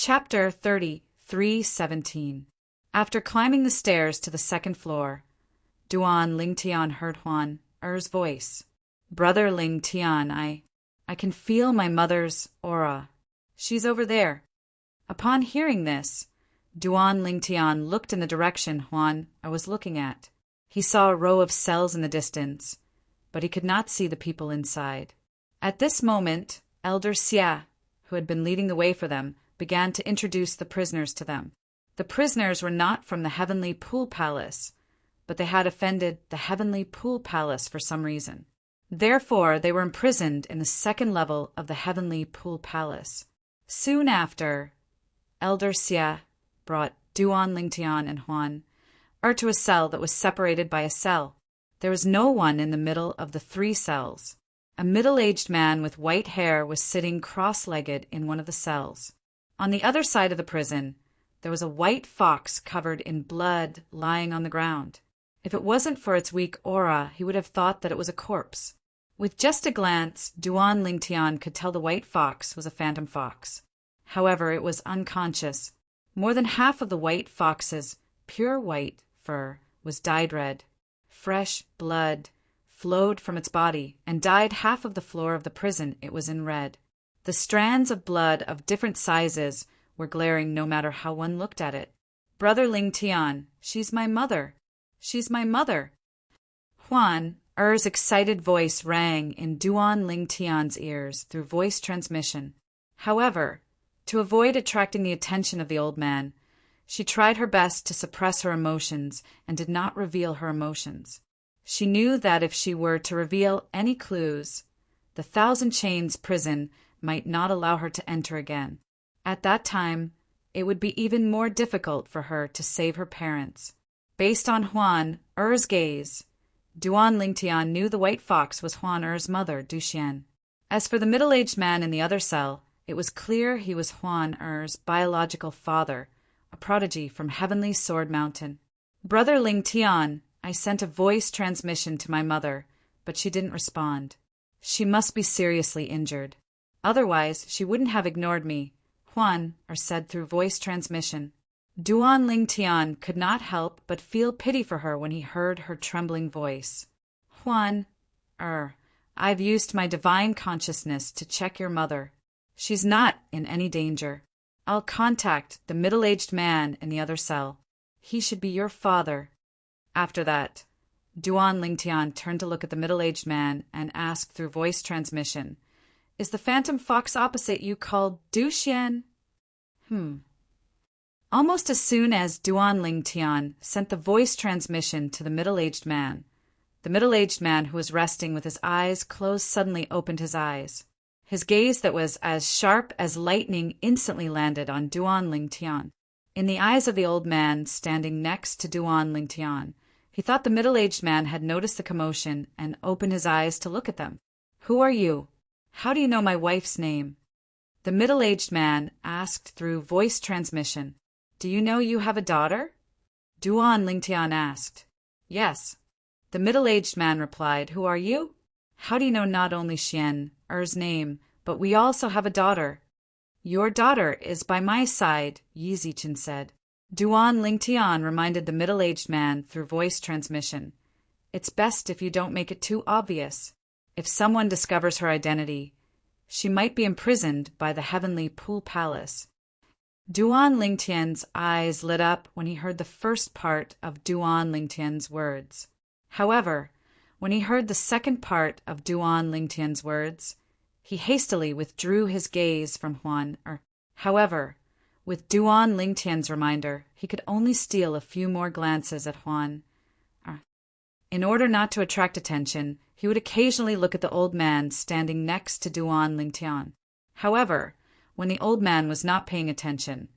Chapter 33:17. After climbing the stairs to the second floor, Duan Lingtian heard Huan Er's voice. "Brother Lingtian, I can feel my mother's aura. She's over there." Upon hearing this, Duan Lingtian looked in the direction Huan Er was looking at. He saw a row of cells in the distance, but he could not see the people inside. At this moment, Elder Xia, who had been leading the way for them, began to introduce the prisoners to them. The prisoners were not from the Heavenly Pool Palace, but they had offended the Heavenly Pool Palace for some reason. Therefore, they were imprisoned in the second level of the Heavenly Pool Palace. Soon after, Elder Xia brought Duan Lingtian and Huan Er to a cell that was separated by a cell. There was no one in the middle of the three cells. A middle-aged man with white hair was sitting cross-legged in one of the cells. On the other side of the prison, there was a white fox covered in blood lying on the ground. If it wasn't for its weak aura, he would have thought that it was a corpse. With just a glance, Duan Lingtian could tell the white fox was a phantom fox. However, it was unconscious. More than half of the white fox's pure white fur was dyed red. Fresh blood flowed from its body and dyed half of the floor of the prison it was in red. The strands of blood of different sizes were glaring no matter how one looked at it. "Brother Lingtian, she's my mother. She's my mother." Huan Er's excited voice rang in Duan Lingtian's ears through voice transmission. However, to avoid attracting the attention of the old man, she tried her best to suppress her emotions and did not reveal her emotions. She knew that if she were to reveal any clues, the Thousand Chains prison might not allow her to enter again. At that time, it would be even more difficult for her to save her parents. Based on Huan Er's gaze, Duan Lingtian knew the white fox was Huan Er's mother, Duxian. As for the middle-aged man in the other cell, it was clear he was Huan Er's biological father, a prodigy from Heavenly Sword Mountain. "Brother Lingtian, I sent a voice transmission to my mother, but she didn't respond. She must be seriously injured. Otherwise, she wouldn't have ignored me," Huan Er said through voice transmission. Duan Lingtian could not help but feel pity for her when he heard her trembling voice. "Huan Er, I've used my divine consciousness to check your mother. She's not in any danger. I'll contact the middle-aged man in the other cell. He should be your father." After that, Duan Lingtian turned to look at the middle-aged man and asked through voice transmission, "Is the phantom fox opposite you called Duxian?" Almost as soon as Duan Lingtian sent the voice transmission to the middle-aged man, who was resting with his eyes closed suddenly opened his eyes. His gaze that was as sharp as lightning instantly landed on Duan Lingtian. In the eyes of the old man standing next to Duan Lingtian, he thought the middle-aged man had noticed the commotion and opened his eyes to look at them. "Who are you? How do you know my wife's name?" The middle-aged man asked through voice transmission. "Do you know you have a daughter?" Duan Lingtian asked. "Yes." The middle-aged man replied, "Who are you? How do you know not only Xian Er's name, but we also have a daughter?" "Your daughter is by my side," Yi Zichen said. Duan Lingtian reminded the middle-aged man through voice transmission. "It's best if you don't make it too obvious. If someone discovers her identity, she might be imprisoned by the Heavenly Pool Palace." Duan Lingtian's eyes lit up when he heard the first part of Duan Lingtian's words. However, when he heard the second part of Duan Lingtian's words, he hastily withdrew his gaze from Huan Er. However, with Duan Lingtian's reminder, he could only steal a few more glances at Huan Er. In order not to attract attention, he would occasionally look at the old man standing next to Duan Lingtian. However, when the old man was not paying attention,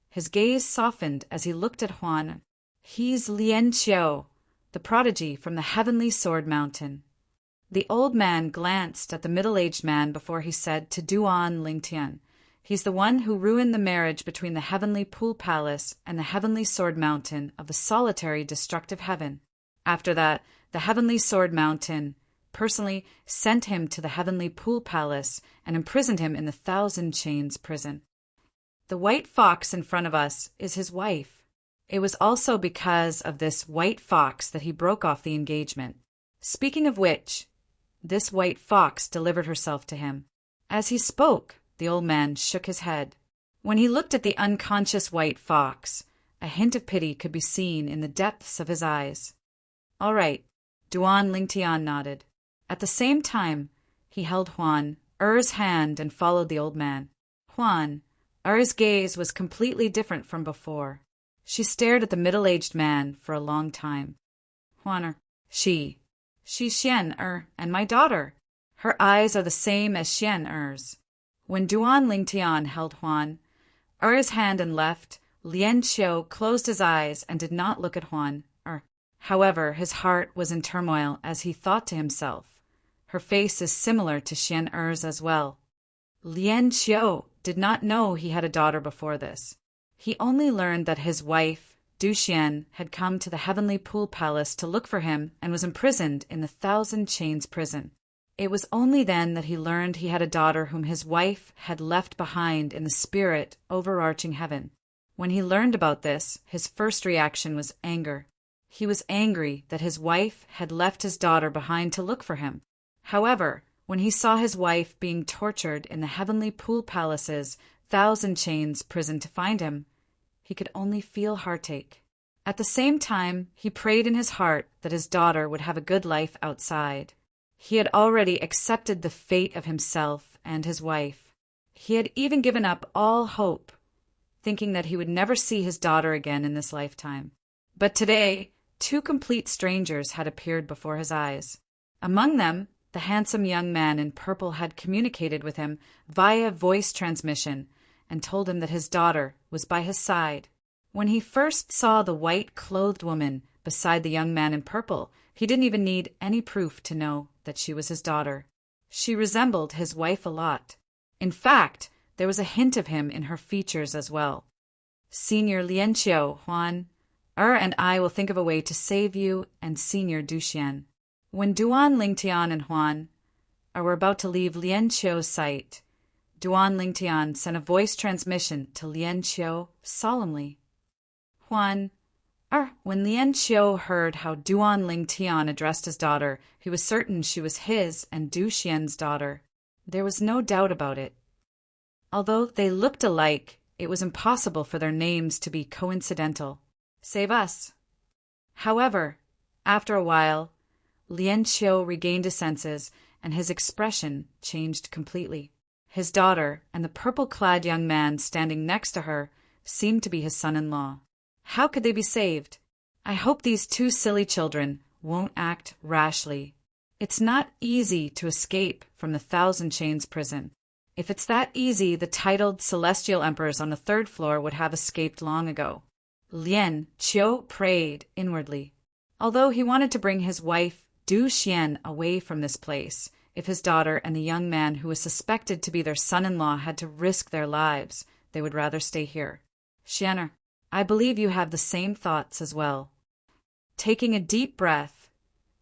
his gaze softened as he looked at Huan. "He's Lien Qiu, the prodigy from the Heavenly Sword Mountain." The old man glanced at the middle-aged man before he said to Duan Lingtian, "He's the one who ruined the marriage between the Heavenly Pool Palace and the Heavenly Sword Mountain of the solitary destructive heaven." After that, the Heavenly Sword Mountain personally sent him to the Heavenly Pool Palace and imprisoned him in the Thousand Chains prison. The white fox in front of us is his wife. It was also because of this white fox that he broke off the engagement. Speaking of which, this white fox delivered herself to him. As he spoke, the old man shook his head. When he looked at the unconscious white fox, a hint of pity could be seen in the depths of his eyes. All right, Duan Lingtian nodded. At the same time, he held Huan Er's hand and followed the old man. Huan Er's gaze was completely different from before. She stared at the middle-aged man for a long time. Huan she's Xian and my daughter. Her eyes are the same as Xian Er's. When Duan Lingtian held Huan Er's hand and left, Lien Qiu closed his eyes and did not look at Huan Er. However, his heart was in turmoil as he thought to himself, her face is similar to Xian Er's as well. Lien Qiu did not know he had a daughter before this. He only learned that his wife, Du Xian, had come to the Heavenly Pool Palace to look for him and was imprisoned in the Thousand Chains prison. It was only then that he learned he had a daughter whom his wife had left behind in the spirit overarching heaven. When he learned about this, his first reaction was anger. He was angry that his wife had left his daughter behind to look for him. However, when he saw his wife being tortured in the Heavenly Pool Palace's Thousand Chains prison to find him, he could only feel heartache. At the same time, he prayed in his heart that his daughter would have a good life outside. He had already accepted the fate of himself and his wife. He had even given up all hope, thinking that he would never see his daughter again in this lifetime. But today, two complete strangers had appeared before his eyes. Among them, the handsome young man in purple had communicated with him via voice transmission and told him that his daughter was by his side. When he first saw the white-clothed woman beside the young man in purple, he didn't even need any proof to know that she was his daughter. She resembled his wife a lot. In fact, there was a hint of him in her features as well. Senior Lien Qiu, Huan and I will think of a way to save you and Senior Du Xian. When Duan Lingtian and Huan were about to leave Lien Qiu's sight, Duan Lingtian sent a voice transmission to Lien Qiu solemnly. Huan when Lien Qiu heard how Duan Lingtian addressed his daughter, he was certain she was his and Du Xian's daughter. There was no doubt about it. Although they looked alike, it was impossible for their names to be coincidental. Save us. However, after a while, Lien Qiu regained his senses, and his expression changed completely. His daughter and the purple-clad young man standing next to her seemed to be his son-in-law. How could they be saved? I hope these two silly children won't act rashly. It's not easy to escape from the Thousand Chains prison. If it's that easy, the titled celestial emperors on the third floor would have escaped long ago. Lien Qiu prayed inwardly. Although he wanted to bring his wife Du Xian away from this place, if his daughter and the young man who was suspected to be their son-in-law had to risk their lives, they would rather stay here. Xianer, I believe you have the same thoughts as well. Taking a deep breath,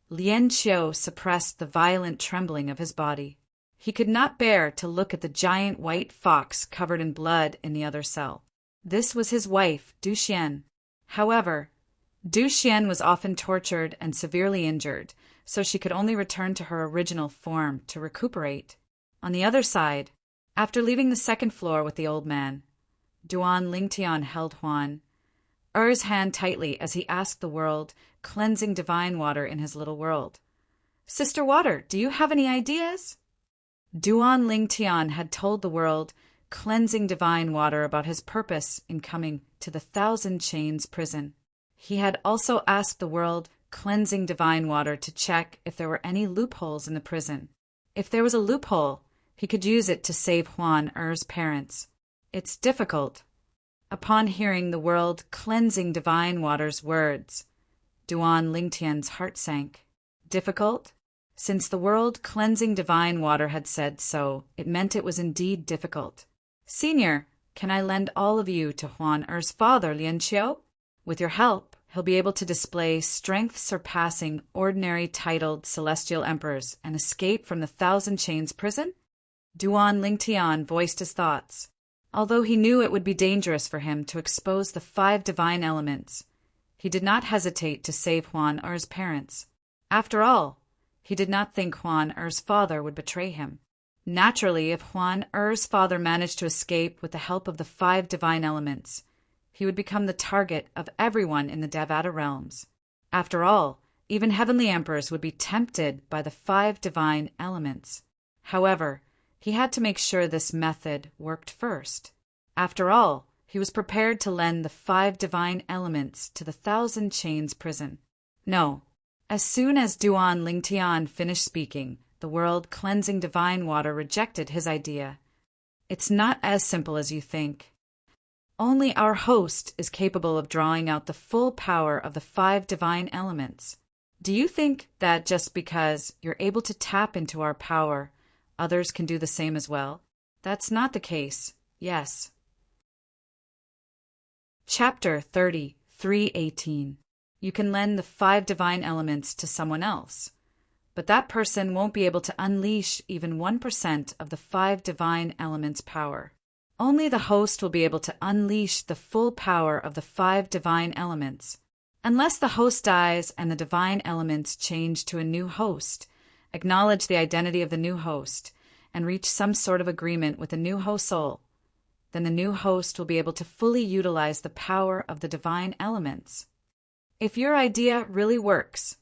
Lien Qiu suppressed the violent trembling of his body. He could not bear to look at the giant white fox covered in blood in the other cell. This was his wife, Du Xian. However, Du Xian was often tortured and severely injured, so she could only return to her original form to recuperate. On the other side, after leaving the second floor with the old man, Duan Lingtian held Huan Er's hand tightly as he asked the world, cleansing divine water in his little world. Sister Water, do you have any ideas? Duan Lingtian had told the world, cleansing divine water, about his purpose in coming to the Thousand Chains prison. He had also asked the world, cleansing divine water, to check if there were any loopholes in the prison. If there was a loophole, he could use it to save Huan Er's parents. It's difficult. Upon hearing the world cleansing divine water's words, Duan Lingtian's heart sank. Difficult? Since the world cleansing divine water had said so, it meant it was indeed difficult. Senior, can I lend all of you to Huan Er's father, Lien Qiu? With your help, he'll be able to display strength surpassing ordinary titled celestial emperors and escape from the Thousand Chains prison? Duan Lingtian voiced his thoughts. Although he knew it would be dangerous for him to expose the 5 divine elements, he did not hesitate to save Juan Er's parents. After all, he did not think Juan Er's father would betray him. Naturally, if Juan Er's father managed to escape with the help of the 5 divine elements, he would become the target of everyone in the Devata realms. After all, even heavenly emperors would be tempted by the 5 divine elements. However, he had to make sure this method worked first. After all, he was prepared to lend the 5 divine elements to the 1,000 Chains prison. No. As soon as Duan Lingtian finished speaking, the world-cleansing divine water rejected his idea. It's not as simple as you think. Only our host is capable of drawing out the full power of the 5 divine elements. Do you think that just because you're able to tap into our power, others can do the same as well? That's not the case. Yes. Chapter 30, 318. You can lend the 5 divine elements to someone else, but that person won't be able to unleash even 1% of the 5 divine elements' power. Only the host will be able to unleash the full power of the 5 divine elements. Unless the host dies and the divine elements change to a new host, acknowledge the identity of the new host, and reach some sort of agreement with the new host soul, then the new host will be able to fully utilize the power of the divine elements. If your idea really works,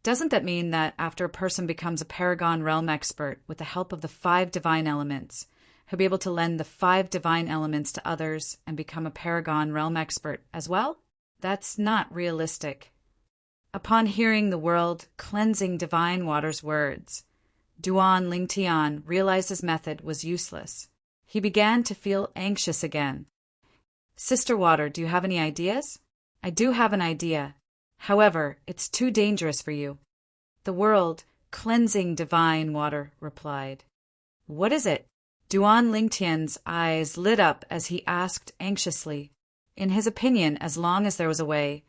doesn't that mean that after a person becomes a Paragon Realm expert with the help of the 5 divine elements, he'll be able to lend the 5 divine elements to others and become a Paragon Realm expert as well? That's not realistic. Upon hearing the world-cleansing divine water's words, Duan Lingtian realized his method was useless. He began to feel anxious again. Sister Water, do you have any ideas? I do have an idea. However, it's too dangerous for you. The world-cleansing divine water replied. What is it? Duan Lingtian's eyes lit up as he asked anxiously. In his opinion, as long as there was a way,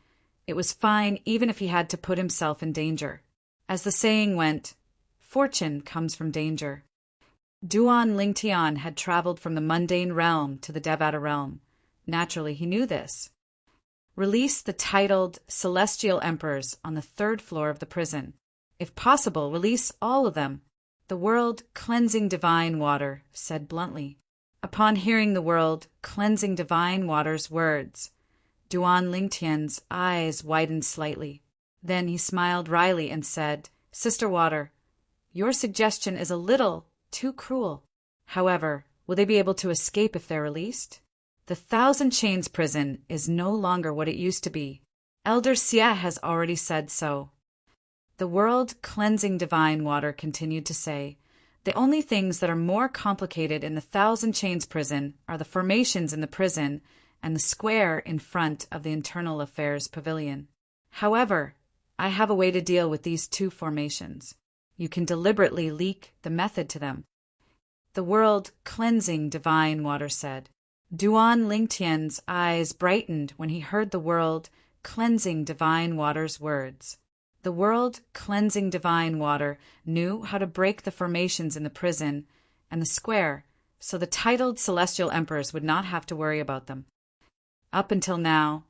it was fine even if he had to put himself in danger. As the saying went, fortune comes from danger. Duan Lingtian had traveled from the mundane realm to the Devata realm. Naturally, he knew this. Release the titled celestial emperors on the 3rd floor of the prison. If possible, release all of them. The world-cleansing divine water said bluntly. Upon hearing the world-cleansing divine water's words, Duan Lingtian's eyes widened slightly. Then he smiled wryly and said, Sister Water, your suggestion is a little too cruel. However, will they be able to escape if they're released? The 1,000 Chains prison is no longer what it used to be. Elder Xie has already said so. The world-cleansing divine water continued to say, the only things that are more complicated in the 1,000 Chains prison are the formations in the prison and the square in front of the internal affairs pavilion. However, I have a way to deal with these 2 formations. You can deliberately leak the method to them. The world-cleansing divine water said. Duan Lingtian's eyes brightened when he heard the world-cleansing divine water's words. The world-cleansing divine water knew how to break the formations in the prison and the square, so the titled celestial emperors would not have to worry about them. Up until now,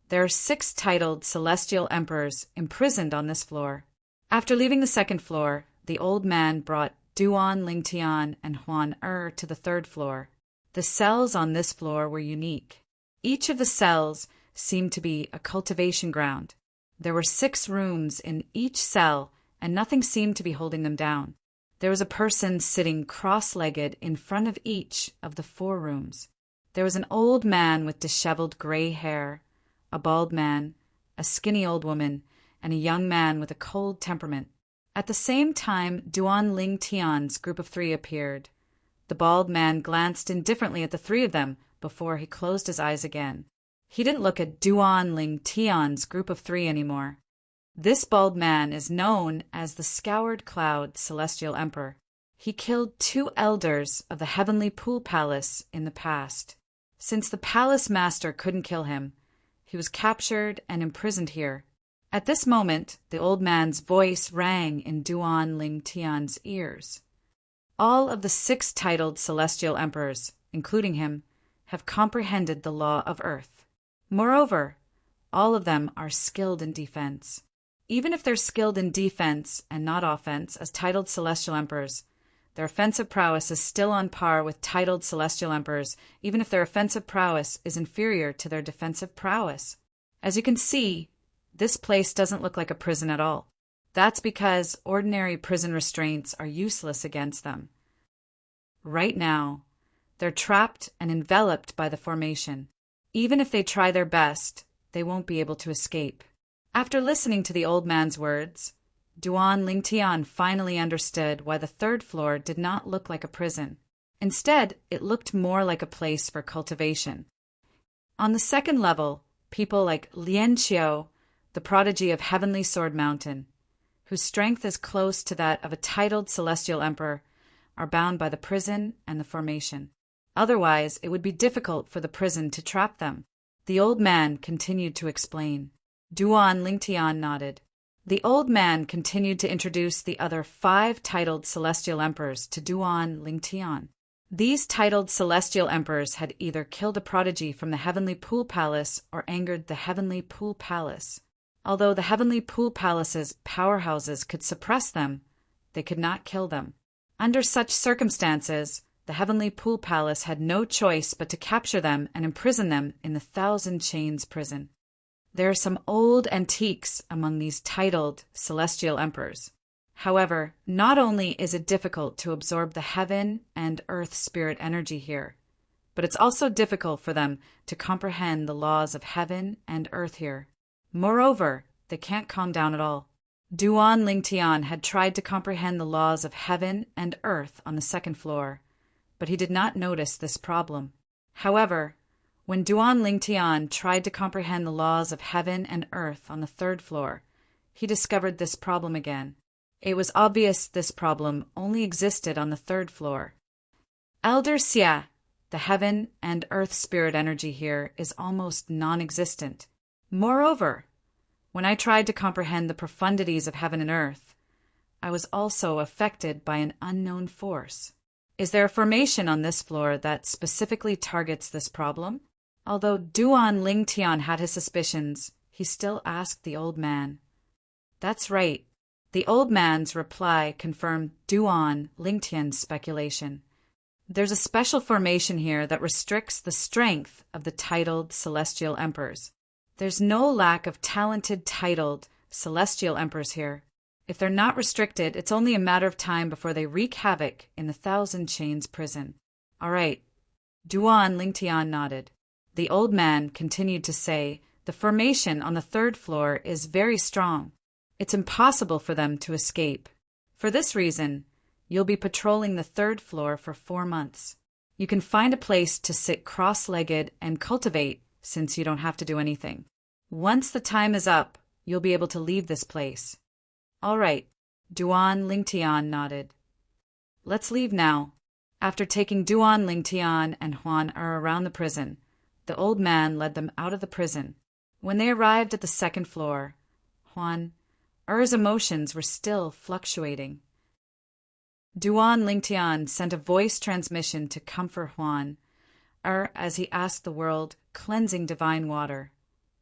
there are 6 titled celestial emperors imprisoned on this floor. After leaving the 2nd floor, the old man brought Duan Lingtian and Juan Er to the 3rd floor. The cells on this floor were unique. Each of the cells seemed to be a cultivation ground. There were 6 rooms in each cell, and nothing seemed to be holding them down. There was a person sitting cross-legged in front of each of the 4 rooms. There was an old man with disheveled gray hair, a bald man, a skinny old woman, and a young man with a cold temperament. At the same time, Duan Lingtian's group of 3 appeared. The bald man glanced indifferently at the 3 of them before he closed his eyes again. He didn't look at Duan Lingtian's group of 3 anymore. This bald man is known as the Scoured Cloud Celestial Emperor. He killed 2 elders of the Heavenly Pool Palace in the past. Since the palace master couldn't kill him, he was captured and imprisoned here. At this moment, the old man's voice rang in Duan Lingtian's ears. All of the 6 titled celestial emperors, including him, have comprehended the law of earth. Moreover, all of them are skilled in defense. Even if they're skilled in defense and not offense as titled celestial emperors, their offensive prowess is still on par with titled celestial emperors, even if their offensive prowess is inferior to their defensive prowess. As you can see, this place doesn't look like a prison at all. That's because ordinary prison restraints are useless against them. Right now, they're trapped and enveloped by the formation. Even if they try their best, they won't be able to escape. After listening to the old man's words, Duan Lingtian finally understood why the third floor did not look like a prison. Instead, it looked more like a place for cultivation. On the second level, people like Lian Xiao, the prodigy of Heavenly Sword Mountain, whose strength is close to that of a titled celestial emperor, are bound by the prison and the formation. Otherwise, it would be difficult for the prison to trap them. The old man continued to explain. Duan Lingtian nodded. The old man continued to introduce the other 5 titled celestial emperors to Duan Lingtian. These titled celestial emperors had either killed a prodigy from the Heavenly Pool Palace or angered the Heavenly Pool Palace. Although the Heavenly Pool Palace's powerhouses could suppress them, they could not kill them. Under such circumstances, the Heavenly Pool Palace had no choice but to capture them and imprison them in the 1,000 Chains prison. There are some old antiques among these titled celestial emperors. However, not only is it difficult to absorb the heaven and earth spirit energy here, but it's also difficult for them to comprehend the laws of heaven and earth here. Moreover, they can't calm down at all. Duan Lingtian had tried to comprehend the laws of heaven and earth on the second floor, but he did not notice this problem. However, when Duan Lingtian tried to comprehend the laws of heaven and earth on the third floor, he discovered this problem again. It was obvious this problem only existed on the third floor. Elder Xia, the heaven and earth spirit energy here is almost non-existent. Moreover, when I tried to comprehend the profundities of heaven and earth, I was also affected by an unknown force. Is there a formation on this floor that specifically targets this problem? Although Duan Lingtian had his suspicions, he still asked the old man. That's right. The old man's reply confirmed Duan Lingtian's speculation. There's a special formation here that restricts the strength of the titled celestial emperors. There's no lack of talented titled celestial emperors here. If they're not restricted, it's only a matter of time before they wreak havoc in the 1,000 Chains prison. All right. Duan Lingtian nodded. The old man continued to say, the formation on the third floor is very strong. It's impossible for them to escape. For this reason, you'll be patrolling the third floor for 4 months. You can find a place to sit cross-legged and cultivate since you don't have to do anything. Once the time is up, you'll be able to leave this place. All right, Duan Lingtian nodded. Let's leave now. After taking Duan Lingtian and Huan around the prison, the old man led them out of the prison. When they arrived at the second floor, Huan Er's emotions were still fluctuating. Duan Lingtian sent a voice transmission to comfort Huan as he asked the world, cleansing divine water.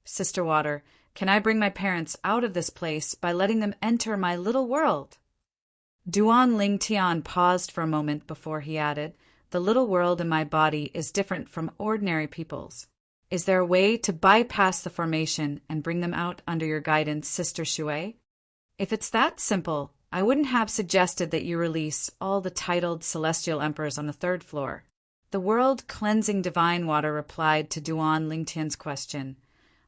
Sister Water, can I bring my parents out of this place by letting them enter my little world? Duan Lingtian paused for a moment before he added, the little world in my body is different from ordinary people's. Is there a way to bypass the formation and bring them out under your guidance, Sister Shui? If it's that simple, I wouldn't have suggested that you release all the titled celestial emperors on the third floor. The world cleansing divine water replied to Duan Lingtian's question.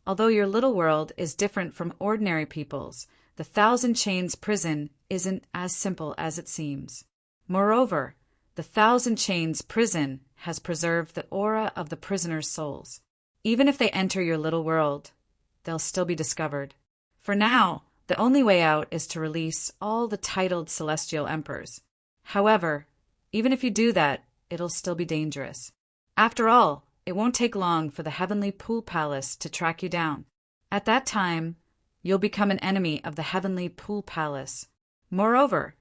Although your little world is different from ordinary people's, the 1,000 Chains prison isn't as simple as it seems. Moreover, the 1,000 Chains prison has preserved the aura of the prisoners' souls. Even if they enter your little world, they'll still be discovered. For now, the only way out is to release all the titled celestial emperors. However, even if you do that, it'll still be dangerous. After all, it won't take long for the Heavenly Pool Palace to track you down. At that time, you'll become an enemy of the Heavenly Pool Palace. Moreover,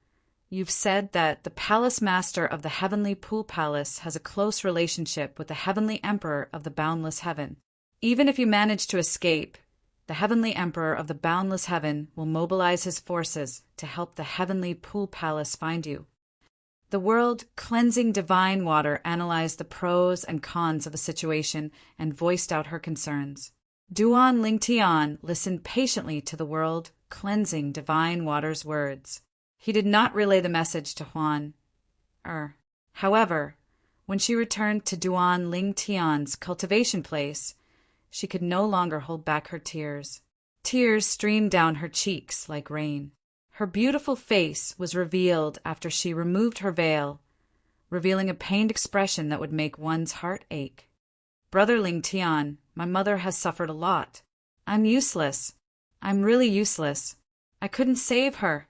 You've said that the palace master of the heavenly pool palace has a close relationship with the heavenly emperor of the boundless heaven. Even if you manage to escape, the heavenly emperor of the boundless heaven will mobilize his forces to help the heavenly pool palace find you. The world cleansing divine water analyzed the pros and cons of a situation and voiced out her concerns. Duan Lingtian listened patiently to the world cleansing divine water's words. He did not relay the message to Huan. However, when she returned to Duan Lingtian's cultivation place, she could no longer hold back her tears. Tears streamed down her cheeks like rain. Her beautiful face was revealed after she removed her veil, revealing a pained expression that would make one's heart ache. Brother Lingtian, my mother has suffered a lot. I'm useless. I'm really useless. I couldn't save her.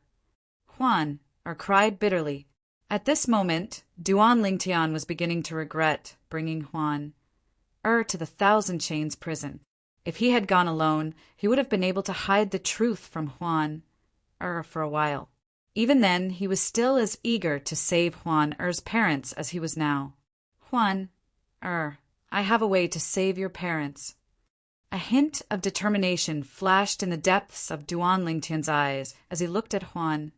Huan cried bitterly. At this moment, Duan Lingtian was beginning to regret bringing Huan to the Thousand Chains prison. If he had gone alone, he would have been able to hide the truth from Huan for a while. Even then, he was still as eager to save Huan-Er's parents as he was now. Huan, I have a way to save your parents. A hint of determination flashed in the depths of Duan Lingtian's eyes as he looked at Huan.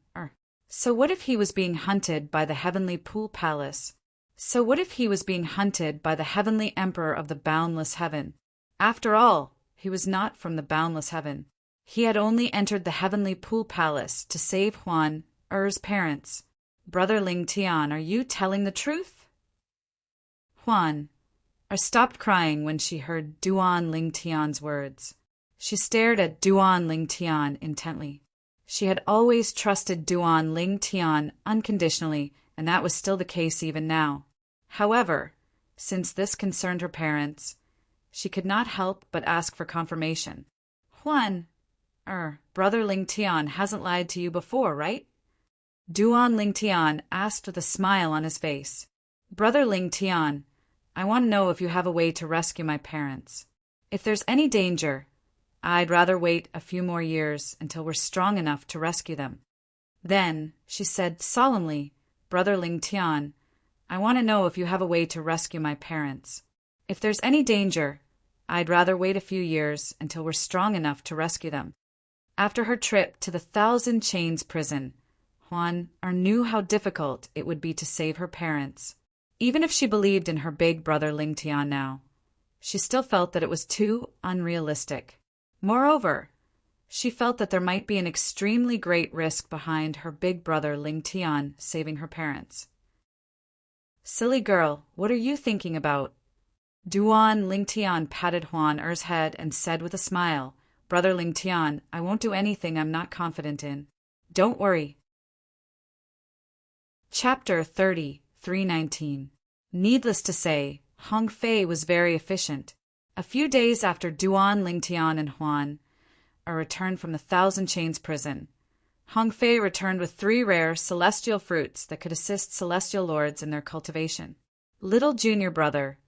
So what if he was being hunted by the heavenly pool palace? So what if he was being hunted by the heavenly emperor of the boundless heaven? After all, he was not from the boundless heaven. He had only entered the heavenly pool palace to save Huan-Er's parents. Brother Lingtian, are you telling the truth? Huan-Er stopped crying when she heard Duan Lingtian's words. She stared at Duan Lingtian intently. She had always trusted Duan Lingtian unconditionally, and that was still the case even now. However, since this concerned her parents, she could not help but ask for confirmation. Brother Lingtian hasn't lied to you before, right? Duan Lingtian asked with a smile on his face. Brother Lingtian, I want to know if you have a way to rescue my parents. If there's any danger, I'd rather wait a few more years until we're strong enough to rescue them. Then, she said solemnly, Brother Lingtian, I want to know if you have a way to rescue my parents. If there's any danger, I'd rather wait a few years until we're strong enough to rescue them. After her trip to the Thousand Chains prison, Huan-Er knew how difficult it would be to save her parents. Even if she believed in her big brother Lingtian now, she still felt that it was too unrealistic. Moreover, she felt that there might be an extremely great risk behind her big brother Lingtian saving her parents. Silly girl, what are you thinking about? Duan Lingtian patted Huan-Er's head and said with a smile, Brother Lingtian, I won't do anything I'm not confident in. Don't worry. Chapter 30, 319. Needless to say, Hong Fei was very efficient. A few days after Duan Lingtian and Huan-Er returned from the Thousand Chains prison, Hong Fei returned with 3 rare celestial fruits that could assist celestial lords in their cultivation. Little junior brother,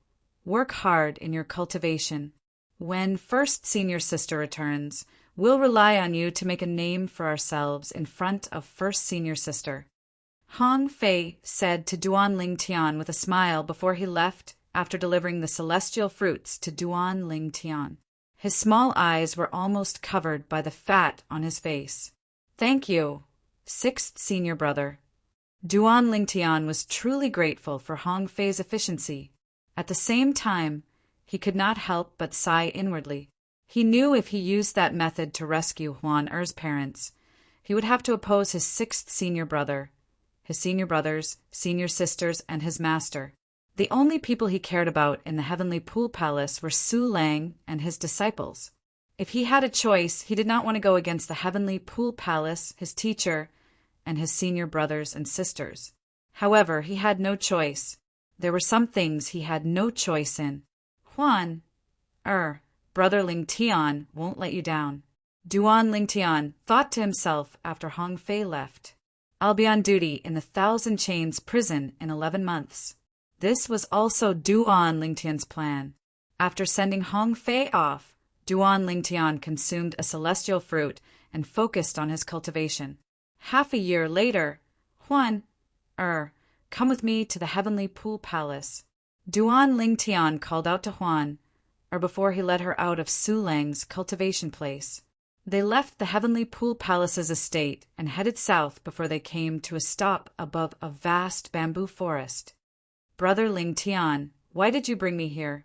work hard in your cultivation. When first senior sister returns, we'll rely on you to make a name for ourselves in front of first senior sister. Hong Fei said to Duan Lingtian with a smile before he left after delivering the celestial fruits to Duan Lingtian. His small eyes were almost covered by the fat on his face. Thank you, 6th senior brother. Duan Lingtian was truly grateful for Hong Fei's efficiency. At the same time, he could not help but sigh inwardly. He knew if he used that method to rescue Huan-Er's parents, he would have to oppose his 6th senior brother, his senior brothers, senior sisters, and his master. The only people he cared about in the heavenly pool palace were Su Lang and his disciples. If he had a choice, he did not want to go against the heavenly pool palace, his teacher, and his senior brothers and sisters. However, he had no choice. There were some things he had no choice in. Brother Lingtian won't let you down. Duan Lingtian thought to himself after Hong Fei left. I'll be on duty in the Thousand Chains prison in 11 months. This was also Duan Lingtian's plan. After sending Hong Fei off, Duan Lingtian consumed a celestial fruit and focused on his cultivation. Half a year later, Huan, come with me to the heavenly pool palace. Duan Ling Tian called out to Huan, before he led her out of Su Lang's cultivation place. They left the heavenly pool palace's estate and headed south before they came to a stop above a vast bamboo forest. Brother Ling Tian, why did you bring me here?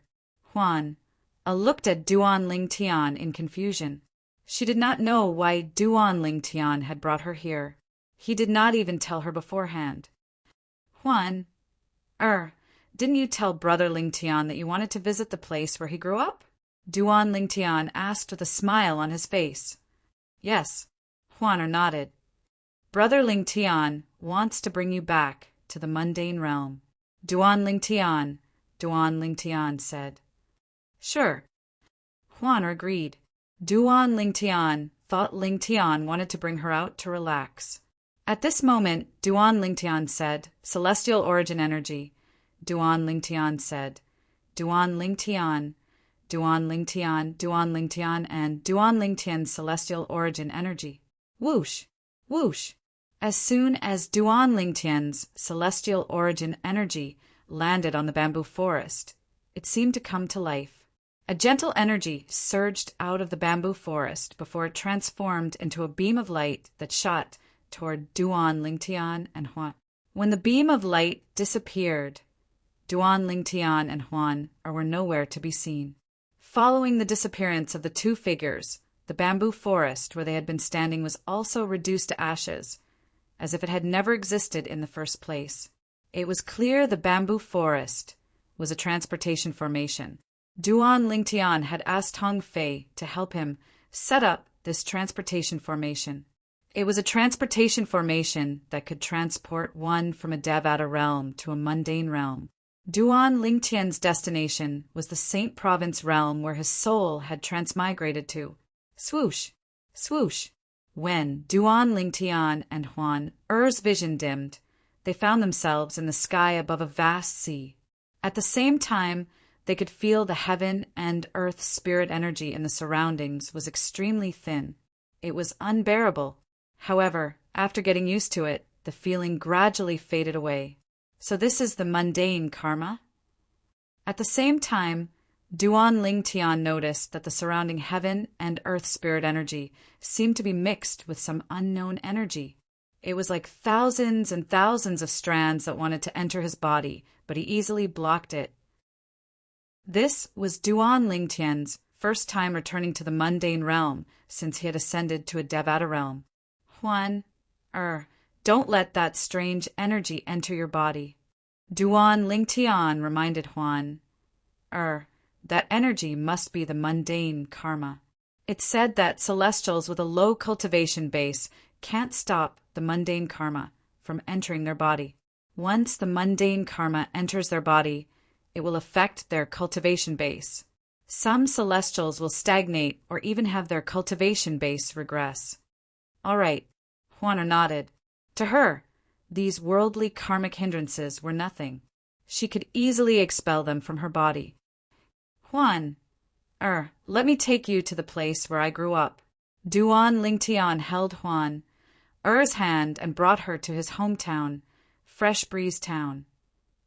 Huan looked at Duan Ling Tian in confusion. She did not know why Duan Ling Tian had brought her here. He did not even tell her beforehand. Huan, didn't you tell Brother Ling Tian that you wanted to visit the place where he grew up? Duan Ling Tian asked with a smile on his face. Yes, Huan nodded. Brother Ling Tian wants to bring you back to the mundane realm. Duan Ling Tian said. Sure. Huan agreed. Duan Ling Tian thought Ling Tian wanted to bring her out to relax. At this moment, Duan Ling Tian said, Celestial Origin Energy. Duan Ling Tian said, Duan Ling Tian, Duan Ling Tian, Duan Ling Tian, and Duan Ling Tian's Celestial Origin Energy. Whoosh! Whoosh! As soon as Duan Ling Tian's Celestial Origin Energy landed on the bamboo forest, it seemed to come to life. A gentle energy surged out of the bamboo forest before it transformed into a beam of light that shot toward Duan Ling Tian and Huan. When the beam of light disappeared, Duan Ling Tian and Huan were nowhere to be seen. Following the disappearance of the two figures, the bamboo forest where they had been standing was also reduced to ashes, as if it had never existed in the first place. It was clear the bamboo forest was a transportation formation. Duan Ling Tian had asked Hong Fei to help him set up this transportation formation. It was a transportation formation that could transport one from a Devata realm to a mundane realm. Duan Ling Tian's destination was the Saint Province realm where his soul had transmigrated to. Swoosh! Swoosh! When Duan Ling Tian and Huan Er's vision dimmed, they found themselves in the sky above a vast sea. At the same time, they could feel the heaven and earth spirit energy in the surroundings was extremely thin. It was unbearable. However, after getting used to it, the feeling gradually faded away. So this is the mundane karma? At the same time, Duan Ling Tian noticed that the surrounding heaven and earth spirit energy seemed to be mixed with some unknown energy. It was like thousands and thousands of strands that wanted to enter his body, but he easily blocked it. This was Duan Ling Tian's first time returning to the mundane realm since he had ascended to a Devata realm. Huan, don't let that strange energy enter your body. Duan Ling Tian reminded Huan, that energy must be the mundane karma. It said that celestials with a low cultivation base can't stop the mundane karma from entering their body. Once the mundane karma enters their body, it will affect their cultivation base. Some celestials will stagnate or even have their cultivation base regress. All right, Huana nodded. To her, these worldly karmic hindrances were nothing. She could easily expel them from her body. Huan, let me take you to the place where I grew up. Duan Ling Tian held Huan Er's hand and brought her to his hometown, Fresh Breeze Town,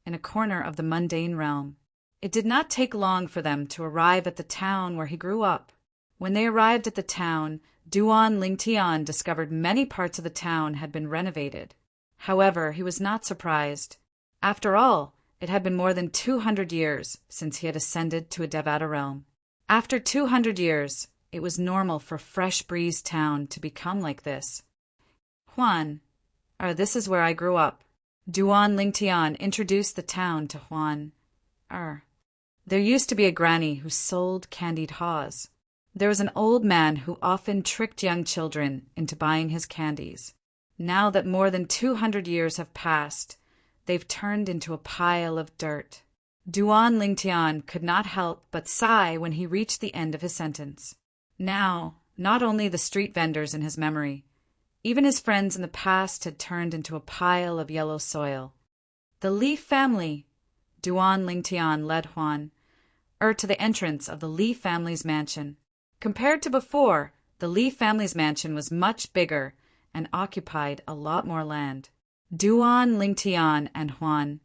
in a corner of the mundane realm. It did not take long for them to arrive at the town where he grew up. When they arrived at the town, Duan Ling Tian discovered many parts of the town had been renovated. However, he was not surprised. After all, it had been more than 200 years since he had ascended to a Devata realm. After 200 years, it was normal for Fresh Breeze Town to become like this. Huan, this is where I grew up. Duan Ling Tian introduced the town to Huan. There used to be a granny who sold candied haws. There was an old man who often tricked young children into buying his candies. Now that more than 200 years have passed, they've turned into a pile of dirt. Duan Ling Tian could not help but sigh when he reached the end of his sentence. Now, not only the street vendors in his memory, even his friends in the past had turned into a pile of yellow soil. The Li family. Duan Ling Tian led Huan to the entrance of the Li family's mansion. Compared to before, the Li family's mansion was much bigger and occupied a lot more land. Duan, Lingtian, and Huan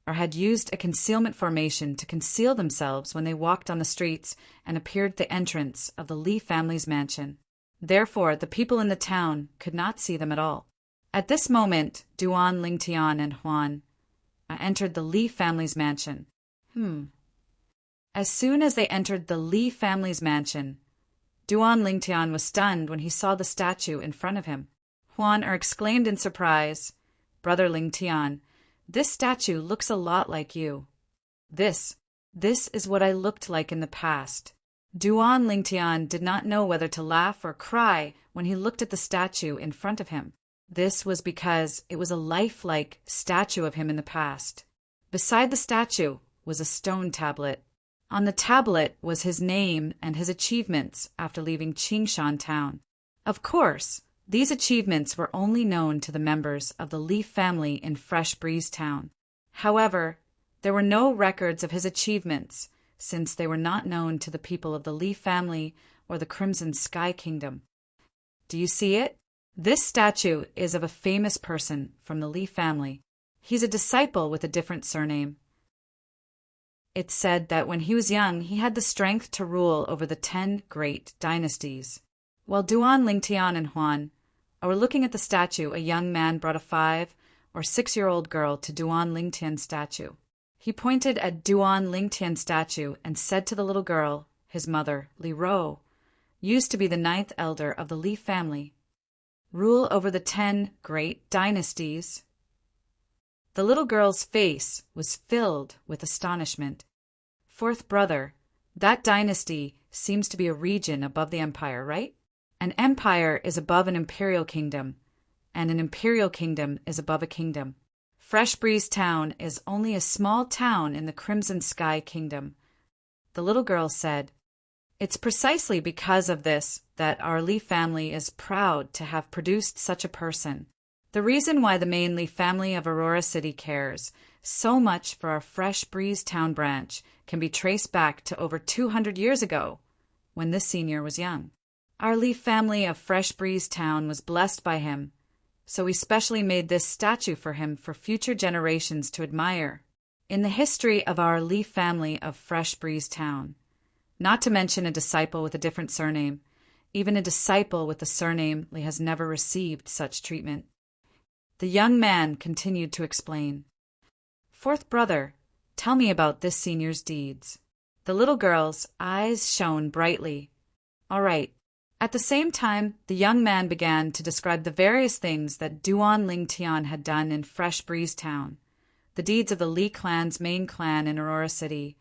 had used a concealment formation to conceal themselves when they walked on the streets and appeared at the entrance of the Li family's mansion. Therefore, the people in the town could not see them at all. At this moment, Duan, Lingtian, and Huan entered the Li family's mansion. As soon as they entered the Li family's mansion, Duan Lingtian was stunned when he saw the statue in front of him. Huan exclaimed in surprise, "Brother Lingtian, this statue looks a lot like you." This is what I looked like in the past." Duan Lingtian did not know whether to laugh or cry when he looked at the statue in front of him. This was because it was a lifelike statue of him in the past. Beside the statue was a stone tablet. On the tablet was his name and his achievements after leaving Qingshan town. Of course, these achievements were only known to the members of the Li family in Fresh Breeze Town. However, there were no records of his achievements, since they were not known to the people of the Li family or the Crimson Sky Kingdom. Do you see it? This statue is of a famous person from the Li family. He's a disciple with a different surname. It's said that when he was young, he had the strength to rule over the 10 great dynasties. While Duan, Lingtian, and Huan were looking at the statue, a young man brought a 5 or 6-year-old girl to Duan Lingtian's statue. He pointed at Duan Lingtian's statue and said to the little girl, his mother, Li Ro, used to be the 9th elder of the Li family, rule over the 10 great dynasties. The little girl's face was filled with astonishment. "Fourth brother, that dynasty seems to be a region above the empire, right? An empire is above an imperial kingdom, and an imperial kingdom is above a kingdom. Fresh Breeze Town is only a small town in the Crimson Sky Kingdom." The little girl said, "It's precisely because of this that our Li family is proud to have produced such a person. The reason why the main Li family of Aurora City cares so much for our Fresh Breeze Town branch can be traced back to over 200 years ago, when this senior was young. Our Li family of Fresh Breeze Town was blessed by him, so we specially made this statue for him for future generations to admire. In the history of our Li family of Fresh Breeze Town, not to mention a disciple with a different surname, even a disciple with the surname Li has never received such treatment." The young man continued to explain, "Fourth brother, tell me about this senior's deeds." The little girl's eyes shone brightly. "All right." At the same time, the young man began to describe the various things that Duan Lingtian had done in Fresh Breeze Town, the deeds of the Li clan's main clan in Aurora City,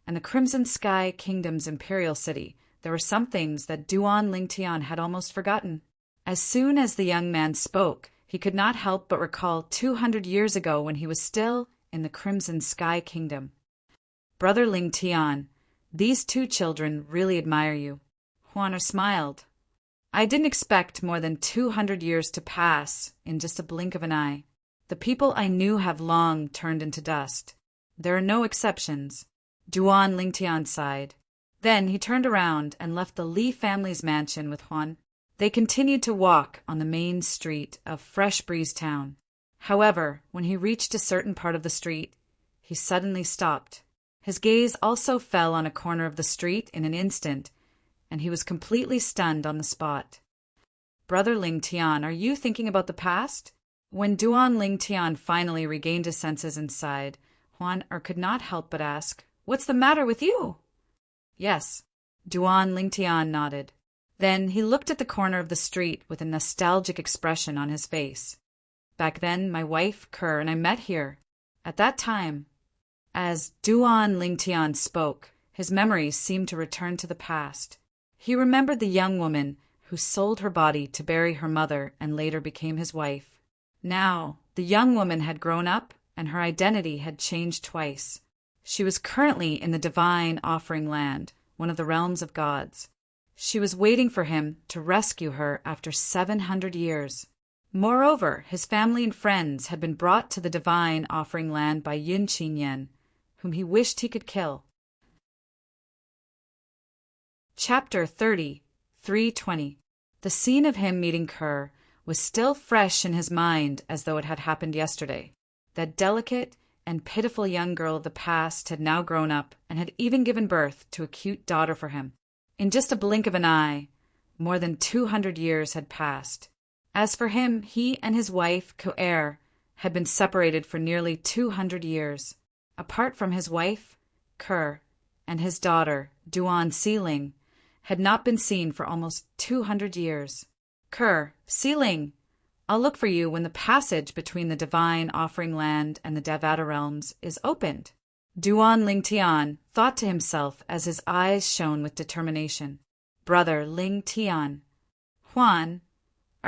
and the Crimson Sky Kingdom's imperial city. There were some things that Duan Lingtian had almost forgotten. As soon as the young man spoke, he could not help but recall 200 years ago when he was still in the Crimson Sky Kingdom. "Brother Lingtian, these 2 children really admire you." Huan smiled. "I didn't expect more than 200 years to pass in just a blink of an eye. The people I knew have long turned into dust. There are no exceptions." Duan Lingtian sighed. Then he turned around and left the Li family's mansion with Huan. They continued to walk on the main street of Fresh Breeze Town. However, when he reached a certain part of the street, he suddenly stopped. His gaze also fell on a corner of the street in an instant, and he was completely stunned on the spot. "Brother Lingtian, are you thinking about the past?" When Duan Lingtian finally regained his senses and sighed, Huan could not help but ask, "What's the matter with you?" "Yes." Duan Lingtian nodded. Then he looked at the corner of the street with a nostalgic expression on his face. "Back then, my wife, Kerr, and I met here. At that time." As Duan Lingtian spoke, his memories seemed to return to the past. He remembered the young woman who sold her body to bury her mother and later became his wife. Now, the young woman had grown up and her identity had changed twice. She was currently in the Divine Offering Land, one of the realms of gods. She was waiting for him to rescue her after 700 years. Moreover, his family and friends had been brought to the Divine Offering Land by Yun Qinyan, whom he wished he could kill. Chapter 30, 320. The scene of him meeting Kerr was still fresh in his mind as though it had happened yesterday. That delicate and pitiful young girl of the past had now grown up and had even given birth to a cute daughter for him. In just a blink of an eye, more than 200 years had passed. As for him, he and his wife, Ko'er, had been separated for nearly 200 years. Apart from his wife, Ker, and his daughter, Duan Sealing, had not been seen for almost 200 years. Ker, Sealing, I'll look for you when the passage between the divine offering land and the Devata realms is opened. Duan Ling Tian thought to himself as his eyes shone with determination. Brother Ling Tian. Huan,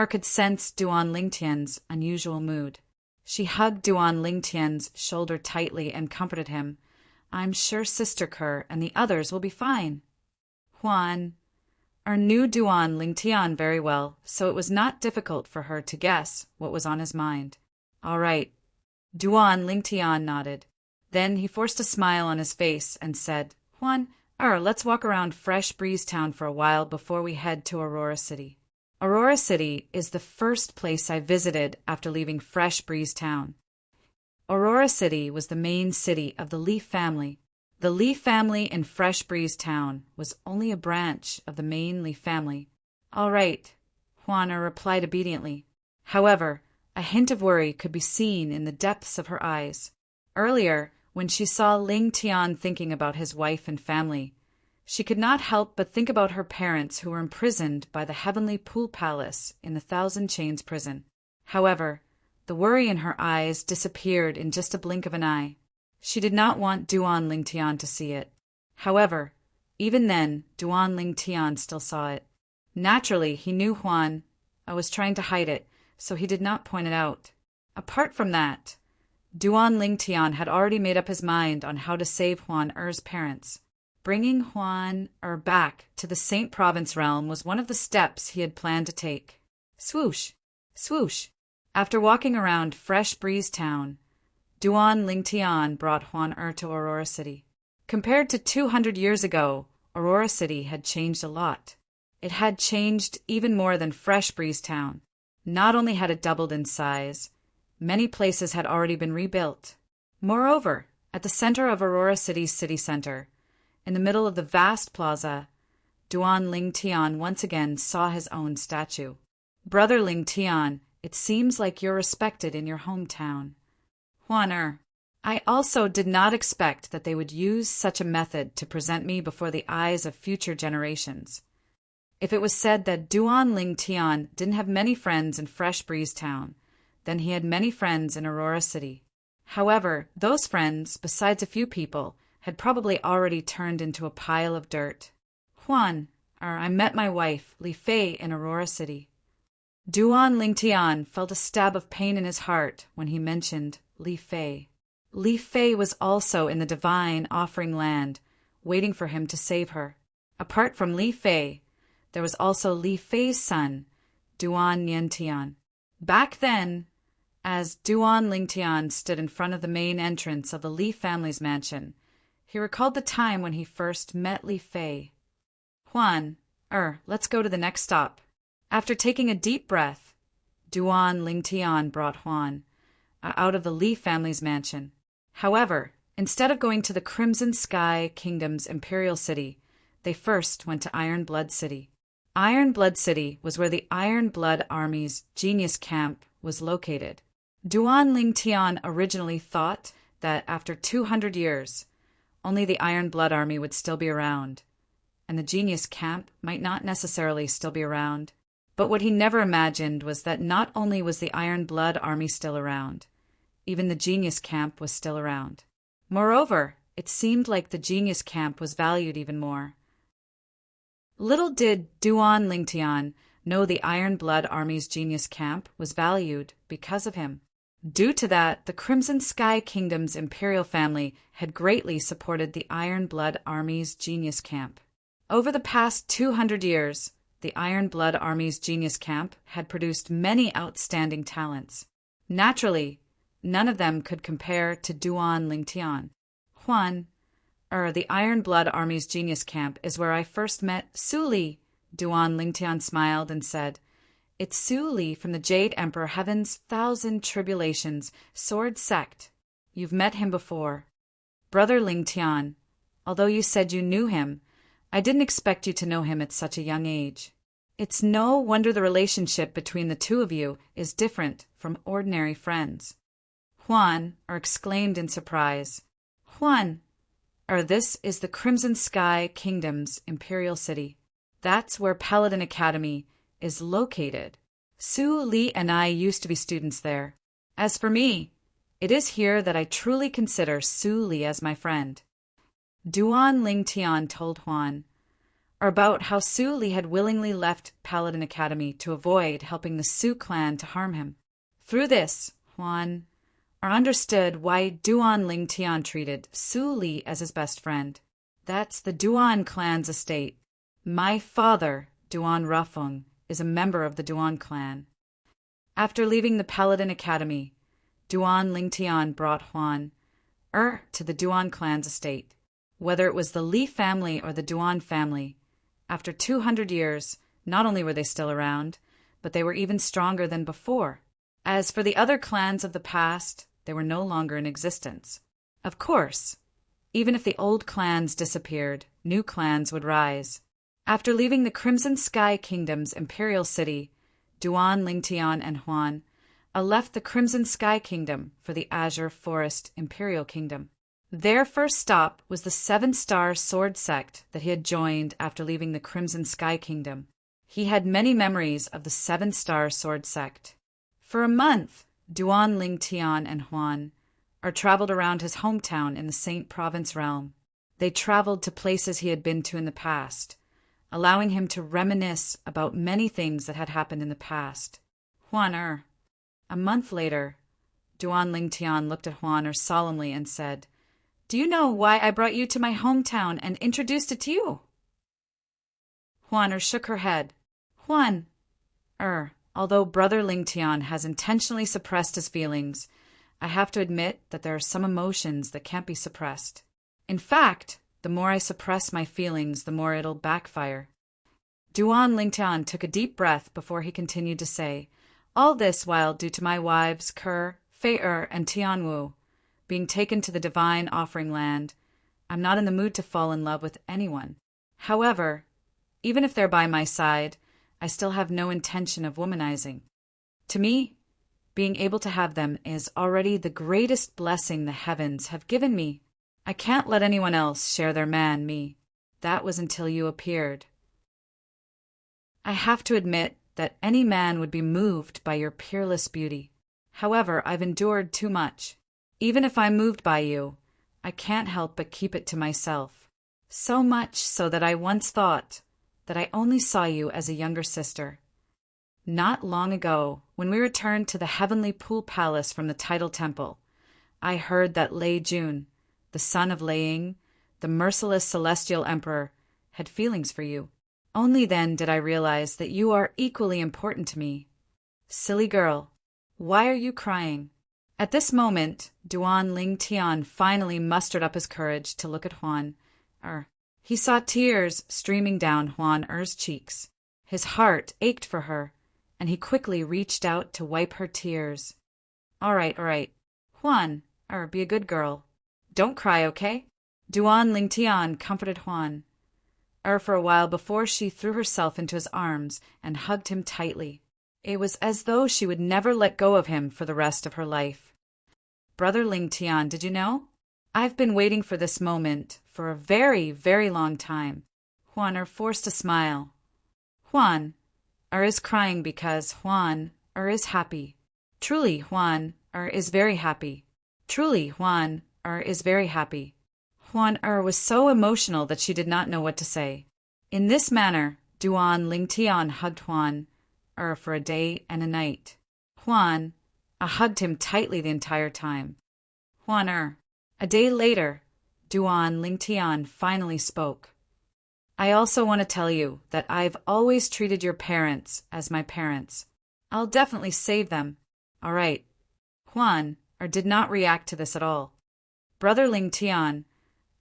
could sense Duan Ling Tian's unusual mood. She hugged Duan Ling Tian's shoulder tightly and comforted him. I'm sure Sister Ker and the others will be fine. Huan knew Duan Ling Tian very well, so it was not difficult for her to guess what was on his mind. All right. Duan Ling Tian nodded. Then he forced a smile on his face and said, Huan, let's walk around Fresh Breeze Town for a while before we head to Aurora City. Aurora City is the first place I visited after leaving Fresh Breeze Town. Aurora City was the main city of the Leaf family. The Leaf family in Fresh Breeze Town was only a branch of the main Leaf family. All right, Juana replied obediently. However, a hint of worry could be seen in the depths of her eyes. Earlier, when she saw Ling Tian thinking about his wife and family, she could not help but think about her parents who were imprisoned by the Heavenly Pool Palace in the Thousand Chains prison. However, the worry in her eyes disappeared in just a blink of an eye. She did not want Duan Ling Tian to see it. However, even then, Duan Ling Tian still saw it. Naturally, he knew Huan was trying to hide it, so he did not point it out. Apart from that, Duan Ling Tian had already made up his mind on how to save Huan Er's parents. Bringing Huan back to the Saint Province realm was one of the steps he had planned to take. Swoosh! Swoosh! After walking around Fresh Breeze Town, Duan Ling Tian brought Huan to Aurora City. Compared to 200 years ago, Aurora City had changed a lot. It had changed even more than Fresh Breeze Town. Not only had it doubled in size, many places had already been rebuilt. Moreover, at the center of Aurora City's city center, in the middle of the vast plaza, Duan Ling Tian once again saw his own statue. Brother Ling Tian, it seems like you're respected in your hometown. Huan I also did not expect that they would use such a method to present me before the eyes of future generations. If it was said that Duan Ling Tian didn't have many friends in Fresh Breeze Town, then he had many friends in Aurora City. However, those friends, besides a few people, had probably already turned into a pile of dirt. Huan, I met my wife, Li Fei, in Aurora City. Duan Ling Tian felt a stab of pain in his heart when he mentioned Li Fei. Li Fei was also in the divine offering land, waiting for him to save her. Apart from Li Fei, there was also Li Fei's son, Duan Nian Tian. Back then, as Duan Ling Tian stood in front of the main entrance of the Li family's mansion, he recalled the time when he first met Li Fei. Huan, let's go to the next stop. After taking a deep breath, Duan Ling Tian brought Huan out of the Li family's mansion. However, instead of going to the Crimson Sky Kingdom's imperial city, they first went to Iron Blood City. Iron Blood City was where the Iron Blood Army's genius camp was located. Duan Ling Tian originally thought that after 200 years, only the Iron Blood Army would still be around, and the genius camp might not necessarily still be around. But what he never imagined was that not only was the Iron Blood Army still around, even the genius camp was still around. Moreover, it seemed like the genius camp was valued even more. Little did Duan Ling Tian know the Iron Blood Army's genius camp was valued because of him. Due to that, the Crimson Sky Kingdom's imperial family had greatly supported the Iron Blood Army's genius camp. Over the past 200 years, the Iron Blood Army's genius camp had produced many outstanding talents. Naturally, none of them could compare to Duan Ling Tian. Huan, the Iron Blood Army's genius camp is where I first met Su Li. Duan Ling Tian smiled and said, It's Su Li from the Jade Emperor Heaven's Thousand Tribulations Sword Sect. You've met him before. Brother Ling Tian, although you said you knew him, I didn't expect you to know him at such a young age. It's no wonder the relationship between the two of you is different from ordinary friends. Huan exclaimed in surprise. Huan, this is the Crimson Sky Kingdom's imperial city. That's where Paladin Academy is located. Su Li and I used to be students there. As for me, it is here that I truly consider Su Li as my friend. Duan Ling Tian told Huan about how Su Li had willingly left Paladin Academy to avoid helping the Su clan to harm him. Through this, Huan understood why Duan Ling Tian treated Su Li as his best friend. That's the Duan clan's estate. My father, Duan Rafeng, is a member of the Duan clan. After leaving the Paladin Academy, Duan Ling Tian brought Huan to the Duan clan's estate. Whether it was the Li family or the Duan family, after 200 years, not only were they still around, but they were even stronger than before. As for the other clans of the past, they were no longer in existence. Of course, even if the old clans disappeared, new clans would rise. After leaving the Crimson Sky Kingdom's imperial city, Duan Ling Tian and Huan left the Crimson Sky Kingdom for the Azure Forest Imperial Kingdom. Their first stop was the Seven-Star Sword Sect that he had joined after leaving the Crimson Sky Kingdom. He had many memories of the Seven-Star Sword Sect. For a month, Duan Ling Tian and Huan traveled around his hometown in the Saint Province realm. They traveled to places he had been to in the past, allowing him to reminisce about many things that had happened in the past. Huan A month later, Duan Ling Tian looked at Huan solemnly and said, "Do you know why I brought you to my hometown and introduced it to you?" Huan shook her head. Huan, although Brother Ling Tian has intentionally suppressed his feelings, I have to admit that there are some emotions that can't be suppressed. In fact, the more I suppress my feelings, the more it'll backfire. Duan Ling Tian took a deep breath before he continued to say, all this while due to my wives, Ker, Fei and Tianwu, being taken to the divine offering land, I'm not in the mood to fall in love with anyone. However, even if they're by my side, I still have no intention of womanizing. To me, being able to have them is already the greatest blessing the heavens have given me. I can't let anyone else share their man, me. That was until you appeared. I have to admit that any man would be moved by your peerless beauty. However, I've endured too much. Even if I'm moved by you, I can't help but keep it to myself. So much so that I once thought that I only saw you as a younger sister. Not long ago, when we returned to the Heavenly Pool Palace from the Tidal Temple, I heard that Lei Jun, the son of Lei Ying, the merciless celestial emperor, had feelings for you. Only then did I realize that you are equally important to me. Silly girl, why are you crying? At this moment, Duan Ling Tian finally mustered up his courage to look at Huan He saw tears streaming down Huan cheeks. His heart ached for her, and he quickly reached out to wipe her tears. All right. Huan, be a good girl. Don't cry, okay? Duan Ling Tian comforted Huan for a while before she threw herself into his arms and hugged him tightly. It was as though she would never let go of him for the rest of her life. Brother Ling Tian, did you know? I've been waiting for this moment for a very, very long time. Huan forced a smile. Huan is crying because Huan is happy. Truly, Huan is very happy. Truly, Huan is very happy. Huan was so emotional that she did not know what to say. In this manner, Duan Ling Tian hugged Huan for a day and a night. Huan hugged him tightly the entire time. Huan A day later, Duan Ling Tian finally spoke. I also want to tell you that I've always treated your parents as my parents. I'll definitely save them. All right. Huan did not react to this at all. Brother Ling Tian,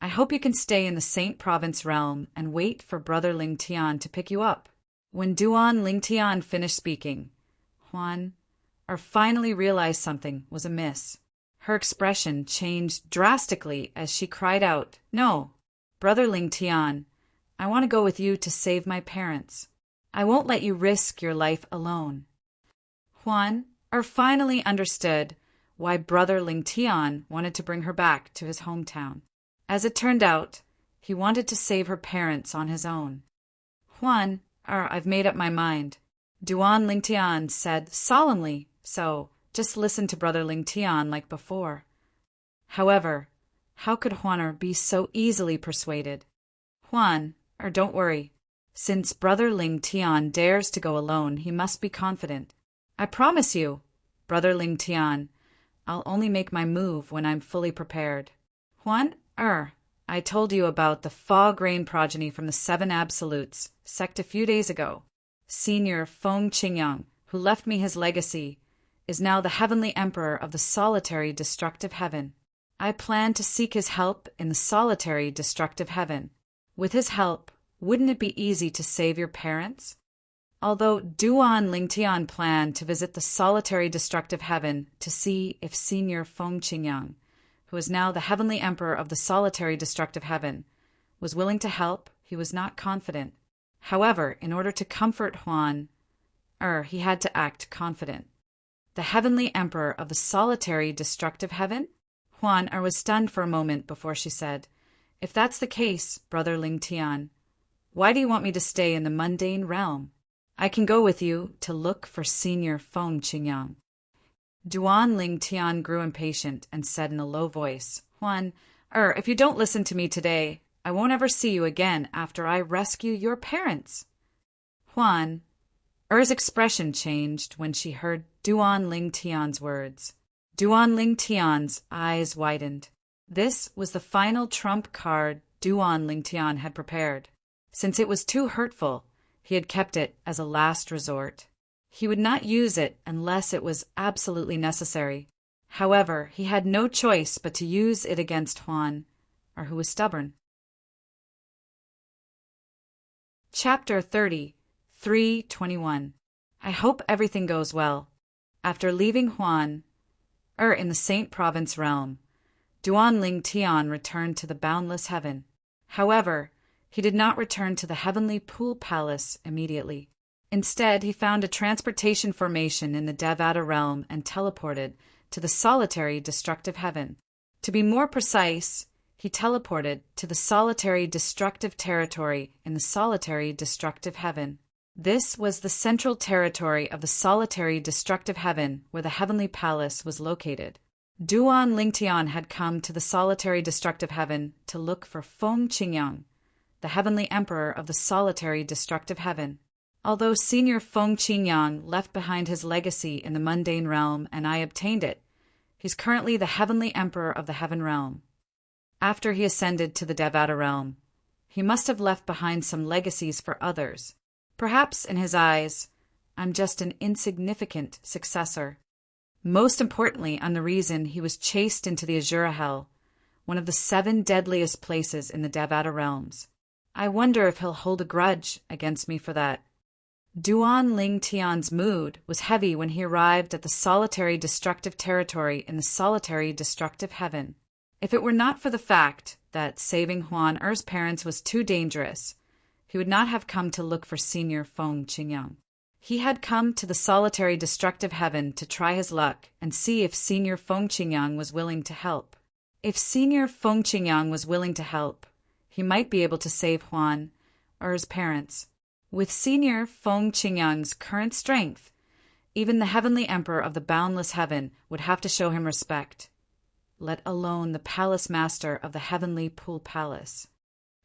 I hope you can stay in the Saint Province realm and wait for Brother Ling Tian to pick you up. When Duan Lingtian finished speaking, Huan finally realized something was amiss. Her expression changed drastically as she cried out, "No, Brother Lingtian, I want to go with you to save my parents. I won't let you risk your life alone." Huan finally understood why Brother Lingtian wanted to bring her back to his hometown. As it turned out, he wanted to save her parents on his own. "Huan, I've made up my mind," Duan Lingtian said solemnly, so just listen to Brother Lingtian like before. However, how could Huan be so easily persuaded? "Huan, don't worry. Since Brother Lingtian dares to go alone, he must be confident. I promise you, Brother Lingtian, I'll only make my move when I'm fully prepared. Huan, I told you about the fog rain progeny from the Seven Absolutes sect a few days ago. Senior Feng Qingyang, who left me his legacy, is now the heavenly emperor of the solitary destructive heaven. I plan to seek his help in the solitary destructive heaven. With his help, wouldn't it be easy to save your parents?" Although Duan Lingtian planned to visit the solitary destructive heaven to see if Senior Feng Qingyang, who is now the heavenly emperor of the solitary destructive heaven, was willing to help, he was not confident. However, in order to comfort Huan, he had to act confident. The heavenly emperor of the solitary destructive heaven? Huan was stunned for a moment before she said, "If that's the case, Brother Lingtian, why do you want me to stay in the mundane realm? I can go with you to look for Senior Feng Qingyang." Duan Lingtian grew impatient and said in a low voice, "Huan, if you don't listen to me today, I won't ever see you again after I rescue your parents." Huan, expression changed when she heard Duan Lingtian's words. Duan Lingtian's eyes widened. This was the final trump card Duan Lingtian had prepared. Since it was too hurtful, he had kept it as a last resort. He would not use it unless it was absolutely necessary. However, he had no choice but to use it against Huan, who was stubborn. Chapter 30, 3:21. I hope everything goes well. After leaving Huan, in the Saint Province realm, Duan Lingtian returned to the boundless heaven. However, he did not return to the heavenly pool palace immediately. Instead, he found a transportation formation in the Devata realm and teleported to the solitary destructive heaven. To be more precise, he teleported to the solitary destructive territory in the solitary destructive heaven. This was the central territory of the solitary destructive heaven where the heavenly palace was located. Duan Lingtian had come to the solitary destructive heaven to look for Feng Qingyang, the heavenly emperor of the solitary destructive heaven. Although Senior Feng Qingyang left behind his legacy in the mundane realm and I obtained it, he's currently the heavenly emperor of the heaven realm. After he ascended to the Devata realm, he must have left behind some legacies for others. Perhaps in his eyes, I'm just an insignificant successor. Most importantly, I'm the reason he was chased into the Azura Hell, one of the 7 deadliest places in the Devata realms. I wonder if he'll hold a grudge against me for that. Duan Lingtian's mood was heavy when he arrived at the solitary destructive territory in the solitary destructive heaven. If it were not for the fact that saving Huan Er's parents was too dangerous, he would not have come to look for Senior Feng Qingyang. He had come to the solitary destructive heaven to try his luck and see if Senior Feng Qingyang was willing to help. If Senior Feng Qingyang was willing to help, he might be able to save Huan Er's parents. With Senior Feng Qingyang's current strength, even the heavenly emperor of the boundless heaven would have to show him respect, let alone the palace master of the heavenly pool palace.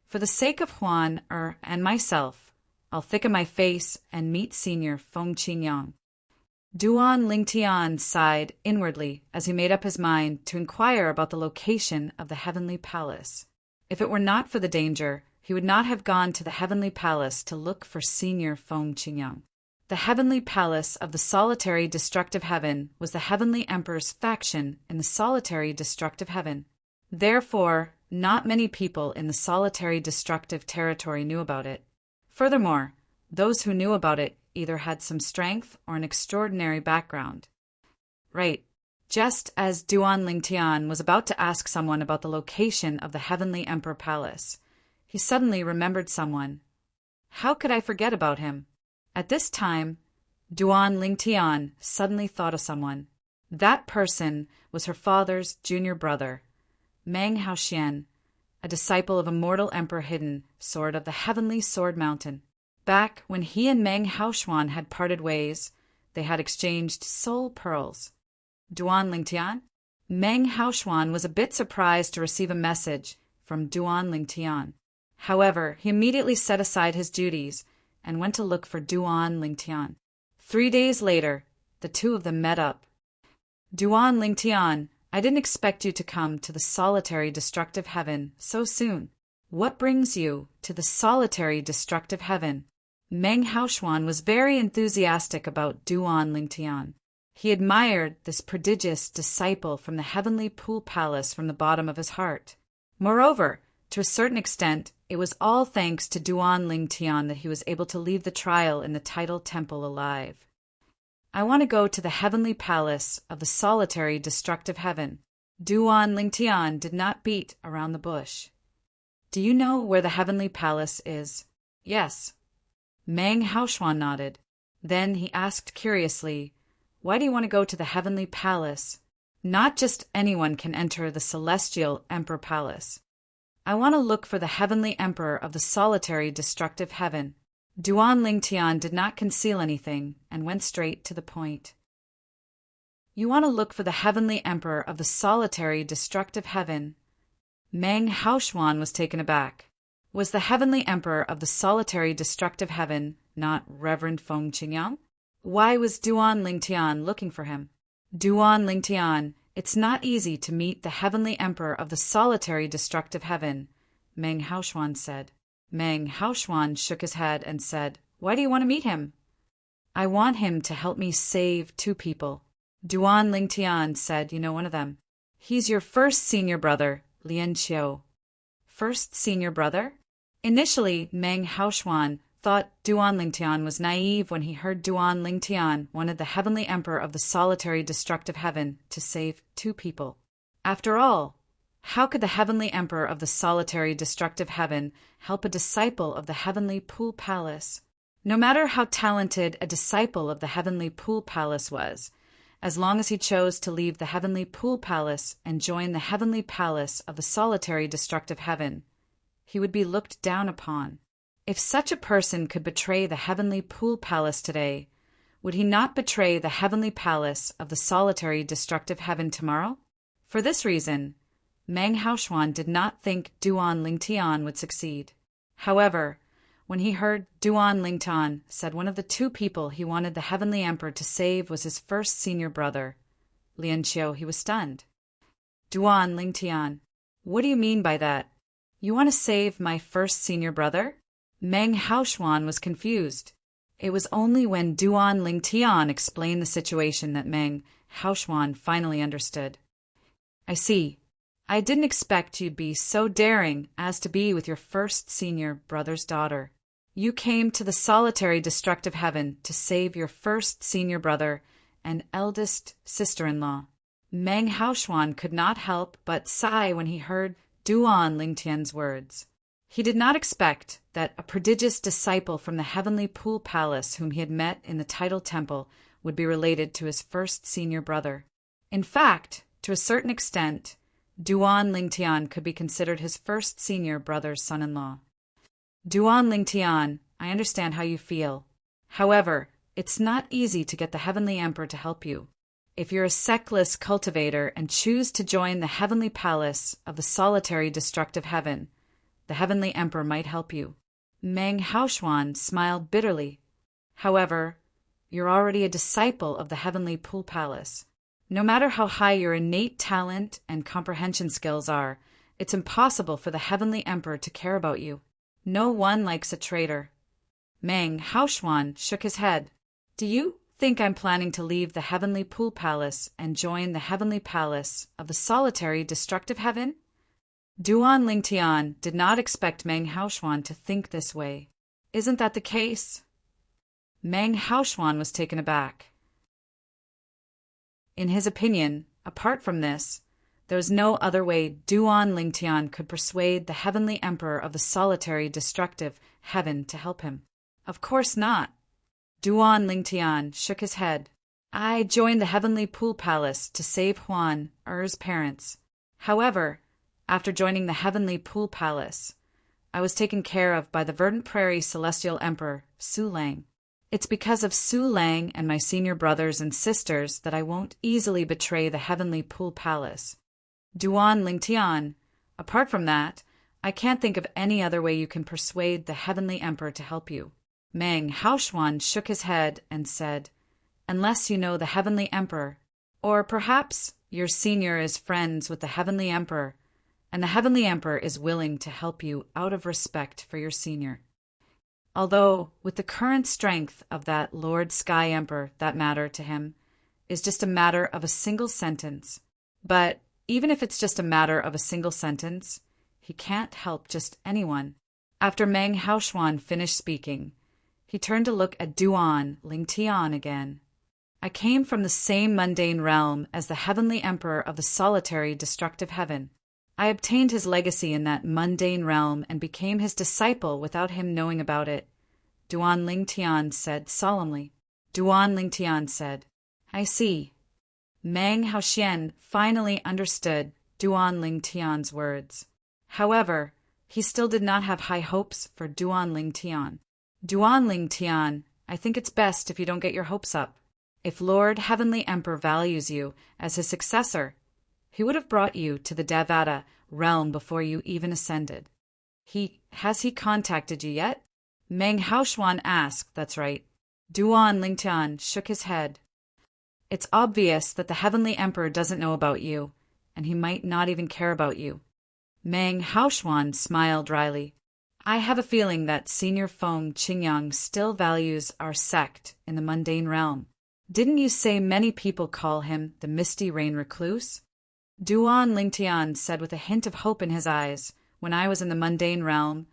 For the sake of Huan and myself, I'll thicken my face and meet Senior Feng Qingyang. Duan Lingtian sighed inwardly as he made up his mind to inquire about the location of the heavenly palace. If it were not for the danger, he would not have gone to the heavenly palace to look for Senior Feng Qingyang. The heavenly palace of the solitary destructive heaven was the heavenly emperor's faction in the solitary destructive heaven. Therefore, not many people in the solitary destructive territory knew about it. Furthermore, Those who knew about it either had some strength or an extraordinary background. Right. Just as Duan Lingtian was about to ask someone about the location of the Heavenly Emperor Palace, he suddenly remembered someone. How could I forget about him? At this time, Duan Lingtian suddenly thought of someone. That person was her father's junior brother, Meng Haoxian, a disciple of immortal Emperor Hidden, Sword of the Heavenly Sword Mountain. Back when he and Meng Haoxuan had parted ways, they had exchanged soul pearls. Duan Lingtian? Meng Haoxuan was a bit surprised to receive a message from Duan Lingtian. However, he immediately set aside his duties and went to look for Duan Lingtian. 3 days later, the two of them met up. Duan Lingtian, I didn't expect you to come to the solitary destructive heaven so soon. What brings you to the solitary destructive heaven? Meng Haoxuan was very enthusiastic about Duan Lingtian. He admired this prodigious disciple from the heavenly pool palace from the bottom of his heart. Moreover, to a certain extent, it was all thanks to Duan Lingtian that he was able to leave the trial in the tidal temple alive. I want to go to the heavenly palace of the solitary destructive heaven. Duan Lingtian did not beat around the bush. Do you know where the heavenly palace is? Yes. Meng Haoxuan nodded. Then he asked curiously, why do you want to go to the heavenly palace? Not just anyone can enter the celestial emperor palace. I want to look for the heavenly emperor of the solitary destructive heaven. Duan Lingtian did not conceal anything and went straight to the point. You want to look for the heavenly emperor of the solitary destructive heaven? Meng Haoxuan was taken aback. Was the heavenly emperor of the solitary destructive heaven not Reverend Feng Qingyang? Why was Duan Lingtian looking for him? Duan Lingtian, it's not easy to meet the heavenly emperor of the solitary destructive heaven, Meng Haoxuan said. Meng Haoxuan shook his head and said, why do you want to meet him? I want him to help me save 2 people. Duan Lingtian said, you know one of them. He's your first senior brother, Lian Qiu. First senior brother? Initially, Meng Haoxuan thought Duan Lingtian was naive when he heard Duan Lingtian wanted the heavenly emperor of the solitary destructive heaven to save 2 people. After all, how could the heavenly emperor of the solitary destructive heaven help a disciple of the heavenly pool palace? No matter how talented a disciple of the heavenly pool palace was, as long as he chose to leave the heavenly pool palace and join the heavenly palace of the solitary destructive heaven, he would be looked down upon. If such a person could betray the heavenly pool palace today, would he not betray the heavenly palace of the solitary destructive heaven tomorrow? For this reason, Meng Haoxuan did not think Duan Lingtian would succeed. However, when he heard Duan Lingtian said one of the 2 people he wanted the heavenly emperor to save was his first senior brother, Lian Qiu, he was stunned. Duan Lingtian, what do you mean by that? You want to save my first senior brother? Meng Haoxuan was confused. It was only when Duan Lingtian explained the situation that Meng Haoxuan finally understood. I see. I didn't expect you'd be so daring as to be with your first senior brother's daughter. You came to the solitary destructive heaven to save your first senior brother and eldest sister-in-law. Meng Haoxuan could not help but sigh when he heard Duan Lingtian's words. He did not expect that a prodigious disciple from the heavenly pool palace whom he had met in the tidal temple would be related to his first senior brother. In fact, to a certain extent, Duan Lingtian could be considered his first senior brother's son-in-law. Duan Lingtian, I understand how you feel. However, it's not easy to get the heavenly emperor to help you. If you're a sectless cultivator and choose to join the heavenly palace of the solitary destructive heaven, the heavenly emperor might help you. Meng Haoxuan smiled bitterly. However, you're already a disciple of the heavenly pool palace. No matter how high your innate talent and comprehension skills are, it's impossible for the heavenly emperor to care about you. No one likes a traitor. Meng Haoxuan shook his head. Do you think I'm planning to leave the heavenly pool palace and join the heavenly palace of the solitary destructive heaven? Duan Lingtian did not expect Meng Haoxuan to think this way. Isn't that the case? Meng Haoshuan was taken aback. In his opinion, apart from this, there was no other way Duan Lingtian could persuade the heavenly emperor of the solitary, destructive heaven to help him. Of course not. Duan Lingtian shook his head. I joined the heavenly pool palace to save Huan, Er's parents. However, after joining the heavenly pool palace, I was taken care of by the Verdant Prairie Celestial Emperor, Su Lang. It's because of Su Lang and my senior brothers and sisters that I won't easily betray the heavenly pool palace. Duan Lingtian, apart from that, I can't think of any other way you can persuade the heavenly emperor to help you. Meng Haoshuan shook his head and said, unless you know the heavenly emperor, or perhaps your senior is friends with the heavenly emperor, and the heavenly emperor is willing to help you out of respect for your senior. Although, with the current strength of that Lord Sky Emperor, that matter to him is just a matter of a single sentence. But even if it's just a matter of a single sentence, he can't help just anyone. After Meng Haoshuan finished speaking, he turned to look at Duan Lingtian again. I came from the same mundane realm as the heavenly emperor of the solitary, destructive heaven. I obtained his legacy in that mundane realm and became his disciple without him knowing about it, Duan Lingtian said solemnly. Duan Lingtian said, I see. Meng Haoshuan finally understood Duan Lingtian's words. However, he still did not have high hopes for Duan Lingtian. Duan Lingtian, I think it's best if you don't get your hopes up. If Lord Heavenly Emperor values you as his successor, he would have brought you to the Devata realm before you even ascended. Has he contacted you yet? Meng Haoshuan asked. That's right. Duan Lingtian shook his head. It's obvious that the Heavenly Emperor doesn't know about you, and he might not even care about you. Meng Haoshuan smiled dryly. I have a feeling that Senior Feng Qingyang still values our sect in the mundane realm. Didn't you say many people call him the Misty Rain Recluse? Duan Lingtian said with a hint of hope in his eyes, when I was in the mundane realm,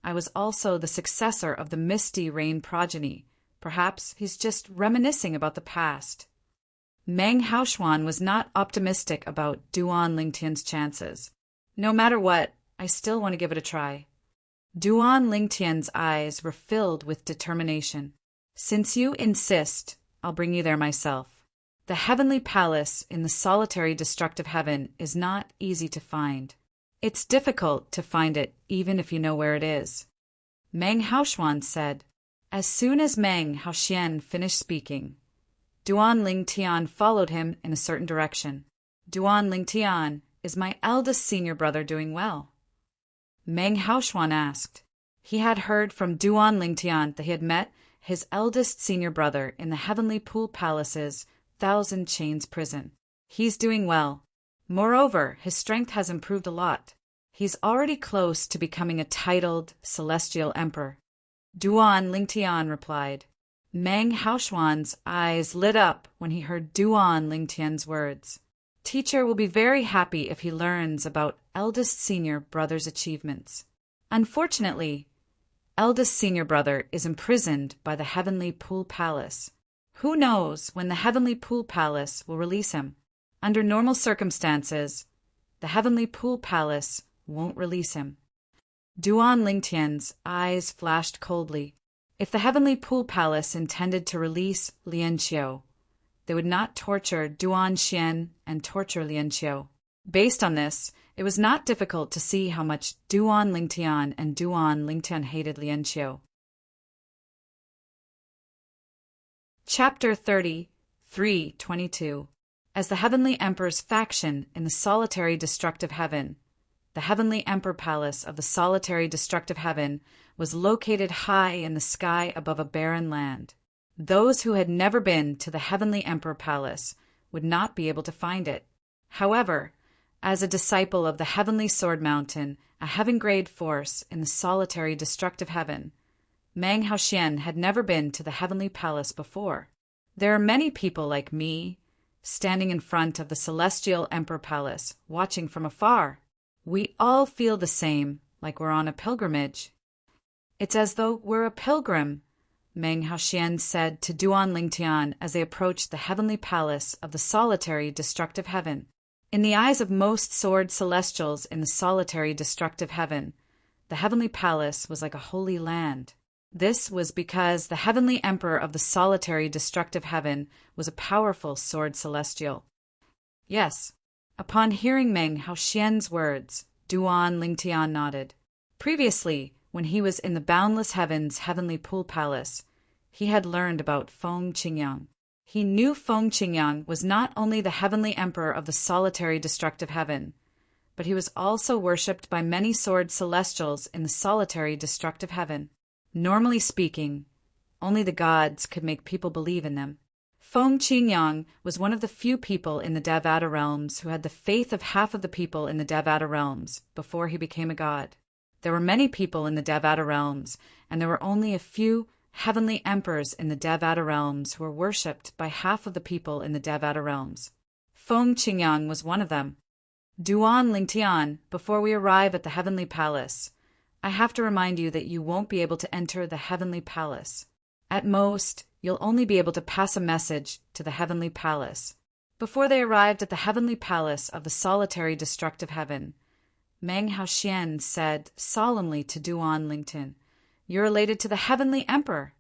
I was also the successor of the Misty Rain progeny. Perhaps he's just reminiscing about the past. Meng Haoshuan was not optimistic about Duan Lingtian's chances. No matter what, I still want to give it a try. Duan Lingtian's eyes were filled with determination. Since you insist, I'll bring you there myself. The heavenly palace in the solitary, destructive heaven is not easy to find. It's difficult to find it even if you know where it is. Meng Haoshuan said. As soon as Meng Haoshuan finished speaking, Duan Lingtian followed him in a certain direction. Duan Lingtian, is my eldest senior brother doing well? Meng Haoshuan asked. He had heard from Duan Lingtian that he had met his eldest senior brother in the Heavenly Pool Palace's Thousand Chains prison. He's doing well. Moreover, his strength has improved a lot. He's already close to becoming a titled celestial emperor. Duan Lingtian replied. Meng Haoshuan's eyes lit up when he heard Duan Lingtian's words. Teacher will be very happy if he learns about eldest senior brother's achievements. Unfortunately, eldest senior brother is imprisoned by the Heavenly Pool Palace. Who knows when the Heavenly Pool Palace will release him? Under normal circumstances, the Heavenly Pool Palace won't release him. Duan Lingtian's eyes flashed coldly. If the Heavenly Pool Palace intended to release Lianqiu, they would not torture Duan Xian and torture Lianqiu. Based on this, it was not difficult to see how much Duan Lingtian and Duan Lingtian hated Lianqiu. Chapter 30, 3:22. As the Heavenly Emperor's faction in the solitary, destructive heaven, the Heavenly Emperor Palace of the solitary, destructive heaven was located high in the sky above a barren land. Those who had never been to the Heavenly Emperor Palace would not be able to find it. However, as a disciple of the Heavenly Sword Mountain, a heaven-grade force in the solitary, destructive heaven, Meng Haoshuan had never been to the Heavenly Palace before. There are many people like me, standing in front of the Celestial Emperor Palace, watching from afar. We all feel the same, like we're on a pilgrimage. It's as though we're a pilgrim, Meng Haoxian said to Duan Lingtian as they approached the heavenly palace of the solitary destructive heaven. In the eyes of most sword celestials in the solitary destructive heaven, the heavenly palace was like a holy land. This was because the heavenly emperor of the solitary destructive heaven was a powerful sword celestial. Yes. Upon hearing Meng Haoxian's words, Duan Lingtian nodded. Previously, when he was in the Boundless Heavens heavenly pool palace, he had learned about Feng Qingyang. He knew Feng Qingyang was not only the heavenly emperor of the solitary destructive heaven, but he was also worshipped by many sword celestials in the solitary destructive heaven. Normally speaking, only the gods could make people believe in them. Feng Qingyang was one of the few people in the Devata realms who had the faith of half of the people in the Devata realms before he became a god. There were many people in the Devata realms, and there were only a few heavenly emperors in the Devata realms who were worshipped by half of the people in the Devata realms. Feng Qingyang was one of them. Duan Lingtian, before we arrive at the heavenly palace, I have to remind you that you won't be able to enter the heavenly palace. At most, you'll only be able to pass a message to the heavenly palace. Before they arrived at the heavenly palace of the solitary destructive heaven, Meng Haoxian said solemnly to Duan Lingtian, "You're related to the heavenly emperor."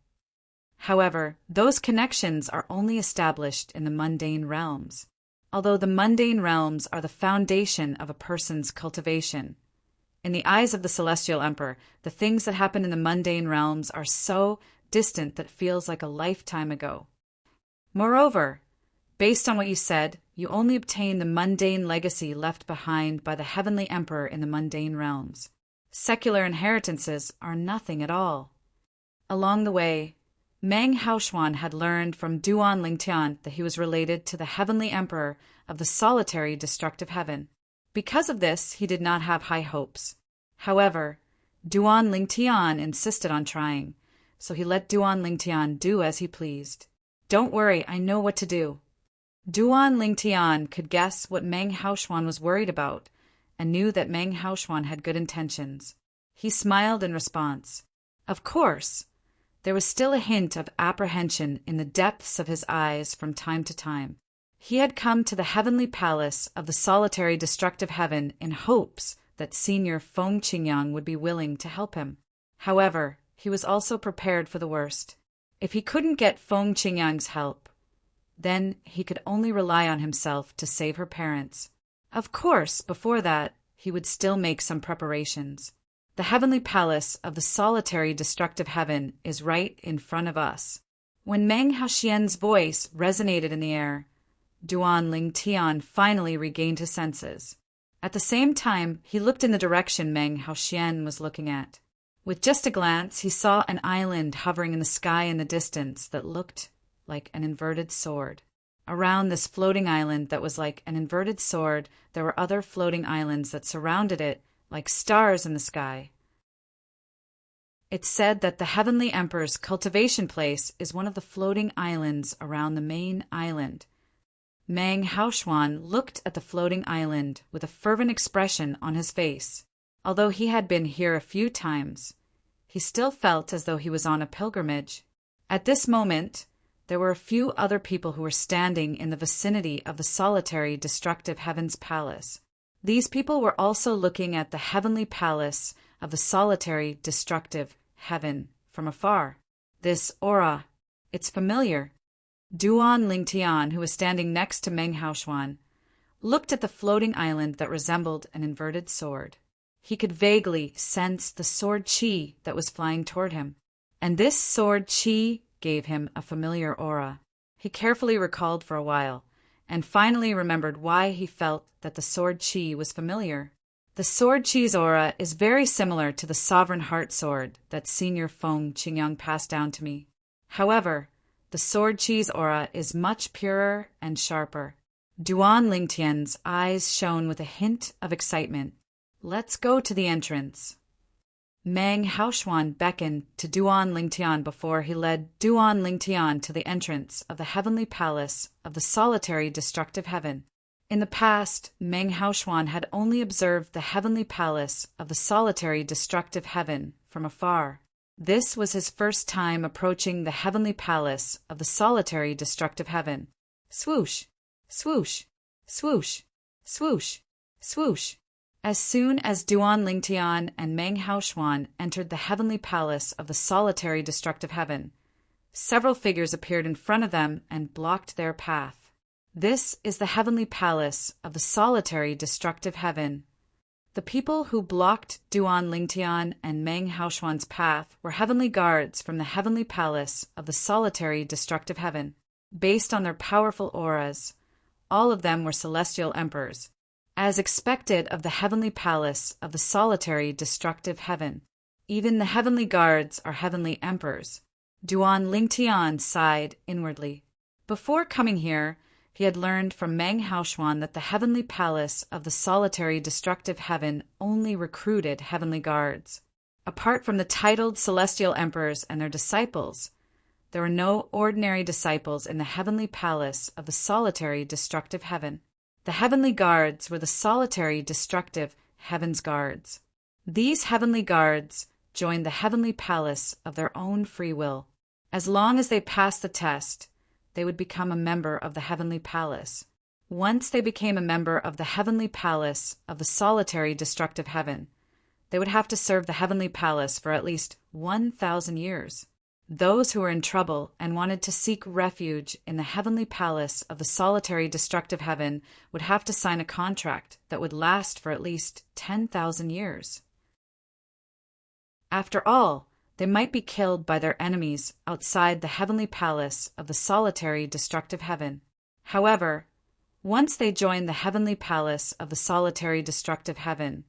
However, those connections are only established in the mundane realms. Although the mundane realms are the foundation of a person's cultivation, in the eyes of the celestial emperor, the things that happen in the mundane realms are so distant that it feels like a lifetime ago. Moreover, based on what you said, you only obtain the mundane legacy left behind by the heavenly emperor in the mundane realms. Secular inheritances are nothing at all. Along the way, Meng Haoxian had learned from Duan Lingtian that he was related to the heavenly emperor of the solitary destructive heaven. Because of this, he did not have high hopes. However, Duan Lingtian insisted on trying, so he let Duan Lingtian do as he pleased. "Don't worry, I know what to do." Duan Lingtian could guess what Meng Haoxian was worried about, and knew that Meng Haoxian had good intentions. He smiled in response. Of course, there was still a hint of apprehension in the depths of his eyes from time to time. He had come to the heavenly palace of the solitary destructive heaven in hopes that Senior Feng Qingyang would be willing to help him. However, he was also prepared for the worst. If he couldn't get Feng Qingyang's help, then he could only rely on himself to save her parents. Of course, before that, he would still make some preparations. The heavenly palace of the solitary destructive heaven is right in front of us. When Meng Haoxian's voice resonated in the air, Duan Lingtian finally regained his senses. At the same time, he looked in the direction Meng Haoxian was looking at. With just a glance, he saw an island hovering in the sky in the distance that looked like an inverted sword. Around this floating island that was like an inverted sword, there were other floating islands that surrounded it like stars in the sky. It said that the heavenly emperor's cultivation place is one of the floating islands around the main island. Meng Haoxian looked at the floating island with a fervent expression on his face. Although he had been here a few times, he still felt as though he was on a pilgrimage. At this moment, there were a few other people who were standing in the vicinity of the solitary destructive heaven's palace. These people were also looking at the heavenly palace of the solitary destructive heaven from afar. This aura, it's familiar. Duan Lingtian, who was standing next to Meng Haoxian, looked at the floating island that resembled an inverted sword. He could vaguely sense the sword qi that was flying toward him, and this sword qi gave him a familiar aura. He carefully recalled for a while, and finally remembered why he felt that the sword qi was familiar. The sword qi's aura is very similar to the sovereign heart sword that Senior Feng Qingyang passed down to me. However, the sword qi's aura is much purer and sharper. Duan Lingtian's eyes shone with a hint of excitement. "Let's go to the entrance." Meng Haoxian beckoned to Duan Lingtian before he led Duan Lingtian to the entrance of the heavenly palace of the solitary destructive heaven. In the past, Meng Haoxian had only observed the heavenly palace of the solitary destructive heaven from afar. This was his first time approaching the heavenly palace of the solitary destructive heaven. Swoosh, swoosh, swoosh, swoosh, swoosh. As soon as Duan Lingtian and Meng Haoshuan entered the heavenly palace of the solitary destructive heaven, several figures appeared in front of them and blocked their path. This is the heavenly palace of the solitary destructive heaven. The people who blocked Duan Lingtian and Meng Haoshuan's path were heavenly guards from the heavenly palace of the solitary destructive heaven. Based on their powerful auras, all of them were celestial emperors, as expected of the heavenly palace of the solitary destructive heaven. Even the heavenly guards are heavenly emperors. Duan Lingtian sighed inwardly. Before coming here, he had learned from Meng Haoshuan that the heavenly palace of the solitary destructive heaven only recruited heavenly guards. Apart from the titled celestial emperors and their disciples, there were no ordinary disciples in the heavenly palace of the solitary destructive heaven. The heavenly guards were the solitary destructive heaven's guards. These heavenly guards joined the heavenly palace of their own free will. As long as they passed the test, they would become a member of the heavenly palace. Once they became a member of the heavenly palace of the solitary destructive heaven, they would have to serve the heavenly palace for at least 1,000 years. Those who were in trouble and wanted to seek refuge in the heavenly palace of the solitary destructive heaven would have to sign a contract that would last for at least 10,000 years. After all, they might be killed by their enemies outside the heavenly palace of the solitary destructive heaven. However, once they joined the heavenly palace of the solitary destructive heaven,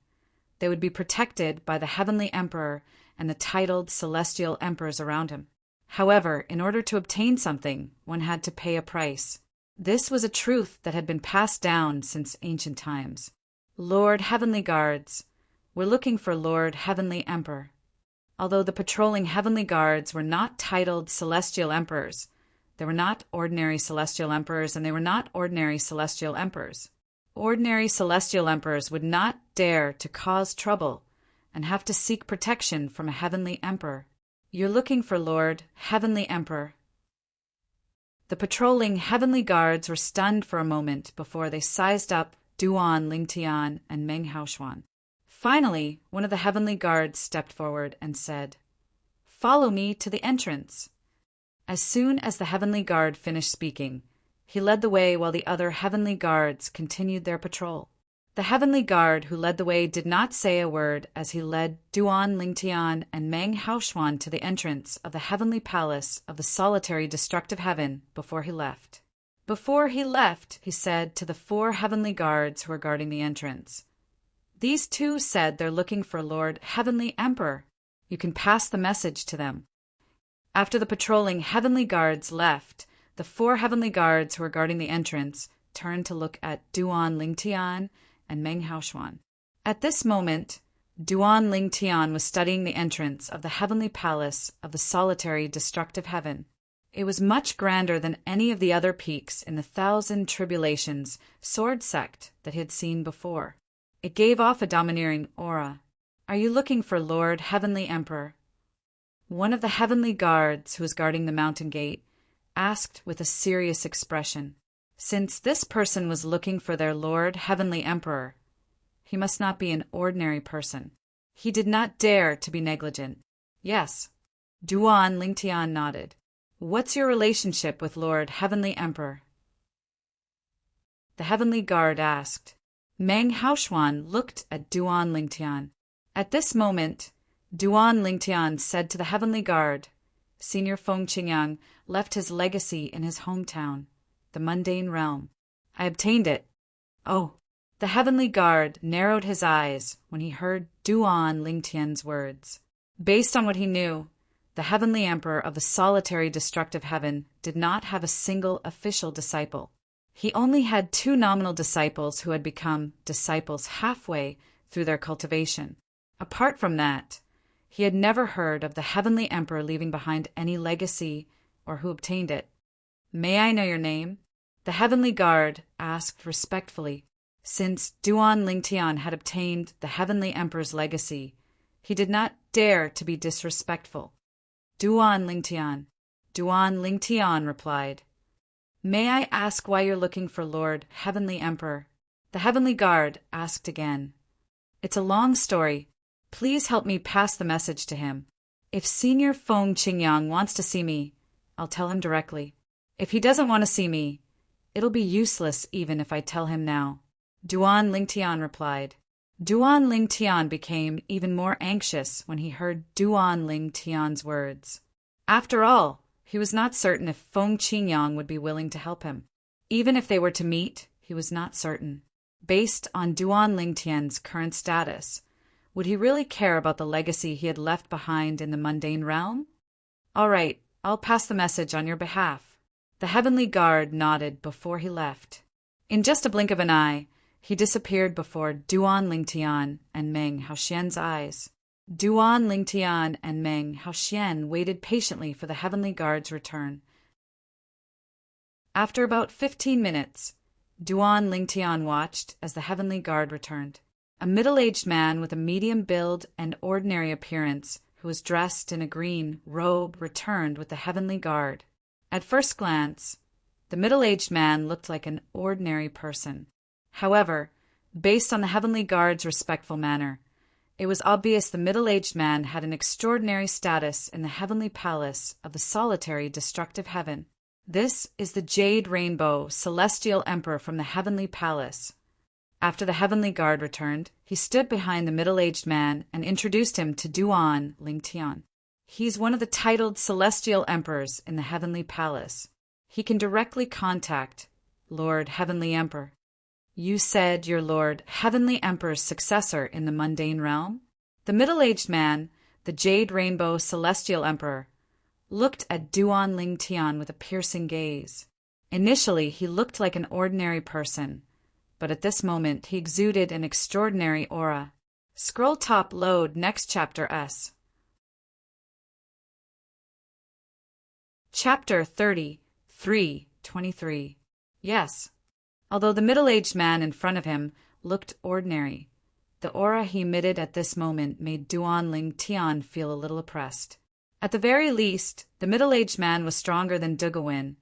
they would be protected by the heavenly emperor and the titled celestial emperors around him. However, in order to obtain something, one had to pay a price. This was a truth that had been passed down since ancient times. Lord Heavenly Guards, we're looking for Lord Heavenly Emperor. Although the patrolling heavenly guards were not titled celestial emperors, they were not ordinary celestial emperors, and they were not ordinary celestial emperors. Ordinary celestial emperors would not dare to cause trouble and have to seek protection from a heavenly emperor. You're looking for Lord Heavenly Emperor. The patrolling heavenly guards were stunned for a moment before they sized up Duan Lingtian and Meng Haoshuan. Finally, one of the heavenly guards stepped forward and said, "Follow me to the entrance." As soon as the heavenly guard finished speaking, he led the way while the other heavenly guards continued their patrol. The heavenly guard who led the way did not say a word as he led Duan Lingtian and Meng Haoshuan to the entrance of the heavenly palace of the solitary destructive heaven before he left. Before he left, he said to the 4 heavenly guards who were guarding the entrance, "These 2 said they're looking for Lord Heavenly Emperor. You can pass the message to them." After the patrolling heavenly guards left, the 4 heavenly guards who were guarding the entrance turned to look at Duan Lingtian and Meng Haoshuan. At this moment, Duan Lingtian was studying the entrance of the heavenly palace of the solitary destructive heaven. It was much grander than any of the other peaks in the 1,000 Tribulations sword sect that he had seen before. It gave off a domineering aura. "Are you looking for Lord Heavenly Emperor?" One of the heavenly guards who was guarding the mountain gate asked with a serious expression. Since this person was looking for their Lord Heavenly Emperor, he must not be an ordinary person. He did not dare to be negligent. "Yes." Duan Lingtian nodded. "What's your relationship with Lord Heavenly Emperor?" The heavenly guard asked. Meng Haoshuan looked at Duan Lingtian. At this moment, Duan Lingtian said to the heavenly guard, Senior Feng Qingyang left his legacy in his hometown, the mundane realm. I obtained it. Oh. The heavenly guard narrowed his eyes when he heard Duan Lingtian's words. Based on what he knew, the heavenly emperor of the solitary destructive heaven did not have a single official disciple. He only had 2 nominal disciples who had become disciples halfway through their cultivation. Apart from that, he had never heard of the heavenly emperor leaving behind any legacy or who obtained it. "May I know your name?" The heavenly guard asked respectfully. Since Duan Lingtian had obtained the heavenly emperor's legacy, he did not dare to be disrespectful. Duan Lingtian. Duan Lingtian replied, "May I ask why you're looking for Lord Heavenly Emperor?" The Heavenly Guard asked again. "It's a long story. Please help me pass the message to him. If Senior Feng Qingyang wants to see me, I'll tell him directly. If he doesn't want to see me, it'll be useless even if I tell him now." Duan Lingtian replied. Duan Lingtian became even more anxious when he heard Duan Lingtian's words. After all, he was not certain if Feng Qingyang would be willing to help him. Even if they were to meet, he was not certain. Based on Duan Lingtian's current status, would he really care about the legacy he had left behind in the mundane realm? "All right, I'll pass the message on your behalf." The Heavenly Guard nodded before he left. In just a blink of an eye, he disappeared before Duan Lingtian and Meng Haoxian's eyes. Duan Lingtian and Meng Haoxian waited patiently for the Heavenly Guard's return. After about 15 minutes, Duan Lingtian watched as the Heavenly Guard returned. A middle-aged man with a medium build and ordinary appearance, who was dressed in a green robe, returned with the Heavenly Guard. At first glance, the middle-aged man looked like an ordinary person. However, based on the Heavenly Guard's respectful manner, it was obvious the middle-aged man had an extraordinary status in the heavenly palace of the solitary destructive heaven. "This is the Jade Rainbow Celestial Emperor from the Heavenly Palace." After the Heavenly Guard returned, he stood behind the middle-aged man and introduced him to Duan Lingtian. "He's one of the titled Celestial Emperors in the Heavenly Palace. He can directly contact Lord Heavenly Emperor." "You said you're Lord Heavenly Emperor's successor in the mundane realm?" The middle-aged man, the Jade Rainbow Celestial Emperor, looked at Duan Lingtian with a piercing gaze. Initially, he looked like an ordinary person, but at this moment he exuded an extraordinary aura. Scroll top load next chapter S. Chapter 33:23. Yes. Although the middle-aged man in front of him looked ordinary, the aura he emitted at this moment made Duan Lingtian feel a little oppressed. At the very least, the middle-aged man was stronger than Dugawin,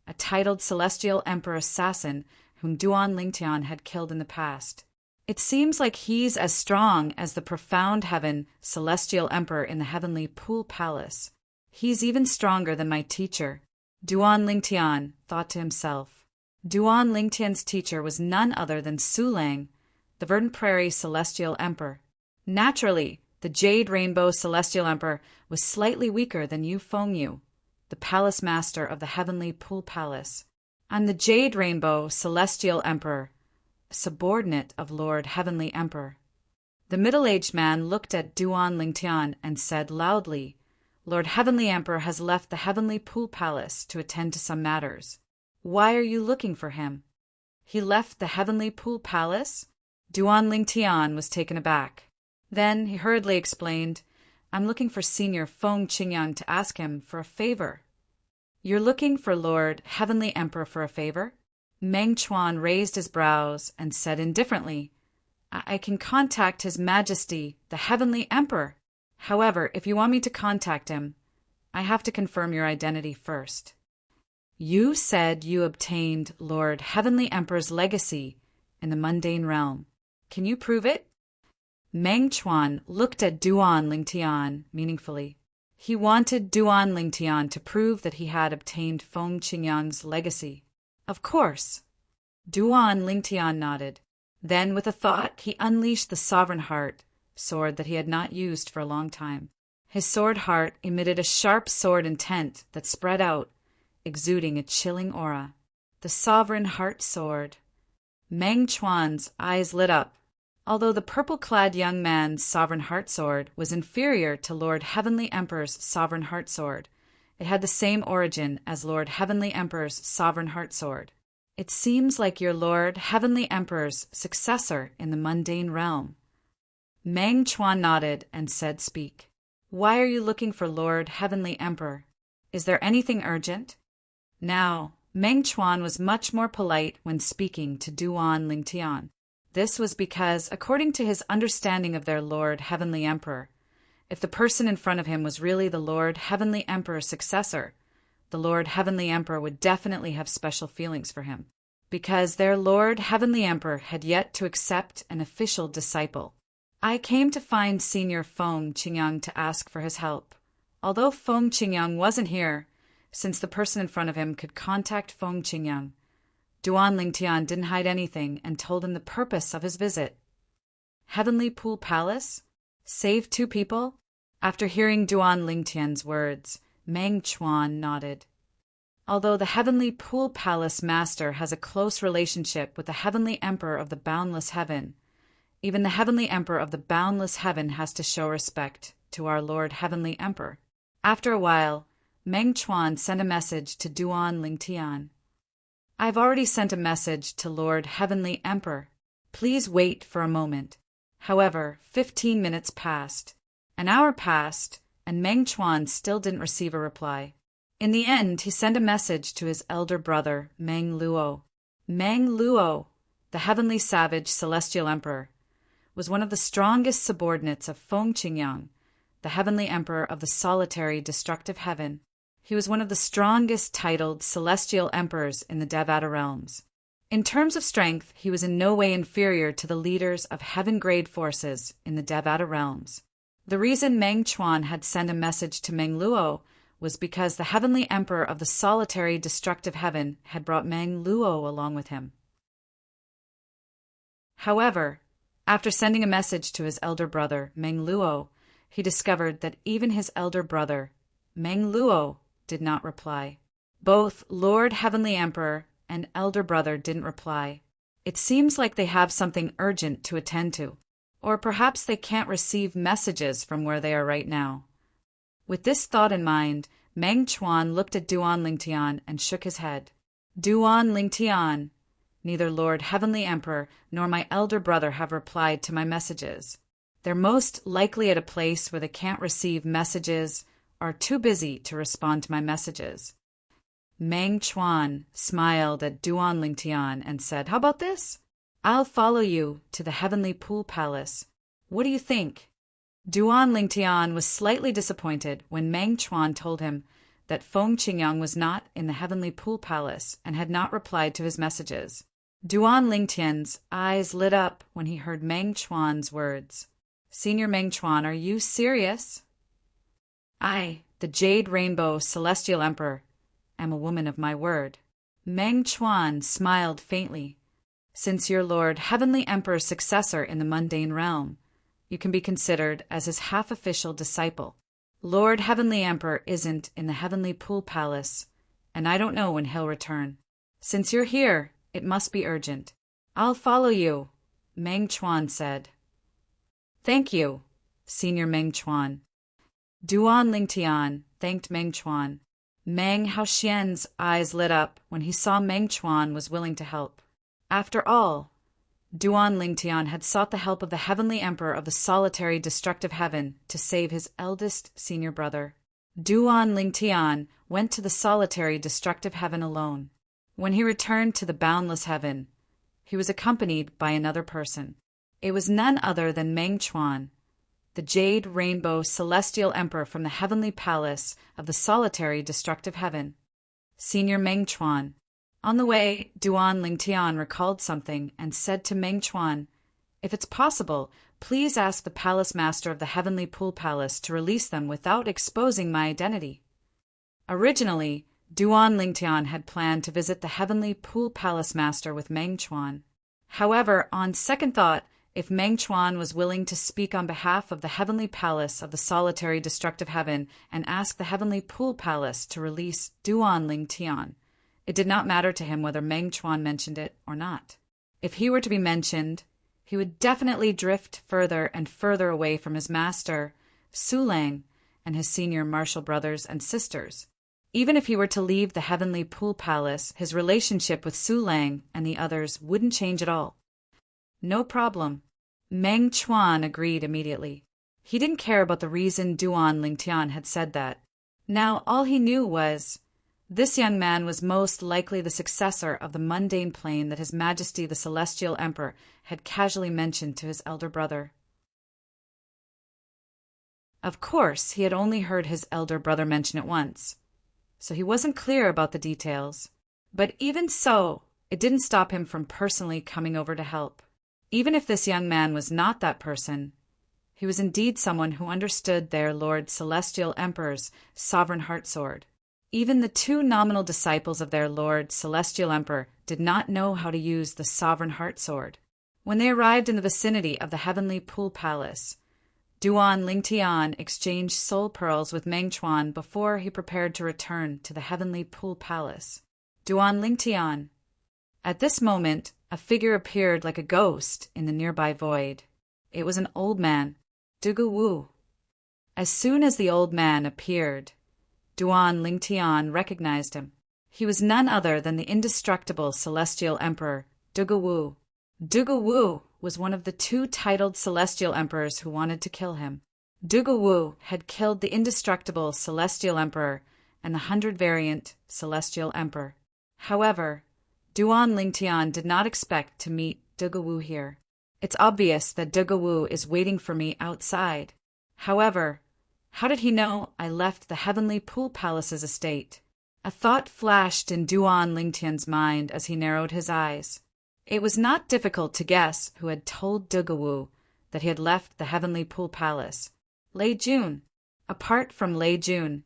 a titled Celestial Emperor assassin whom Duan Lingtian had killed in the past. "It seems like he's as strong as the profound heaven Celestial Emperor in the Heavenly Pool Palace. He's even stronger than my teacher," Duan Lingtian thought to himself. Duan Lingtian's teacher was none other than Sulang, the Verdant Prairie Celestial Emperor. Naturally, the Jade Rainbow Celestial Emperor was slightly weaker than Yu Fengyu, the Palace Master of the Heavenly Pool Palace. "I'm the Jade Rainbow Celestial Emperor, a subordinate of Lord Heavenly Emperor." The middle-aged man looked at Duan Lingtian and said loudly, "Lord Heavenly Emperor has left the Heavenly Pool Palace to attend to some matters. Why are you looking for him?" "He left the Heavenly Pool Palace?" Duan Lingtian was taken aback. Then he hurriedly explained, "I'm looking for Senior Feng Qingyang to ask him for a favor." "You're looking for Lord Heavenly Emperor for a favor?" Meng Chuan raised his brows and said indifferently, I can contact His Majesty, the Heavenly Emperor. However, if you want me to contact him, I have to confirm your identity first." "You said you obtained Lord Heavenly Emperor's legacy in the mundane realm. Can you prove it?" Meng Chuan looked at Duan Lingtian meaningfully. He wanted Duan Lingtian to prove that he had obtained Feng Qingyang's legacy. "Of course." Duan Lingtian nodded. Then, with a thought, he unleashed the Sovereign Heart sword that he had not used for a long time. His sword heart emitted a sharp sword intent that spread out, exuding a chilling aura. The Sovereign Heart sword. Meng Chuan's eyes lit up. Although the purple-clad young man's Sovereign Heart sword was inferior to Lord Heavenly Emperor's Sovereign Heart sword, it had the same origin as Lord Heavenly Emperor's Sovereign Heart sword. "It seems like your Lord Heavenly Emperor's successor in the mundane realm." Meng Chuan nodded and said, "Speak. Why are you looking for Lord Heavenly Emperor? Is there anything urgent?" Now, Meng Chuan was much more polite when speaking to Duan Lingtian. This was because, according to his understanding of their Lord Heavenly Emperor, If the person in front of him was really the Lord Heavenly Emperor's successor, the Lord Heavenly Emperor would definitely have special feelings for him, because their Lord Heavenly Emperor had yet to accept an official disciple. I came to find Senior Feng Qingyang to ask for his help. Although Feng Qingyang wasn't here, since the person in front of him could contact Feng Qingyang, Duan Lingtian didn't hide anything and told him the purpose of his visit. Heavenly Pool Palace? Save 2 people? After hearing Duan Lingtian's words, Meng Chuan nodded. Although the Heavenly Pool Palace Master has a close relationship with the Heavenly Emperor of the Boundless Heaven, even the Heavenly Emperor of the Boundless Heaven has to show respect to our Lord Heavenly Emperor. After a while, Meng Chuan sent a message to Duan Lingtian. I've already sent a message to Lord Heavenly Emperor. Please wait for a moment. However, 15 minutes passed. An hour passed, and Meng Chuan still didn't receive a reply. In the end, he sent a message to his elder brother, Meng Luo. Meng Luo, the Heavenly Savage Celestial Emperor, was one of the strongest subordinates of Feng Qingyang, the Heavenly Emperor of the Solitary Destructive Heaven. He was one of the strongest titled Celestial Emperors in the Devata realms. In terms of strength, he was in no way inferior to the leaders of heaven-grade forces in the Devata realms. The reason Meng Chuan had sent a message to Meng Luo was because the Heavenly Emperor of the Solitary Destructive Heaven had brought Meng Luo along with him. However, after sending a message to his elder brother, Meng Luo, he discovered that even his elder brother, Meng Luo, did not reply. Both Lord Heavenly Emperor and elder brother didn't reply. It seems like they have something urgent to attend to, or perhaps they can't receive messages from where they are right now. With this thought in mind, Meng Chuan looked at Duan Lingtian and shook his head. Duan Lingtian, neither Lord Heavenly Emperor nor my elder brother have replied to my messages. They're most likely at a place where they can't receive messages, are too busy to respond to my messages. Meng Chuan smiled at Duan Lingtian and said, How about this? I'll follow you to the Heavenly Pool Palace. What do you think? Duan Lingtian was slightly disappointed when Meng Chuan told him that Feng Qingyang was not in the Heavenly Pool Palace and had not replied to his messages. Duan Lingtian's eyes lit up when he heard Meng Chuan's words. Senior Meng Chuan, are you serious? I, the Jade Rainbow Celestial Emperor, am a woman of my word. Meng Chuan smiled faintly. Since your Lord Heavenly Emperor's successor in the mundane realm, you can be considered as his half-official disciple. Lord Heavenly Emperor isn't in the Heavenly Pool Palace, and I don't know when he'll return. Since you're here, it must be urgent. I'll follow you, Meng Chuan said. Thank you, Senior Meng Chuan. Duan Lingtian thanked Meng Chuan. Meng Haoxian's eyes lit up when he saw Meng Chuan was willing to help. After all, Duan Lingtian had sought the help of the Heavenly Emperor of the Solitary Destructive Heaven to save his eldest senior brother. Duan Lingtian went to the Solitary Destructive Heaven alone. When he returned to the Boundless Heaven, he was accompanied by another person. It was none other than Meng Chuan, the Jade Rainbow Celestial Emperor from the Heavenly Palace of the Solitary Destructive Heaven. Senior Meng Chuan. On the way, Duan Lingtian recalled something and said to Meng Chuan, If it's possible, please ask the Palace Master of the Heavenly Pool Palace to release them without exposing my identity. Originally, Duan Lingtian had planned to visit the Heavenly Pool Palace Master with Meng Chuan. However, on second thought, if Meng Chuan was willing to speak on behalf of the Heavenly Palace of the Solitary Destructive Heaven and ask the Heavenly Pool Palace to release Duan Lingtian, it did not matter to him whether Meng Chuan mentioned it or not. If he were to be mentioned, he would definitely drift further and further away from his master, Su Lang, and his senior martial brothers and sisters. Even if he were to leave the Heavenly Pool Palace, his relationship with Su Lang and the others wouldn't change at all. No problem. Meng Chuan agreed immediately. He didn't care about the reason Duan Lingtian had said that. Now all he knew was, this young man was most likely the successor of the mundane plane that His Majesty the Celestial Emperor had casually mentioned to his elder brother. Of course, he had only heard his elder brother mention it once, so he wasn't clear about the details. But even so, it didn't stop him from personally coming over to help. Even if this young man was not that person, he was indeed someone who understood their Lord Celestial Emperor's sovereign heart sword. Even the two nominal disciples of their Lord Celestial Emperor did not know how to use the sovereign heart sword. When they arrived in the vicinity of the heavenly pool palace, Duan Lingtian exchanged soul pearls with Meng Chuan before he prepared to return to the heavenly pool palace. Duan Lingtian. At this moment, a figure appeared like a ghost in the nearby void. It was an old man, Dugu Wu. As soon as the old man appeared, Duan Lingtian recognized him. He was none other than the indestructible Celestial Emperor, Dugu Wu. Dugu Wu was one of the two titled Celestial Emperors who wanted to kill him. Dugu Wu had killed the indestructible Celestial Emperor and the 100-variant Celestial Emperor. However, Duan Lingtian did not expect to meet Dugu Wu here. It's obvious that Dugu Wu is waiting for me outside. However, how did he know I left the heavenly pool palace's estate? A thought flashed in Duan Lingtian's mind as he narrowed his eyes. It was not difficult to guess who had told Dugu Wu that he had left the heavenly pool palace. Lei Jun. Apart from Lei Jun,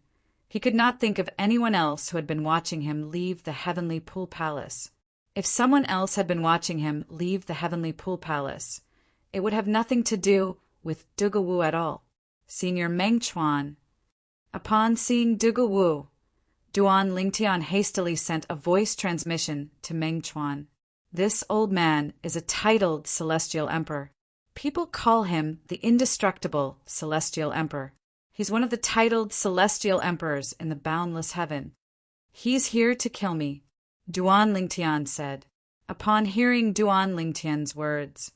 he could not think of anyone else who had been watching him leave the heavenly pool palace. If someone else had been watching him leave the heavenly pool palace, it would have nothing to do with Dugu Wu at all. Senior Meng Chuan. Upon seeing Dugu Wu, Duan Lingtian hastily sent a voice transmission to Meng Chuan. This old man is a titled Celestial Emperor. People call him the indestructible Celestial Emperor. He's one of the titled Celestial Emperors in the boundless heaven. He's here to kill me, Duan Lingtian said. Upon hearing Duan Lingtian's words,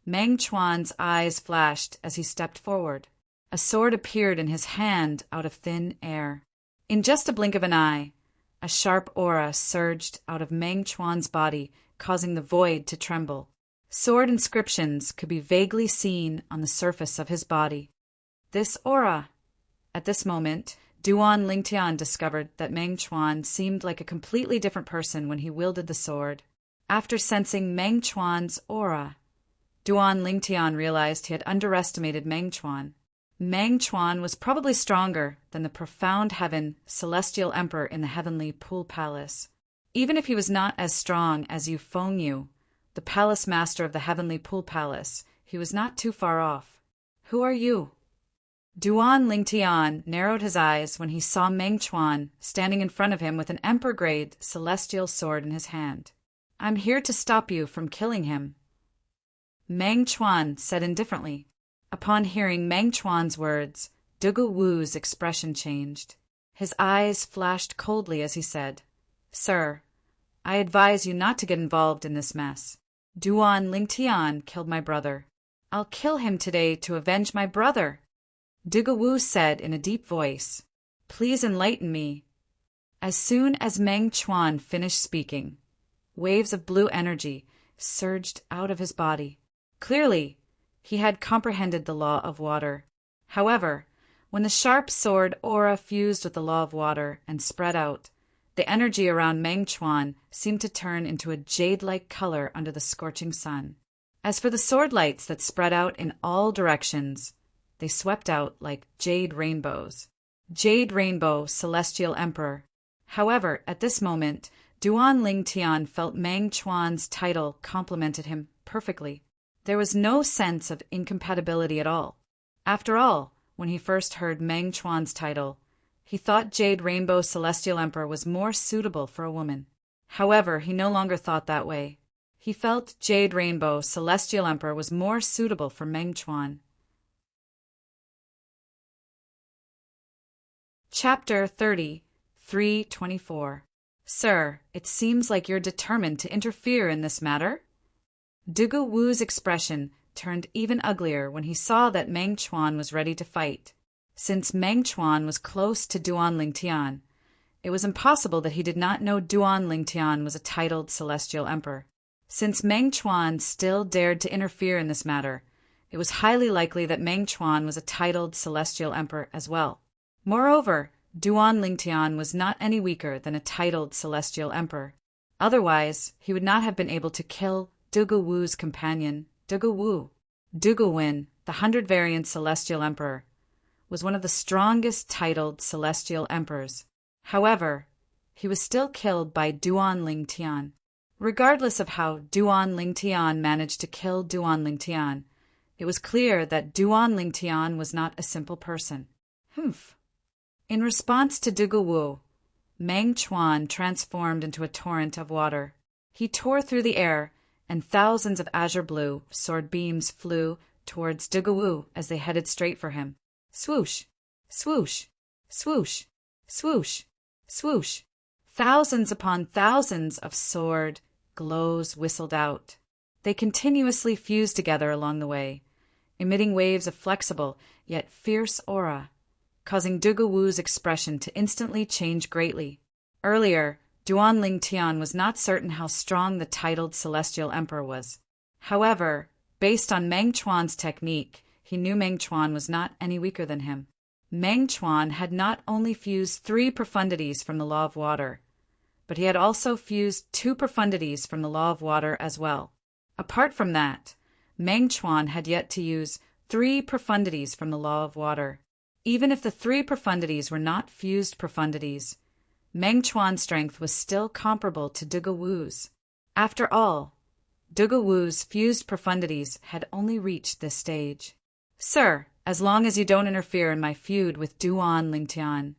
Meng Chuan's eyes flashed as he stepped forward. A sword appeared in his hand out of thin air. In just a blink of an eye, a sharp aura surged out of Meng Chuan's body, causing the void to tremble. Sword inscriptions could be vaguely seen on the surface of his body. This aura. At this moment, Duan Lingtian discovered that Meng Chuan seemed like a completely different person when he wielded the sword. After sensing Meng Chuan's aura, Duan Lingtian realized he had underestimated Meng Chuan. Meng Chuan was probably stronger than the profound heaven Celestial Emperor in the heavenly pool palace. Even if he was not as strong as Yu Fengyu, the palace master of the heavenly pool palace, he was not too far off. Who are you? Duan Lingtian narrowed his eyes when he saw Meng Chuan standing in front of him with an emperor-grade celestial sword in his hand. I'm here to stop you from killing him, Meng Chuan said indifferently. Upon hearing Meng Chuan's words, Dugu Wu's expression changed. His eyes flashed coldly as he said, Sir, I advise you not to get involved in this mess. Duan Lingtian killed my brother. I'll kill him today to avenge my brother, Dugu Wu said in a deep voice. Please enlighten me. As soon as Meng Chuan finished speaking, waves of blue energy surged out of his body. Clearly, he had comprehended the law of water. However, when the sharp sword aura fused with the law of water and spread out, the energy around Meng Chuan seemed to turn into a jade-like color under the scorching sun. As for the sword lights that spread out in all directions, they swept out like jade rainbows. Jade Rainbow Celestial Emperor. However, at this moment, Duan Lingtian felt Meng Chuan's title complemented him perfectly. There was no sense of incompatibility at all. After all, when he first heard Meng Chuan's title, he thought Jade Rainbow Celestial Emperor was more suitable for a woman. However, he no longer thought that way. He felt Jade Rainbow Celestial Emperor was more suitable for Meng Chuan. Chapter 30, 324. Sir, it seems like you're determined to interfere in this matter. Dugu Wu's expression turned even uglier when he saw that Meng Chuan was ready to fight. Since Meng Chuan was close to Duan Lingtian, it was impossible that he did not know Duan Lingtian was a titled Celestial Emperor. Since Meng Chuan still dared to interfere in this matter, it was highly likely that Meng Chuan was a titled celestial emperor as well. Moreover, Duan Lingtian was not any weaker than a titled celestial emperor. Otherwise, he would not have been able to kill Dugu Wu's companion, Dugu Wu. Dugu Win, the 100-variant celestial emperor, was one of the strongest titled celestial emperors. However, he was still killed by Duan Lingtian. Regardless of how Duan Lingtian managed to kill Duan Lingtian, it was clear that Duan Lingtian was not a simple person. In response to Dugu Wu, Meng Chuan transformed into a torrent of water. He tore through the air, and thousands of azure blue sword beams flew towards Dugu Wu as they headed straight for him. Swoosh, swoosh, swoosh, swoosh, swoosh. Thousands upon thousands of sword glows whistled out. They continuously fused together along the way, emitting waves of flexible yet fierce aura, causing Dugu Wu's expression to instantly change greatly. Earlier, Duan Lingtian was not certain how strong the titled celestial emperor was. However, based on Meng Chuan's technique, he knew Meng Chuan was not any weaker than him. Meng Chuan had not only fused 3 profundities from the law of water, but he had also fused 2 profundities from the law of water as well. Apart from that, Meng Chuan had yet to use 3 profundities from the law of water. Even if the 3 profundities were not fused profundities, Meng Chuan's strength was still comparable to Dugu Wu's. After all, Dugu Wu's fused profundities had only reached this stage. Sir, as long as you don't interfere in my feud with Duan Lingtian,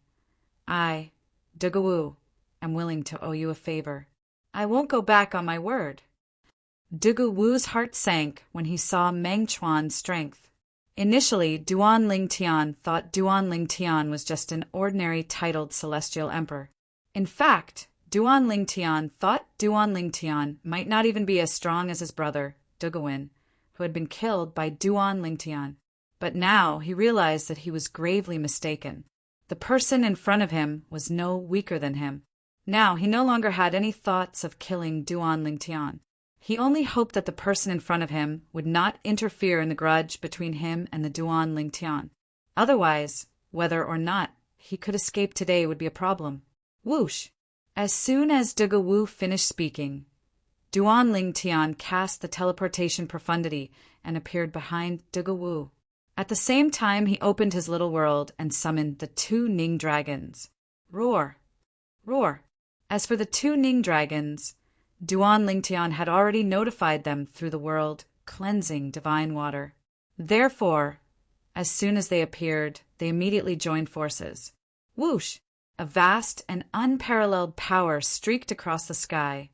I, Dugu Wu, am willing to owe you a favor. I won't go back on my word. Dugu Wu's heart sank when he saw Meng Chuan's strength. Initially, Duan Lingtian thought Duan Lingtian was just an ordinary titled celestial emperor. In fact, Duan Lingtian thought Duan Lingtian might not even be as strong as his brother, Dugu Win, who had been killed by Duan Lingtian. But now he realized that he was gravely mistaken. The person in front of him was no weaker than him. Now he no longer had any thoughts of killing Duan Lingtian. He only hoped that the person in front of him would not interfere in the grudge between him and the Duan Lingtian. Otherwise, whether or not he could escape today would be a problem. Whoosh! As soon as Dugu Wu finished speaking, Duan Lingtian cast the teleportation profundity and appeared behind Dugu Wu. At the same time, he opened his little world and summoned the 2 Ning dragons. Roar! Roar! As for the 2 Ning dragons, Duan Lingtian had already notified them through the world, cleansing divine water. Therefore, as soon as they appeared, they immediately joined forces. Whoosh! A vast and unparalleled power streaked across the sky,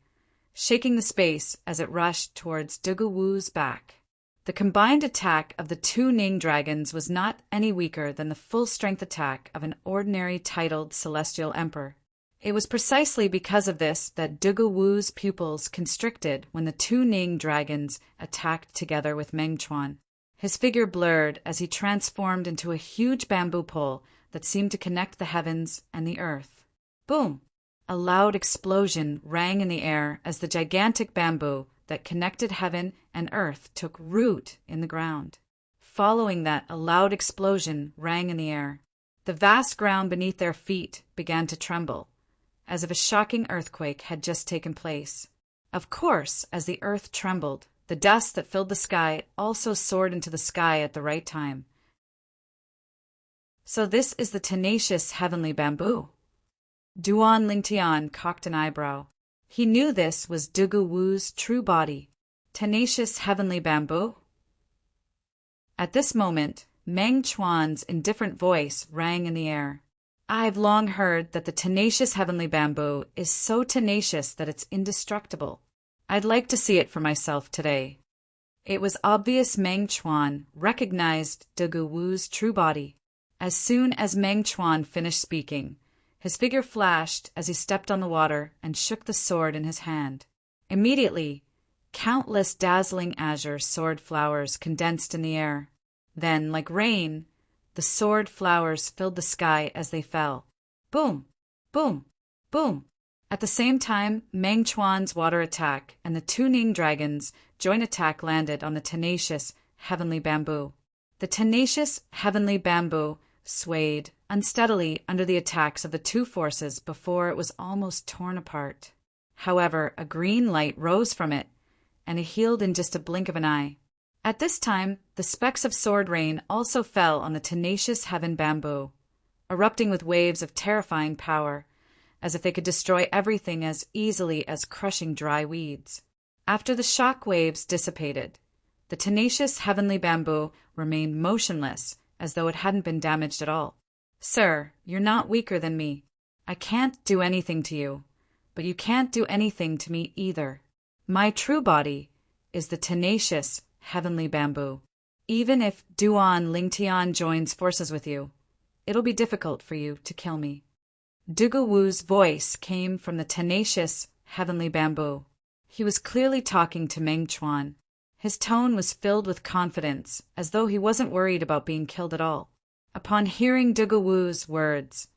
shaking the space as it rushed towards Dugu Wu's back. The combined attack of the 2 Ning dragons was not any weaker than the full-strength attack of an ordinary titled celestial emperor. It was precisely because of this that Dugu Wu's pupils constricted when the 2 Ning dragons attacked together with Meng Chuan. His figure blurred as he transformed into a huge bamboo pole that seemed to connect the heavens and the earth. Boom! A loud explosion rang in the air as the gigantic bamboo that connected heaven and earth took root in the ground. Following that, a loud explosion rang in the air. The vast ground beneath their feet began to tremble, as if a shocking earthquake had just taken place. Of course, as the earth trembled, the dust that filled the sky also soared into the sky at the right time. So this is the tenacious heavenly bamboo. Duan Lingtian cocked an eyebrow. He knew this was Dugu Wu's true body. Tenacious heavenly bamboo? At this moment, Meng Chuan's indifferent voice rang in the air. I've long heard that the tenacious heavenly bamboo is so tenacious that it's indestructible. I'd like to see it for myself today. It was obvious Meng Chuan recognized Dugu Wu's true body. As soon as Meng Chuan finished speaking, his figure flashed as he stepped on the water and shook the sword in his hand. Immediately, countless dazzling azure sword flowers condensed in the air. Then, like rain, the sword flowers filled the sky as they fell. Boom! Boom! Boom! At the same time, Meng Chuan's water attack and the 2 Ning dragons' joint attack landed on the tenacious heavenly bamboo. The tenacious heavenly bamboo swayed unsteadily under the attacks of the two forces before it was almost torn apart. However, a green light rose from it, and it healed in just a blink of an eye. At this time, the specks of sword rain also fell on the tenacious heaven bamboo, erupting with waves of terrifying power, as if they could destroy everything as easily as crushing dry weeds. After the shock waves dissipated, the tenacious heavenly bamboo remained motionless as though it hadn't been damaged at all. "Sir, you're not weaker than me. I can't do anything to you, but you can't do anything to me either. My true body is the tenacious heavenly bamboo. Even if Duan Lingtian joins forces with you, it'll be difficult for you to kill me." Dugu Wu's voice came from the tenacious heavenly bamboo. He was clearly talking to Meng Chuan. His tone was filled with confidence, as though he wasn't worried about being killed at all. Upon hearing Dugu Wu's words,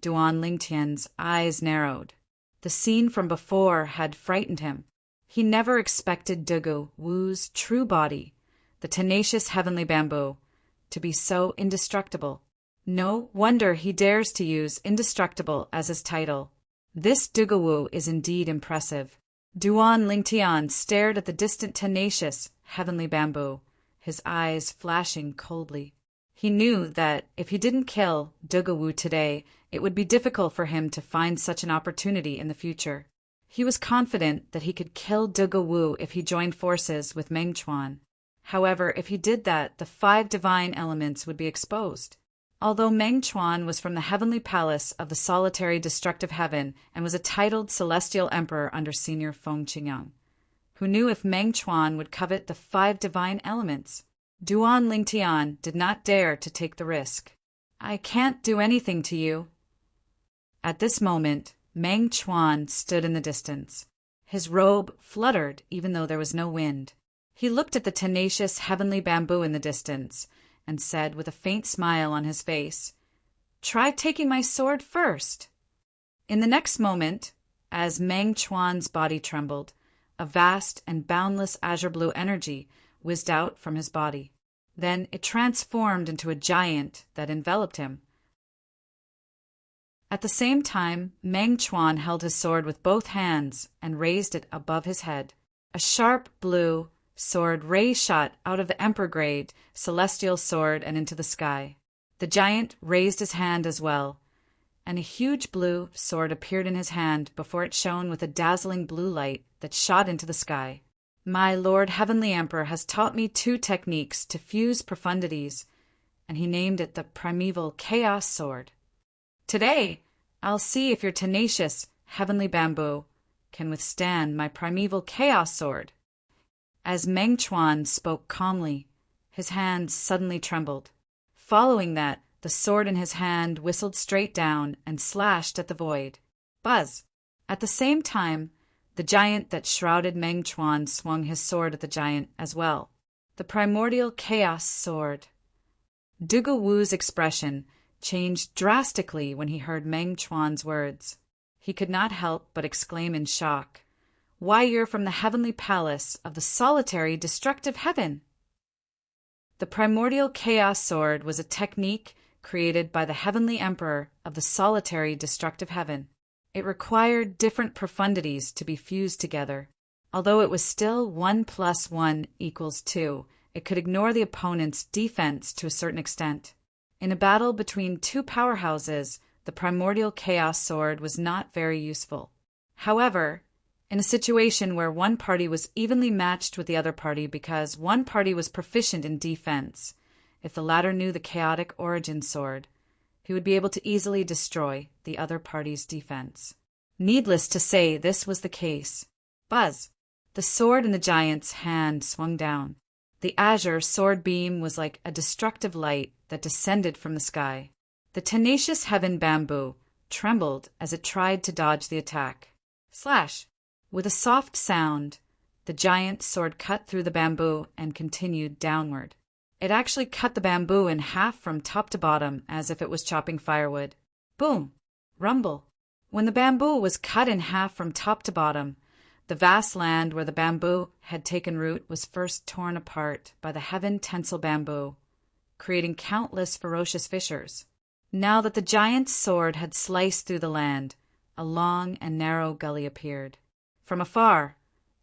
Duan Lingtian's eyes narrowed. The scene from before had frightened him. He never expected Dugu Wu's true body, the tenacious heavenly bamboo, to be so indestructible. No wonder he dares to use indestructible as his title. This Dugu Wu is indeed impressive. Duan Lingtian stared at the distant tenacious heavenly bamboo, his eyes flashing coldly. He knew that if he didn't kill Dugu Wu today, it would be difficult for him to find such an opportunity in the future. He was confident that he could kill Dugu Wu if he joined forces with Meng Chuan. However, if he did that, the 5 divine elements would be exposed. Although Meng Chuan was from the heavenly palace of the solitary destructive heaven and was a titled celestial emperor under Senior Feng Qingyang, who knew if Meng Chuan would covet the 5 divine elements, Duan Lingtian did not dare to take the risk. "I can't do anything to you." At this moment, Meng Chuan stood in the distance. His robe fluttered even though there was no wind. He looked at the tenacious heavenly bamboo in the distance and said with a faint smile on his face, "Try taking my sword first." In the next moment, as Meng Chuan's body trembled, a vast and boundless azure blue energy whizzed out from his body. Then it transformed into a giant that enveloped him. At the same time, Meng Chuan held his sword with both hands and raised it above his head. A sharp blue sword ray shot out of the emperor-grade celestial sword and into the sky. The giant raised his hand as well, and a huge blue sword appeared in his hand before it shone with a dazzling blue light that shot into the sky. "My Lord Heavenly Emperor has taught me 2 techniques to fuse profundities," and he named it the Primeval Chaos Sword. "Today, I'll see if your tenacious heavenly bamboo can withstand my Primeval Chaos Sword." As Meng Chuan spoke calmly, his hands suddenly trembled. Following that, the sword in his hand whistled straight down and slashed at the void. Buzz! At the same time, the giant that shrouded Meng Chuan swung his sword at the giant as well. The Primordial Chaos Sword. Dugu Wu's expression changed drastically when he heard Meng Chuan's words. He could not help but exclaim in shock, "Why, you're from the heavenly palace of the solitary destructive heaven!" The Primordial Chaos Sword was a technique created by the heavenly emperor of the solitary destructive heaven. It required different profundities to be fused together. Although it was still 1 + 1 = 2, it could ignore the opponent's defense to a certain extent. In a battle between 2 powerhouses, the Primordial Chaos Sword was not very useful. However, in a situation where one party was evenly matched with the other party because one party was proficient in defense, if the latter knew the chaotic origin sword, he would be able to easily destroy the other party's defense. Needless to say, this was the case. Buzz! The sword in the giant's hand swung down. The azure sword beam was like a destructive light that descended from the sky. The tenacious heaven bamboo trembled as it tried to dodge the attack. Slash! With a soft sound, the giant sword cut through the bamboo and continued downward. It actually cut the bamboo in half from top to bottom as if it was chopping firewood. Boom! Rumble! When the bamboo was cut in half from top to bottom, The vast land where the bamboo had taken root was first torn apart by the heaven tensile bamboo, creating countless ferocious fissures. Now that the giant's sword had sliced through the land, a long and narrow gully appeared. From afar,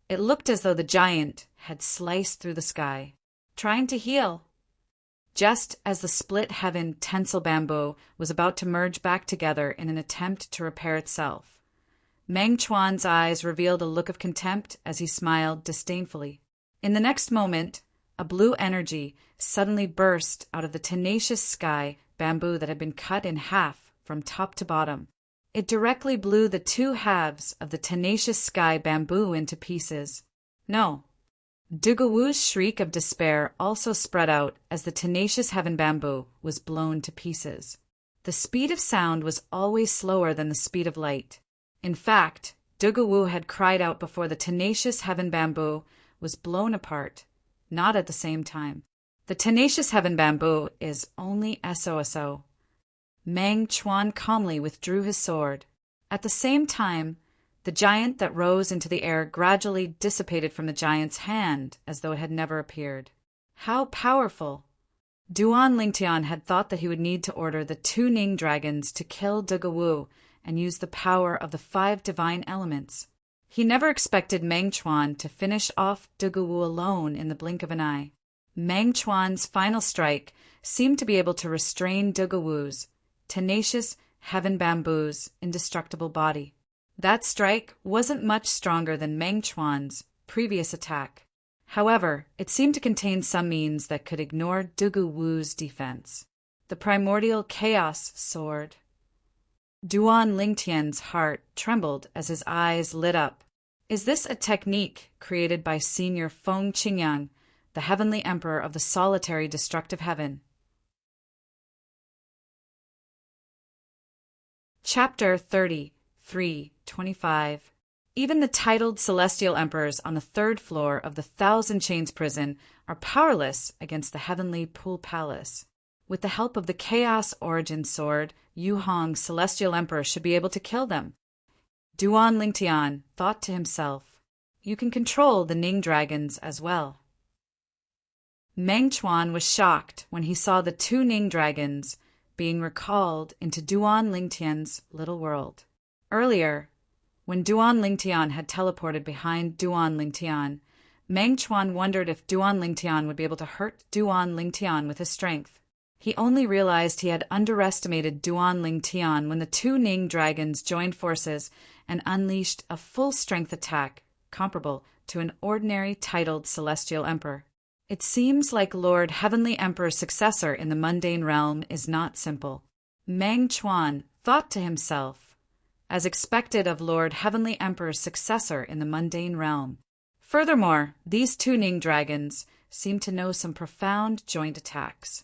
it looked as though the giant had sliced through the sky, trying to heal. Just as the split heaven tensile bamboo was about to merge back together in an attempt to repair itself, Meng Chuan's eyes revealed a look of contempt as he smiled disdainfully. In the next moment, a blue energy suddenly burst out of the tenacious sky bamboo that had been cut in half from top to bottom. It directly blew the two halves of the tenacious sky bamboo into pieces. No. Dugawu's shriek of despair also spread out as the tenacious heaven bamboo was blown to pieces. The speed of sound was always slower than the speed of light. In fact, Dugawu had cried out before the tenacious heaven bamboo was blown apart, not at the same time. The tenacious heaven bamboo is only SOSO. Meng Chuan calmly withdrew his sword. At the same time, the giant that rose into the air gradually dissipated from the giant's hand as though it had never appeared. How powerful! Duan Lingtian had thought that he would need to order the 2 Ning dragons to kill Dugawu and use the power of the 5 divine elements. He never expected Meng Chuan to finish off Dugawu alone in the blink of an eye. Meng Chuan's final strike seemed to be able to restrain Dugawu's tenacious heaven bamboo's indestructible body. That strike wasn't much stronger than Meng Chuan's previous attack. However, it seemed to contain some means that could ignore Dugawu's defense. The primordial chaos sword. Duan Lingtian's heart trembled as his eyes lit up. Is this a technique created by Senior Feng Qingyang, the heavenly emperor of the solitary destructive heaven? Chapter 33:25. Even the titled celestial emperors on the 3rd floor of the Thousand Chains prison are powerless against the heavenly pool palace. With the help of the Chaos Origin Sword, Yu Hong's celestial emperor should be able to kill them. Duan Lingtian thought to himself, you can control the Ning dragons as well. Meng Chuan was shocked when he saw the 2 Ning dragons being recalled into Duan Lingtian's little world. Earlier, when Duan Lingtian had teleported behind Duan Lingtian, Meng Chuan wondered if Duan Lingtian would be able to hurt Duan Lingtian with his strength. He only realized he had underestimated Duan Lingtian when the 2 Ning dragons joined forces and unleashed a full-strength attack comparable to an ordinary titled celestial emperor. It seems like Lord Heavenly Emperor's successor in the mundane realm is not simple. Meng Chuan thought to himself, as expected of Lord Heavenly Emperor's successor in the mundane realm. Furthermore, these 2 Ning dragons seem to know some profound joint attacks.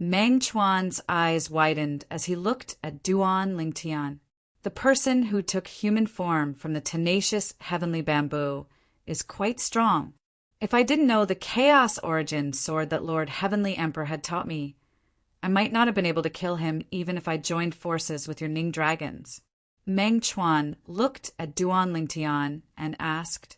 Meng Chuan's eyes widened as he looked at Duan Lingtian. The person who took human form from the tenacious heavenly bamboo is quite strong. If I didn't know the Chaos Origin sword that Lord Heavenly Emperor had taught me, I might not have been able to kill him even if I joined forces with your Ning dragons. Meng Chuan looked at Duan Lingtian and asked,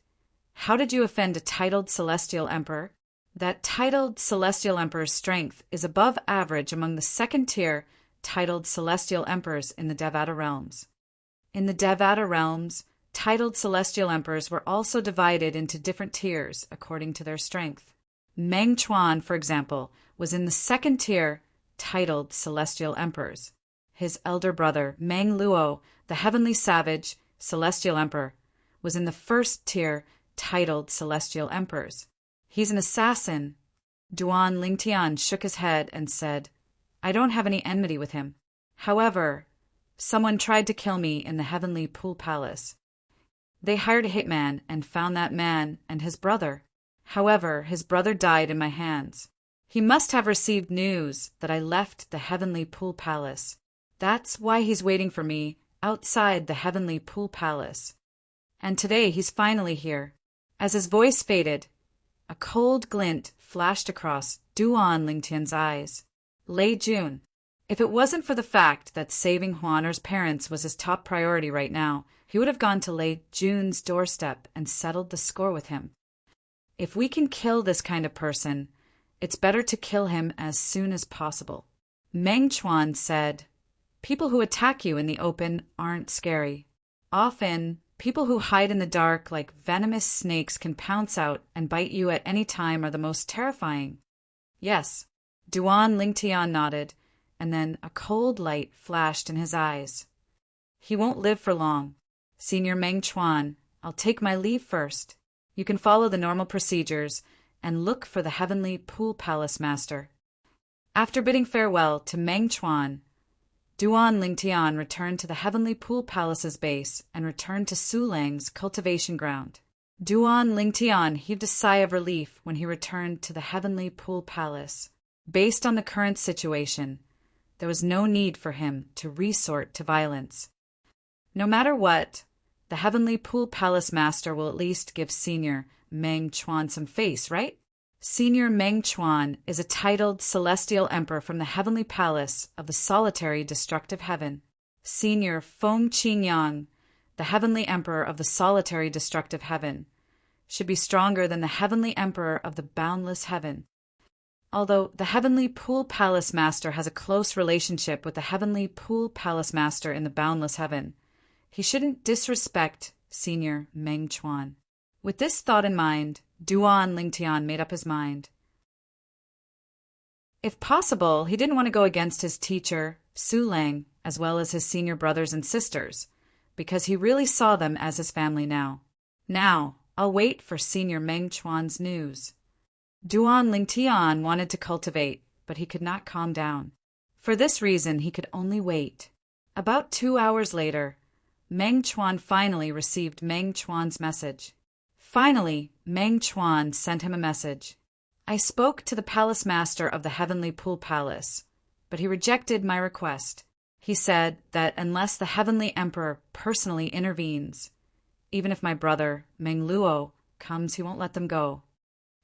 how did you offend a titled celestial emperor? That titled celestial emperor's strength is above average among the 2nd-tier titled celestial emperors in the Devata realms. In the Devata realms, titled celestial emperors were also divided into different tiers according to their strength. Meng Chuan, for example, was in the 2nd-tier titled celestial emperors. His elder brother, Meng Luo, the heavenly savage celestial emperor, was in the 1st-tier titled celestial emperors. He's an assassin. Duan Lingtian shook his head and said, I don't have any enmity with him. However, someone tried to kill me in the heavenly pool palace. They hired a hitman and found that man and his brother. However, his brother died in my hands. He must have received news that I left the heavenly pool palace. That's why he's waiting for me outside the heavenly pool palace. And today he's finally here. As his voice faded, a cold glint flashed across Duan Lingtian's eyes. Lei Jun. If it wasn't for the fact that saving Huaner's parents was his top priority right now, he would have gone to Lei Jun's doorstep and settled the score with him. If we can kill this kind of person, it's better to kill him as soon as possible. Meng Chuan said, "People who attack you in the open aren't scary. Often, people who hide in the dark like venomous snakes can pounce out and bite you at any time are the most terrifying." Yes, Duan Lingtian nodded, and then a cold light flashed in his eyes. "He won't live for long. Senior Meng Chuan, I'll take my leave first. You can follow the normal procedures and look for the Heavenly Pool Palace Master." After bidding farewell to Meng Chuan, Duan Lingtian returned to the Heavenly Pool Palace's base and returned to Su Lang's cultivation ground. Duan Lingtian heaved a sigh of relief when he returned to the Heavenly Pool Palace. Based on the current situation, there was no need for him to resort to violence. No matter what, the Heavenly Pool Palace Master will at least give Senior Meng Chuan some face, right? Senior Meng Chuan is a titled celestial emperor from the Heavenly Palace of the solitary destructive heaven. Senior Feng Qingyang, the Heavenly Emperor of the solitary destructive heaven, should be stronger than the Heavenly Emperor of the boundless heaven. Although the Heavenly Pool Palace Master has a close relationship with the Heavenly Pool Palace Master in the boundless heaven, he shouldn't disrespect Senior Meng Chuan. With this thought in mind, Duan Lingtian made up his mind. If possible, he didn't want to go against his teacher, Su Lang, as well as his senior brothers and sisters, because he really saw them as his family now. Now, I'll wait for Senior Meng Chuan's news. Duan Lingtian wanted to cultivate, but he could not calm down. For this reason, he could only wait. About 2 hours later, Meng Chuan finally received Meng Chuan's message. Finally, Meng Chuan sent him a message. "I spoke to the palace master of the Heavenly Pool Palace, but he rejected my request. He said that unless the Heavenly Emperor personally intervenes, even if my brother, Meng Luo, comes, he won't let them go."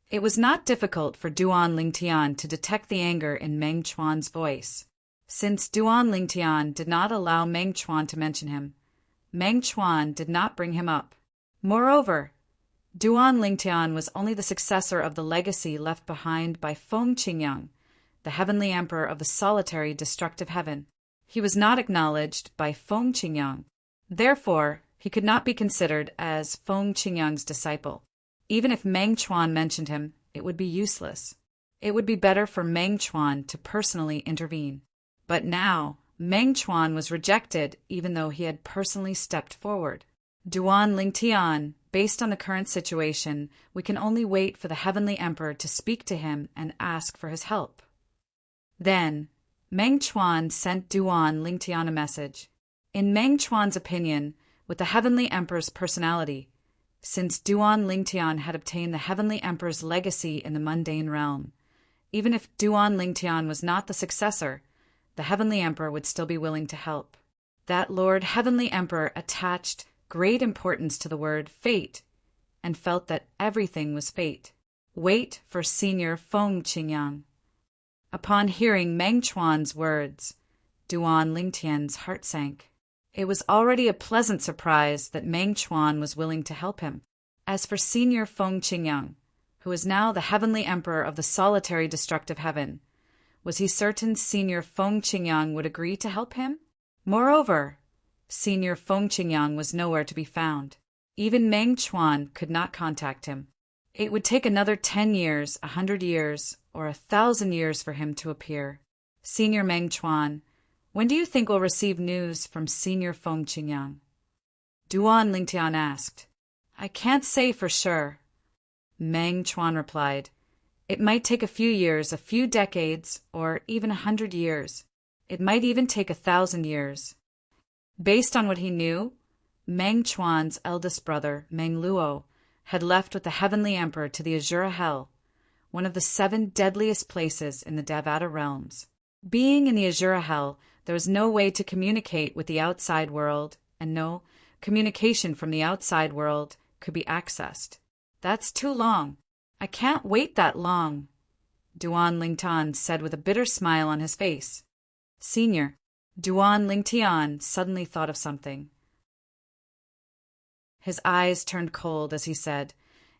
It was not difficult for Duan Lingtian to detect the anger in Meng Chuan's voice. Since Duan Lingtian did not allow Meng Chuan to mention him, Meng Chuan did not bring him up. Moreover, Duan Lingtian was only the successor of the legacy left behind by Feng Qingyang, the Heavenly Emperor of the solitary destructive heaven. He was not acknowledged by Feng Qingyang. Therefore, he could not be considered as Feng Qingyang's disciple. Even if Meng Chuan mentioned him, it would be useless. It would be better for Meng Chuan to personally intervene. But now, Meng Chuan was rejected even though he had personally stepped forward. Duan Lingtian, based on the current situation, we can only wait for the Heavenly Emperor to speak to him and ask for his help. Then, Meng Chuan sent Duan Lingtian a message. In Meng Chuan's opinion, with the Heavenly Emperor's personality, since Duan Lingtian had obtained the Heavenly Emperor's legacy in the mundane realm, even if Duan Lingtian was not the successor, the Heavenly Emperor would still be willing to help. That Lord Heavenly Emperor attached great importance to the word fate and felt that everything was fate. Wait for Senior Feng Qingyang. Upon hearing Meng Chuan's words, Duan Lingtian's heart sank. It was already a pleasant surprise that Meng Chuan was willing to help him. As for Senior Feng Qingyang, who is now the Heavenly Emperor of the solitary destructive heaven, was he certain Senior Feng Qingyang would agree to help him? Moreover, Senior Feng Qingyang was nowhere to be found. Even Meng Chuan could not contact him. It would take another 10 years, 100 years, or 1,000 years for him to appear. Senior Meng Chuan, when do you think we'll receive news from Senior Feng Qingyang? Duan Lingtian asked. I can't say for sure. Meng Chuan replied. It might take a few years, a few decades, or even 100 years. It might even take 1,000 years. Based on what he knew, Meng Chuan's eldest brother, Meng Luo, had left with the Heavenly Emperor to the Azura Hell, one of the 7 deadliest places in the Devata realms. Being in the Azura Hell, there was no way to communicate with the outside world, and no communication from the outside world could be accessed. That's too long. I can't wait that long, Duan Lingtian said with a bitter smile on his face. Senior, Duan Lingtian suddenly thought of something. His eyes turned cold as he said,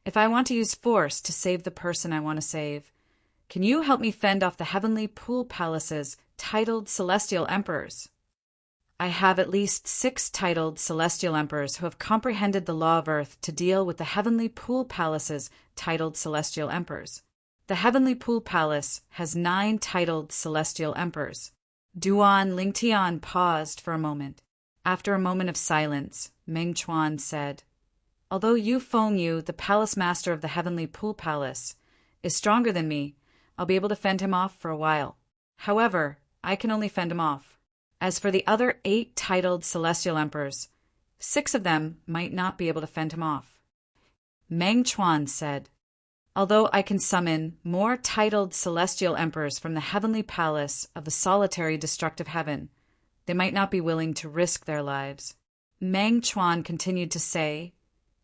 "If I want to use force to save the person I want to save, can you help me fend off the heavenly pool palace's titled celestial emperors?" "I have at least 6 titled celestial emperors who have comprehended the law of earth to deal with the heavenly pool palace's titled celestial emperors. The heavenly pool palace has 9 titled celestial emperors." Duan Lingtian paused for a moment. After a moment of silence, Meng Chuan said, "Although Yu Fengyu, the palace master of the heavenly pool palace, is stronger than me, I'll be able to fend him off for a while. However, I can only fend him off. As for the other 8 titled celestial emperors, 6 of them might not be able to fend him off." Meng Chuan said, "Although I can summon more titled celestial emperors from the heavenly palace of the solitary destructive heaven, they might not be willing to risk their lives." Meng Chuan continued to say,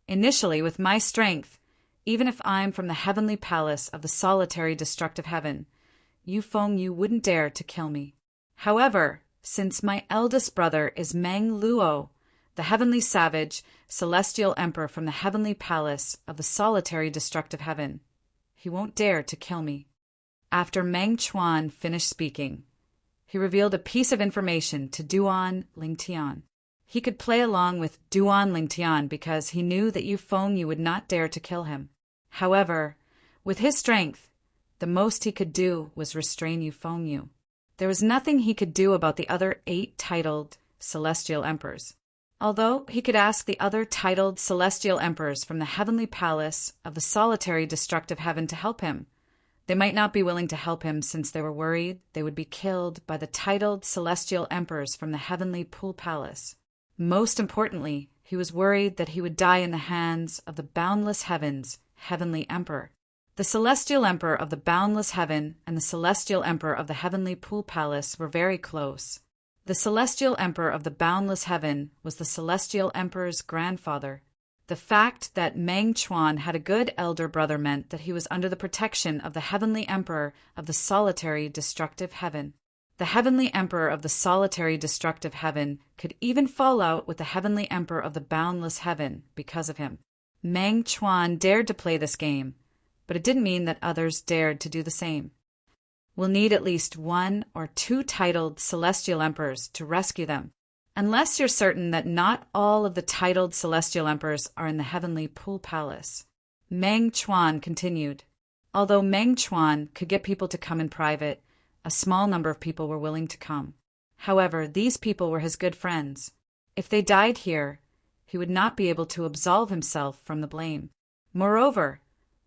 "Initially, with my strength, even if I'm from the heavenly palace of the solitary destructive heaven, Yu Fengyu wouldn't dare to kill me. However, since my eldest brother is Meng Luo, the heavenly savage, celestial emperor from the heavenly palace of the solitary destructive heaven, he won't dare to kill me." After Meng Chuan finished speaking, he revealed a piece of information to Duan Lingtian. He could play along with Duan Lingtian because he knew that Yu Fengyu would not dare to kill him. However, with his strength, the most he could do was restrain Yu Fengyu. There was nothing he could do about the other 8 titled celestial emperors. Although he could ask the other titled celestial emperors from the heavenly palace of the solitary destructive heaven to help him, they might not be willing to help him since they were worried they would be killed by the titled celestial emperors from the heavenly pool palace. Most importantly, he was worried that he would die in the hands of the boundless heaven's heavenly emperor. The celestial emperor of the boundless heaven and the celestial emperor of the heavenly pool palace were very close. The celestial emperor of the boundless heaven was the celestial emperor's grandfather. The fact that Meng Chuan had a good elder brother meant that he was under the protection of the heavenly emperor of the solitary destructive heaven. The heavenly emperor of the solitary destructive heaven could even fall out with the heavenly emperor of the boundless heaven because of him. Meng Chuan dared to play this game, but it didn't mean that others dared to do the same. We'll need at least 1 or 2 titled celestial emperors to rescue them, unless you're certain that not all of the titled celestial emperors are in the heavenly pool palace." Meng Chuan continued. Although Meng Chuan could get people to come in private, a small number of people were willing to come. However, these people were his good friends. If they died here, he would not be able to absolve himself from the blame. Moreover,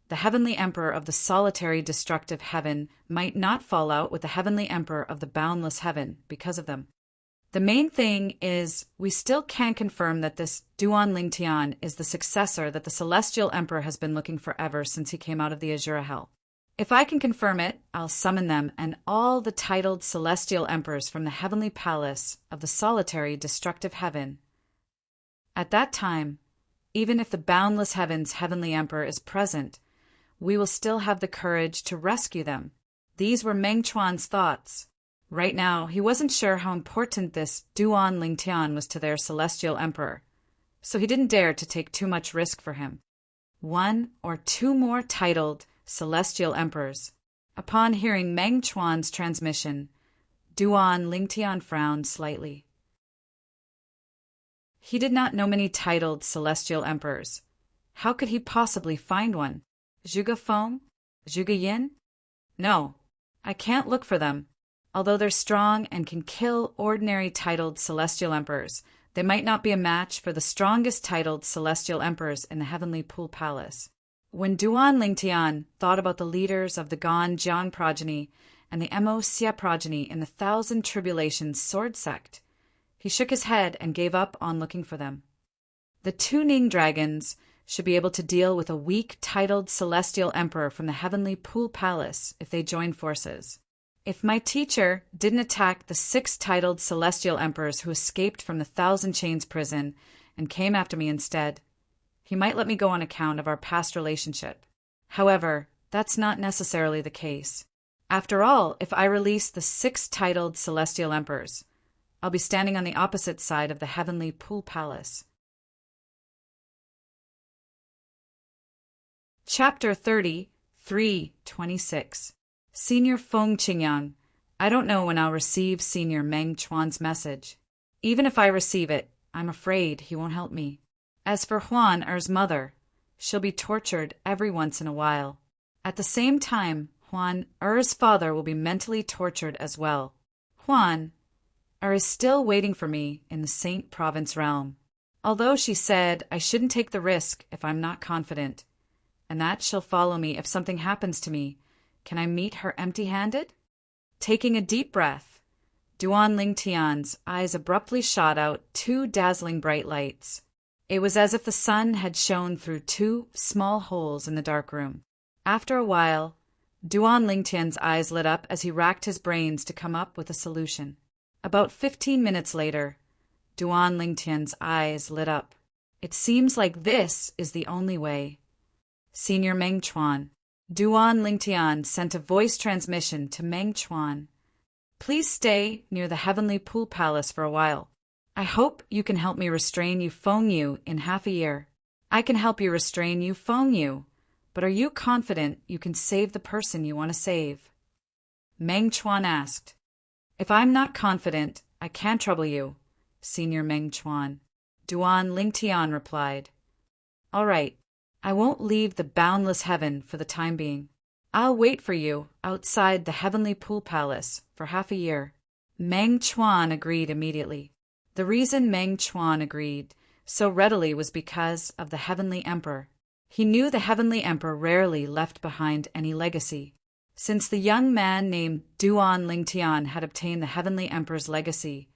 the heavenly emperor of the solitary destructive heaven might not fall out with the heavenly emperor of the boundless heaven because of them. The main thing is we still can't confirm that this Duan Lingtian is the successor that the celestial emperor has been looking for ever since he came out of the Azura Hell. If I can confirm it, I'll summon them and all the titled celestial emperors from the heavenly palace of the solitary destructive heaven. At that time, even if the boundless heaven's heavenly emperor is present, we will still have the courage to rescue them. These were Meng Chuan's thoughts. Right now, he wasn't sure how important this Duan Lingtian was to their celestial emperor, so he didn't dare to take too much risk for him. 1 or 2 more titled celestial emperors. Upon hearing Meng Chuan's transmission, Duan Lingtian frowned slightly. He did not know many titled celestial emperors. How could he possibly find one? Zhuge Feng? Zhuge Yin? No, I can't look for them. Although they're strong and can kill ordinary titled celestial emperors, they might not be a match for the strongest titled celestial emperors in the heavenly pool palace. When Duan Lingtian thought about the leaders of the Gan Jiang progeny and the Mo Xia progeny in the Thousand Tribulations sword sect, he shook his head and gave up on looking for them. The 2 Ning dragons should be able to deal with a weak titled celestial emperor from the heavenly pool palace if they join forces. If my teacher didn't attack the 6 titled celestial emperors who escaped from the Thousand Chains prison and came after me instead, he might let me go on account of our past relationship. However, that's not necessarily the case. After all, if I release the 6 titled celestial emperors, I'll be standing on the opposite side of the heavenly pool palace. Chapter 30, 326. Senior Feng Qingyang. I don't know when I'll receive Senior Meng Chuan's message. Even if I receive it, I'm afraid he won't help me. As for Huan Er's mother, she'll be tortured every once in a while. At the same time, Huan Er's father will be mentally tortured as well. Huan Er is still waiting for me in the Saint Province realm. Although she said I shouldn't take the risk if I'm not confident, and that she'll follow me if something happens to me, can I meet her empty-handed? Taking a deep breath, Duan Lingtian's eyes abruptly shot out two dazzling bright lights. It was as if the sun had shone through two small holes in the dark room. After a while, Duan Lingtian's eyes lit up as he racked his brains to come up with a solution. About 15 minutes later, Duan Lingtian's eyes lit up. It seems like this is the only way. Senior Meng Chuan. Duan Lingtian sent a voice transmission to Meng Chuan. Please stay near the Heavenly Pool Palace for a while. I hope you can help me restrain Yu Fengyu in half a year. I can help you restrain Yu Fengyu, but are you confident you can save the person you want to save? Meng Chuan asked. If I'm not confident, I can't trouble you, Senior Meng Chuan. Duan Lingtian replied. All right. I won't leave the boundless heaven for the time being. I'll wait for you outside the Heavenly Pool Palace for half a year. Meng Chuan agreed immediately. The reason Meng Chuan agreed so readily was because of the Heavenly Emperor. He knew the Heavenly Emperor rarely left behind any legacy. Since the young man named Duan Lingtian had obtained the Heavenly Emperor's legacy,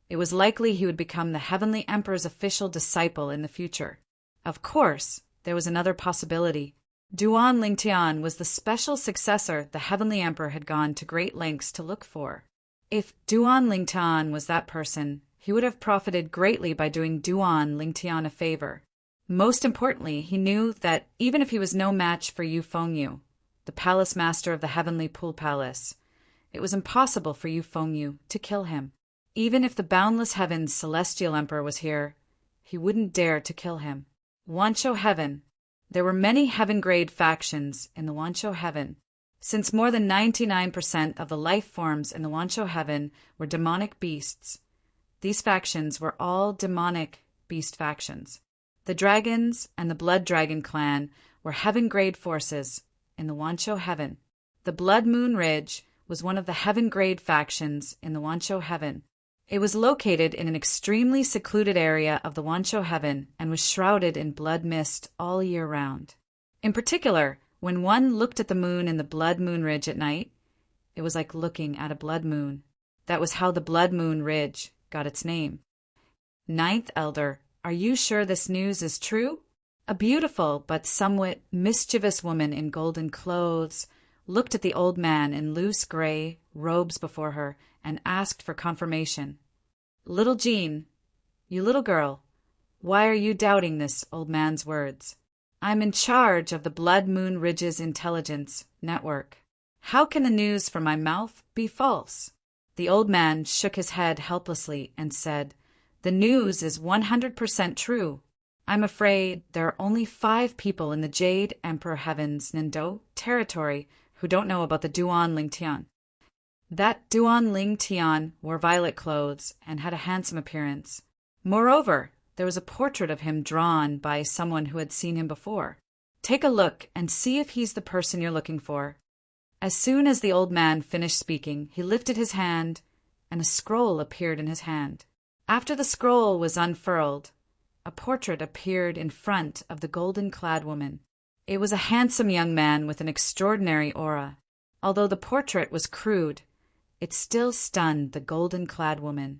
it was likely he would become the Heavenly Emperor's official disciple in the future. Of course, there was another possibility. Duan Lingtian was the special successor the Heavenly Emperor had gone to great lengths to look for. If Duan Lingtian was that person, he would have profited greatly by doing Duan Lingtian a favor. Most importantly, he knew that even if he was no match for Yu Fengyu, the palace master of the Heavenly Pool Palace, it was impossible for Yu Fengyu to kill him. Even if the boundless heaven's celestial emperor was here, he wouldn't dare to kill him. Wanshou Heaven. There were many heaven-grade factions in the Wanshou Heaven. Since more than 99% of the life forms in the Wanshou Heaven were demonic beasts, these factions were all demonic beast factions. The dragons and the Blood Dragon clan were heaven-grade forces in the Wanshou Heaven. The Blood Moon Ridge was one of the heaven-grade factions in the Wanshou Heaven. It was located in an extremely secluded area of the Wanshou Heaven and was shrouded in blood mist all year round. In particular, when one looked at the moon in the Blood Moon Ridge at night, it was like looking at a blood moon. That was how the Blood Moon Ridge got its name. Ninth Elder, are you sure this news is true? A beautiful but somewhat mischievous woman in golden clothes looked at the old man in loose gray robes before her and asked for confirmation. Little Jean, you little girl, why are you doubting this old man's words? I'm in charge of the Blood Moon Ridge's intelligence network. How can the news from my mouth be false? The old man shook his head helplessly and said, The news is 100% true. I'm afraid there are only 5 people in the Jade Emperor Heaven's Ningdou territory who don't know about the Duan Lingtian. That Duan Lingtian wore violet clothes and had a handsome appearance. Moreover, there was a portrait of him drawn by someone who had seen him before. Take a look and see if he's the person you're looking for. As soon as the old man finished speaking, he lifted his hand, and a scroll appeared in his hand. After the scroll was unfurled, a portrait appeared in front of the golden-clad woman. It was a handsome young man with an extraordinary aura. Although the portrait was crude, it still stunned the golden-clad woman.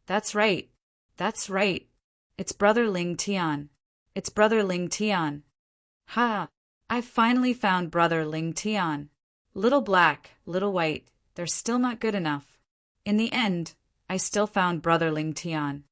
That's right. That's right. It's Brother Ling Tian. It's Brother Ling Tian. Ha! I've finally found Brother Ling Tian. Little black, little white, they're still not good enough. In the end, I still found Brother Ling Tian.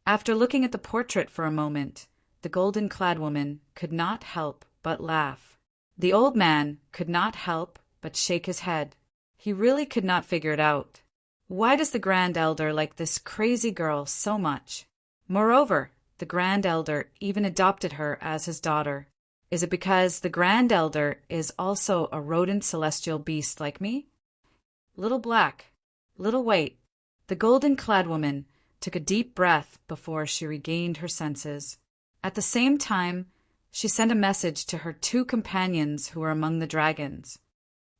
After looking at the portrait for a moment, the golden-clad woman could not help but laugh. The old man could not help but shake his head. He really could not figure it out. Why does the Grand Elder like this crazy girl so much? Moreover, the Grand Elder even adopted her as his daughter? Is it because the Grand Elder is also a rodent celestial beast like me? Little Black, Little White, the golden-clad woman took a deep breath before she regained her senses. At the same time, she sent a message to her two companions who were among the dragons.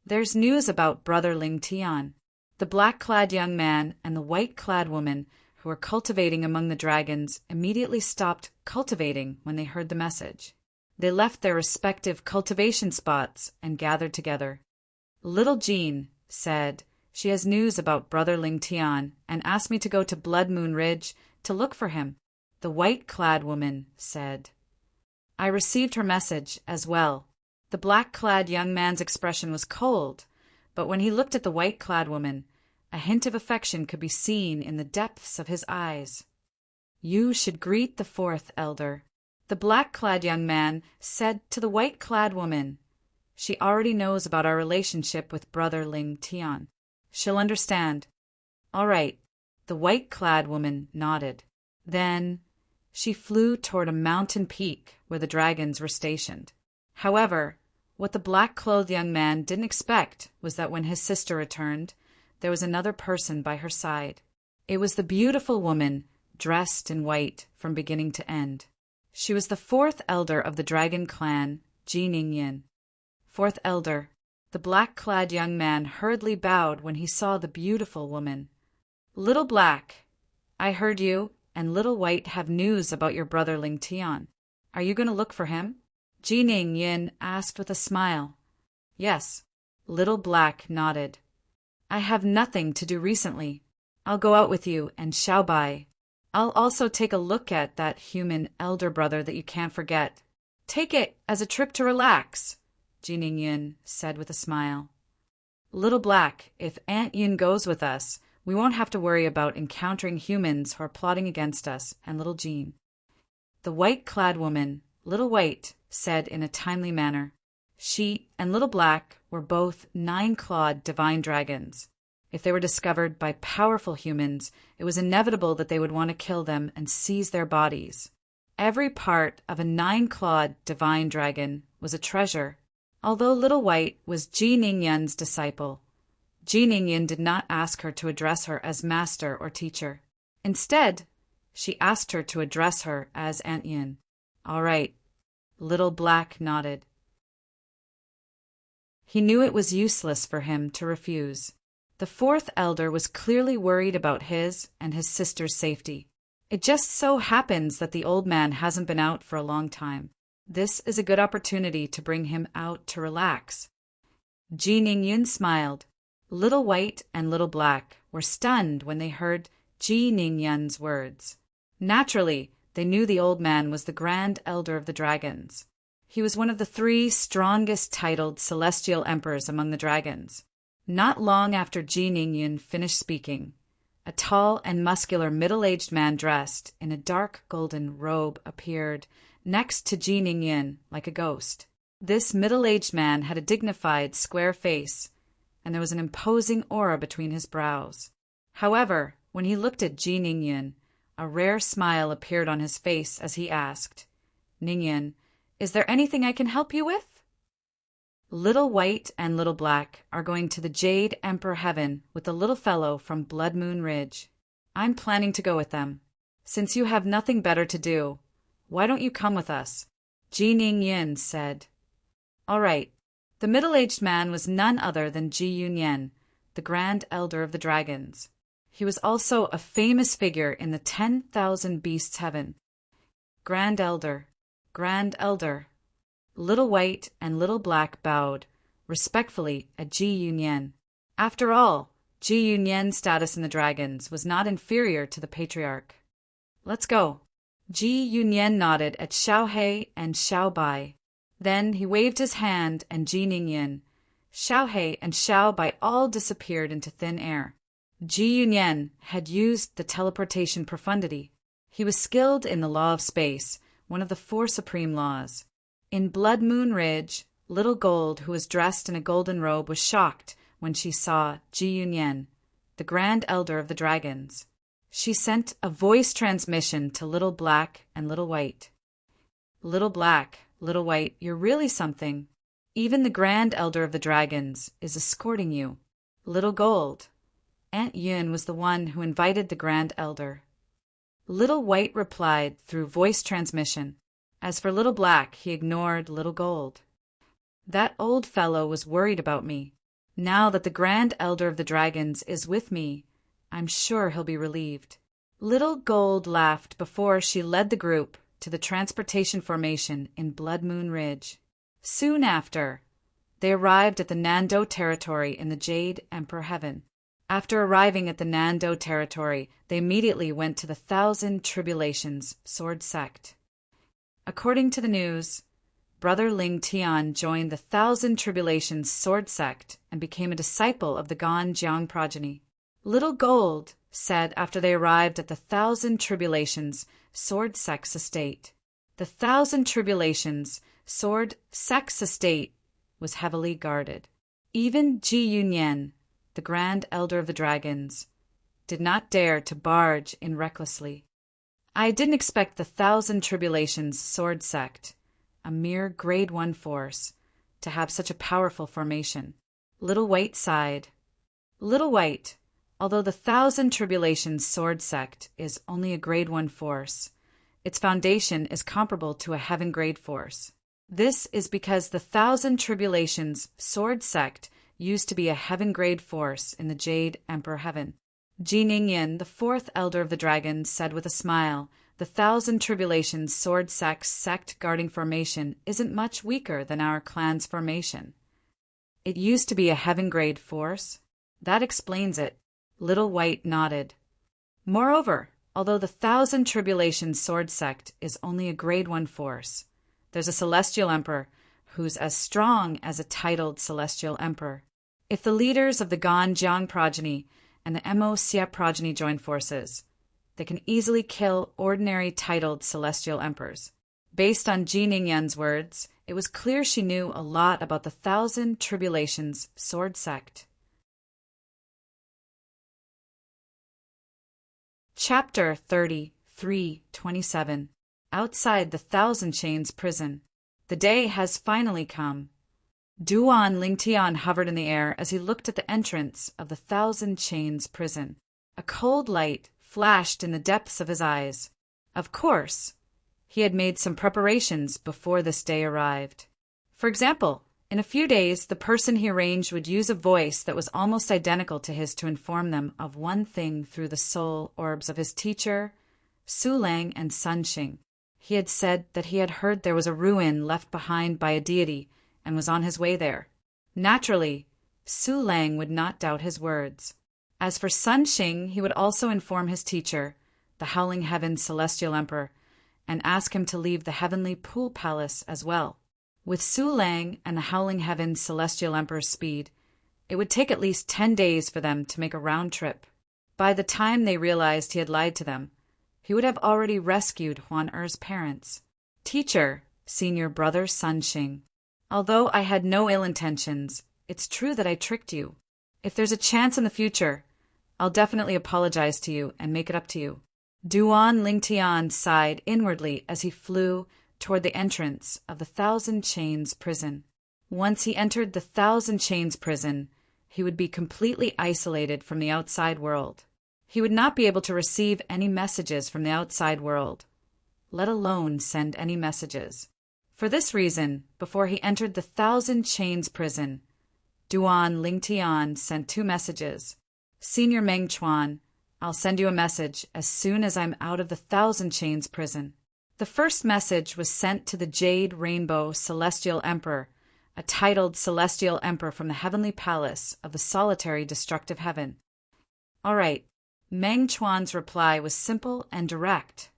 There's news about Brother Ling Tian. The black-clad young man and the white-clad woman who were cultivating among the dragons immediately stopped cultivating when they heard the message. They left their respective cultivation spots and gathered together. Little Jean said she has news about Brother Ling Tian and asked me to go to Blood Moon Ridge to look for him. The white-clad woman said. I received her message as well. The black-clad young man's expression was cold, but when he looked at the white-clad woman, a hint of affection could be seen in the depths of his eyes. You should greet the fourth elder, the black-clad young man said to the white-clad woman. She already knows about our relationship with Brother Ling Tian. She'll understand. All right, the white-clad woman nodded. Then she flew toward a mountain peak where the dragons were stationed. However, what the black-clothed young man didn't expect was that when his sister returned, there was another person by her side. It was the beautiful woman dressed in white from beginning to end. She was the fourth elder of the dragon clan, Ji Ningyin. Fourth elder, the black-clad young man hurriedly bowed when he saw the beautiful woman. Little Black, I heard you and Little White have news about your brother Ling Tian. Are you going to look for him? Ji Ningyin asked with a smile. Yes. Little Black nodded. I have nothing to do recently. I'll go out with you and Xiaobai. I'll also take a look at that human elder brother that you can't forget. Take it as a trip to relax, Ji Ningyin said with a smile. Little Black, if Aunt Yin goes with us, we won't have to worry about encountering humans who are plotting against us and little Jean. The white-clad woman, Little White, said in a timely manner. She and Little Black were both 9-clawed divine dragons. If they were discovered by powerful humans, it was inevitable that they would want to kill them and seize their bodies. Every part of a 9-clawed divine dragon was a treasure. Although Little White was Ji Ningyin's disciple, Ji Ningyin did not ask her to address her as master or teacher. Instead, she asked her to address her as Aunt Yin. All right. Little Black nodded. He knew it was useless for him to refuse. The fourth elder was clearly worried about his and his sister's safety. It just so happens that the old man hasn't been out for a long time. This is a good opportunity to bring him out to relax. Ji Ningyin smiled. Little White and Little Black were stunned when they heard Ji Ningyin's words. Naturally, they knew the old man was the Grand Elder of the Dragons. He was one of the 3 strongest titled celestial emperors among the dragons. Not long after Ji Ningyin finished speaking, a tall and muscular middle-aged man dressed in a dark golden robe appeared next to Ji Ningyin like a ghost. This middle-aged man had a dignified, square face, and there was an imposing aura between his brows. However, when he looked at Ji Ningyin, a rare smile appeared on his face as he asked, Ningyin, is there anything I can help you with? Little White and Little Black are going to the Jade Emperor Heaven with the little fellow from Blood Moon Ridge. I'm planning to go with them. Since you have nothing better to do, why don't you come with us? Ji Ningyin said. All right. The middle-aged man was none other than Ji Yunyan, the Grand Elder of the Dragons. He was also a famous figure in the 10,000 Beasts Heaven. Grand Elder, Grand Elder. Little White and Little Black bowed respectfully at Ji Yunyan. After all, Ji Yunyan's status in the dragons was not inferior to the patriarch. Let's go. Ji Yunyan nodded at Xiaohei and Xiaobai. Then he waved his hand and Ji Ningyin. Xiaohei and Xiaobai all disappeared into thin air. Ji Yunyan had used the teleportation profundity. He was skilled in the law of space, one of the 4 supreme laws. In Blood Moon Ridge, Little Gold, who was dressed in a golden robe, was shocked when she saw Ji Yunyan, the Grand Elder of the Dragons. She sent a voice transmission to Little Black and Little White. Little Black, Little White, you're really something. Even the Grand Elder of the Dragons is escorting you. Little Gold, Aunt Yun was the one who invited the Grand Elder. Little White replied through voice transmission. As for Little Black, he ignored Little Gold. That old fellow was worried about me. Now that the Grand Elder of the Dragons is with me, I'm sure he'll be relieved. Little Gold laughed before she led the group to the transportation formation in Blood Moon Ridge. Soon after, they arrived at the Nando territory in the Jade Emperor Heaven. After arriving at the Nando territory, they immediately went to the Thousand Tribulations Sword Sect. According to the news, Brother Ling Tian joined the Thousand Tribulations Sword Sect and became a disciple of the Gan Jiang progeny. Little Gold said after they arrived at the Thousand Tribulations Sword Sect's estate. The Thousand Tribulations Sword Sect's estate was heavily guarded. Even Ji Yunyan, the Grand Elder of the Dragons, did not dare to barge in recklessly. I didn't expect the Thousand Tribulations Sword Sect, a mere Grade 1 force, to have such a powerful formation. Little White sighed. Little White, although the Thousand Tribulations Sword Sect is only a Grade 1 force, its foundation is comparable to a Heaven Grade force. This is because the Thousand Tribulations Sword Sect used to be a Heaven Grade force in the Jade Emperor Heaven. Ji Ningyan, the fourth Elder of the Dragons, said with a smile, the Thousand Tribulations Sword Sect's sect guarding formation isn't much weaker than our clan's formation. It used to be a Heaven Grade force? That explains it. Little White nodded. Moreover, although the Thousand Tribulations Sword Sect is only a Grade 1 force, there's a Celestial Emperor who's as strong as a titled Celestial Emperor. If the leaders of the Gan Jiang progeny and the Mo Xie progeny join forces, they can easily kill ordinary titled Celestial Emperors. Based on Ji Ningyan's words, it was clear she knew a lot about the Thousand Tribulations Sword Sect. Chapter 33:27. Outside the Thousand Chains prison. The day has finally come. Duan Lingtian hovered in the air as he looked at the entrance of the Thousand Chains prison. A cold light flashed in the depths of his eyes. Of course, he had made some preparations before this day arrived. For example, in a few days, the person he arranged would use a voice that was almost identical to his to inform them of one thing through the soul orbs of his teacher, Su Lang and Sun Xing. He had said that he had heard there was a ruin left behind by a deity and was on his way there. Naturally, Su Lang would not doubt his words. As for Sun Xing, he would also inform his teacher, the Howling Heaven Celestial Emperor, and ask him to leave the Heavenly Pool Palace as well. With Su Lang and the Howling Heaven Celestial Emperor's speed, it would take at least 10 days for them to make a round trip. By the time they realized he had lied to them, he would have already rescued Huan Er's parents. Teacher, Senior Brother Sun Xing, although I had no ill intentions, it's true that I tricked you. If there's a chance in the future, I'll definitely apologize to you and make it up to you. Duan Lingtian sighed inwardly as he flew toward the entrance of the Thousand Chains prison. Once he entered the Thousand Chains prison, he would be completely isolated from the outside world. He would not be able to receive any messages from the outside world, let alone send any messages. For this reason, before he entered the Thousand Chains prison, Duan Lingtian sent 2 messages. Senior Meng Chuan, I'll send you a message as soon as I'm out of the Thousand Chains prison. The first message was sent to the Jade Rainbow Celestial Emperor, a titled Celestial Emperor from the Heavenly Palace of the Solitary Destructive Heaven. All right, Meng Chuan's reply was simple and direct.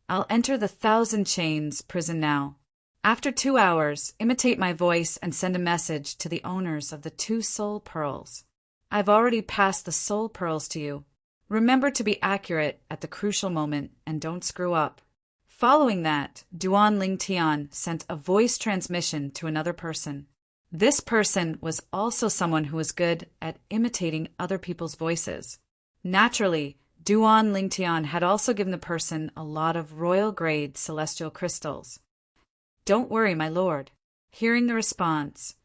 I'll enter the Thousand Chains prison now. After 2 hours, imitate my voice and send a message to the owners of the 2 soul pearls. I've already passed the soul pearls to you. Remember to be accurate at the crucial moment and don't screw up. Following that, Duan Lingtian sent a voice transmission to another person. This person was also someone who was good at imitating other people's voices. Naturally, Duan Lingtian had also given the person a lot of royal-grade celestial crystals. "Don't worry, my lord." Hearing the response,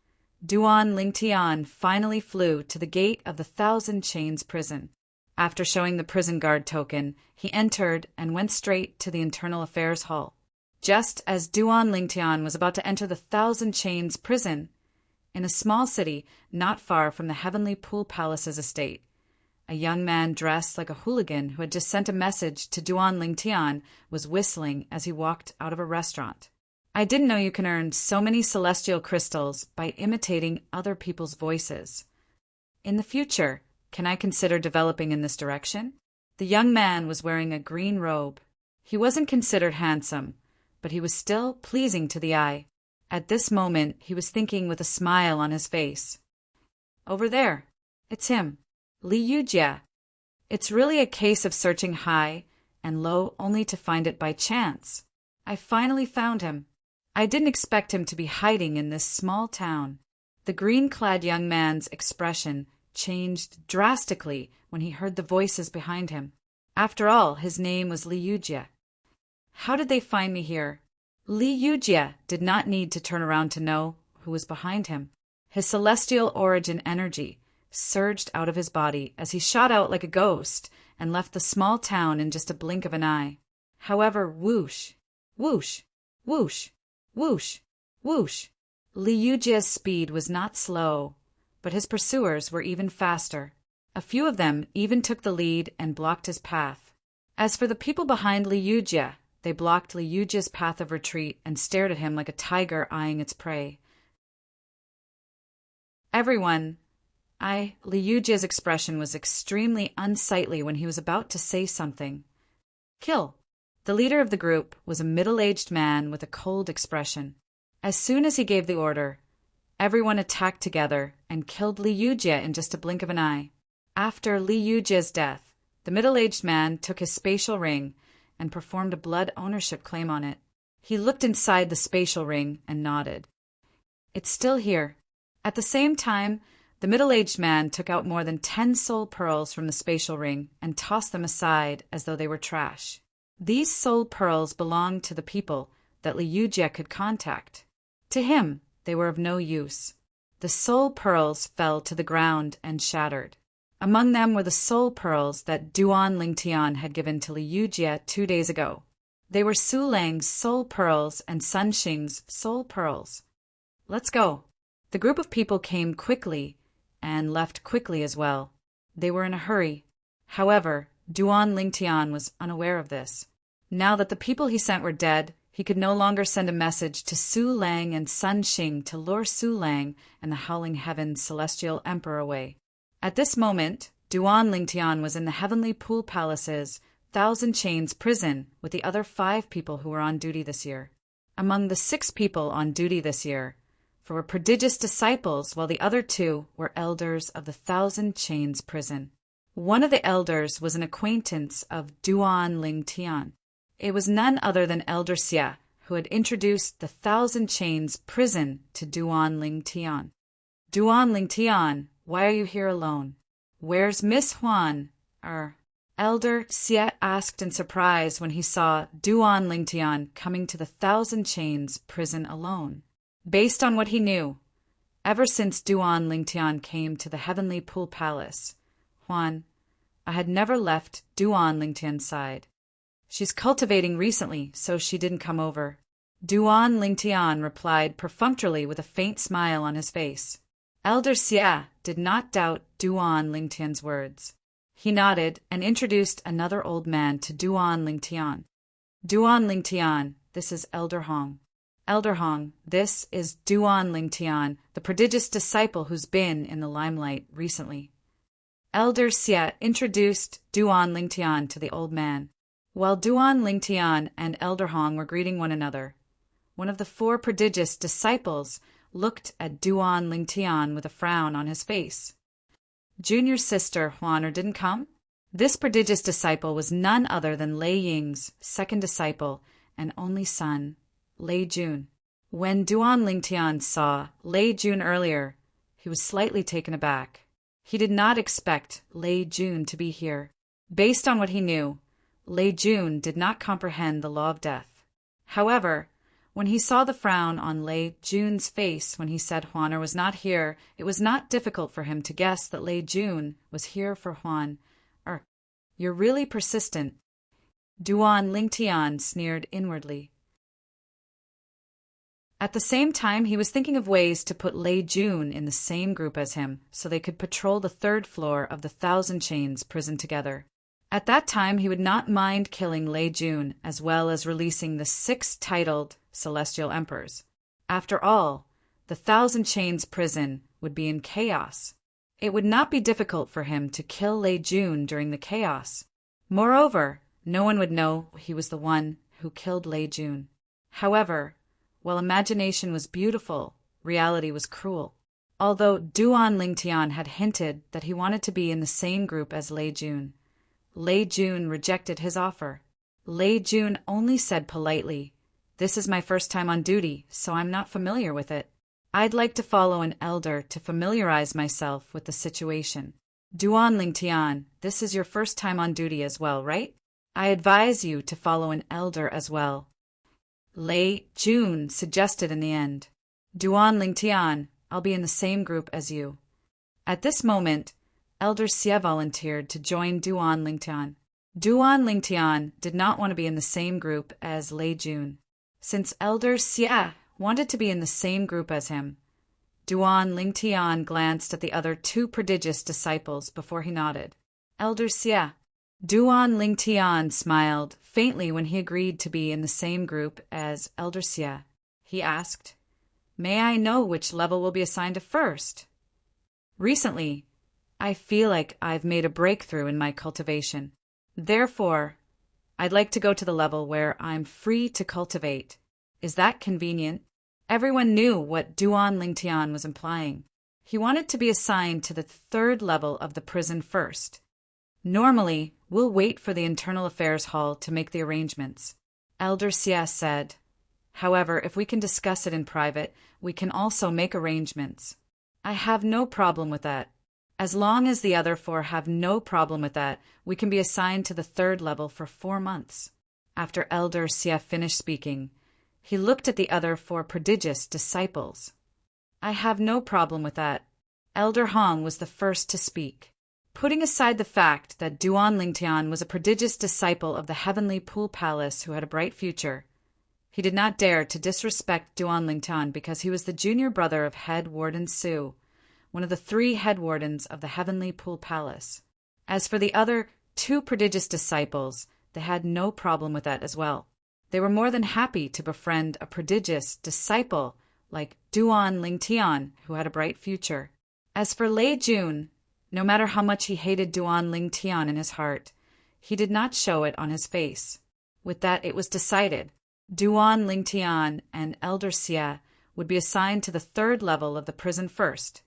Duan Lingtian finally flew to the gate of the Thousand Chains prison. After showing the prison guard token, he entered and went straight to the Internal Affairs Hall. Just as Duan Lingtian was about to enter the Thousand Chains prison, in a small city not far from the Heavenly Pool Palace's estate, a young man dressed like a hooligan who had just sent a message to Duan Lingtian was whistling as he walked out of a restaurant. "I didn't know you can earn so many celestial crystals by imitating other people's voices. In the future, can I consider developing in this direction?" The young man was wearing a green robe. He wasn't considered handsome, but he was still pleasing to the eye. At this moment, he was thinking with a smile on his face. "Over there. It's him. Li Yujie. It's really a case of searching high and low only to find it by chance. I finally found him. I didn't expect him to be hiding in this small town." The green-clad young man's expression changed drastically when he heard the voices behind him. After all, his name was Li Yujie. How did they find me here? Li Yujie did not need to turn around to know who was behind him. His celestial origin energy surged out of his body as he shot out like a ghost and left the small town in just a blink of an eye. However, whoosh, whoosh, whoosh, whoosh, whoosh. Li Yujie's speed was not slow, but his pursuers were even faster. A few of them even took the lead and blocked his path. As for the people behind Li Yujie, they blocked Li Yujie's path of retreat and stared at him like a tiger eyeing its prey. Li Yujie's expression was extremely unsightly when he was about to say something. "Kill." The leader of the group was a middle-aged man with a cold expression. As soon as he gave the order, everyone attacked together and killed Li Yujie in just a blink of an eye. After Li Yujie's death, the middle-aged man took his spatial ring and performed a blood ownership claim on it. He looked inside the spatial ring and nodded. "It's still here." At the same time, the middle-aged man took out more than 10 soul pearls from the spatial ring and tossed them aside as though they were trash. These soul pearls belonged to the people that Li Yujie could contact. To him, they were of no use. The soul pearls fell to the ground and shattered. Among them were the soul pearls that Duan Lingtian had given to Li Yujie 2 days ago. They were Su Lang's soul pearls and Sun Xing's soul pearls. "Let's go." The group of people came quickly and left quickly as well. They were in a hurry. However, Duan Lingtian was unaware of this. Now that the people he sent were dead, he could no longer send a message to Su Lang and Sun Xing to lure Su Lang and the Howling Heaven's celestial emperor away. At this moment, Duan Lingtian was in the Heavenly Pool Palace's Thousand Chains prison with the other 5 people who were on duty this year. Among the 6 people on duty this year, were prodigious disciples, while the other 2 were elders of the Thousand Chains prison. One of the elders was an acquaintance of Duan Lingtian. It was none other than Elder Xie, who had introduced the Thousand Chains prison to Duan Lingtian. "Duan Lingtian, why are you here alone? Where's Miss Huan?" Elder Xie asked in surprise when he saw Duan Lingtian coming to the Thousand Chains prison alone. Based on what he knew, ever since Duan Lingtian came to the Heavenly Pool Palace, I had never left Duan Lingtian's side. "She's cultivating recently, so she didn't come over." Duan Lingtian replied perfunctorily with a faint smile on his face. Elder Xie did not doubt Duan Lingtian's words. He nodded and introduced another old man to Duan Lingtian. "Duan Lingtian, this is Elder Hong. Elder Hong, this is Duan Lingtian, the prodigious disciple who's been in the limelight recently." Elder Xie introduced Duan Lingtian to the old man. While Duan Lingtian and Elder Hong were greeting one another, one of the 4 prodigious disciples looked at Duan Lingtian with a frown on his face. "Junior sister Huaner didn't come?" This prodigious disciple was none other than Lei Ying's second disciple and only son, Lei Jun. When Duan Lingtian saw Lei Jun earlier, he was slightly taken aback. He did not expect Lei Jun to be here. Based on what he knew, Lei Jun did not comprehend the law of death. However, when he saw the frown on Lei Jun's face when he said Huan was not here, it was not difficult for him to guess that Lei Jun was here for Huan. You're really persistent. Duan Lingtian sneered inwardly. At the same time, he was thinking of ways to put Lei Jun in the same group as him, so they could patrol the third floor of the Thousand Chains prison together. At that time, he would not mind killing Lei Jun, as well as releasing the 6 titled Celestial Emperors. After all, the Thousand Chains prison would be in chaos. It would not be difficult for him to kill Lei Jun during the chaos. Moreover, no one would know he was the one who killed Lei Jun. However, while imagination was beautiful, reality was cruel. Although Duan Lingtian had hinted that he wanted to be in the same group as Lei Jun rejected his offer. Lei Jun only said politely, "This is my first time on duty, so I'm not familiar with it. I'd like to follow an elder to familiarize myself with the situation." Duan Lingtian, this is your first time on duty as well, right? I advise you to follow an elder as well. Lei Jun suggested in the end. Duan Lingtian, I'll be in the same group as you. At this moment, Elder Xie volunteered to join Duan Lingtian. Duan Lingtian did not want to be in the same group as Lei Jun. Since Elder Xie wanted to be in the same group as him, Duan Lingtian glanced at the other 2 prodigious disciples before he nodded. Elder Xie. Duan Lingtian smiled faintly when he agreed to be in the same group as Elder Xie. He asked, "May I know which level will be assigned to first?" Recently, I feel like I've made a breakthrough in my cultivation. Therefore, I'd like to go to the level where I'm free to cultivate. Is that convenient? Everyone knew what Duan Lingtian was implying. He wanted to be assigned to the 3rd level of the prison first. Normally, we'll wait for the Internal Affairs Hall to make the arrangements, Elder Xie said. However, if we can discuss it in private, we can also make arrangements. I have no problem with that. As long as the other 4 have no problem with that, we can be assigned to the 3rd level for 4 months. After Elder Xie finished speaking, he looked at the other 4 prodigious disciples. I have no problem with that. Elder Hong was the first to speak. Putting aside the fact that Duan Lingtian was a prodigious disciple of the Heavenly Pool Palace who had a bright future, he did not dare to disrespect Duan Lingtian because he was the junior brother of Head Warden Su, one of the 3 head wardens of the Heavenly Pool Palace. As for the other 2 prodigious disciples, they had no problem with that as well. They were more than happy to befriend a prodigious disciple like Duan Lingtian, who had a bright future. As for Lei Jun, no matter how much he hated Duan Lingtian in his heart, he did not show it on his face. With that, it was decided. Duan Lingtian and Elder Xie would be assigned to the 3rd level of the prison first.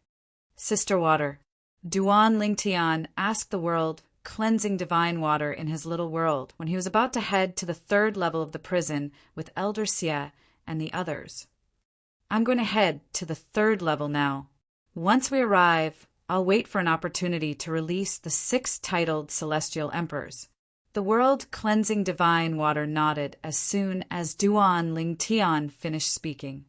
Sister Water. Duan Lingtian asked the world cleansing divine water in his little world when he was about to head to the 3rd level of the prison with Elder Xie and the others. I'm going to head to the 3rd level now. Once we arrive, I'll wait for an opportunity to release the 6 titled Celestial Emperors. The world cleansing divine water nodded as soon as Duan Lingtian finished speaking.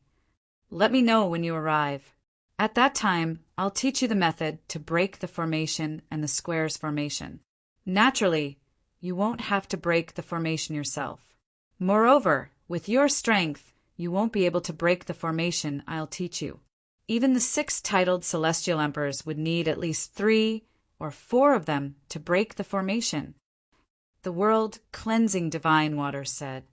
Let me know when you arrive. At that time, I'll teach you the method to break the formation and the squares formation. Naturally, you won't have to break the formation yourself. Moreover, with your strength, you won't be able to break the formation I'll teach you. Even the 6 titled Celestial Emperors would need at least 3 or 4 of them to break the formation. The world cleansing divine water said.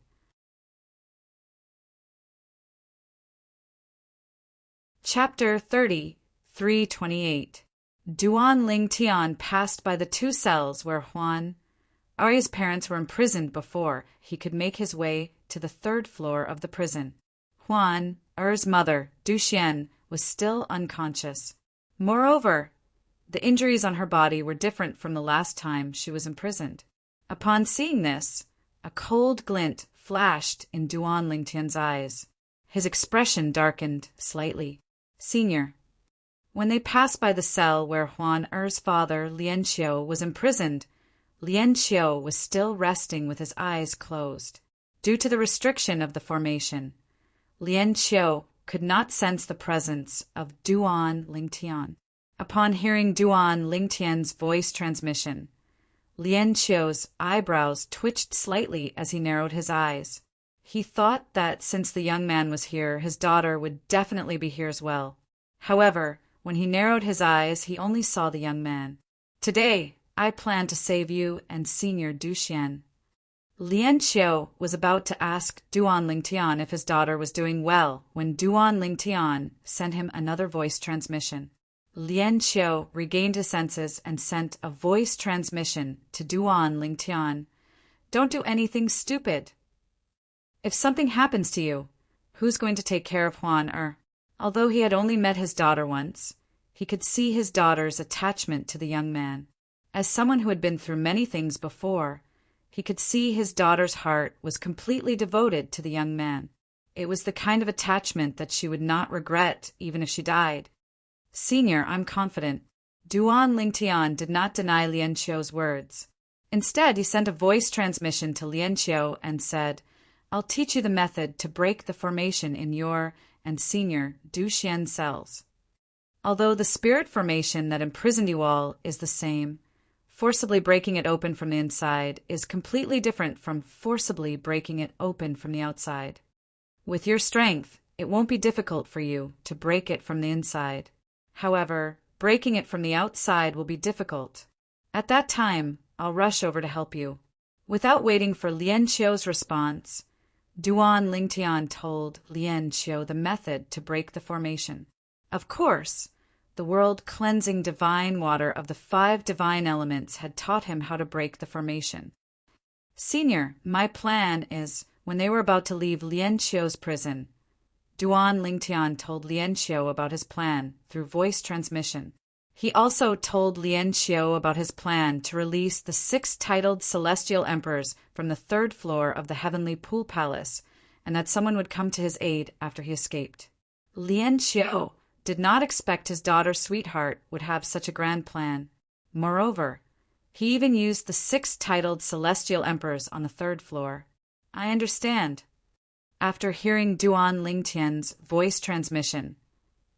Chapter 30, 328. Duan Lingtian passed by the 2 cells where Huan, Arya's parents, were imprisoned before he could make his way to the 3rd floor of the prison. Huan, Er's mother, Duxian, was still unconscious. Moreover, the injuries on her body were different from the last time she was imprisoned. Upon seeing this, a cold glint flashed in Duan Lingtian's eyes. His expression darkened slightly. Senior. When they passed by the cell where Huan Er's father, Lianxiu, was imprisoned, Lien Xiao was still resting with his eyes closed. Due to the restriction of the formation, Lien Xiao could not sense the presence of Duan Lingtian. Upon hearing Duan Lingtian's voice transmission, Lien Xiao's eyebrows twitched slightly as he narrowed his eyes. He thought that since the young man was here, his daughter would definitely be here as well. However, when he narrowed his eyes, he only saw the young man. Today, I plan to save you and Senior Du Xian. Lien Xiao was about to ask Duan Lingtian if his daughter was doing well when Duan Lingtian sent him another voice transmission. Lien Xiao regained his senses and sent a voice transmission to Duan Lingtian. Don't do anything stupid. If something happens to you, who's going to take care of Huan? Although he had only met his daughter once, he could see his daughter's attachment to the young man. As someone who had been through many things before, he could see his daughter's heart was completely devoted to the young man. It was the kind of attachment that she would not regret even if she died. Senior, I'm confident. Duan Lingtian did not deny Lien Xiao's words. Instead, he sent a voice transmission to Lien Xiao and said, I'll teach you the method to break the formation in your and Senior Du Xian cells. Although the spirit formation that imprisoned you all is the same, forcibly breaking it open from the inside is completely different from forcibly breaking it open from the outside. With your strength, it won't be difficult for you to break it from the inside. However, breaking it from the outside will be difficult. At that time, I'll rush over to help you. Without waiting for Lien Xiao's response, Duan Lingtian told Lien Xiao the method to break the formation. Of course, the world-cleansing divine water of the 5 divine elements had taught him how to break the formation. Senior, my plan is, when they were about to leave Lien Xiao's prison, Duan Lingtian told Lien Xiao about his plan through voice transmission. He also told Lien Xiao about his plan to release the 6 titled celestial emperors from the 3rd floor of the heavenly pool palace, and that someone would come to his aid after he escaped. Lien Xiao did not expect his daughter's sweetheart would have such a grand plan. Moreover, he even used the 6 titled celestial emperors on the 3rd floor. I understand. After hearing Duan Lingtian's voice transmission,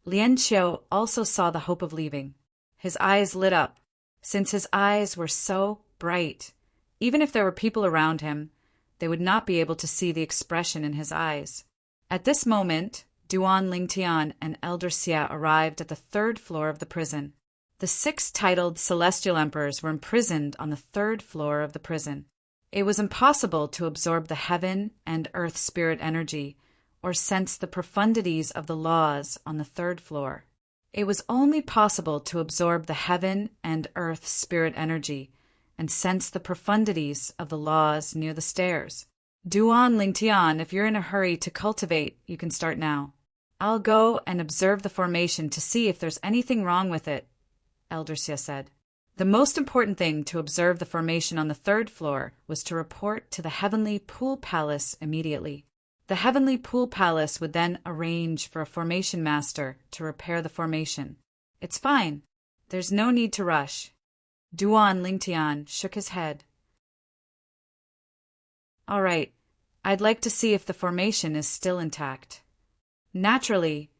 Lien Xiao also saw the hope of leaving. His eyes lit up. Since his eyes were so bright, even if there were people around him, they would not be able to see the expression in his eyes. At this moment, Duan Lingtian and Elder Xia arrived at the 3rd floor of the prison. The 6 titled celestial emperors were imprisoned on the 3rd floor of the prison. It was impossible to absorb the heaven and earth spirit energy or sense the profundities of the laws on the 3rd floor. It was only possible to absorb the heaven and earth spirit energy and sense the profundities of the laws near the stairs. Duan Lingtian, if you're in a hurry to cultivate, you can start now. I'll go and observe the formation to see if there's anything wrong with it, Elder Xia said. The most important thing to observe the formation on the 3rd floor was to report to the Heavenly Pool Palace immediately. The Heavenly Pool Palace would then arrange for a formation master to repair the formation. It's fine. There's no need to rush. Duan Lingtian shook his head. All right. I'd like to see if the formation is still intact. Naturally,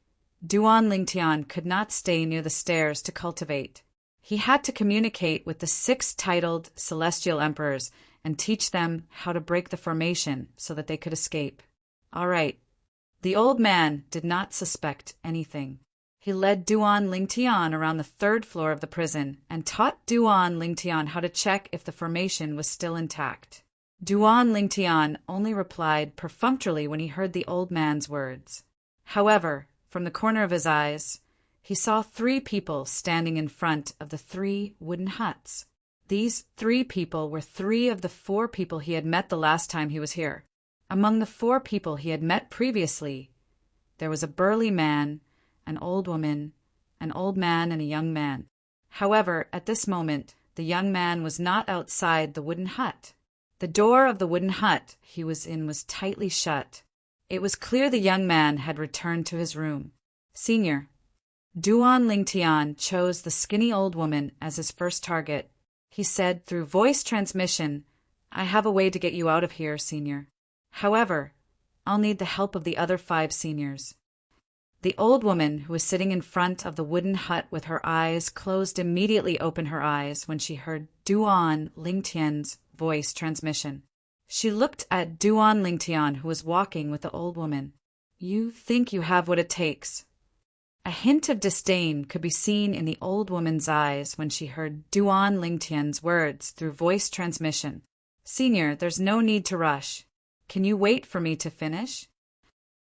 Duan Lingtian could not stay near the stairs to cultivate. He had to communicate with the 6 titled celestial emperors and teach them how to break the formation so that they could escape. All right. The old man did not suspect anything. He led Duan Lingtian around the 3rd floor of the prison and taught Duan Lingtian how to check if the formation was still intact. Duan Lingtian only replied perfunctorily when he heard the old man's words. However, from the corner of his eyes, he saw 3 people standing in front of the 3 wooden huts. These 3 people were 3 of the 4 people he had met the last time he was here. Among the 4 people he had met previously, there was a burly man, an old woman, an old man, and a young man. However, at this moment, the young man was not outside the wooden hut. The door of the wooden hut he was in was tightly shut. It was clear the young man had returned to his room. Senior, Duan Lingtian chose the skinny old woman as his first target. He said through voice transmission, I have a way to get you out of here, senior. However, I'll need the help of the other 5 seniors. The old woman who was sitting in front of the wooden hut with her eyes closed immediately opened her eyes when she heard Duan Lingtian's voice transmission. She looked at Duan Lingtian, who was walking with the old woman. You think you have what it takes. A hint of disdain could be seen in the old woman's eyes when she heard Duan Lingtian's words through voice transmission. Senior, there's no need to rush. Can you wait for me to finish?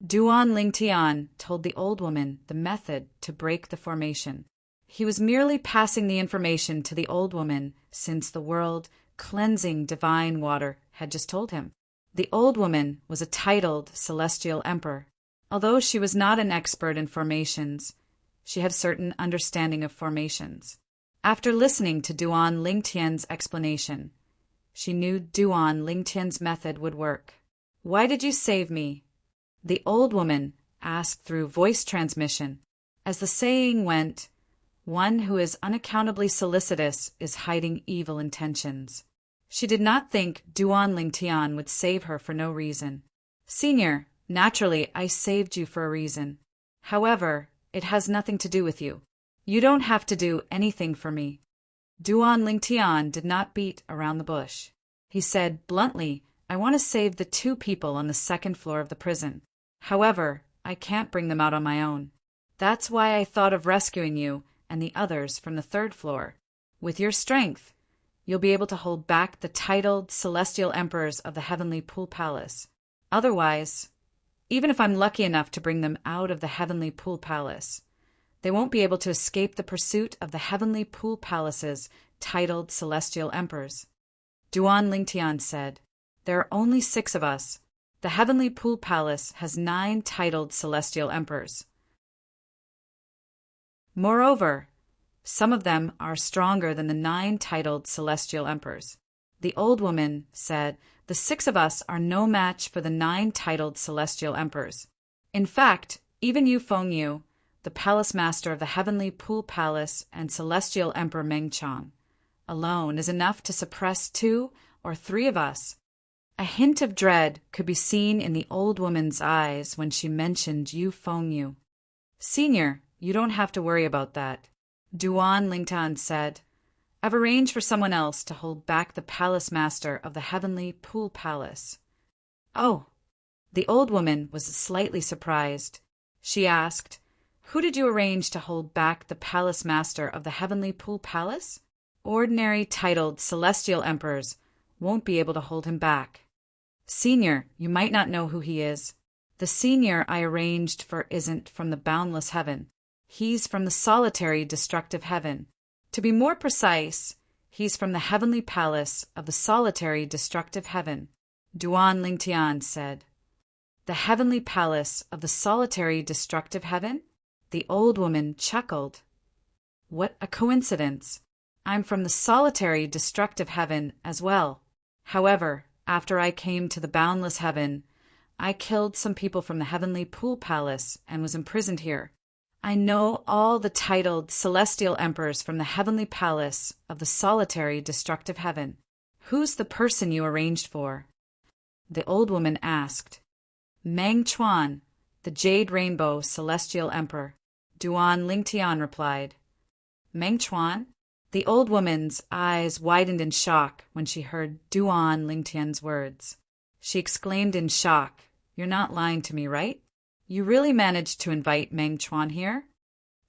Duan Lingtian told the old woman the method to break the formation. He was merely passing the information to the old woman since the world-cleansing divine water had just told him. The old woman was a titled celestial emperor. Although she was not an expert in formations, she had certain understanding of formations. After listening to Duan Lingtian's explanation, she knew Duan Lingtian's method would work. Why did you save me? The old woman asked through voice transmission. As the saying went, one who is unaccountably solicitous is hiding evil intentions. She did not think Duan Lingtian would save her for no reason. Senior, naturally I saved you for a reason. However, it has nothing to do with you. You don't have to do anything for me. Duan Lingtian did not beat around the bush. He said bluntly, I want to save the 2 people on the 2nd floor of the prison. However, I can't bring them out on my own. That's why I thought of rescuing you and the others from the 3rd floor. With your strength, you'll be able to hold back the titled celestial emperors of the heavenly pool palace. Otherwise, even if I'm lucky enough to bring them out of the heavenly pool palace, they won't be able to escape the pursuit of the heavenly pool palace's titled celestial emperors. Duan Lingtian said, There are only 6 of us. The heavenly pool palace has 9 titled celestial emperors. Moreover, some of them are stronger than the 9 titled celestial emperors. The old woman said, The 6 of us are no match for the 9 titled celestial emperors. In fact, even Yu Fengyu, the palace master of the heavenly pool palace and celestial emperor Mengchang, alone is enough to suppress 2 or 3 of us. A hint of dread could be seen in the old woman's eyes when she mentioned Yu Fengyu. Senior, you don't have to worry about that. Duan Lingtian said, I've arranged for someone else to hold back the palace master of the heavenly pool palace. Oh, the old woman was slightly surprised. She asked, Who did you arrange to hold back the palace master of the heavenly pool palace? Ordinary titled celestial emperors won't be able to hold him back. Senior, you might not know who he is. The senior I arranged for isn't from the boundless heaven. He's from the solitary destructive heaven. To be more precise, he's from the heavenly palace of the solitary destructive heaven. Duan Lingtian said, The heavenly palace of the solitary destructive heaven? The old woman chuckled. What a coincidence. I'm from the solitary destructive heaven as well. However, after I came to the boundless heaven, I killed some people from the heavenly pool palace and was imprisoned here. I know all the titled celestial emperors from the heavenly palace of the solitary destructive heaven. Who's the person you arranged for? The old woman asked. Meng Chuan, the Jade Rainbow celestial emperor. Duan Lingtian replied. Meng Chuan? The old woman's eyes widened in shock when she heard Duan Lingtian's words. She exclaimed in shock, You're not lying to me, right? You really managed to invite Meng Chuan here?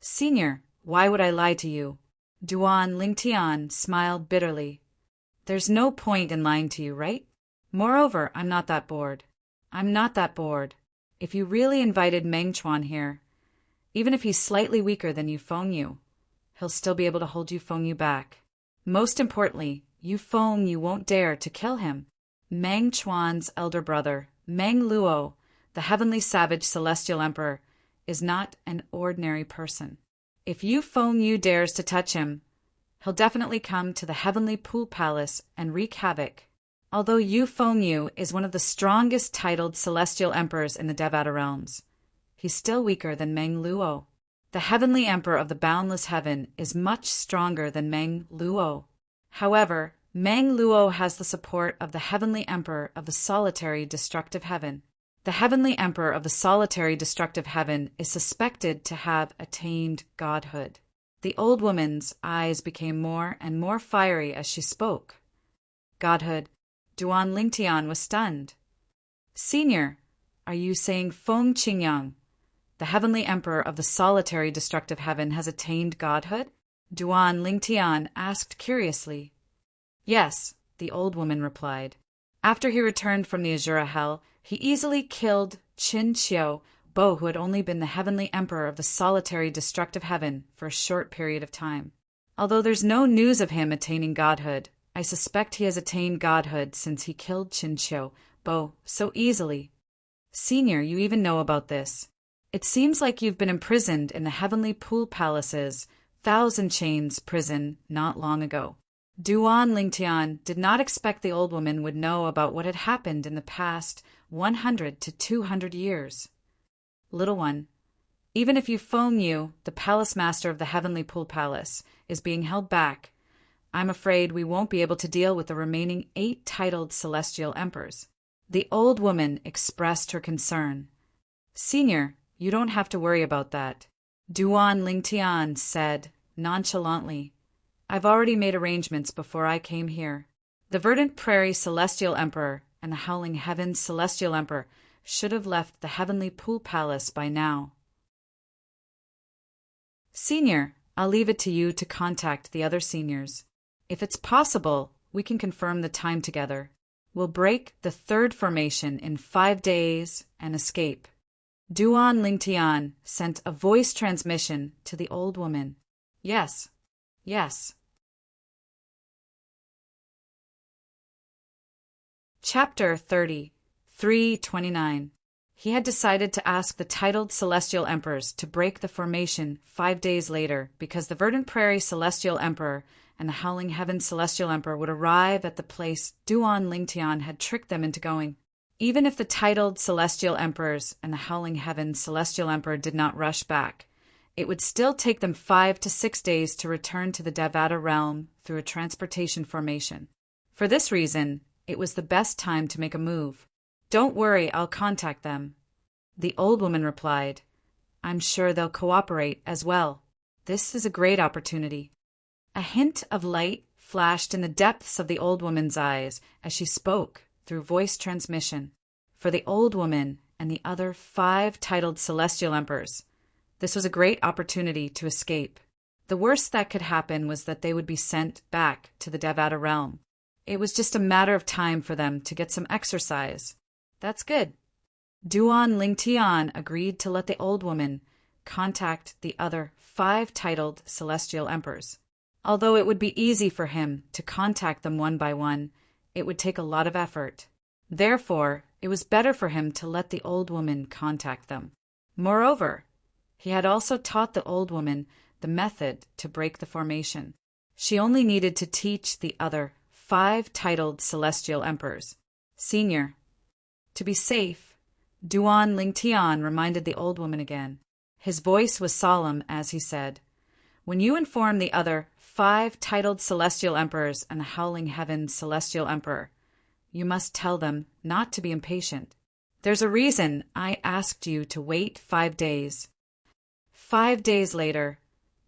Senior, why would I lie to you? Duan Lingtian smiled bitterly. There's no point in lying to you, right? Moreover, I'm not that bored. I'm not that bored. If you really invited Meng Chuan here, even if he's slightly weaker than Yu Fengyu, he'll still be able to hold Yu Fengyu back. Most importantly, Yu Fengyu won't dare to kill him. Meng Chuan's elder brother, Meng Luo, the heavenly savage celestial emperor, is not an ordinary person. If Yu Fengyu dares to touch him, he'll definitely come to the heavenly pool palace and wreak havoc. Although Yu Fengyu is one of the strongest titled celestial emperors in the Devata realms, he's still weaker than Meng Luo. The heavenly emperor of the boundless heaven is much stronger than Meng Luo. However, Mang Luo has the support of the Heavenly Emperor of the Solitary Destructive Heaven. The Heavenly Emperor of the Solitary Destructive Heaven is suspected to have attained godhood. The old woman's eyes became more and more fiery as she spoke. Godhood. Duan Lingtian was stunned. Senior, are you saying Feng Qingyang, the Heavenly Emperor of the Solitary Destructive Heaven, has attained godhood? Duan Lingtian asked curiously. Yes, the old woman replied. After he returned from the Azura Hell, he easily killed Qin Xiu Bo, who had only been the Heavenly Emperor of the Solitary Destructive Heaven for a short period of time. Although there's no news of him attaining godhood, I suspect he has attained godhood since he killed Qin Xiu Bo so easily. Senior, you even know about this. It seems like you've been imprisoned in the Heavenly Pool Palace's Thousand Chains prison not long ago. Duan Lingtian did not expect the old woman would know about what had happened in the past 100 to 200 years. Little one, even if you Feng Yu, the palace master of the Heavenly Pool Palace, is being held back, I'm afraid we won't be able to deal with the remaining 8 titled celestial emperors. The old woman expressed her concern. Senior, you don't have to worry about that. Duan Lingtian said nonchalantly. I've already made arrangements before I came here. The Verdant Prairie Celestial Emperor and the Howling Heavens Celestial Emperor should have left the Heavenly Pool Palace by now. Senior, I'll leave it to you to contact the other seniors. If it's possible, we can confirm the time together. We'll break the 3rd formation in 5 days and escape. Duan Lingtian sent a voice transmission to the old woman. Yes, yes. Chapter 30, 329. He had decided to ask the titled Celestial Emperors to break the formation 5 days later because the Verdant Prairie Celestial Emperor and the Howling Heaven Celestial Emperor would arrive at the place Duan Lingtian had tricked them into going. Even if the titled Celestial Emperors and the Howling Heaven Celestial Emperor did not rush back, it would still take them 5 to 6 days to return to the Devata realm through a transportation formation. For this reason, it was the best time to make a move. Don't worry, I'll contact them. The old woman replied, I'm sure they'll cooperate as well. This is a great opportunity. A hint of light flashed in the depths of the old woman's eyes as she spoke through voice transmission. For the old woman and the other 5 titled Celestial Emperors, this was a great opportunity to escape. The worst that could happen was that they would be sent back to the Devata realm. It was just a matter of time for them to get some exercise. That's good. Duan Lingtian agreed to let the old woman contact the other 5 titled Celestial Emperors. Although it would be easy for him to contact them one by one, it would take a lot of effort. Therefore, it was better for him to let the old woman contact them. Moreover, he had also taught the old woman the method to break the formation. She only needed to teach the other 5 titled Celestial Emperors. Senior. To be safe, Duan Lingtian reminded the old woman again. His voice was solemn as he said, when you inform the other 5 titled Celestial Emperors and the Howling Heaven Celestial Emperor, you must tell them not to be impatient. There's a reason I asked you to wait 5 days. 5 days later,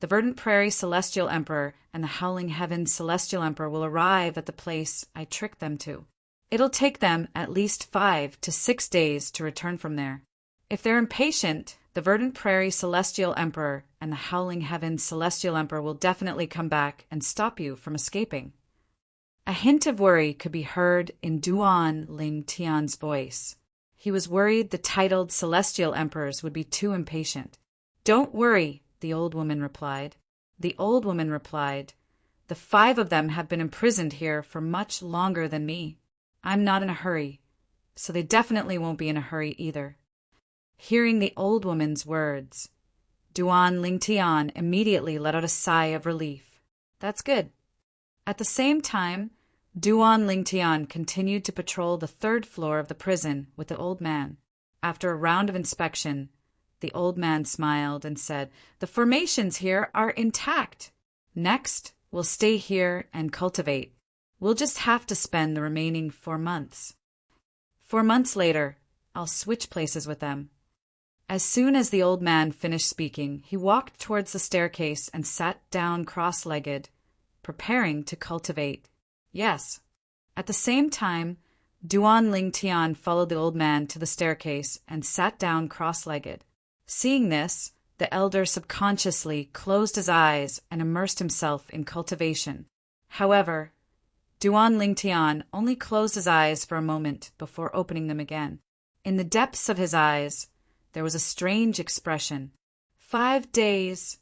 the Verdant Prairie Celestial Emperor and the Howling Heaven Celestial Emperor will arrive at the place I tricked them to. It'll take them at least 5 to 6 days to return from there. If they're impatient, the Verdant Prairie Celestial Emperor and the Howling Heaven Celestial Emperor will definitely come back and stop you from escaping. A hint of worry could be heard in Duan Lingtian's voice. He was worried the titled Celestial Emperors would be too impatient. Don't worry, the old woman replied. The old woman replied, the 5 of them have been imprisoned here for much longer than me. I'm not in a hurry, so they definitely won't be in a hurry either. Hearing the old woman's words, Duan Lingtian immediately let out a sigh of relief. That's good. At the same time, Duan Lingtian continued to patrol the 3rd floor of the prison with the old man. After a round of inspection, the old man smiled and said, the formations here are intact. Next, will stay here and cultivate. We'll just have to spend the remaining 4 months. 4 months later, I'll switch places with them." As soon as the old man finished speaking, he walked towards the staircase and sat down cross-legged, preparing to cultivate. Yes. At the same time, Duan Ling Tian followed the old man to the staircase and sat down cross-legged. Seeing this, the elder subconsciously closed his eyes and immersed himself in cultivation. However, Duan Ling Tian only closed his eyes for a moment before opening them again. In the depths of his eyes, there was a strange expression. 5 days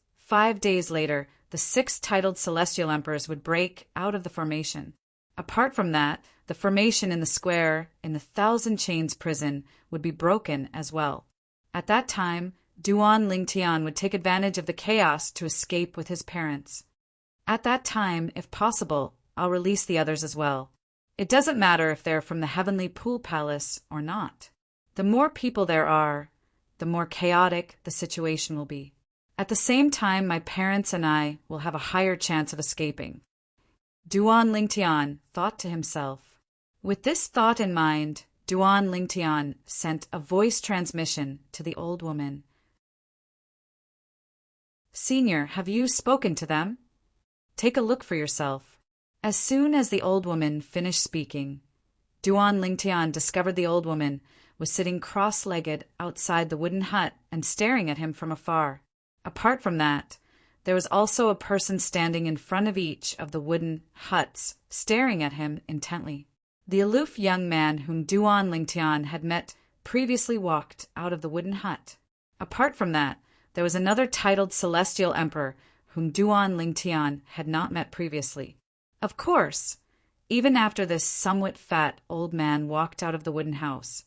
later, the 6 titled celestial emperors would break out of the formation. Apart from that, the formation in the square in the 1,000 Chains prison would be broken as well. At that time, Duan Ling Tian would take advantage of the chaos to escape with his parents. At that time, if possible, I'll release the others as well. It doesn't matter if they're from the Heavenly Pool Palace or not. The more people there are, the more chaotic the situation will be. At the same time, my parents and I will have a higher chance of escaping. Duan Ling Tian thought to himself. With this thought in mind, Duan Ling Tian sent a voice transmission to the old woman. "Senior, have you spoken to them? Take a look for yourself." As soon as the old woman finished speaking, Duan Ling Tian discovered the old woman was sitting cross-legged outside the wooden hut and staring at him from afar. Apart from that, there was also a person standing in front of each of the wooden huts, staring at him intently. The aloof young man whom Duan Ling Tian had met previously walked out of the wooden hut. Apart from that, there was another titled celestial emperor whom Duan Ling Tian had not met previously. Of course, even after this somewhat fat old man walked out of the wooden house,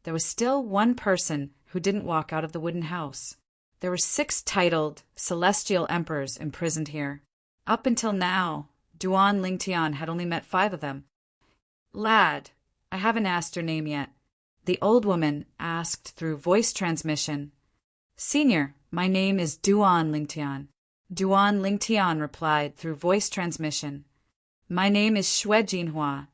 there was still one person who didn't walk out of the wooden house. There were 6 titled celestial emperors imprisoned here. Up until now, Duan Ling Tian had only met 5 of them. "Lad, I haven't asked your name yet," the old woman asked through voice transmission. "Senior, my name is Duan Ling Tian." Duan Ling Tian replied through voice transmission. "My name is Xue Jinhua,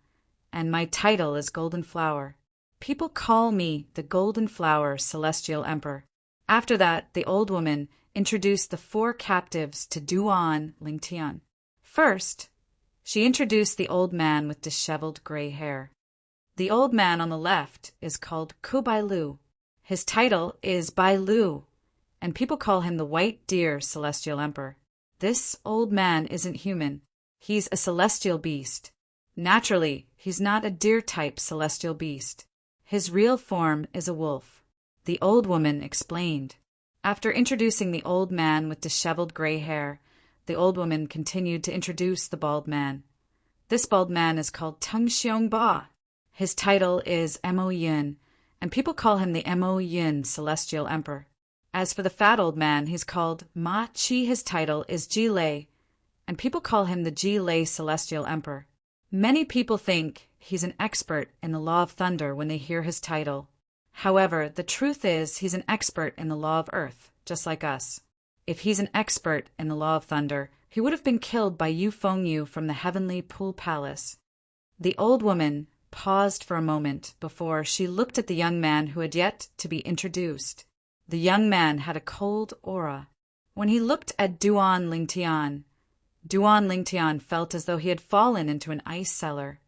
and my title is Golden Flower. People call me the Golden Flower Celestial Emperor." After that, the old woman introduced the 4 captives to Duan Ling Tian. First, she introduced the old man with disheveled gray hair. The old man on the left is called Kubai Lu. His title is Bai Lu, and people call him the White Deer Celestial Emperor. This old man isn't human. He's a celestial beast. Naturally, he's not a deer-type celestial beast. His real form is a wolf. The old woman explained. After introducing the old man with disheveled gray hair, the old woman continued to introduce the bald man. This bald man is called Tung Xiong Ba. His title is Mo Yin, and people call him the Mo Yin Celestial Emperor. As for the fat old man, he's called Ma Chi. His title is Ji Lei, and people call him the Ji Lei Celestial Emperor. Many people think he's an expert in the law of thunder when they hear his title. However, the truth is he's an expert in the law of earth, just like us. If he's an expert in the law of thunder, he would have been killed by Yu Fengyu from the Heavenly Pool Palace. The old woman paused for a moment before she looked at the young man who had yet to be introduced. The young man had a cold aura. When he looked at Duan Ling Tian felt as though he had fallen into an ice cellar.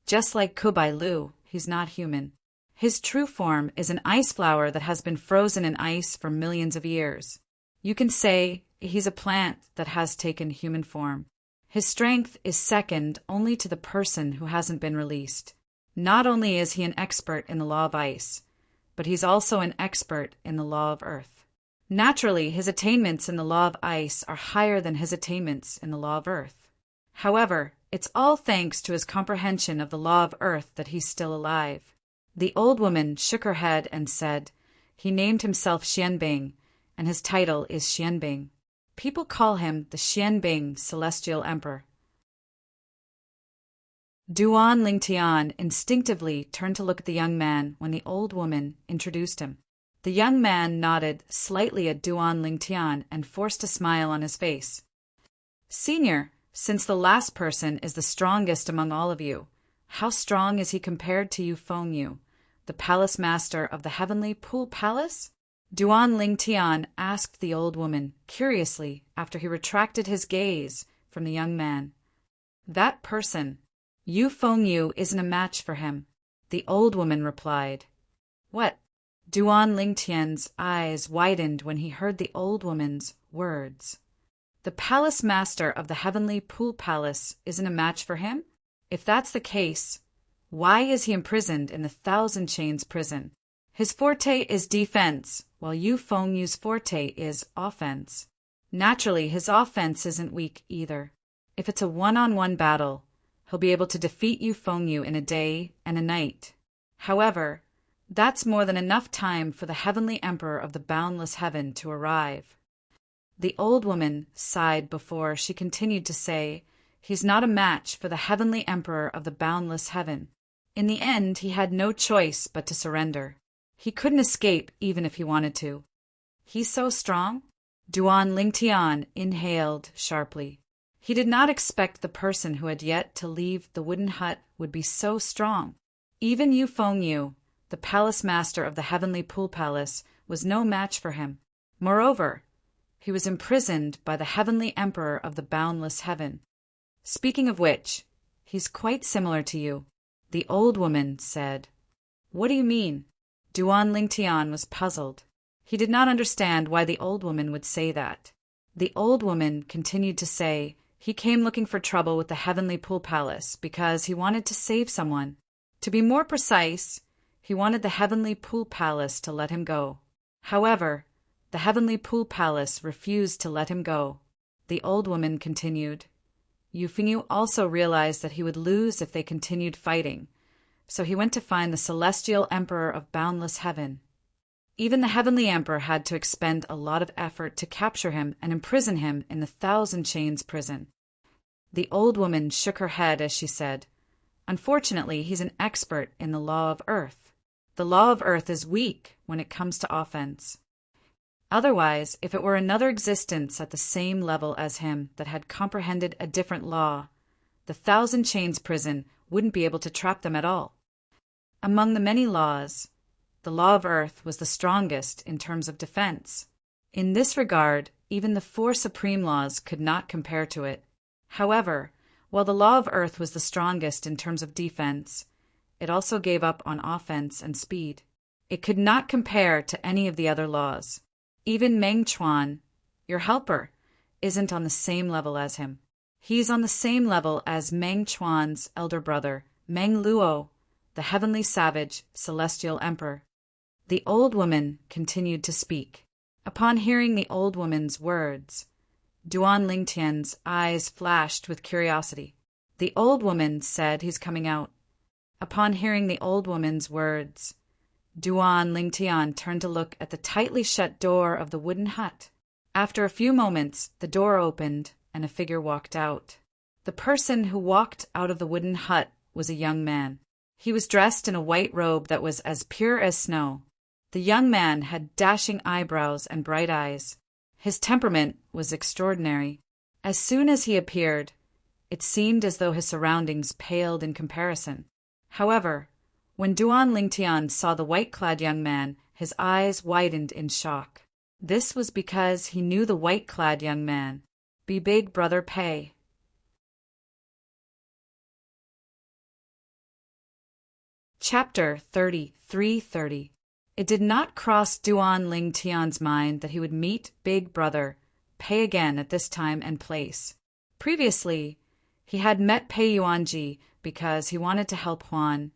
Just like Kubai Lu, he's not human. His true form is an ice flower that has been frozen in ice for millions of years. You can say he's a plant that has taken human form. His strength is second only to the person who hasn't been released. Not only is he an expert in the law of ice, but he's also an expert in the law of earth. Naturally, his attainments in the law of ice are higher than his attainments in the law of earth. However, it's all thanks to his comprehension of the law of earth that he's still alive. The old woman shook her head and said, he named himself Xianbing, and his title is Xianbing. People call him the Xianbing Celestial Emperor. Duan Ling Tian instinctively turned to look at the young man when the old woman introduced him. The young man nodded slightly at Duan Ling Tian and forced a smile on his face. Senior, Since the last person is the strongest among all of you, how strong is he compared to Yu Fengyu, the palace master of the heavenly Pool Palace? Duan Lingtian asked the old woman, curiously, after he retracted his gaze from the young man. That person, Yu Fengyu, isn't a match for him, the old woman replied. What? Duan Lingtian's eyes widened when he heard the old woman's words. The palace master of the heavenly Pool Palace isn't a match for him? If that's the case, why is he imprisoned in the Thousand Chains prison? His forte is defense, while Yu Fengyu's forte is offense. Naturally, his offense isn't weak either. If it's a one-on-one battle, he'll be able to defeat Yu Fengyu in a day and a night. However, that's more than enough time for the heavenly emperor of the boundless heaven to arrive. The old woman sighed before she continued to say, he's not a match for the heavenly emperor of the boundless heaven. In the end, he had no choice but to surrender. He couldn't escape even if he wanted to. He's so strong? Duan Lingtian inhaled sharply. He did not expect the person who had yet to leave the wooden hut would be so strong. Even Yu Fengyu, the palace master of the heavenly Pool Palace, was no match for him. Moreover, he was imprisoned by the heavenly emperor of the boundless heaven. Speaking of which, he's quite similar to you, the old woman said. What do you mean? Duan Lingtian was puzzled. He did not understand why the old woman would say that. The old woman continued to say he came looking for trouble with the heavenly Pool Palace because he wanted to save someone. To be more precise, he wanted the heavenly Pool Palace to let him go. However, the heavenly Pool Palace refused to let him go. The old woman continued. Yu Fengyu also realized that he would lose if they continued fighting, so he went to find the celestial emperor of boundless heaven. Even the heavenly emperor had to expend a lot of effort to capture him and imprison him in the Thousand Chains prison. The old woman shook her head as she said, unfortunately, he's an expert in the law of earth. The law of earth is weak when it comes to offense. Otherwise, if it were another existence at the same level as him that had comprehended a different law, the Thousand Chains prison wouldn't be able to trap them at all. Among the many laws, the law of earth was the strongest in terms of defense. In this regard, even the four supreme laws could not compare to it. However, while the law of earth was the strongest in terms of defense, it also gave up on offense and speed. It could not compare to any of the other laws. Even Meng Chuan, your helper, isn't on the same level as him. He's on the same level as Meng Chuan's elder brother, Meng Luo, the heavenly savage, celestial emperor. The old woman continued to speak. Upon hearing the old woman's words, Duan Lingtian's eyes flashed with curiosity. The old woman said he's coming out. Upon hearing the old woman's words, Duan Lingtian turned to look at the tightly shut door of the wooden hut. After a few moments, the door opened and a figure walked out. The person who walked out of the wooden hut was a young man. He was dressed in a white robe that was as pure as snow. The young man had dashing eyebrows and bright eyes. His temperament was extraordinary. As soon as he appeared, it seemed as though his surroundings paled in comparison. However, when Duan Lingtian saw the white-clad young man, his eyes widened in shock. This was because he knew the white-clad young man, be Big Brother Pei. Chapter 33:30. It did not cross Duan Lingtian's mind that he would meet Big Brother Pei again at this time and place. Previously, he had met Pei Yuanji because he wanted to help Huan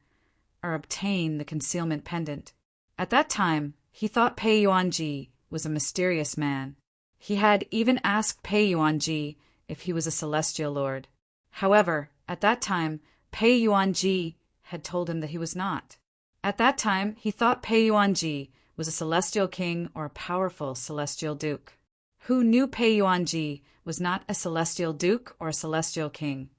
obtain the concealment pendant. At that time, he thought Pei Yuanji was a mysterious man. He had even asked Pei Yuanji if he was a celestial lord. However, at that time, Pei Yuanji had told him that he was not. At that time, he thought Pei Yuanji was a celestial king or a powerful celestial duke. Who knew Pei Yuanji was not a celestial duke or a celestial king,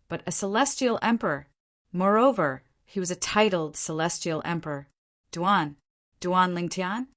but a celestial emperor. Moreover, he was a titled celestial emperor. Duan Lingtian?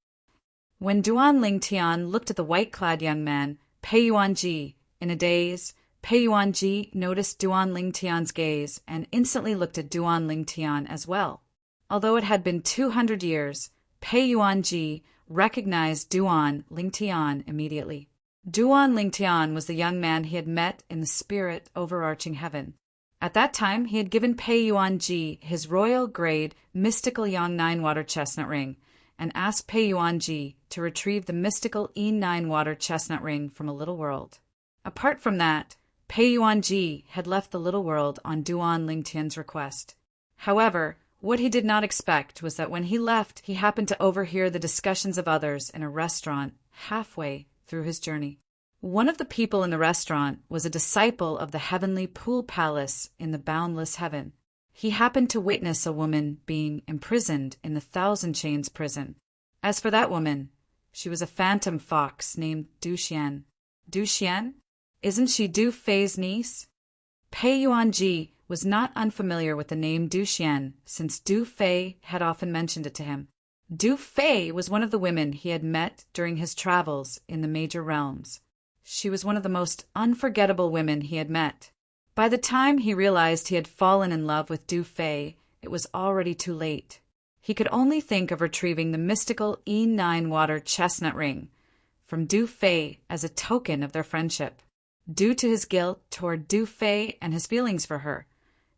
When Duan Lingtian looked at the white-clad young man, Pei Yuanji, in a daze, Pei Yuanji noticed Duan Lingtian's gaze and instantly looked at Duan Lingtian as well. Although it had been 200 years, Pei Yuanji recognized Duan Lingtian immediately. Duan Lingtian was the young man he had met in the spirit overarching heaven. At that time, he had given Pei Yuanji his royal grade mystical Yang 9 water chestnut ring and asked Pei Yuanji to retrieve the mystical Yin 9 water chestnut ring from a little world. Apart from that, Pei Yuanji had left the little world on Duan Lingtian's request. However, what he did not expect was that when he left, he happened to overhear the discussions of others in a restaurant halfway through his journey. One of the people in the restaurant was a disciple of the heavenly pool palace in the boundless heaven. He happened to witness a woman being imprisoned in the 1,000 chains prison. As for that woman, she was a phantom fox named Du Xian. Du Xian? Isn't she Du Fei's niece? Pei Yuanji was not unfamiliar with the name Du Xian, since Du Fei had often mentioned it to him. Du Fei was one of the women he had met during his travels in the major realms. She was one of the most unforgettable women he had met. By the time he realized he had fallen in love with Du Fei, it was already too late. He could only think of retrieving the mystical Yin 9 water chestnut ring from Du Fei as a token of their friendship. Due to his guilt toward Du Fei and his feelings for her,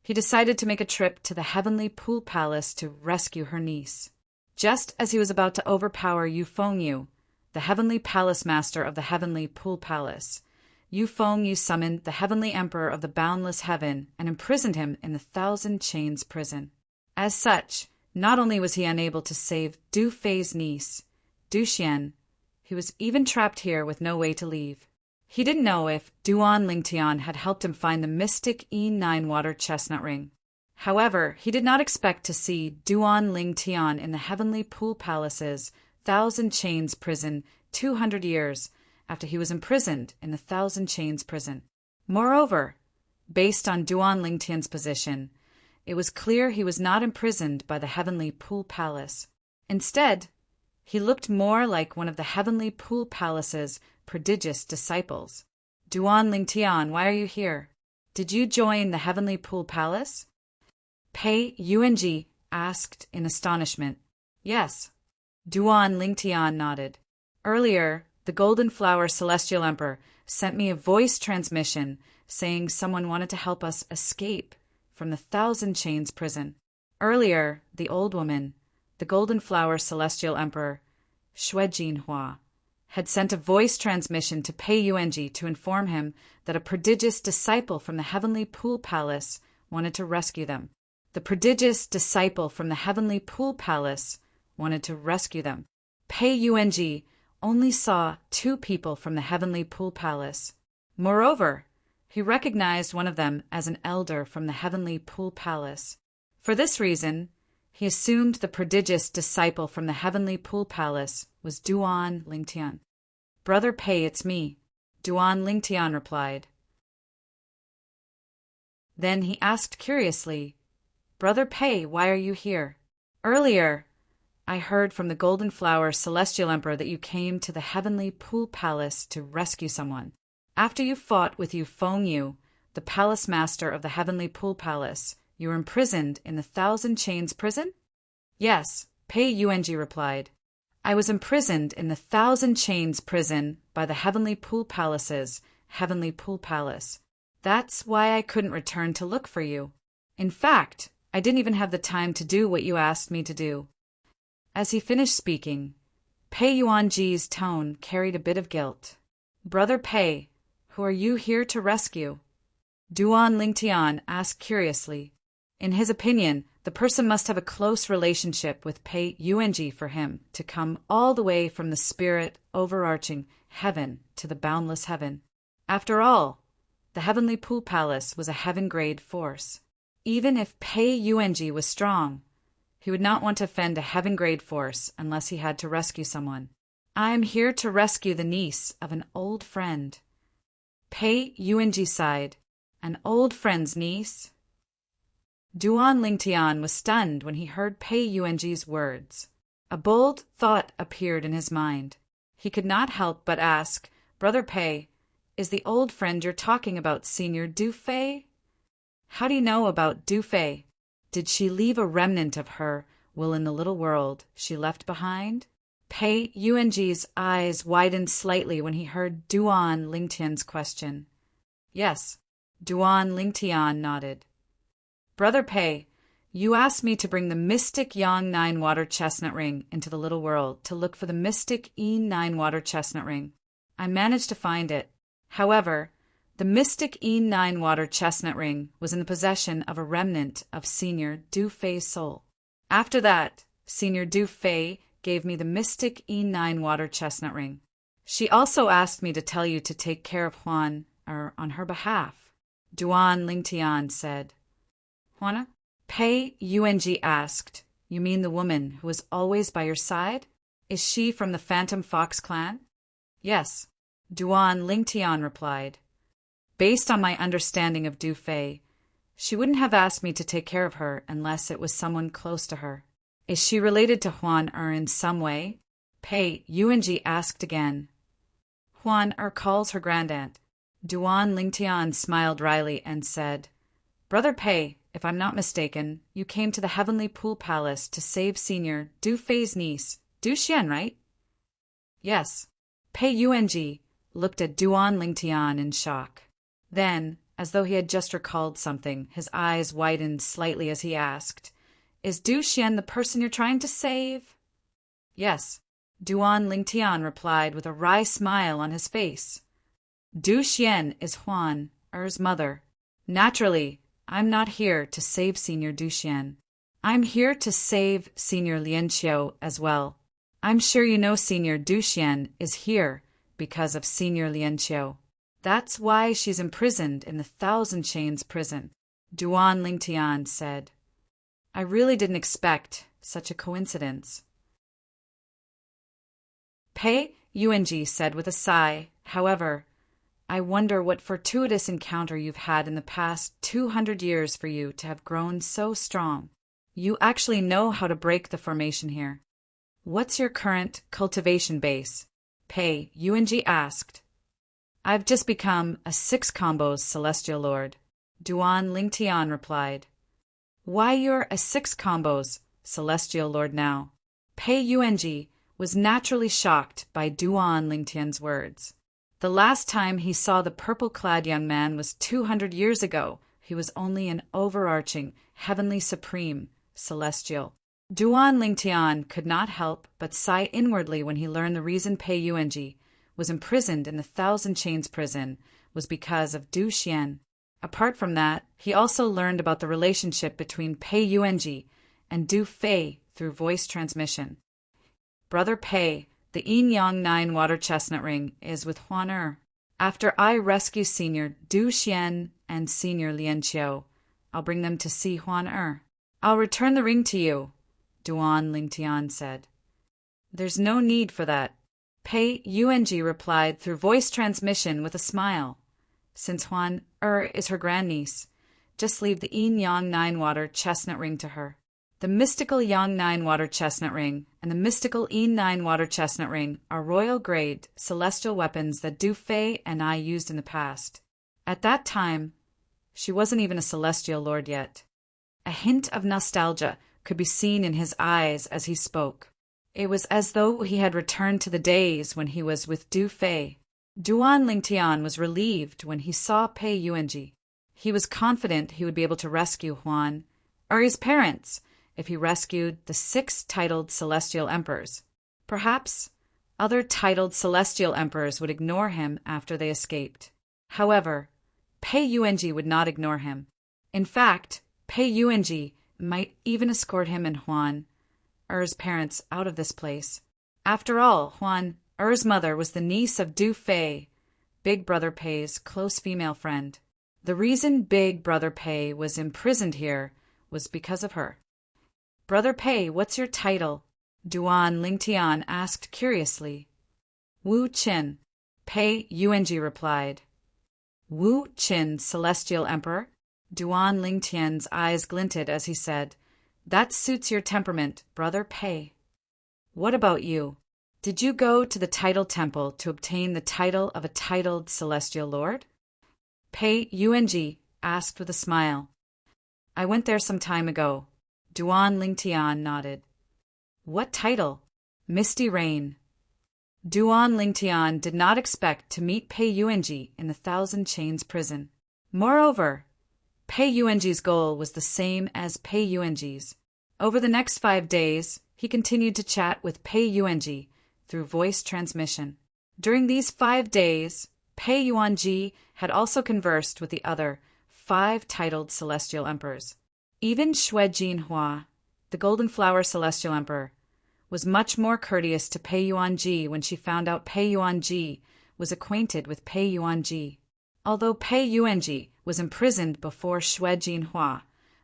he decided to make a trip to the heavenly pool palace to rescue her niece. Just as he was about to overpower Yu Fengyu, the heavenly palace master of the heavenly pool palace, Yu Fengyu summoned the heavenly emperor of the boundless heaven and imprisoned him in the 1,000 chains prison. As such, not only was he unable to save Du Fei's niece, Du Xian, he was even trapped here with no way to leave. He didn't know if Duan Lingtian had helped him find the mystic Yin 9 water chestnut ring. However, he did not expect to see Duan Lingtian in the heavenly pool palace's 1,000 chains prison 200 years after he was imprisoned in the 1,000 chains prison. Moreover, based on Duan Lingtian's position, it was clear he was not imprisoned by the heavenly pool palace. Instead, he looked more like one of the heavenly pool palace's prodigious disciples. Duan Lingtian, why are you here? Did you join the heavenly pool palace? Pei Yuanji asked in astonishment. Yes. Duan Lingtian nodded. Earlier, the Golden Flower Celestial Emperor sent me a voice transmission saying someone wanted to help us escape from the 1,000 chains prison. Earlier, the old woman, the Golden Flower Celestial Emperor, Shui Jinhua, had sent a voice transmission to Pei Yuanji to inform him that a prodigious disciple from the heavenly pool palace wanted to rescue them. The prodigious disciple from the heavenly pool palace wanted to rescue them. Pei Yuanji only saw 2 people from the heavenly pool palace. Moreover, he recognized one of them as an elder from the heavenly pool palace. For this reason, he assumed the prodigious disciple from the heavenly pool palace was Duan Lingtian. Brother Pei, it's me, Duan Lingtian replied. Then he asked curiously, Brother Pei, why are you here? Earlier, I heard from the Golden Flower Celestial Emperor that you came to the heavenly pool palace to rescue someone. After you fought with Yu Fengyu, the palace master of the heavenly pool palace, you were imprisoned in the 1,000 chains prison? Yes, Pei Yuanji replied. I was imprisoned in the 1,000 chains prison by the heavenly pool palace's heavenly pool palace. That's why I couldn't return to look for you. In fact, I didn't even have the time to do what you asked me to do. As he finished speaking, Pei Yuanji's tone carried a bit of guilt. Brother Pei, who are you here to rescue? Duan Lingtian asked curiously. In his opinion, the person must have a close relationship with Pei Yuanji for him to come all the way from the spirit overarching heaven to the boundless heaven. After all, the heavenly pool palace was a heaven-grade force. Even if Pei Yuanji was strong, he would not want to offend a heaven-grade force unless he had to rescue someone. I am here to rescue the niece of an old friend. Pei Yuanji sighed. An old friend's niece? Duan Lingtian was stunned when he heard Pei Yuanji's words. A bold thought appeared in his mind. He could not help but ask, Brother Pei, is the old friend you're talking about, Senior Du Fei? How do you know about Du Fei? Did she leave a remnant of her will in the little world she left behind? Pei Yuanji's eyes widened slightly when he heard Duan Lingtian's question. Yes, Duan Lingtian nodded. Brother Pei, you asked me to bring the mystic Yang Nine-Water Chestnut Ring into the little world to look for the mystic Yin Nine-Water Chestnut Ring. I managed to find it. However, the mystic Yin Nine-Water Chestnut Ring was in the possession of a remnant of Senior Du Fei's soul. After that, Senior Du Fei gave me the mystic Yin Nine-Water Chestnut Ring. She also asked me to tell you to take care of Huan, on her behalf. Duan Lingtian said. Huana? Pei Yuanji asked. You mean the woman who was always by your side? Is she from the Phantom Fox clan? Yes, Duan Lingtian replied. Based on my understanding of Du Fei, she wouldn't have asked me to take care of her unless it was someone close to her. Is she related to Huan in some way? Pei Yuanji asked again. Huan calls her grandaunt. Duan Lingtian smiled wryly and said, Brother Pei, if I'm not mistaken, you came to the Heavenly Pool Palace to save Senior Du Fei's niece, Du Xian, right? Yes. Pei Yuanji looked at Duan Lingtian in shock. Then, as though he had just recalled something, his eyes widened slightly as he asked, Is Du Xian the person you're trying to save? Yes, Duan Lingtian replied with a wry smile on his face. Du Xian is Huan's mother. Naturally, I'm not here to save Senior Du Xian. I'm here to save Senior Lianqiu as well. I'm sure you know Senior Du Xian is here because of Senior Lianqiu. That's why she's imprisoned in the Thousand Chains prison, Duan Lingtian said. I really didn't expect such a coincidence. Pei Yuanji said with a sigh, however, I wonder what fortuitous encounter you've had in the past 200 years for you to have grown so strong. You actually know how to break the formation here. What's your current cultivation base? Pei Yuanji asked. I've just become a 6 combos Celestial Lord, Duan Lingtian replied. Why you're a 6 combos Celestial Lord now? Pei Yuanji was naturally shocked by Duan Lingtian's words. The last time he saw the purple-clad young man was 200 years ago. He was only an overarching, heavenly supreme, celestial. Duan Lingtian could not help but sigh inwardly when he learned the reason Pei Yuanji was imprisoned in the Thousand Chains prison was because of Du Xian. Apart from that, he also learned about the relationship between Pei Yuanji and Du Fei through voice transmission. Brother Pei, the Yin-Yang 9-Water Chestnut Ring is with Huan. After I rescue Senior Du Xian and Senior Lianqiu, I'll bring them to see Huan. I'll return the ring to you, Duan Lingtian said. There's no need for that, Pei Yuanji replied through voice transmission with a smile. Since Huan is her grandniece, just leave the Yin-Yang 9-Water Chestnut Ring to her. The mystical Yang 9-Water Chestnut Ring and the mystical Yin 9-Water Chestnut Ring are royal-grade celestial weapons that Du Fei and I used in the past. At that time, she wasn't even a celestial lord yet. A hint of nostalgia could be seen in his eyes as he spoke. It was as though he had returned to the days when he was with Du Fei. Duan Lingtian was relieved when he saw Pei Yuanji. He was confident he would be able to rescue Huan, or his parents, if he rescued the 6 titled celestial emperors. Perhaps other titled celestial emperors would ignore him after they escaped. However, Pei Yuanji would not ignore him. In fact, Pei Yuanji might even escort him and Huan's parents out of this place. After all, Huan's mother was the niece of Du Fei, Big Brother Pei's close female friend. The reason Big Brother Pei was imprisoned here was because of her. Brother Pei, what's your title? Duan Lingtian asked curiously. Wu Qin, Pei Yuanji replied. Wu Qin, Celestial Emperor? Duan Lingtian's eyes glinted as he said, That suits your temperament, Brother Pei. What about you? Did you go to the titled temple to obtain the title of a titled celestial lord? Pei Yuanji asked with a smile. I went there some time ago. Duan Lingtian nodded. What title? Misty Rain. Duan Lingtian did not expect to meet Pei Yuanji in the Thousand Chains prison. Moreover, Pei Yuanji's goal was the same as Pei Yuanji's. Over the next 5 days, he continued to chat with Pei Yuanji through voice transmission. During these 5 days, Pei Yuanji had also conversed with the other 5 titled celestial emperors. Even Xue Jinhua, the Golden Flower Celestial Emperor, was much more courteous to Pei Yuanji when she found out Pei Yuanji was acquainted with Pei Yuanji. Although Pei Yuanji was imprisoned before Xue Jinhua,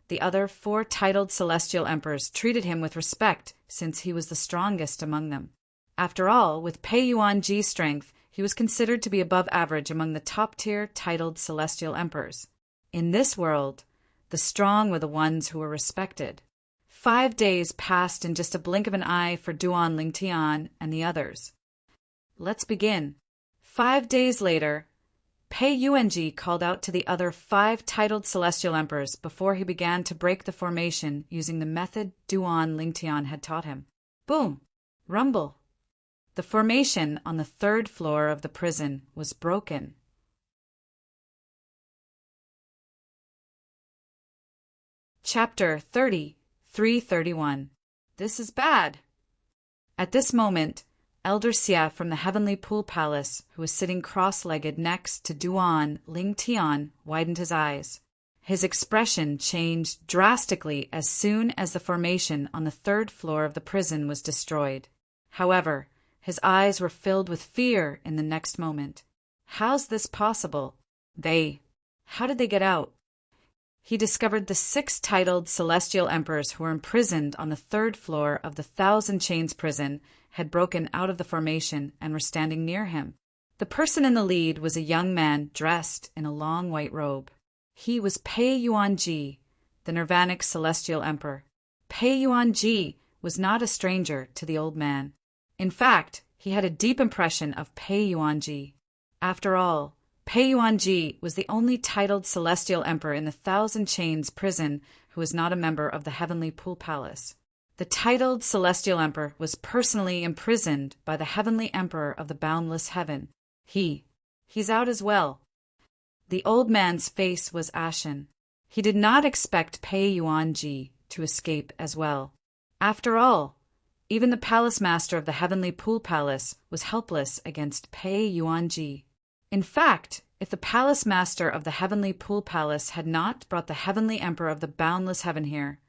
the other 4 titled celestial emperors treated him with respect since he was the strongest among them. After all, with Pei Yuanji's strength, he was considered to be above average among the top-tier titled celestial emperors. In this world, the strong were the ones who were respected. 5 days passed in just a blink of an eye for Duan Lingtian and the others. Let's begin. 5 days later, Pei Yuanji called out to the other 5 titled celestial emperors before he began to break the formation using the method Duan Lingtian had taught him. Boom! Rumble! The formation on the 3rd floor of the prison was broken. Chapter 30, 331. This is bad. At this moment, Elder Xia from the Heavenly Pool Palace, who was sitting cross-legged next to Duan Lingtian, widened his eyes. His expression changed drastically as soon as the formation on the 3rd floor of the prison was destroyed. However, his eyes were filled with fear in the next moment. How's this possible? How did they get out? He discovered the 6 titled celestial emperors who were imprisoned on the 3rd floor of the Thousand Chains prison had broken out of the formation and were standing near him. The person in the lead was a young man dressed in a long white robe. He was Pei Yuanji, the Nirvanic celestial emperor. Pei Yuanji was not a stranger to the old man. In fact, he had a deep impression of Pei Yuanji. After all, Pei Yuanji was the only titled celestial emperor in the Thousand Chains prison who was not a member of the Heavenly Pool Palace. The titled celestial emperor was personally imprisoned by the Heavenly Emperor of the Boundless Heaven. He's out as well. The old man's face was ashen. He did not expect Pei Yuanji to escape as well. After all, even the palace master of the Heavenly Pool Palace was helpless against Pei Yuanji. In fact, if the palace master of the Heavenly Pool Palace had not brought the Heavenly Emperor of the Boundless Heaven here,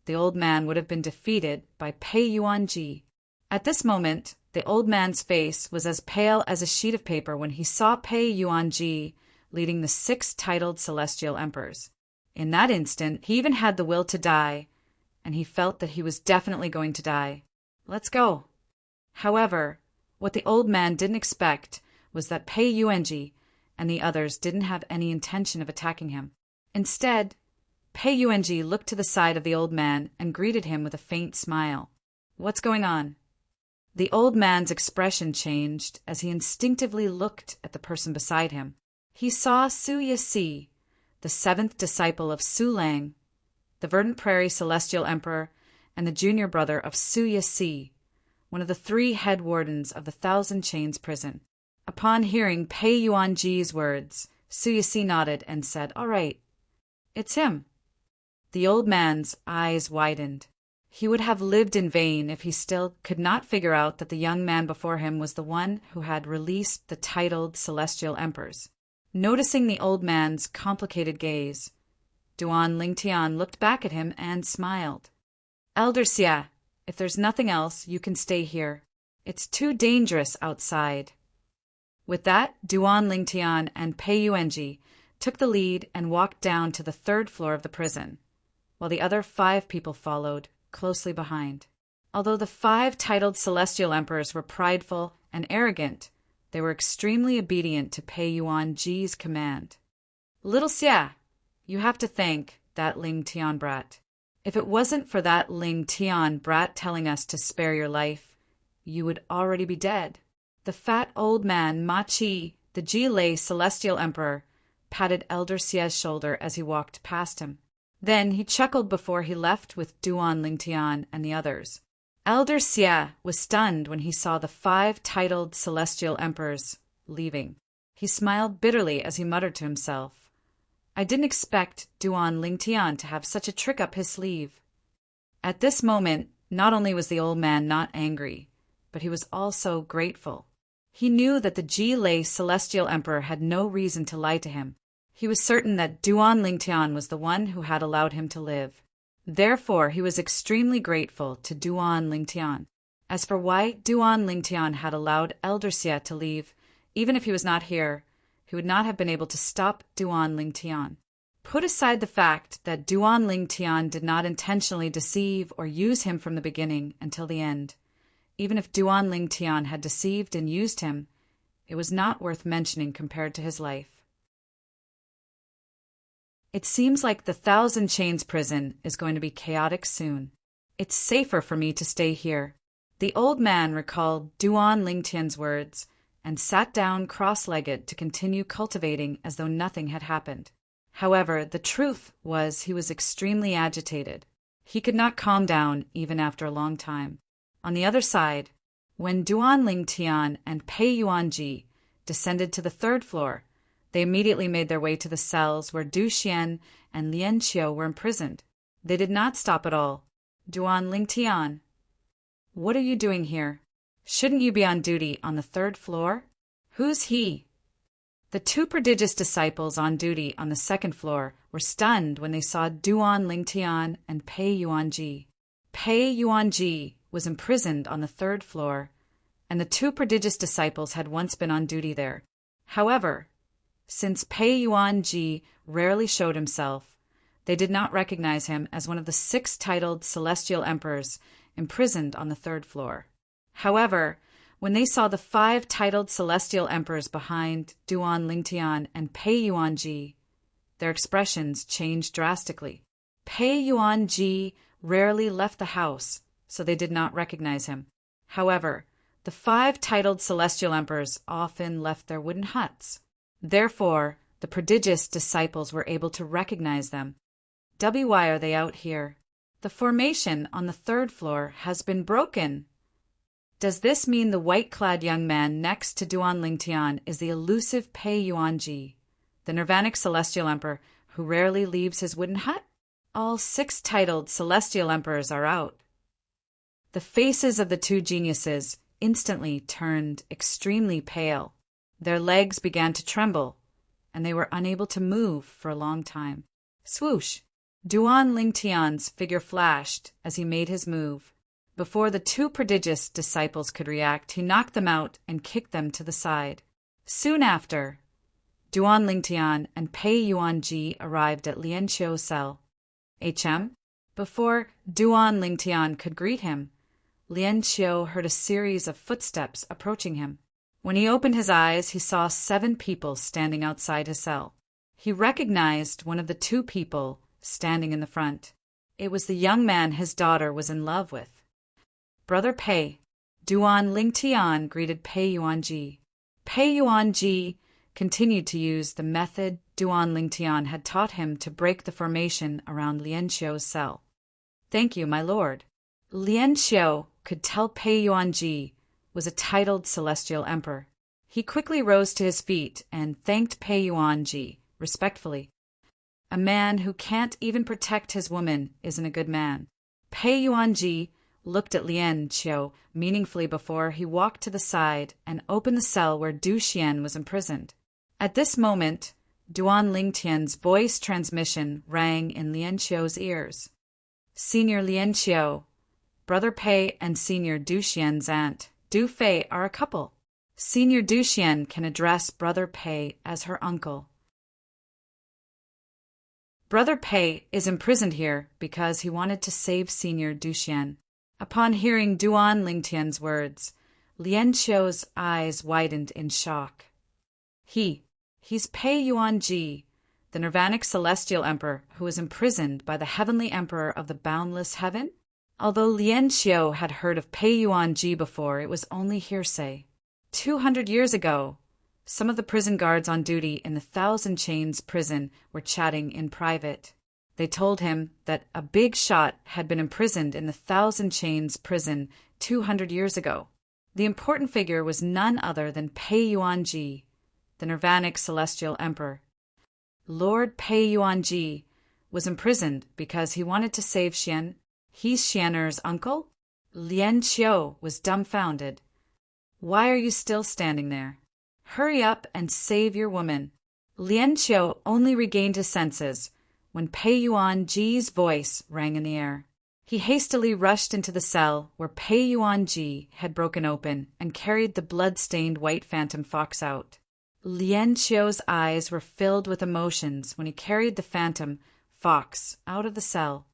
the old man would have been defeated by Pei Yuanji. At this moment, the old man's face was as pale as a sheet of paper when he saw Pei Yuanji leading the 6 titled celestial emperors. In that instant, he even had the will to die, and he felt that he was definitely going to die. Let's go. However, what the old man didn't expect was that Pei Yuanji and the others didn't have any intention of attacking him. Instead, Pei Yuanji looked to the side of the old man and greeted him with a faint smile. What's going on? The old man's expression changed as he instinctively looked at the person beside him. He saw Su Yisi, the 7th disciple of Su Lang, the Verdant Prairie Celestial Emperor, and the junior brother of Su Yisi, one of the 3 head wardens of the Thousand Chains prison. Upon hearing Pei Yuanji's words, Su Yisi nodded and said, "All right, it's him." The old man's eyes widened. He would have lived in vain if he still could not figure out that the young man before him was the one who had released the titled celestial emperors. Noticing the old man's complicated gaze, Duan Lingtian looked back at him and smiled. "Elder Xia, if there's nothing else, you can stay here. It's too dangerous outside." With that, Duan Lingtian and Pei Yuanji took the lead and walked down to the 3rd floor of the prison, while the other 5 people followed closely behind. Although the 5 titled celestial emperors were prideful and arrogant, they were extremely obedient to Pei Yuanji's command. "Little Xia, you have to thank that Ling Tian brat. If it wasn't for that Ling Tian brat telling us to spare your life, you would already be dead. The fat old man, Ma Chi, the Ji-Lei celestial emperor, patted Elder Xie's shoulder as he walked past him. Then he chuckled before he left with Duan Lingtian and the others. Elder Xie was stunned when he saw the 5 titled celestial emperors leaving. He smiled bitterly as he muttered to himself, I didn't expect Duan Lingtian to have such a trick up his sleeve. At this moment, not only was the old man not angry, but he was also grateful. He knew that the Ji-Lei celestial emperor had no reason to lie to him. He was certain that Duan Lingtian was the one who had allowed him to live. Therefore, he was extremely grateful to Duan Lingtian. As for why Duan Lingtian had allowed Elder Xie to leave, even if he was not here, he would not have been able to stop Duan Lingtian. Put aside the fact that Duan Lingtian did not intentionally deceive or use him from the beginning until the end. Even if Duan Lingtian had deceived and used him, it was not worth mentioning compared to his life. It seems like the Thousand Chains prison is going to be chaotic soon. It's safer for me to stay here. The old man recalled Duan Lingtian's words and sat down cross-legged to continue cultivating as though nothing had happened. However, the truth was he was extremely agitated. He could not calm down even after a long time. On the other side, when Duan Lingtian and Pei Yuanji descended to the 3rd floor, they immediately made their way to the cells where Du Xian and Lian Qiu were imprisoned. They did not stop at all. Duan Lingtian, what are you doing here? Shouldn't you be on duty on the 3rd floor? Who's he? The 2 prodigious disciples on duty on the 2nd floor were stunned when they saw Duan Lingtian and Pei Yuanji. Pei Yuanji was imprisoned on the 3rd floor, and the 2 prodigious disciples had once been on duty there. However, since Pei Yuanji rarely showed himself, they did not recognize him as one of the 6 titled celestial emperors imprisoned on the 3rd floor. However, when they saw the 5 titled celestial emperors behind Duan Lingtian and Pei Yuanji, their expressions changed drastically. Pei Yuanji rarely left the house, so they did not recognize him. However, the 5 titled celestial emperors often left their wooden huts. Therefore, the prodigious disciples were able to recognize them. Why are they out here? The formation on the 3rd floor has been broken. Does this mean the white-clad young man next to Duan Lingtian is the elusive Pei Yuanji, the Nirvanic celestial emperor who rarely leaves his wooden hut? All 6 titled celestial emperors are out. The faces of the 2 geniuses instantly turned extremely pale. Their legs began to tremble, and they were unable to move for a long time. Swoosh! Duan Lingtian's figure flashed as he made his move. Before the 2 prodigious disciples could react, he knocked them out and kicked them to the side. Soon after, Duan Lingtian and Pei Yuanji arrived at Lian Qiu's cell. HM? Before Duan Lingtian could greet him, Lian Qiu heard a series of footsteps approaching him. When he opened his eyes, he saw 7 people standing outside his cell. He recognized one of the 2 people standing in the front. It was the young man his daughter was in love with. Brother Pei, Duan Lingtian greeted Pei Yuanji. Pei Yuanji continued to use the method Duan Lingtian had taught him to break the formation around Lian Qiu's cell. Thank you, my lord. Lian Qiu could tell Pei Yuanji was a titled celestial emperor. He quickly rose to his feet and thanked Pei Yuanji respectfully. A man who can't even protect his woman isn't a good man. Pei Yuanji looked at Lian Qiu meaningfully before he walked to the side and opened the cell where Du Xian was imprisoned. At this moment, Duan Lingtian's voice transmission rang in Lian Qiu's ears. Senior Lian Qiu, Brother Pei and Senior Du Xian's aunt, Du Fei, are a couple. Senior Du Xian can address Brother Pei as her uncle. Brother Pei is imprisoned here because he wanted to save Senior Du Xian. Upon hearing Duan Lingtian's words, Lian Qiu's eyes widened in shock. He's Pei Yuanji, the Nirvanic celestial emperor who was imprisoned by the heavenly emperor of the boundless heaven? Although Lien Xiao had heard of Pei Yuanji before, it was only hearsay. 200 years ago, some of the prison guards on duty in the Thousand Chains prison were chatting in private. They told him that a big shot had been imprisoned in the Thousand Chains prison 200 years ago. The important figure was none other than Pei Yuanji, the Nirvanic Celestial Emperor. Lord Pei Yuanji was imprisoned because he wanted to save Xian. He's Xianer's uncle? Lien Xiao was dumbfounded. Why are you still standing there? Hurry up and save your woman. Lien Xiao only regained his senses when Pei Yuanji's voice rang in the air. He hastily rushed into the cell where Pei Yuanji had broken open and carried the blood-stained white phantom fox out. Lien Xiao's eyes were filled with emotions when he carried the phantom fox out of the cell.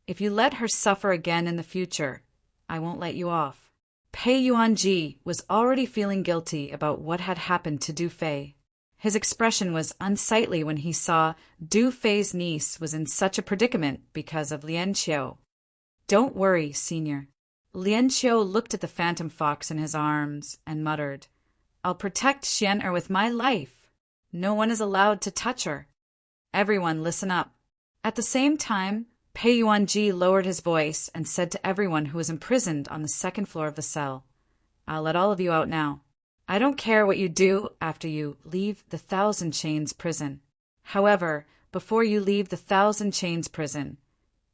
If you let her suffer again in the future, I won't let you off. Pei Yuanji was already feeling guilty about what had happened to Du Fei. His expression was unsightly when he saw Du Fei's niece was in such a predicament because of Lien Xiao. Don't worry, Senior. Lien Xiao looked at the phantom fox in his arms and muttered, I'll protect Xian'er with my life. No one is allowed to touch her. Everyone listen up. At the same time, Pei Yuanji lowered his voice and said to everyone who was imprisoned on the second floor of the cell, I'll let all of you out now. I don't care what you do after you leave the Thousand Chains prison. However, before you leave the Thousand Chains prison,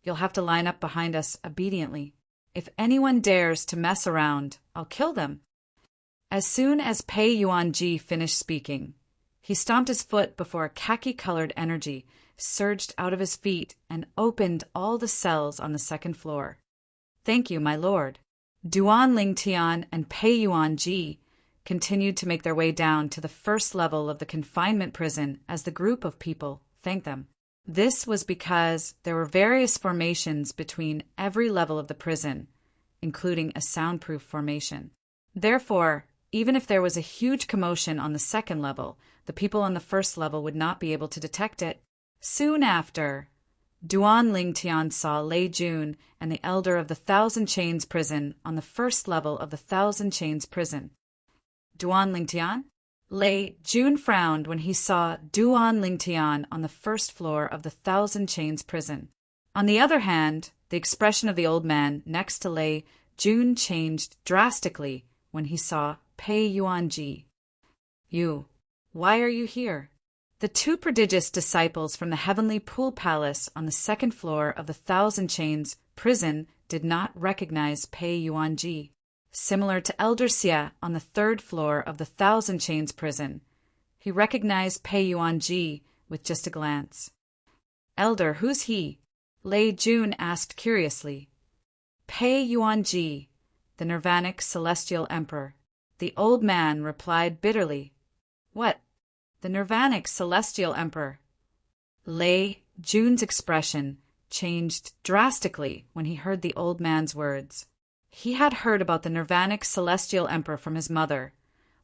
you'll have to line up behind us obediently. If anyone dares to mess around, I'll kill them. As soon as Pei Yuanji finished speaking, he stomped his foot before a khaki-colored energy surged out of his feet and opened all the cells on the second floor. Thank you, my lord. Duan Lingtian and Pei Yuanji continued to make their way down to the first level of the confinement prison as the group of people thanked them. This was because there were various formations between every level of the prison, including a soundproof formation. Therefore, even if there was a huge commotion on the second level, the people on the first level would not be able to detect it. Soon after, Duan Lingtian saw Lei Jun and the elder of the Thousand Chains prison on the first level of the Thousand Chains prison. Duan Lingtian? Lei Jun frowned when he saw Duan Lingtian on the first floor of the Thousand Chains prison. On the other hand, the expression of the old man next to Lei Jun changed drastically when he saw Pei Yuanji. You, why are you here? The two prodigious disciples from the Heavenly Pool Palace on the second floor of the Thousand Chains prison did not recognize Pei Yuanji. Similar to Elder Xie on the third floor of the Thousand Chains prison, he recognized Pei Yuanji with just a glance. Elder, who's he? Lei Jun asked curiously. Pei Yuanji, the Nirvanic Celestial Emperor. The old man replied bitterly. What? The Nirvanic Celestial Emperor. Lei Jun's expression changed drastically when he heard the old man's words. He had heard about the Nirvanic Celestial Emperor from his mother,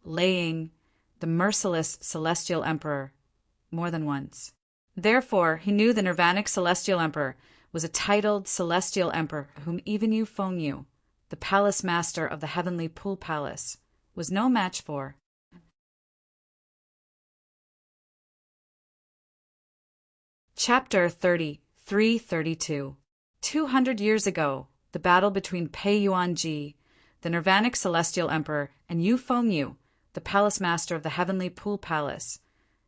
Lei Ying, the merciless Celestial Emperor, more than once. Therefore, he knew the Nirvanic Celestial Emperor was a titled Celestial Emperor whom even Yu Fengyu, the Palace Master of the Heavenly Pool Palace, was no match for. Chapter 3332. 200 years ago, the battle between Pei Yuanji, the Nirvanic Celestial Emperor, and Yu Fengyu, the Palace Master of the Heavenly Pool Palace,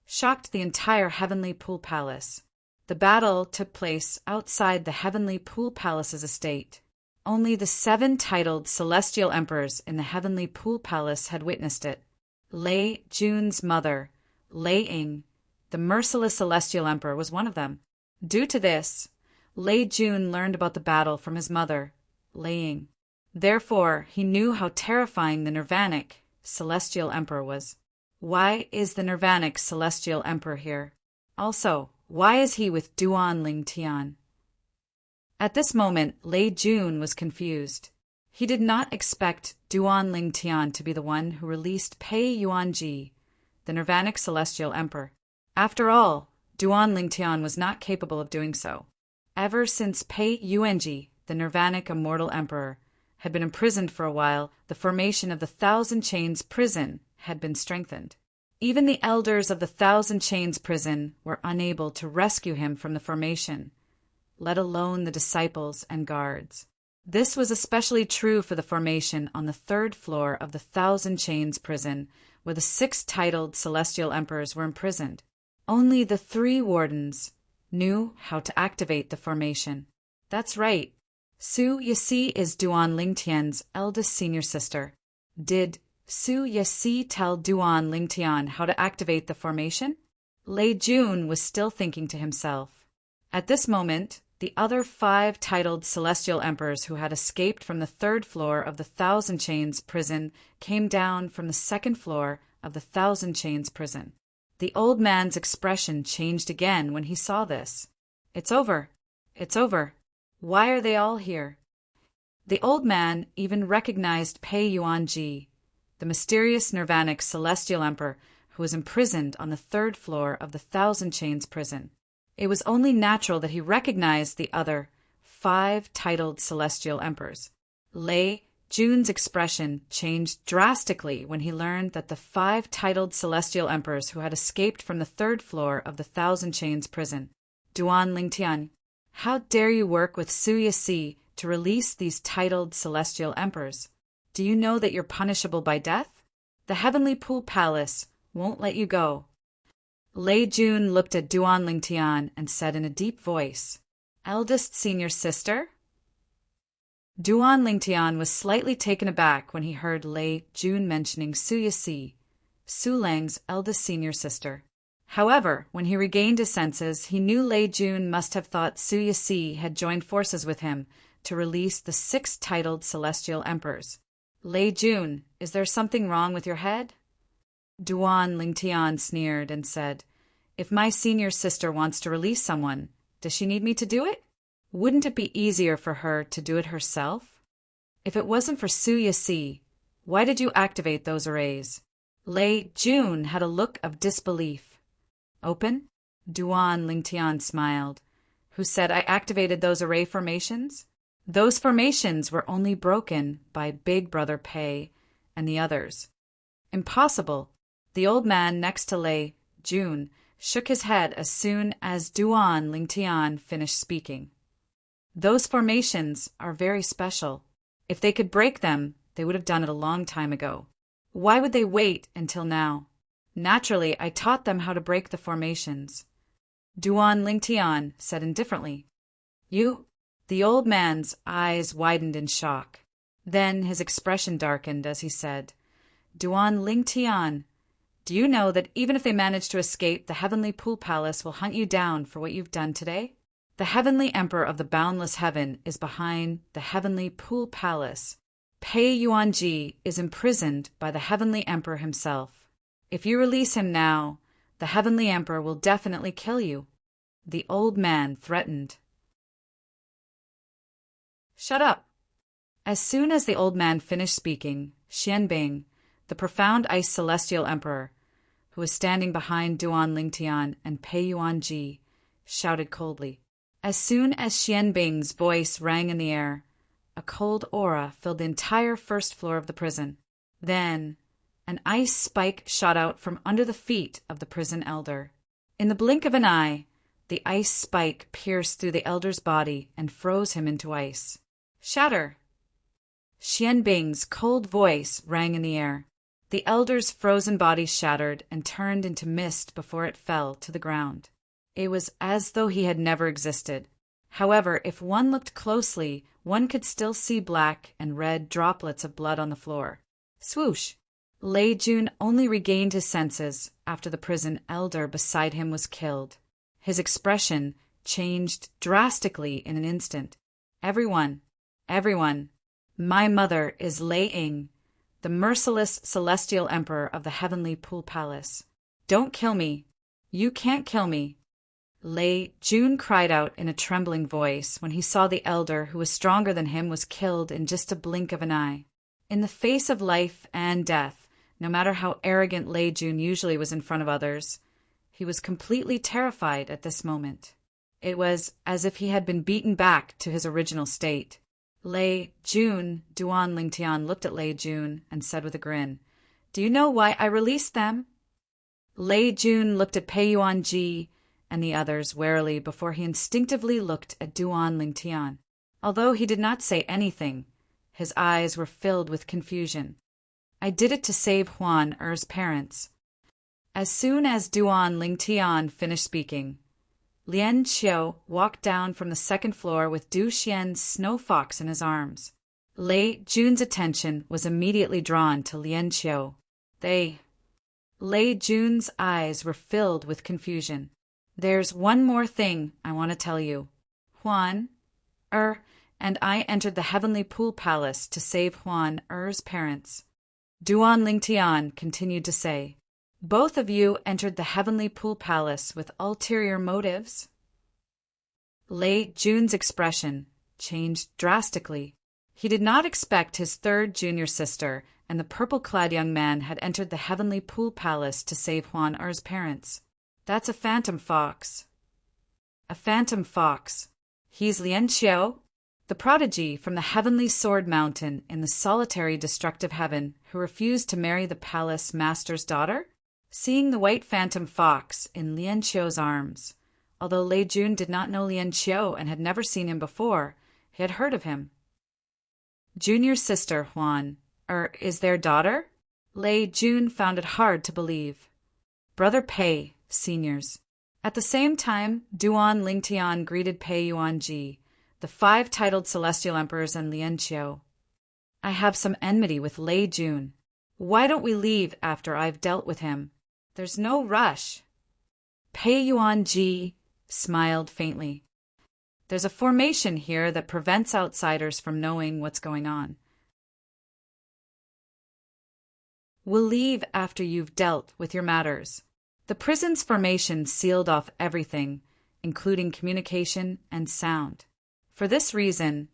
shocked the entire Heavenly Pool Palace. The battle took place outside the Heavenly Pool Palace's estate. Only the 7 titled Celestial Emperors in the Heavenly Pool Palace had witnessed it. Lei Jun's mother, Lei Ying, the merciless Celestial Emperor, was one of them. Due to this, Lei Jun learned about the battle from his mother, Lei Ying. Therefore, he knew how terrifying the Nirvanic Celestial Emperor was. Why is the Nirvanic Celestial Emperor here? Also, why is he with Duan Lingtian? At this moment, Lei Jun was confused. He did not expect Duan Lingtian to be the one who released Pei Yuanji, the Nirvanic Celestial Emperor. After all, Duan Lingtian was not capable of doing so. Ever since Pei Yuanji the Nirvanic immortal emperor, had been imprisoned for a while, the formation of the Thousand Chains prison had been strengthened. Even the elders of the Thousand Chains prison were unable to rescue him from the formation, let alone the disciples and guards. This was especially true for the formation on the third floor of the Thousand Chains prison, where the 6 titled celestial emperors were imprisoned. Only the 3 wardens knew how to activate the formation. That's right. Su Yasi is Duan Lingtian's eldest senior sister. Did Su Yasi tell Duan Lingtian how to activate the formation? Lei Jun was still thinking to himself. At this moment, the other 5 titled celestial emperors who had escaped from the 3rd floor of the Thousand Chains prison came down from the 2nd floor of the Thousand Chains prison. The old man's expression changed again when he saw this. It's over. It's over. Why are they all here? The old man even recognized Pei Yuanji, the mysterious Nirvanic celestial emperor who was imprisoned on the 3rd floor of the Thousand Chains prison. It was only natural that he recognized the other 5 titled celestial emperors. Lei Jun's expression changed drastically when he learned that the 5 titled celestial emperors who had escaped from the 3rd floor of the Thousand Chains prison. Duan Lingtian, how dare you work with Su Yasi to release these titled celestial emperors? Do you know that you're punishable by death? The Heavenly Pool Palace won't let you go. Lei Jun looked at Duan Lingtian and said in a deep voice, Eldest senior sister? Duan Lingtian was slightly taken aback when he heard Lei Jun mentioning Su Yasi, Su Lang's eldest senior sister. However, when he regained his senses, he knew Lei Jun must have thought Su Yasi had joined forces with him to release the 6 titled celestial emperors. Lei Jun, is there something wrong with your head? Duan Lingtian sneered and said, If my senior sister wants to release someone, does she need me to do it? Wouldn't it be easier for her to do it herself? If it wasn't for Su Yasi, why did you activate those arrays? Lei Jun had a look of disbelief. Open? Duan Lingtian smiled. Who said I activated those array formations? Those formations were only broken by Big Brother Pei and the others. Impossible. The old man next to Lei Jun shook his head as soon as Duan Lingtian finished speaking. Those formations are very special. If they could break them, they would have done it a long time ago. Why would they wait until now? Naturally, I taught them how to break the formations. Duan Lingtian said indifferently. You? The old man's eyes widened in shock. Then his expression darkened as he said, Duan Lingtian, do you know that even if they manage to escape, the Heavenly Pool Palace will hunt you down for what you've done today? The Heavenly Emperor of the Boundless Heaven is behind the Heavenly Pool Palace. Pei Yuanji is imprisoned by the Heavenly Emperor himself. If you release him now, the Heavenly Emperor will definitely kill you. The old man threatened. Shut up. As soon as the old man finished speaking, Xianbing, the profound ice celestial emperor, who was standing behind Duan Lingtian and Pei Yuanji, shouted coldly. As soon as Xianbing's voice rang in the air, a cold aura filled the entire 1st floor of the prison. Then, an ice spike shot out from under the feet of the prison elder. In the blink of an eye, the ice spike pierced through the elder's body and froze him into ice. Shatter! Xianbing's cold voice rang in the air. The elder's frozen body shattered and turned into mist before it fell to the ground. It was as though he had never existed. However, if one looked closely, one could still see black and red droplets of blood on the floor. Swoosh! Lei Jun only regained his senses after the prison elder beside him was killed. His expression changed drastically in an instant. Everyone, my mother is Lei Ying, the merciless celestial emperor of the Heavenly Pool Palace. Don't kill me. You can't kill me. Lei Jun cried out in a trembling voice when he saw the elder who was stronger than him was killed in just a blink of an eye. In the face of life and death, no matter how arrogant Lei Jun usually was in front of others, he was completely terrified at this moment. It was as if he had been beaten back to his original state. Lei Jun, Duan Lingtian looked at Lei Jun and said with a grin, "Do you know why I released them?" Lei Jun looked at Pei Yuan Ji and the others warily before he instinctively looked at Duan Lingtian. Although he did not say anything, his eyes were filled with confusion. "I did it to save Huan Er's parents." As soon as Duan Lingtian finished speaking, Lian Xiu walked down from the second floor with Du Xian's snow fox in his arms. Lei Jun's attention was immediately drawn to Lian Xiu. Lei Jun's eyes were filled with confusion. "There's one more thing I want to tell you. Huan and I entered the Heavenly Pool Palace to save Huan Er's parents." Duan Lingtian continued to say, "Both of you entered the Heavenly Pool Palace with ulterior motives?" Lei Jun's expression changed drastically. He did not expect his third junior sister and the purple-clad young man had entered the Heavenly Pool Palace to save Huan Er's parents. "That's a phantom fox." "A phantom fox. He's Lian Xiu, the prodigy from the Heavenly Sword Mountain in the solitary destructive heaven who refused to marry the palace master's daughter?" Seeing the white phantom fox in Lian Xiu's arms, although Lei Jun did not know Lian Xiu and had never seen him before, he had heard of him. "Junior sister Huan is their daughter?" Lei Jun found it hard to believe. "Brother Pei, seniors." At the same time, Duan Lingtian greeted Pei Yuan Ji, the 5 titled celestial emperors, and Lian Xiu. "I have some enmity with Lei Jun. Why don't we leave after I've dealt with him? There's no rush." Pei Yuan Ji smiled faintly. "There's a formation here that prevents outsiders from knowing what's going on. We'll leave after you've dealt with your matters." The prison's formation sealed off everything, including communication and sound. For this reason,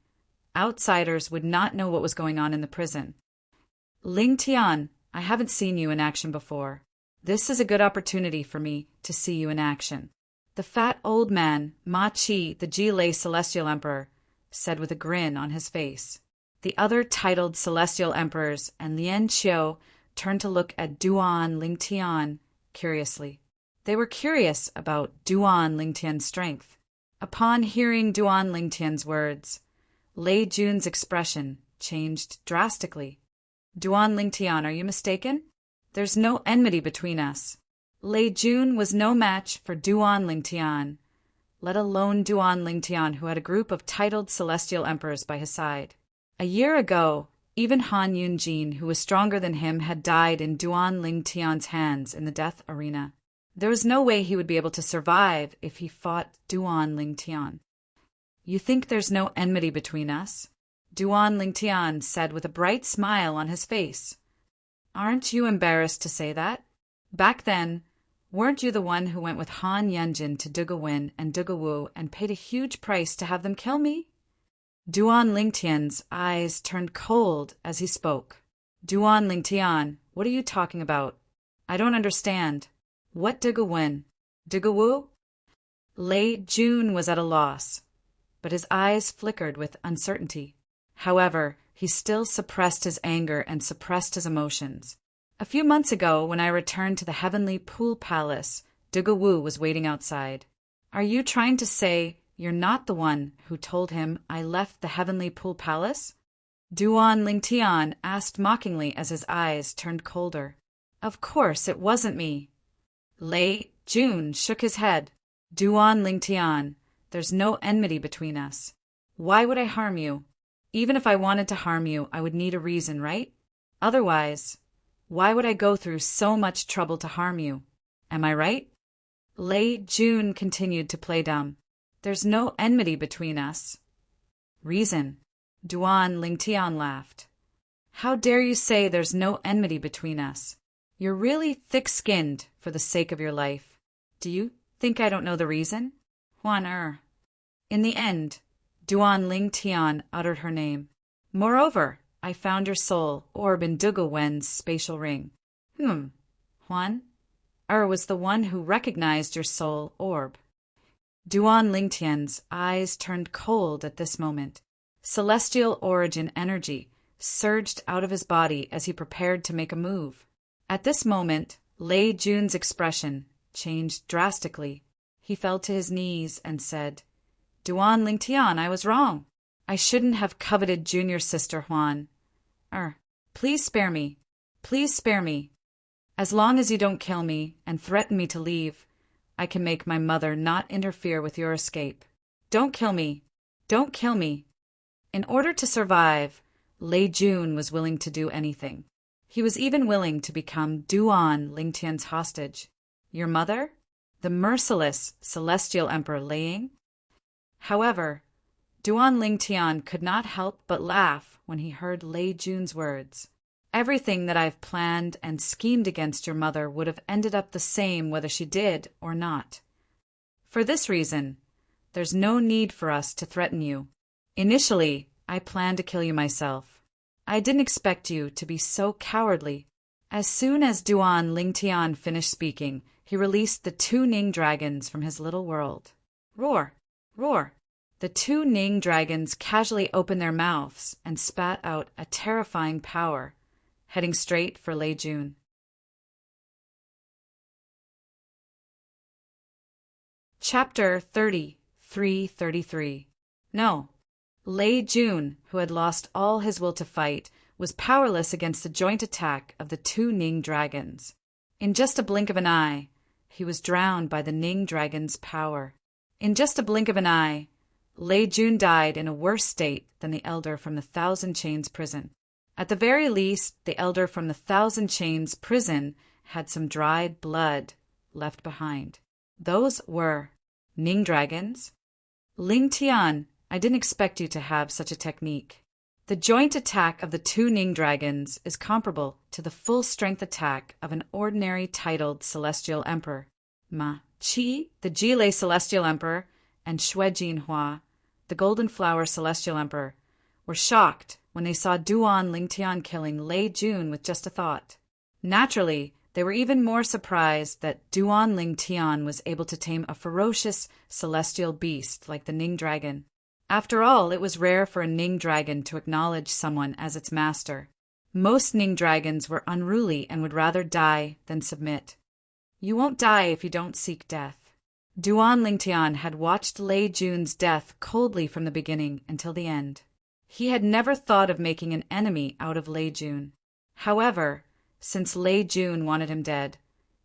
outsiders would not know what was going on in the prison. "Ling Tian, I haven't seen you in action before. This is a good opportunity for me to see you in action." The fat old man, Ma Qi, the Jilei Celestial Emperor, said with a grin on his face. The other titled Celestial Emperors and Lian Xiu turned to look at Duan Lingtian curiously. They were curious about Duan Lingtian's strength. Upon hearing Duan Lingtian's words, Lei Jun's expression changed drastically. "Duan Lingtian, are you mistaken? There's no enmity between us." Lei Jun was no match for Duan Lingtian, let alone Duan Lingtian, who had a group of titled celestial emperors by his side. A year ago, even Han Yunjin, who was stronger than him, had died in Duan Lingtian's hands in the death arena. There was no way he would be able to survive if he fought Duan Lingtian. "You think there's no enmity between us?" Duan Lingtian said with a bright smile on his face. "Aren't you embarrassed to say that? Back then, weren't you the one who went with Han Yunjin to Dugawin and Dugawu and paid a huge price to have them kill me?" Duan Lingtian's eyes turned cold as he spoke. "Duan Lingtian, what are you talking about? I don't understand. What Dugawin? Dugawu?" Lei Jun was at a loss, but his eyes flickered with uncertainty. However, he still suppressed his anger and suppressed his emotions. "A few months ago, when I returned to the Heavenly Pool Palace, Dugawu was waiting outside. Are you trying to say you're not the one who told him I left the Heavenly Pool Palace?" Duan Lingtian asked mockingly as his eyes turned colder. "Of course it wasn't me." Lei Jun shook his head. "Duan Lingtian, there's no enmity between us. Why would I harm you? Even if I wanted to harm you, I would need a reason, right? Otherwise, why would I go through so much trouble to harm you? Am I right?" Lei Jun continued to play dumb. "There's no enmity between us." "Reason?" Duan Lingtian laughed. "How dare you say there's no enmity between us? You're really thick-skinned for the sake of your life. Do you think I don't know the reason? Huan Er." In the end, Duan Lingtian uttered her name. "Moreover, I found your soul orb in Dugawen's spatial ring." Huan Er was the one who recognized your soul orb. Duan Lingtian's eyes turned cold at this moment. Celestial origin energy surged out of his body as he prepared to make a move. At this moment, Lei Jun's expression changed drastically. He fell to his knees and said, Duan Lingtian, I was wrong. I shouldn't have coveted junior sister Huan. Please spare me. Please spare me. As long as you don't kill me and threaten me to leave, I can make my mother not interfere with your escape. Don't kill me. Don't kill me. In order to survive, Lei Jun was willing to do anything. He was even willing to become Duan Lingtian's hostage. Your mother? The merciless celestial emperor Lei? However, Duan Lingtian could not help but laugh when he heard Lei Jun's words. Everything that I've planned and schemed against your mother would have ended up the same whether she did or not. For this reason, there's no need for us to threaten you. Initially, I planned to kill you myself. I didn't expect you to be so cowardly. As soon as Duan Lingtian finished speaking, he released the 2 Ning dragons from his little world. Roar! Roar! The 2 Ning dragons casually opened their mouths and spat out a terrifying power, heading straight for Lei Jun. Chapter 33. No. Lei Jun, who had lost all his will to fight, was powerless against the joint attack of the 2 Ning dragons. In just a blink of an eye, he was drowned by the Ning dragon's power. In just a blink of an eye, Lei Jun died in a worse state than the elder from the Thousand Chains prison. At the very least, the elder from the Thousand Chains prison had some dried blood left behind. Those were Ning dragons. Ling Tian, I didn't expect you to have such a technique. The joint attack of the 2 Ning dragons is comparable to the full-strength attack of an ordinary titled Celestial Emperor. Ma Qi, the Jilei Celestial Emperor, and Xue Jinhua, the Golden Flower Celestial Emperor, were shocked when they saw Duan Lingtian killing Lei Jun with just a thought. Naturally, they were even more surprised that Duan Lingtian was able to tame a ferocious celestial beast like the Ning dragon. After all, it was rare for a Ning dragon to acknowledge someone as its master. Most Ning dragons were unruly and would rather die than submit. You won't die if you don't seek death. Duan Lingtian had watched Lei Jun's death coldly from the beginning until the end. He had never thought of making an enemy out of Lei Jun. However, since Lei Jun wanted him dead,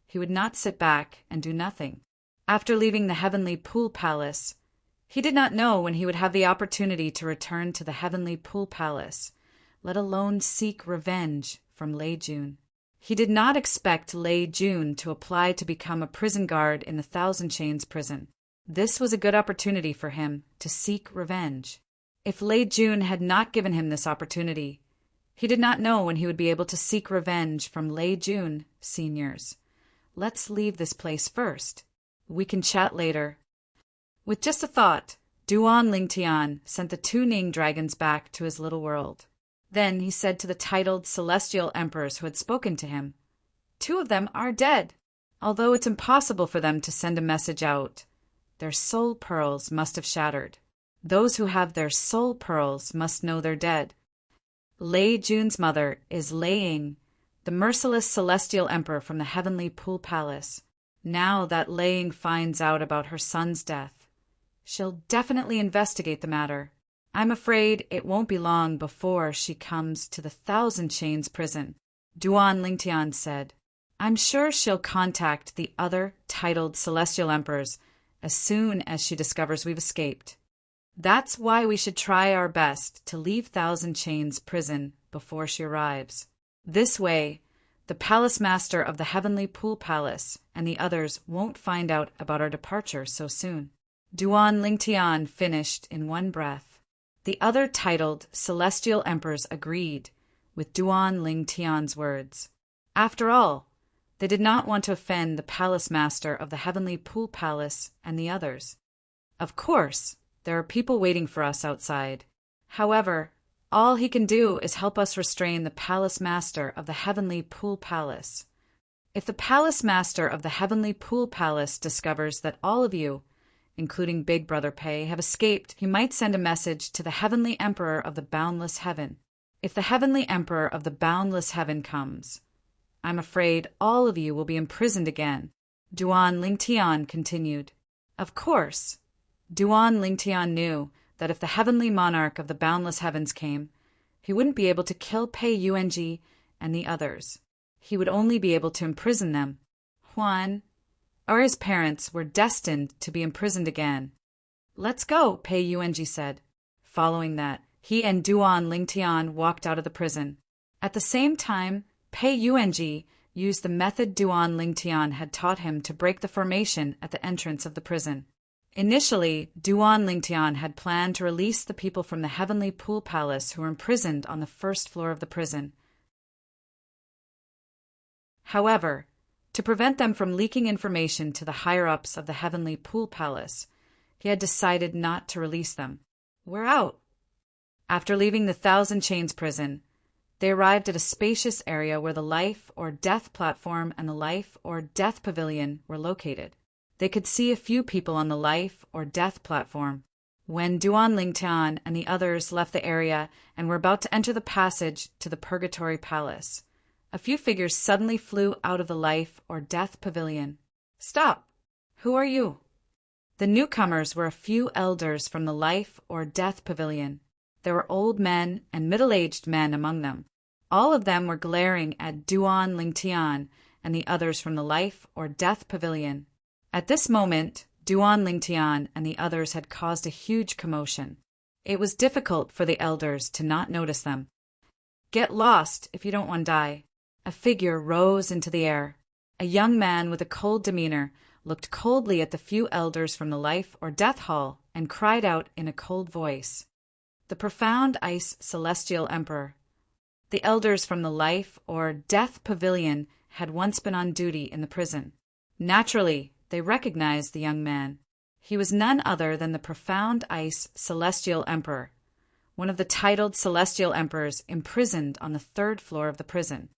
he would not sit back and do nothing. After leaving the Heavenly Pool Palace, he did not know when he would have the opportunity to return to the Heavenly Pool Palace, let alone seek revenge from Lei Jun. He did not expect Lei Jun to apply to become a prison guard in the Thousand Chains prison. This was a good opportunity for him to seek revenge. If Lei Jun had not given him this opportunity, he did not know when he would be able to seek revenge from Lei Jun seniors. Let's leave this place first. We can chat later. With just a thought, Duan Lingtian sent the 2 Ning dragons back to his little world. Then he said to the titled celestial emperors who had spoken to him, 2 of them are dead. Although it's impossible for them to send a message out, their soul pearls must have shattered. Those who have their soul pearls must know they're dead. Lei Jun's mother is Lei Ying, the merciless celestial emperor from the Heavenly Pool Palace. Now that Lei Ying finds out about her son's death, she'll definitely investigate the matter. I'm afraid it won't be long before she comes to the Thousand Chains prison, Duan Lingtian said. I'm sure she'll contact the other titled celestial emperors as soon as she discovers we've escaped. That's why we should try our best to leave Thousand Chains prison before she arrives. This way, the palace master of the Heavenly Pool Palace and the others won't find out about our departure so soon. Duan Lingtian finished in one breath. The other titled celestial emperors agreed with Duan Lingtian's words. After all, they did not want to offend the palace master of the Heavenly Pool Palace and the others. Of course, there are people waiting for us outside. However, all he can do is help us restrain the palace master of the Heavenly Pool Palace. If the palace master of the Heavenly Pool Palace discovers that all of you, including Big Brother Pei, have escaped, he might send a message to the Heavenly Emperor of the Boundless Heaven. If the Heavenly Emperor of the Boundless Heaven comes, I'm afraid all of you will be imprisoned again. Duan Lingtian continued. Of course. Duan Lingtian knew that if the Heavenly Monarch of the Boundless Heavens came, he wouldn't be able to kill Pei Yuanji and the others. He would only be able to imprison them. Huan, or his parents, were destined to be imprisoned again. Let's go, Pei Yuanji said. Following that, he and Duan Lingtian walked out of the prison. At the same time, Pei Yuanji used the method Duan Lingtian had taught him to break the formation at the entrance of the prison. Initially, Duan Lingtian had planned to release the people from the Heavenly Pool Palace who were imprisoned on the first floor of the prison. However, to prevent them from leaking information to the higher-ups of the Heavenly Pool Palace, he had decided not to release them. We're out. After leaving the Thousand Chains prison, they arrived at a spacious area where the Life or Death platform and the Life or Death pavilion were located. They could see a few people on the Life or Death platform. When Duan Lingtian and the others left the area and were about to enter the passage to the Purgatory Palace, a few figures suddenly flew out of the Life or Death pavilion. Stop! Who are you? The newcomers were a few elders from the Life or Death pavilion. There were old men and middle-aged men among them. All of them were glaring at Duan Lingtian and the others from the Life or Death pavilion. At this moment, Duan Lingtian and the others had caused a huge commotion. It was difficult for the elders to not notice them. Get lost if you don't want to die. A figure rose into the air. A young man with a cold demeanor looked coldly at the few elders from the Life or Death hall and cried out in a cold voice. The profound Ice Celestial Emperor. The elders from the Life or Death pavilion had once been on duty in the prison. Naturally, they recognized the young man. He was none other than the profound Ice Celestial Emperor, one of the titled Celestial Emperors imprisoned on the third floor of the prison.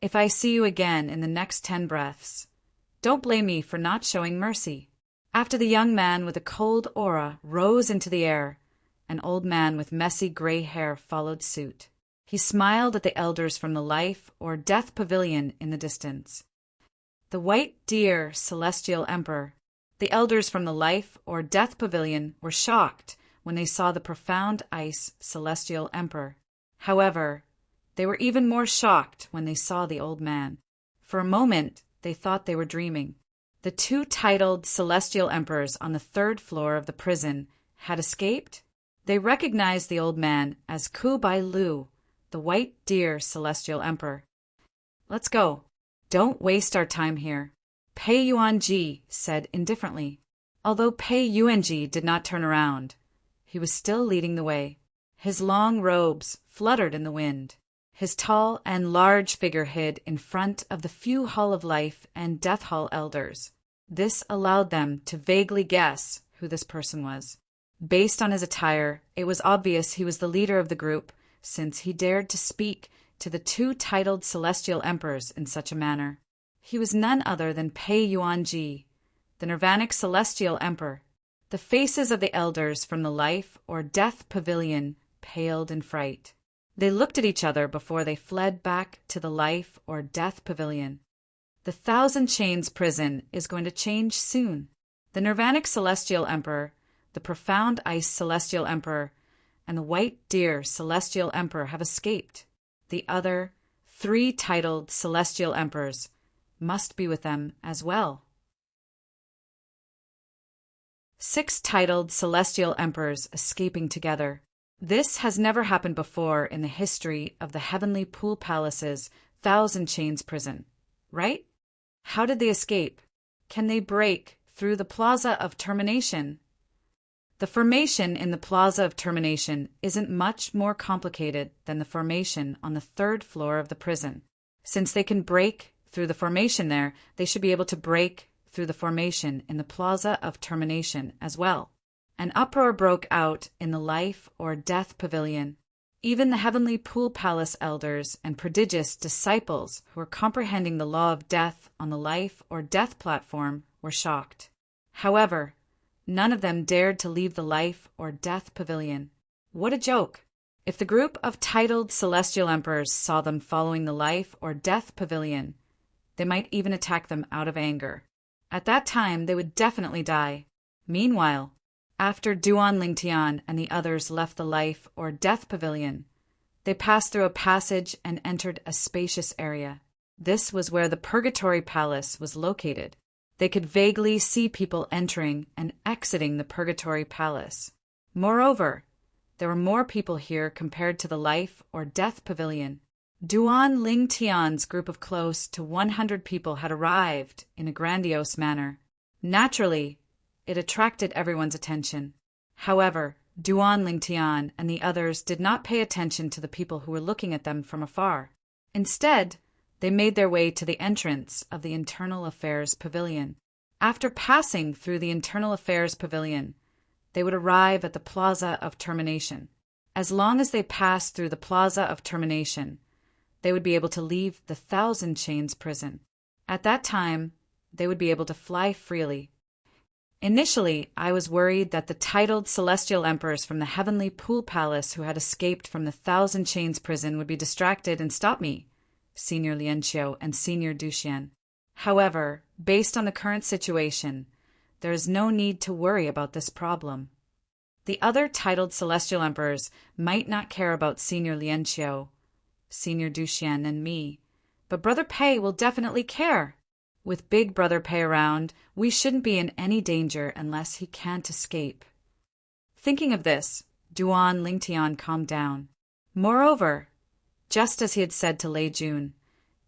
If I see you again in the next 10 breaths, don't blame me for not showing mercy. After the young man with a cold aura rose into the air, an old man with messy gray hair followed suit. He smiled at the elders from the Life or Death pavilion in the distance. The White Deer Celestial Emperor. The elders from the Life or Death pavilion were shocked when they saw the profound Ice Celestial Emperor. However, they were even more shocked when they saw the old man. For a moment, they thought they were dreaming. The two titled Celestial Emperors on the third floor of the prison had escaped. They recognized the old man as Ku Bai Lu, the White Deer Celestial Emperor. Let's go. Don't waste our time here, Pei Yuanji said indifferently. Although Pei Yuanji did not turn around, he was still leading the way. His long robes fluttered in the wind. His tall and large figure hid in front of the few Hall of Life and Death Hall elders. This allowed them to vaguely guess who this person was. Based on his attire, it was obvious he was the leader of the group, since he dared to speak to the two titled Celestial Emperors in such a manner. He was none other than Pei Yuanji, the Nirvanic Celestial Emperor. The faces of the elders from the Life or Death pavilion paled in fright. They looked at each other before they fled back to the Life or Death pavilion. The Thousand Chains prison is going to change soon. The Nirvanic Celestial Emperor, the Profound Ice Celestial Emperor, and the White Deer Celestial Emperor have escaped. The other 3 titled Celestial Emperors must be with them as well. 6 titled Celestial Emperors escaping together. This has never happened before in the history of the Heavenly Pool Palace's Thousand Chains prison, right? How did they escape? Can they break through the Plaza of Termination? The formation in the Plaza of Termination isn't much more complicated than the formation on the third floor of the prison. Since they can break through the formation there, they should be able to break through the formation in the Plaza of Termination as well. An uproar broke out in the Life or Death pavilion. Even the Heavenly Pool Palace elders and prodigious disciples who were comprehending the law of death on the Life or Death platform were shocked. However, None of them dared to leave the life or death pavilion. What a joke! If the group of titled celestial emperors saw them following the life or death pavilion, they might even attack them out of anger. At that time, they would definitely die. Meanwhile, after Duan Lingtian and the others left the life or death pavilion, they passed through a passage and entered a spacious area. This was where the Purgatory Palace was located. They could vaguely see people entering and exiting the Purgatory Palace. Moreover, there were more people here compared to the life or death pavilion. Duan Lingtian's group of close to 100 people had arrived in a grandiose manner. Naturally, it attracted everyone's attention. However, Duan Lingtian and the others did not pay attention to the people who were looking at them from afar. Instead, they made their way to the entrance of the Internal Affairs Pavilion. After passing through the Internal Affairs Pavilion, they would arrive at the Plaza of Termination. As long as they passed through the Plaza of Termination, they would be able to leave the Thousand Chains prison. At that time, they would be able to fly freely. Initially, I was worried that the titled celestial emperors from the Heavenly Pool Palace who had escaped from the Thousand Chains prison would be distracted and stop me, Senior Lianqiu and Senior Duxian. However, based on the current situation, there is no need to worry about this problem. The other titled celestial emperors might not care about Senior Lianqiu, Senior Duxian, and me, but Brother Pei will definitely care. With Big Brother Pei around, we shouldn't be in any danger unless he can't escape. Thinking of this, Duan Lingtian calmed down. Moreover, just as he had said to Lei Jun,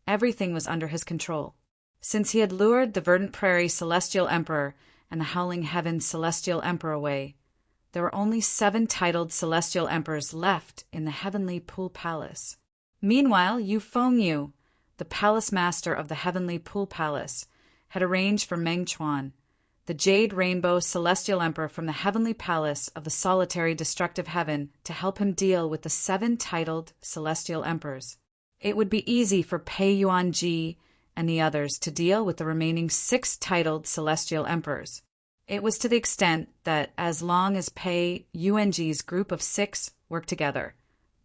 everything was under his control. Since he had lured the Verdant Prairie Celestial Emperor and the Howling Heavens Celestial Emperor away, there were only 7 titled Celestial Emperors left in the Heavenly Pool Palace. Meanwhile, Yu Fengyu, the Palace Master of the Heavenly Pool Palace, had arranged for Meng Chuan, the Jade Rainbow Celestial Emperor from the Heavenly Palace of the Solitary Destructive Heaven, to help him deal with the 7 titled Celestial Emperors. It would be easy for Pei Yuanji and the others to deal with the remaining 6 titled Celestial Emperors. It was to the extent that as long as Pei Yuanji's group of 6 worked together,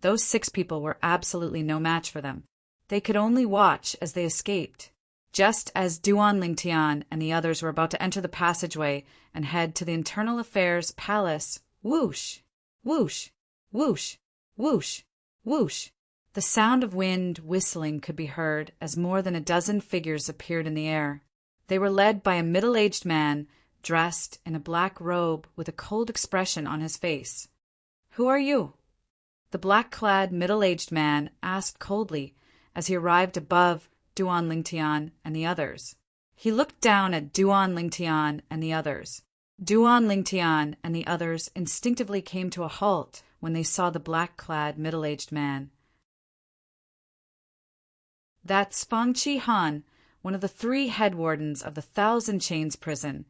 those 6 people were absolutely no match for them. They could only watch as they escaped. Just as Duan Lingtian and the others were about to enter the passageway and head to the Internal Affairs Palace, whoosh, whoosh, whoosh, whoosh, whoosh. The sound of wind whistling could be heard as more than a dozen figures appeared in the air. They were led by a middle-aged man dressed in a black robe with a cold expression on his face. "Who are you?" The black-clad middle-aged man asked coldly as he arrived above Duan Lingtian and the others. He looked down at Duan Lingtian and the others. Duan Lingtian and the others instinctively came to a halt when they saw the black-clad middle-aged man. That's Fang Chi Han, one of the 3 head wardens of the Thousand Chains prison,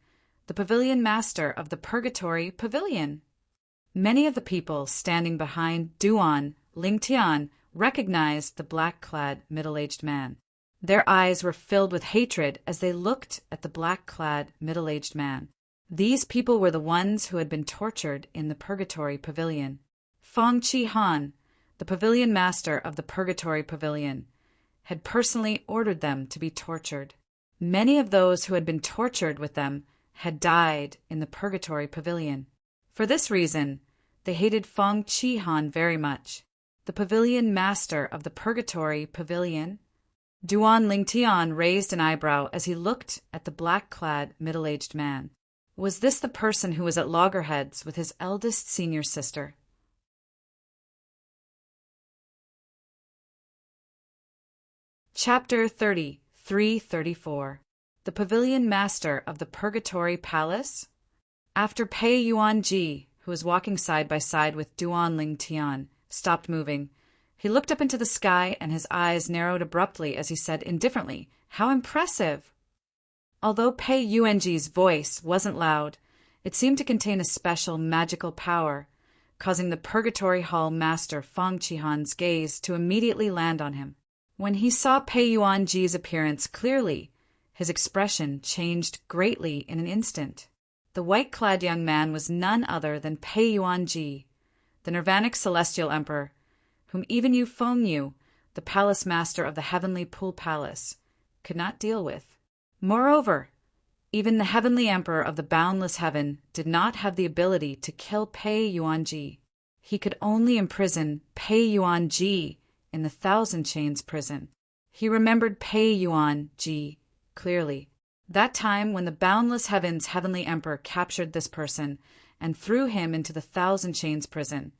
the pavilion master of the Purgatory Pavilion. Many of the people standing behind Duan Lingtian recognized the black-clad middle-aged man. Their eyes were filled with hatred as they looked at the black-clad middle-aged man. These people were the ones who had been tortured in the Purgatory Pavilion. Fang Chi Han, the pavilion master of the Purgatory Pavilion, had personally ordered them to be tortured. Many of those who had been tortured with them had died in the Purgatory Pavilion. For this reason, they hated Fang Chi Han very much. The pavilion master of the Purgatory Pavilion, Duan Lingtian, raised an eyebrow as he looked at the black-clad middle-aged man. Was this the person who was at loggerheads with his eldest senior sister? Chapter 3334. The Pavilion Master of the Purgatory Palace? After Pei Yuanji, who was walking side by side with Duan Lingtian, stopped moving, he looked up into the sky and his eyes narrowed abruptly as he said indifferently, "How impressive!" Although Pei Yuanji's voice wasn't loud, it seemed to contain a special magical power, causing the Purgatory Hall Master Fang Chi Han's gaze to immediately land on him. When he saw Pei Yuanji's appearance clearly, his expression changed greatly in an instant. The white-clad young man was none other than Pei Yuan-ji, the Nirvanic celestial emperor, whom even Yu Fengyu, the palace master of the heavenly pool palace, could not deal with. Moreover, even the heavenly emperor of the boundless heaven did not have the ability to kill Pei Yuan-ji. He could only imprison Pei Yuan-ji in the Thousand Chains prison. He remembered Pei Yuan-ji clearly. That time when the boundless heaven's heavenly emperor captured this person and threw him into the Thousand Chains prison.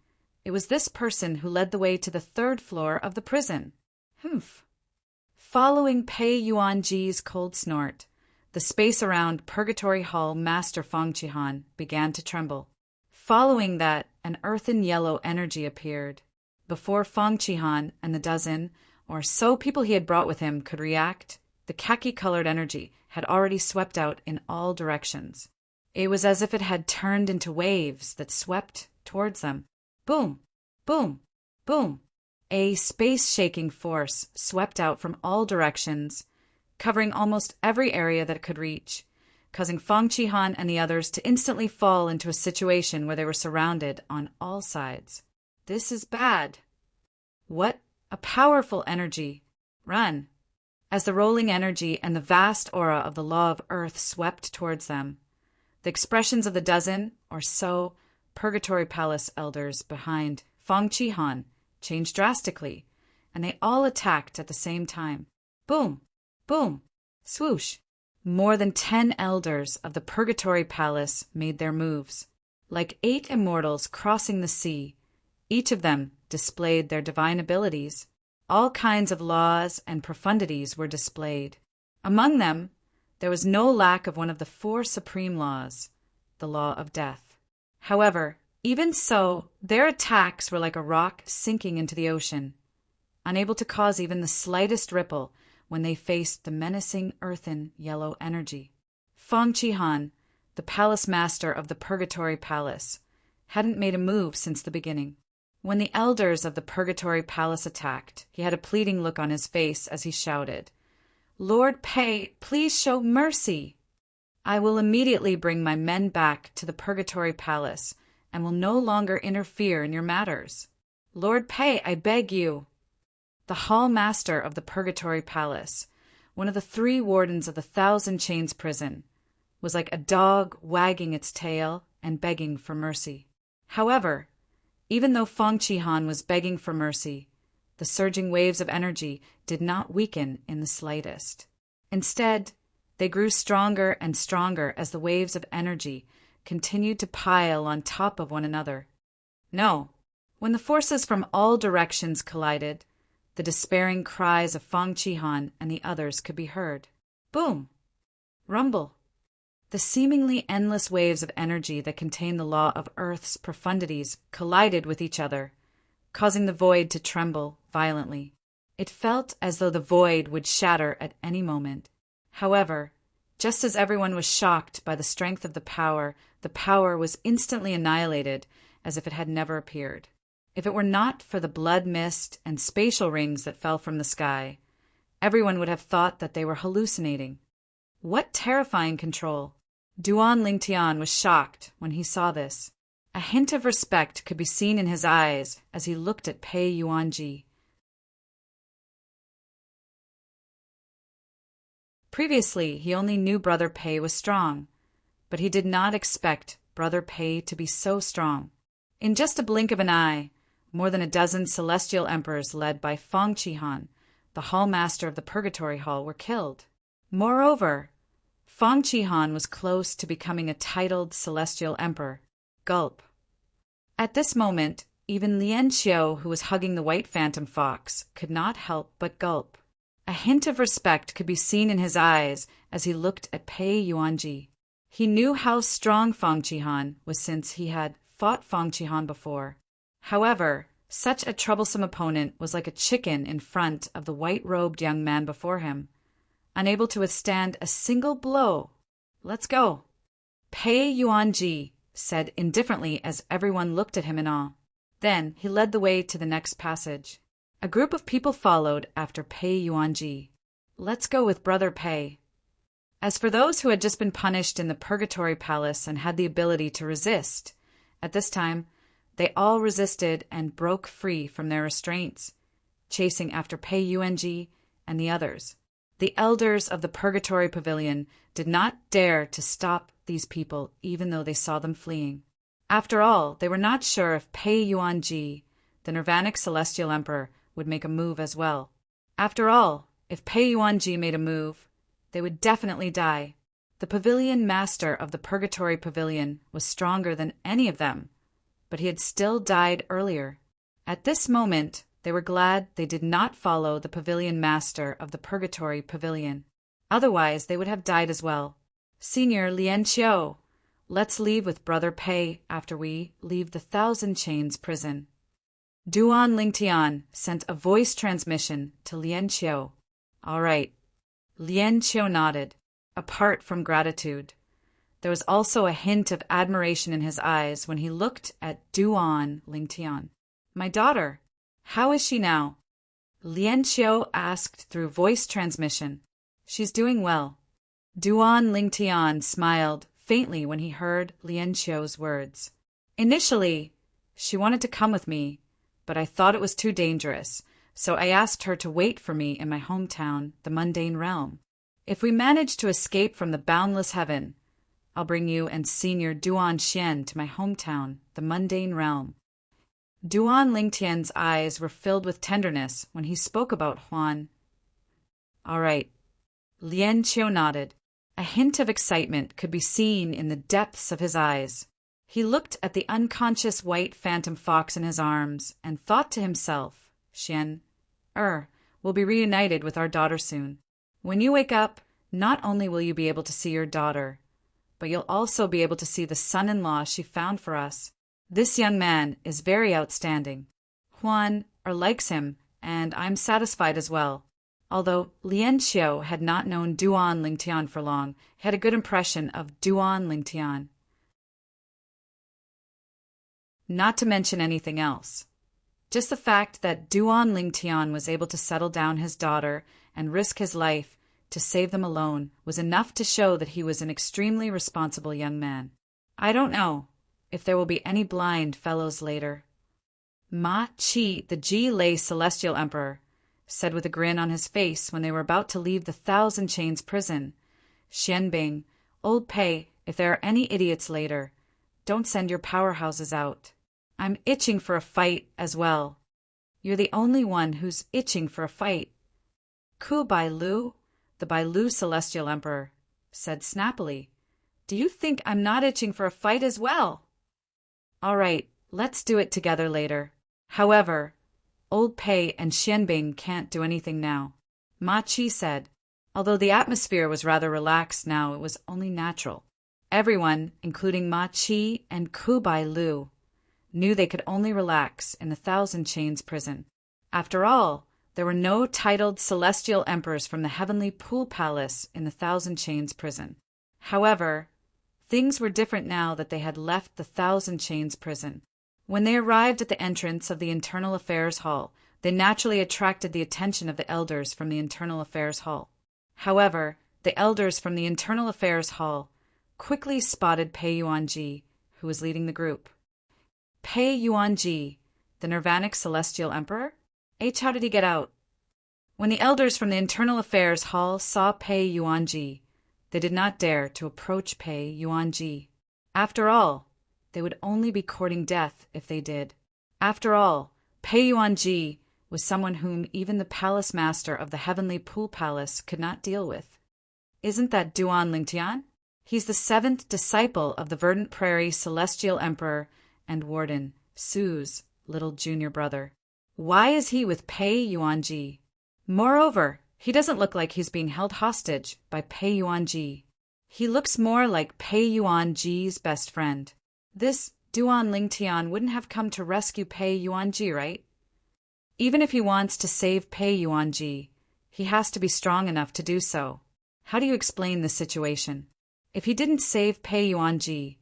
It was this person who led the way to the third floor of the prison. Humph. Following Pei Yuan-ji's cold snort, the space around Purgatory Hall Master Fang Qihan began to tremble. Following that, an earthen yellow energy appeared. Before Fang Qihan and the dozen or so people he had brought with him could react, the khaki-colored energy had already swept out in all directions. It was as if it had turned into waves that swept towards them. Boom! Boom! Boom! A space-shaking force swept out from all directions, covering almost every area that it could reach, causing Fang Qihan and the others to instantly fall into a situation where they were surrounded on all sides. This is bad. What a powerful energy. Run. As the rolling energy and the vast aura of the law of earth swept towards them, the expressions of the dozen or so Purgatory Palace elders behind Fang Qihan changed drastically, and they all attacked at the same time. Boom! Boom! Swoosh! More than 10 elders of the Purgatory Palace made their moves. Like 8 immortals crossing the sea, each of them displayed their divine abilities. All kinds of laws and profundities were displayed. Among them, there was no lack of one of the 4 supreme laws, the law of death. However, even so, their attacks were like a rock sinking into the ocean, unable to cause even the slightest ripple when they faced the menacing earthen yellow energy. Fang Qihan, the palace master of the Purgatory Palace, hadn't made a move since the beginning. When the elders of the Purgatory Palace attacked, he had a pleading look on his face as he shouted, "Lord Pei, please show mercy! I will immediately bring my men back to the Purgatory Palace and will no longer interfere in your matters. Lord Pei, I beg you." The hall master of the Purgatory Palace, one of the 3 wardens of the Thousand Chains prison, was like a dog wagging its tail and begging for mercy. However, even though Fang Qihan was begging for mercy, the surging waves of energy did not weaken in the slightest. Instead, they grew stronger and stronger as the waves of energy continued to pile on top of one another. No, when the forces from all directions collided, the despairing cries of Fang Qihan and the others could be heard. Boom! Rumble! The seemingly endless waves of energy that contain the law of Earth's profundities collided with each other, causing the void to tremble violently. It felt as though the void would shatter at any moment. However, just as everyone was shocked by the strength of the power was instantly annihilated as if it had never appeared. If it were not for the blood mist and spatial rings that fell from the sky, everyone would have thought that they were hallucinating. What terrifying control! Duan Lingtian was shocked when he saw this. A hint of respect could be seen in his eyes as he looked at Pei Yuan-ji. Previously, he only knew Brother Pei was strong, but he did not expect Brother Pei to be so strong. In just a blink of an eye, more than a dozen celestial emperors led by Fang Qihan, the hall master of the Purgatory Hall, were killed. Moreover, Fang Qihan was close to becoming a titled celestial emperor. Gulp. At this moment, even Lian Xiao, who was hugging the white phantom fox, could not help but gulp. A hint of respect could be seen in his eyes as he looked at Pei Yuan-ji. He knew how strong Fang Qihan was since he had fought Fang Qihan before. However, such a troublesome opponent was like a chicken in front of the white-robed young man before him, unable to withstand a single blow. "Let's go," Pei Yuan-ji said indifferently as everyone looked at him in awe. Then he led the way to the next passage. A group of people followed after Pei Yuan-ji. "Let's go with Brother Pei." As for those who had just been punished in the Purgatory Palace and had the ability to resist, at this time, they all resisted and broke free from their restraints, chasing after Pei Yuan-ji and the others. The elders of the Purgatory Pavilion did not dare to stop these people even though they saw them fleeing. After all, they were not sure if Pei Yuan-ji, the Nirvanic Celestial Emperor, would make a move as well. After all, if Pei Yuan-ji made a move, they would definitely die. The pavilion master of the Purgatory Pavilion was stronger than any of them, but he had still died earlier. At this moment, they were glad they did not follow the pavilion master of the Purgatory Pavilion. Otherwise, they would have died as well. Senior Lien Qiu, let's leave with Brother Pei after we leave the Thousand Chains prison. Duan Lingtian sent a voice transmission to Lien Qiu. All right. Lien Qiu nodded, apart from gratitude. There was also a hint of admiration in his eyes when he looked at Duan Lingtian. My daughter, how is she now? Lien Qiu asked through voice transmission. She's doing well. Duan Lingtian smiled faintly when he heard Lien Qiu's words. Initially, she wanted to come with me, but I thought it was too dangerous, so I asked her to wait for me in my hometown, the mundane realm. If we manage to escape from the boundless heaven, I'll bring you and Senior Duan Xian to my hometown, the mundane realm. Duan Lingtian's eyes were filled with tenderness when he spoke about Huan. All right. Lien Qiu nodded. A hint of excitement could be seen in the depths of his eyes. He looked at the unconscious white phantom fox in his arms and thought to himself, Xian, we'll be reunited with our daughter soon. When you wake up, not only will you be able to see your daughter, but you'll also be able to see the son-in-law she found for us. This young man is very outstanding. Huan likes him, and I'm satisfied as well. Although Lien Qiu had not known Duan Lingtian for long, he had a good impression of Duan Lingtian. Not to mention anything else. Just the fact that Duan Lingtian was able to settle down his daughter and risk his life to save them alone was enough to show that he was an extremely responsible young man. I don't know if there will be any blind fellows later. Ma Qi, the Ji-Lei Celestial Emperor, said with a grin on his face when they were about to leave the Thousand Chains prison. Xianbing, old Pei, if there are any idiots later, don't send your powerhouses out. I'm itching for a fight as well. You're the only one who's itching for a fight. Ku Bailu, the Bailu Celestial Emperor, said snappily, do you think I'm not itching for a fight as well? All right, let's do it together later. However, old Pei and Xianbing can't do anything now. Ma Qi said. Although the atmosphere was rather relaxed now, it was only natural. Everyone, including Ma Qi and Ku Bailu, knew they could only relax in the Thousand Chains prison. After all, there were no titled celestial emperors from the Heavenly Pool Palace in the Thousand Chains prison. However, things were different now that they had left the Thousand Chains prison. When they arrived at the entrance of the Internal Affairs Hall, they naturally attracted the attention of the elders from the Internal Affairs Hall. However, the elders from the Internal Affairs Hall quickly spotted Pei Yuan-ji, who was leading the group. Pei Yuan-ji, the Nirvanic Celestial Emperor? How did he get out? When the elders from the Internal Affairs Hall saw Pei Yuan-ji, they did not dare to approach Pei Yuan-ji. After all, they would only be courting death if they did. After all, Pei Yuan-ji was someone whom even the palace master of the Heavenly Pool Palace could not deal with. Isn't that Duan Lingtian? He's the 7th disciple of the Verdant Prairie Celestial Emperor and Warden, Su's little junior brother. Why is he with Pei Yuan-ji? Moreover, he doesn't look like he's being held hostage by Pei Yuan-ji. He looks more like Pei Yuan-ji's best friend. This Duan Lingtian wouldn't have come to rescue Pei Yuan-ji, right? Even if he wants to save Pei Yuan-ji, he has to be strong enough to do so. How do you explain this situation? If he didn't save Pei Yuan-ji,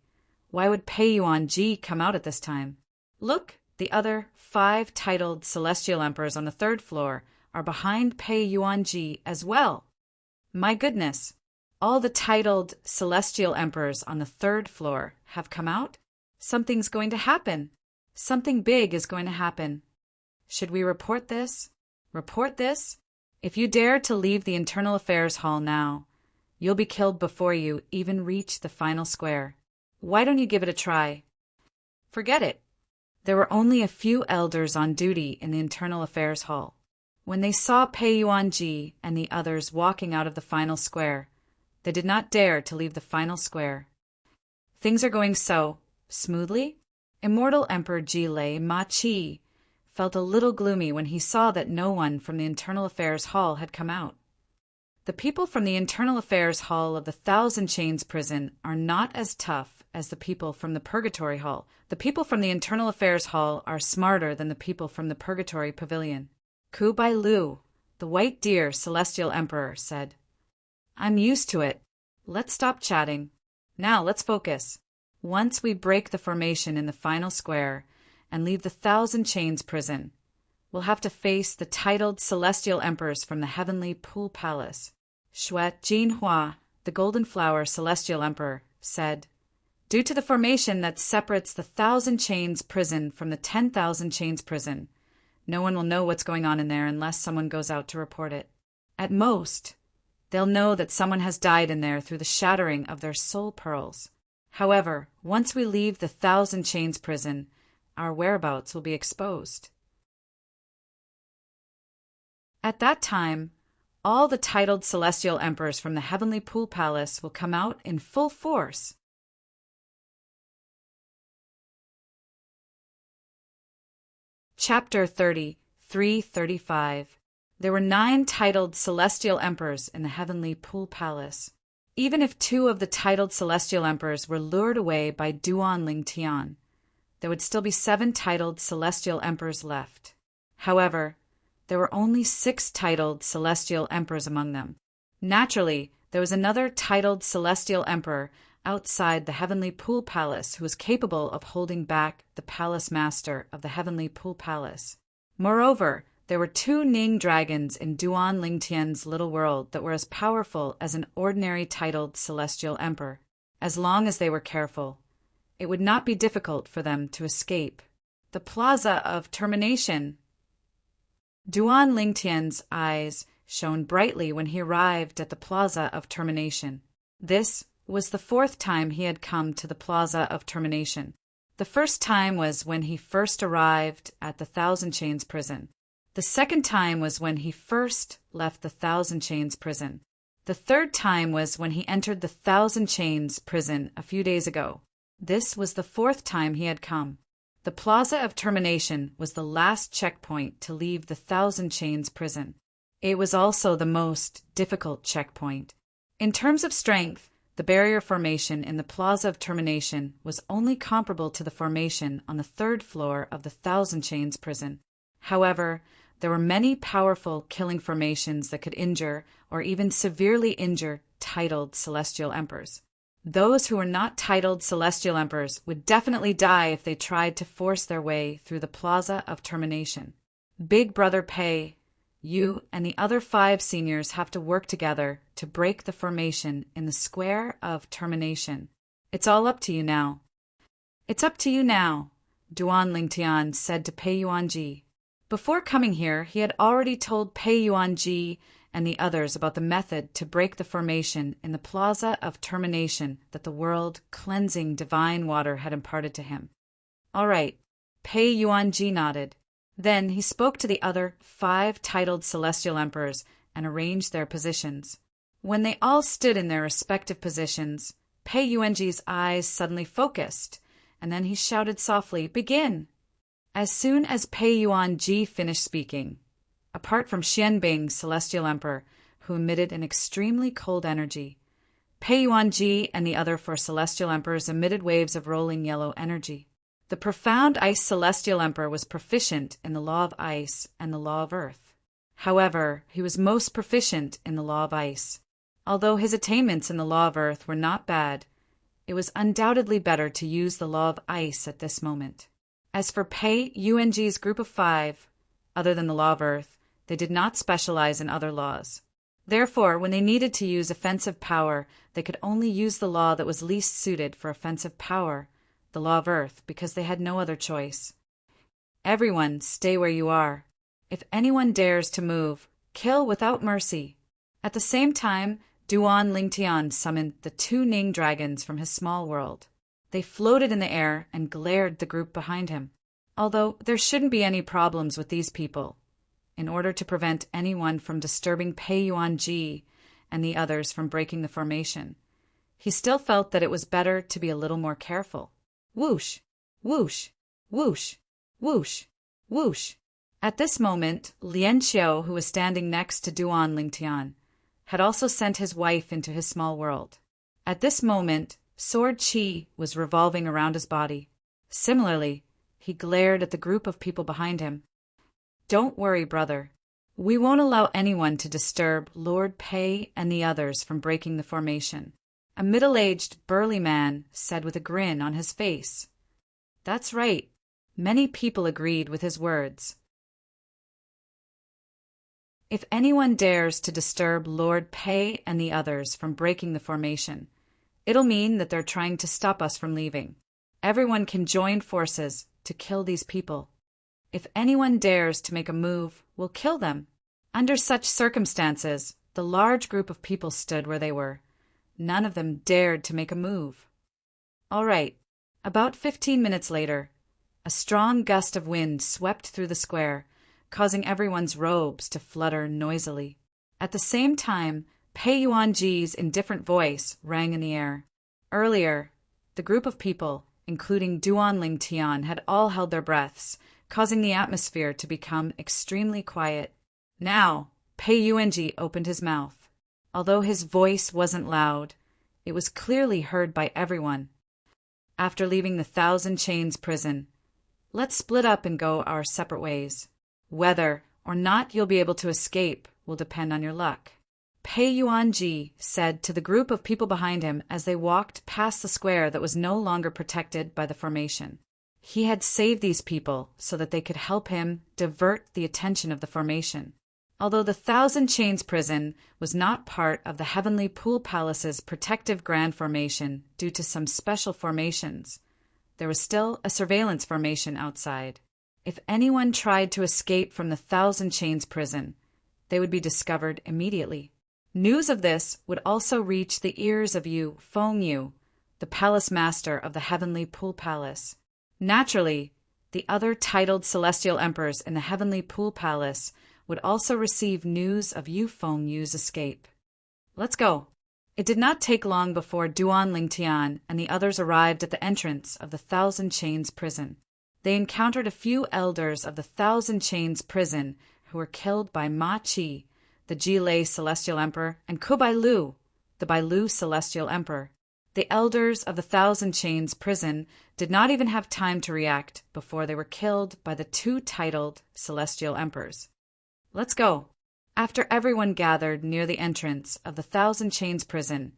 why would Pei Yuan-ji come out at this time? Look, the other 5 titled celestial emperors on the 3rd floor are behind Pei Yuan-ji as well. My goodness, All the titled celestial emperors on the third floor have come out? Something's going to happen. Something big is going to happen. Should we report this? Report this? If you dare to leave the Internal Affairs Hall now, you'll be killed before you even reach the final square. Why don't you give it a try? Forget it. There were only a few elders on duty in the Internal Affairs Hall. When they saw Pei Yuan-ji and the others walking out of the final square, they did not dare to leave the final square. Things are going so smoothly? Immortal Emperor Jilei Ma-chi felt a little gloomy when he saw that no one from the Internal Affairs Hall had come out. The people from the Internal Affairs Hall of the Thousand Chains prison are not as tough as the people from the Purgatory Hall. The people from the Internal Affairs Hall are smarter than the people from the Purgatory Pavilion. Ku Bai Lu, the White Deer Celestial Emperor, said, I'm used to it. Let's stop chatting. Now let's focus. Once we break the formation in the final square and leave the Thousand Chains prison, we'll have to face the titled celestial emperors from the Heavenly Pool Palace. Shui Jinhua, the Golden Flower Celestial Emperor, said, due to the formation that separates the Thousand Chains prison from the 10,000 Chains prison, no one will know what's going on in there unless someone goes out to report it. At most, they'll know that someone has died in there through the shattering of their soul pearls. However, once we leave the Thousand Chains prison, our whereabouts will be exposed. At that time, all the titled celestial emperors from the Heavenly Pool Palace will come out in full force. Chapter 30, 335. There were 9 titled celestial emperors in the Heavenly Pool Palace. Even if 2 of the titled celestial emperors were lured away by Duan Ling Tian, there would still be 7 titled celestial emperors left. However, there were only 6 titled celestial emperors among them. Naturally, there was another titled celestial emperor outside the Heavenly Pool Palace who was capable of holding back the palace master of the Heavenly Pool Palace. Moreover, there were 2 Ning dragons in Duan Lingtian's little world that were as powerful as an ordinary titled celestial emperor. As long as they were careful, it would not be difficult for them to escape. The Plaza of Termination. Duan Lingtian's eyes shone brightly when he arrived at the Plaza of Termination. This was the 4th time he had come to the Plaza of Termination. The first time was when he first arrived at the Thousand Chains prison. The second time was when he first left the Thousand Chains prison. The third time was when he entered the Thousand Chains prison a few days ago. This was the 4th time he had come. The Plaza of Termination was the last checkpoint to leave the Thousand Chains prison. It was also the most difficult checkpoint. In terms of strength, the barrier formation in the Plaza of Termination was only comparable to the formation on the 3rd floor of the Thousand Chains prison. However, there were many powerful killing formations that could injure or even severely injure titled celestial emperors. Those who were not titled celestial emperors would definitely die if they tried to force their way through the Plaza of Termination. Big Brother Pei, you and the other 5 seniors have to work together to break the formation in the Square of Termination. It's all up to you now. It's up to you now, Duan Lingtian said to Pei Yuan-ji. Before coming here, he had already told Pei Yuan-ji and the others about the method to break the formation in the Plaza of Termination that the world-cleansing divine water had imparted to him. All right, Pei Yuan-ji nodded. Then he spoke to the other 5 titled celestial emperors and arranged their positions. When they all stood in their respective positions, Pei Yuan-ji's eyes suddenly focused, and then he shouted softly, "Begin!" As soon as Pei Yuan-ji finished speaking, apart from Xianbing, Celestial Emperor, who emitted an extremely cold energy, Pei Yuan-ji and the other 4 Celestial Emperors emitted waves of rolling yellow energy. The profound Ice Celestial Emperor was proficient in the law of ice and the law of earth. However, he was most proficient in the law of ice. Although his attainments in the law of earth were not bad, it was undoubtedly better to use the law of ice at this moment. As for Pei Yuan-ji's group of 5, other than the law of earth, they did not specialize in other laws. Therefore, when they needed to use offensive power, they could only use the law that was least suited for offensive power, the law of Earth, because they had no other choice. Everyone, stay where you are. If anyone dares to move, kill without mercy. At the same time, Duan Lingtian summoned the 2 Ning dragons from his small world. They floated in the air and glared at the group behind him. Although there shouldn't be any problems with these people, in order to prevent anyone from disturbing Pei Yuan-ji and the others from breaking the formation, he still felt that it was better to be a little more careful. Whoosh! Whoosh! Whoosh! Whoosh! Whoosh! At this moment, Lian Xiao, who was standing next to Duan Lingtian, had also sent his wife into his small world. At this moment, Sword Qi was revolving around his body. Similarly, he glared at the group of people behind him. Don't worry, brother. We won't allow anyone to disturb Lord Pei and the others from breaking the formation. A middle-aged, burly man said with a grin on his face. That's right. Many people agreed with his words. If anyone dares to disturb Lord Pei and the others from breaking the formation, it'll mean that they're trying to stop us from leaving. Everyone can join forces to kill these people. If anyone dares to make a move, we'll kill them. Under such circumstances, the large group of people stood where they were. None of them dared to make a move. All right. About 15 minutes later, a strong gust of wind swept through the square, causing everyone's robes to flutter noisily. At the same time, Pei Yuan-ji's indifferent voice rang in the air. Earlier, the group of people, including Duan Lingtian, had all held their breaths, causing the atmosphere to become extremely quiet. Now, Pei Yuan-ji opened his mouth. Although his voice wasn't loud, it was clearly heard by everyone. After leaving the Thousand Chains prison, let's split up and go our separate ways. Whether or not you'll be able to escape will depend on your luck. Pei Yuan-ji said to the group of people behind him as they walked past the square that was no longer protected by the formation. He had saved these people so that they could help him divert the attention of the formation. Although the Thousand Chains prison was not part of the Heavenly Pool Palace's protective grand formation due to some special formations, there was still a surveillance formation outside. If anyone tried to escape from the Thousand Chains prison, they would be discovered immediately. News of this would also reach the ears of Yu Fengyu, the palace master of the Heavenly Pool Palace. Naturally, the other titled celestial emperors in the Heavenly Pool Palace would also receive news of Yu Fengyu's escape. Let's go. It did not take long before Duan Lingtian and the others arrived at the entrance of the Thousand Chains prison. They encountered a few elders of the Thousand Chains prison who were killed by Ma Qi, the Jilei Celestial Emperor, and Kubai Lu, the Bailu Celestial Emperor. The elders of the Thousand Chains prison did not even have time to react before they were killed by the 2 titled Celestial Emperors. Let's go. After everyone gathered near the entrance of the Thousand Chains prison,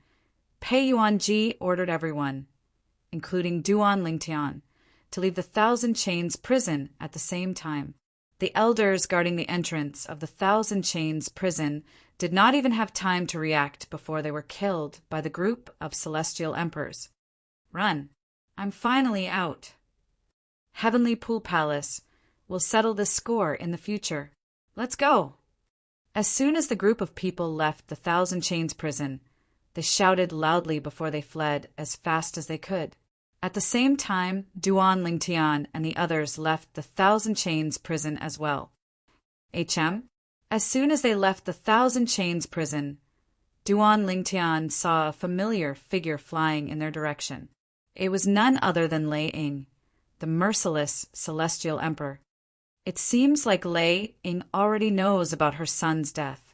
Pei Yuan-ji ordered everyone, including Duan Lingtian, to leave the Thousand Chains prison at the same time. The elders guarding the entrance of the Thousand Chains prison did not even have time to react before they were killed by the group of Celestial Emperors. Run. I'm finally out. Heavenly Pool Palace will settle this score in the future. Let's go. As soon as the group of people left the Thousand Chains prison, they shouted loudly before they fled as fast as they could. At the same time, Duan Lingtian and the others left the Thousand Chains prison as well. As soon as they left the Thousand Chains prison, Duan Lingtian saw a familiar figure flying in their direction. It was none other than Lei Ying, the merciless Celestial Emperor. It seems like Lei Ying already knows about her son's death.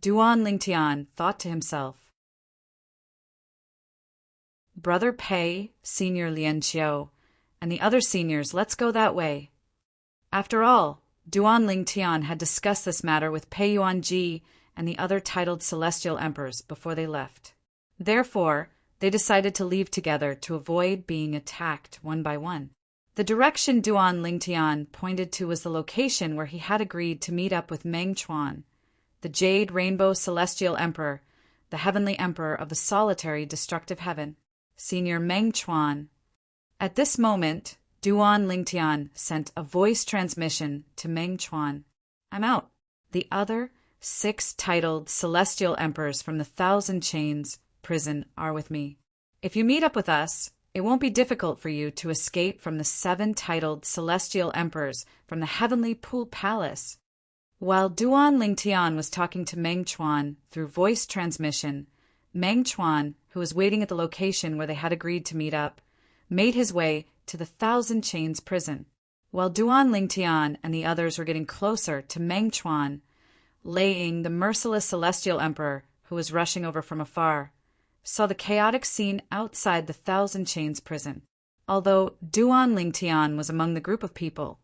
Duan Lingtian thought to himself, Brother Pei, Senior Lian Xiao, and the other seniors, let's go that way. After all, Duan Lingtian had discussed this matter with Pei Yuan-ji and the other titled Celestial Emperors before they left. Therefore, they decided to leave together to avoid being attacked one by one. The direction Duan Lingtian pointed to was the location where he had agreed to meet up with Meng Chuan, the Jade Rainbow Celestial Emperor, the Heavenly Emperor of the solitary destructive heaven, Senior Meng Chuan. At this moment, Duan Lingtian sent a voice transmission to Meng Chuan. I'm out. The other 6 titled celestial emperors from the Thousand Chains prison are with me. If you meet up with us, it won't be difficult for you to escape from the 7 titled celestial emperors from the Heavenly Pool Palace. While Duan Lingtian was talking to Meng Chuan through voice transmission, Meng Chuan, who was waiting at the location where they had agreed to meet up, made his way to the Thousand Chains prison. While Duan Lingtian and the others were getting closer to Meng Chuan, Lei Ying, the merciless celestial emperor who was rushing over from afar, saw the chaotic scene outside the Thousand Chains prison. Although Duan Lingtian was among the group of people,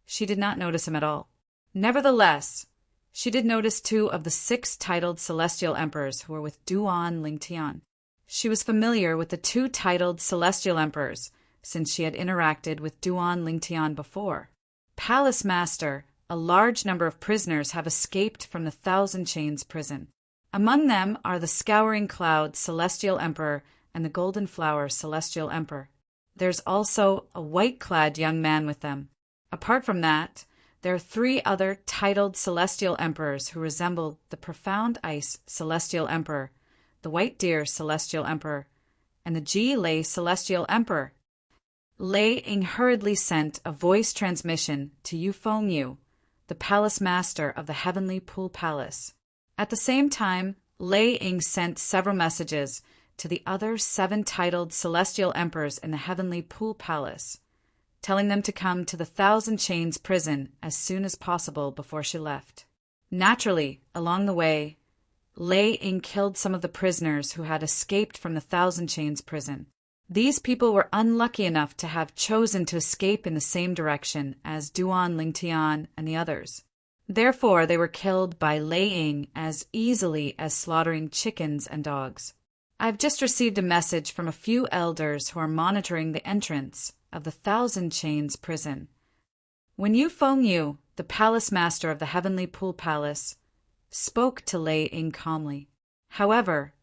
she did not notice him at all. Nevertheless, she did notice 2 of the 6 titled celestial emperors who were with Duan Lingtian. She was familiar with the 2 titled celestial emperors since she had interacted with Duan Lingtian before. Palace Master, a large number of prisoners have escaped from the Thousand Chains prison. Among them are the Scouring Cloud Celestial Emperor and the Golden Flower Celestial Emperor. There's also a white-clad young man with them. Apart from that, there are 3 other titled celestial emperors who resemble the Profound Ice Celestial Emperor, the White Deer Celestial Emperor, and the Ji Lei Celestial Emperor. Lei Ying hurriedly sent a voice transmission to Yu Fengyu, the Palace Master of the Heavenly Pool Palace. At the same time, Lei Ying sent several messages to the other 7 titled celestial emperors in the Heavenly Pool Palace, telling them to come to the Thousand Chains prison as soon as possible before she left. Naturally, along the way, Lei Ying killed some of the prisoners who had escaped from the Thousand Chains prison. These people were unlucky enough to have chosen to escape in the same direction as Duan Lingtian and the others. Therefore, they were killed by Lei Ying as easily as slaughtering chickens and dogs. I've just received a message from a few elders who are monitoring the entrance of the Thousand Chains prison. When Yu Fengyu, the Palace Master of the Heavenly Pool Palace, spoke to Lei Ying calmly. However,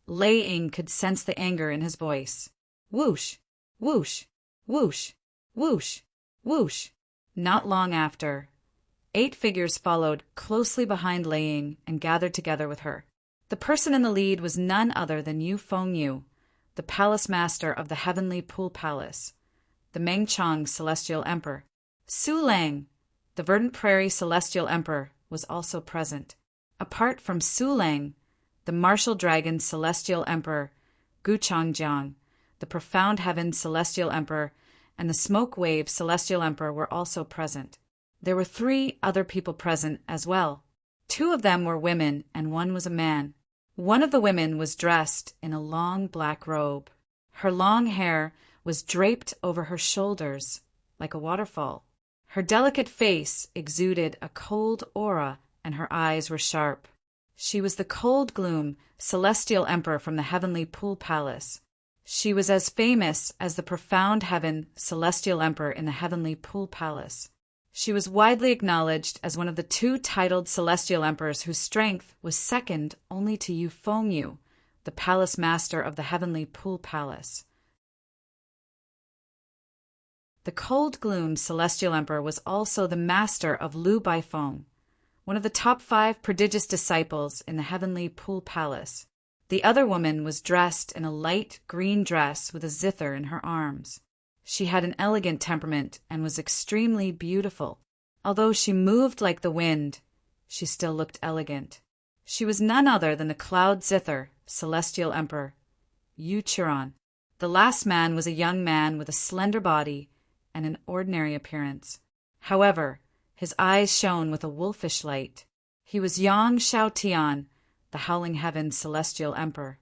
Lei Ying could sense the anger in his voice. Whoosh, whoosh, whoosh, whoosh, whoosh. Not long after, 8 figures followed closely behind Lei Ying and gathered together with her. The person in the lead was none other than Yu Fengyu, the Palace Master of the Heavenly Pool Palace, the Mengchang Celestial Emperor. Su Lang, the Verdant Prairie Celestial Emperor, was also present. Apart from Su Lang, the Martial Dragon Celestial Emperor, Gu Changjiang, the Profound Heaven Celestial Emperor, and the Smoke Wave Celestial Emperor were also present. There were 3 other people present as well. 2 of them were women and 1 was a man. One of the women was dressed in a long black robe. Her long hair was draped over her shoulders like a waterfall. Her delicate face exuded a cold aura and her eyes were sharp. She was the Cold Gloom Celestial Emperor from the Heavenly Pool Palace. She was as famous as the Profound Heaven Celestial Emperor in the Heavenly Pool Palace. She was widely acknowledged as one of the 2 titled celestial emperors whose strength was second only to Yu Fengyu, the Palace Master of the Heavenly Pool Palace. The Cold Gloom Celestial Emperor was also the master of Lu Baifeng, one of the top 5 prodigious disciples in the Heavenly Pool Palace. The other woman was dressed in a light green dress with a zither in her arms. She had an elegant temperament and was extremely beautiful. Although she moved like the wind, she still looked elegant. She was none other than the Cloud Zither Celestial Emperor, Yu Chiron. The last man was a young man with a slender body and an ordinary appearance. However, his eyes shone with a wolfish light. He was Yang Shaotian, the Howling Heaven Celestial Emperor.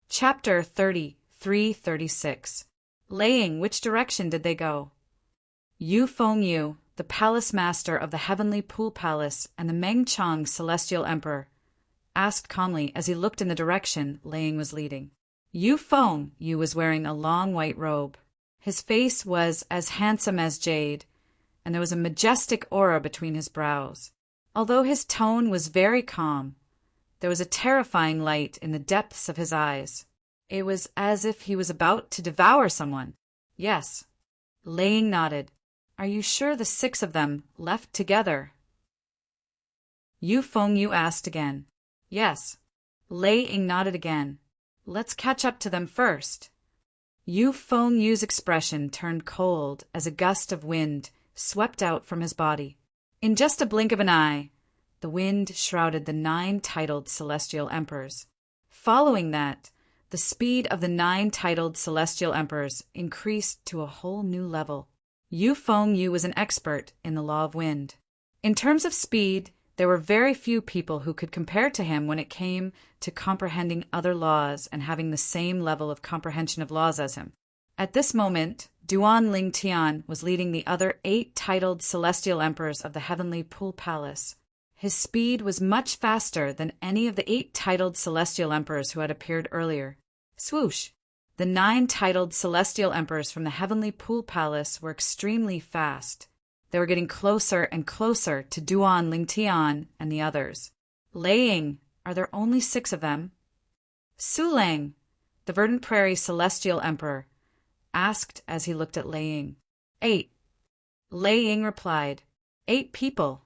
Chapter 33-36. Lei Ying, which direction did they go? Yu Fengyu, the Palace Master of the Heavenly Pool Palace and the Mengchang Celestial Emperor, asked calmly as he looked in the direction Lei Ying was leading. Yu Fengyu was wearing a long white robe. His face was as handsome as jade, and there was a majestic aura between his brows. Although his tone was very calm, there was a terrifying light in the depths of his eyes. It was as if he was about to devour someone. Yes. Lei Ying nodded. Are you sure the 6 of them left together? Yu Fengyu asked again. Yes. Lei Ying nodded again. Let's catch up to them first. Yu Fengyu's expression turned cold as a gust of wind swept out from his body. In just a blink of an eye, the wind shrouded the 9 titled celestial emperors. Following that, the speed of the 9 titled celestial emperors increased to a whole new level. Yu Fengyu was an expert in the law of wind. In terms of speed, there were very few people who could compare to him when it came to comprehending other laws and having the same level of comprehension of laws as him. At this moment, Duan Lingtian was leading the other 8 titled celestial emperors of the heavenly Pool Palace. His speed was much faster than any of the 8 titled celestial emperors who had appeared earlier. Swoosh! The 9 titled celestial emperors from the heavenly Pool Palace were extremely fast. They were getting closer and closer to Duan Lingtian and the others. Lei Ying, are there only 6 of them? Su Lang, the Verdant Prairie celestial emperor, asked as he looked at Lei Ying. 8. Lei Ying replied. 8 people.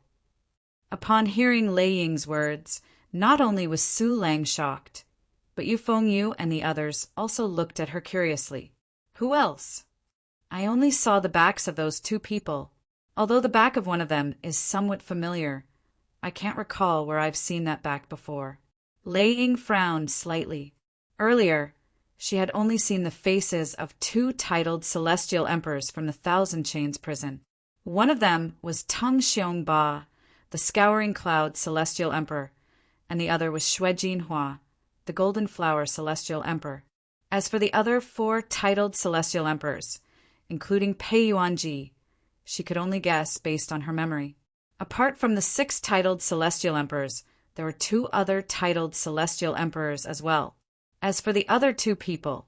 Upon hearing Lei Ying's words, not only was Su Lang shocked, but Yu Fengyu and the others also looked at her curiously. Who else? I only saw the backs of those 2 people. Although the back of one of them is somewhat familiar, I can't recall where I've seen that back before. Lei Ying frowned slightly. Earlier, she had only seen the faces of 2 titled celestial emperors from the Thousand Chains prison. One of them was Tung Xiong Ba, the Scouring Cloud celestial emperor, and the other was Xue Jinhua, the Golden Flower celestial emperor. As for the other 4 titled celestial emperors, including Pei Yuanji, she could only guess based on her memory. Apart from the 6 titled celestial emperors, there were 2 other titled celestial emperors as well. As for the other 2 people,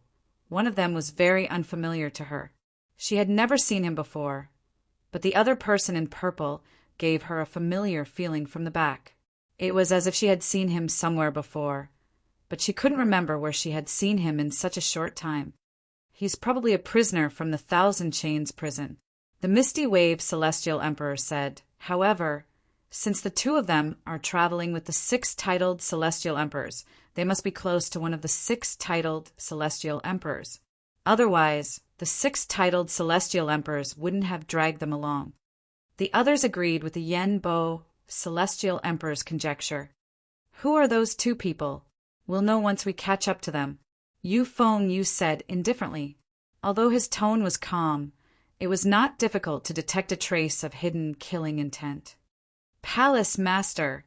one of them was very unfamiliar to her. She had never seen him before, but the other person in purple gave her a familiar feeling from the back. It was as if she had seen him somewhere before, but she couldn't remember where she had seen him in such a short time. He's probably a prisoner from the Thousand Chains prison. The Misty Wave celestial emperor said. However, since the 2 of them are traveling with the 6 titled celestial emperors, they must be close to one of the 6 titled celestial emperors. Otherwise, the 6 titled celestial emperors wouldn't have dragged them along. The others agreed with the Yen Bo celestial emperor's conjecture. Who are those 2 people? We'll know once we catch up to them, Yu Fengyu said indifferently. Although his tone was calm, it was not difficult to detect a trace of hidden killing intent. Palace Master,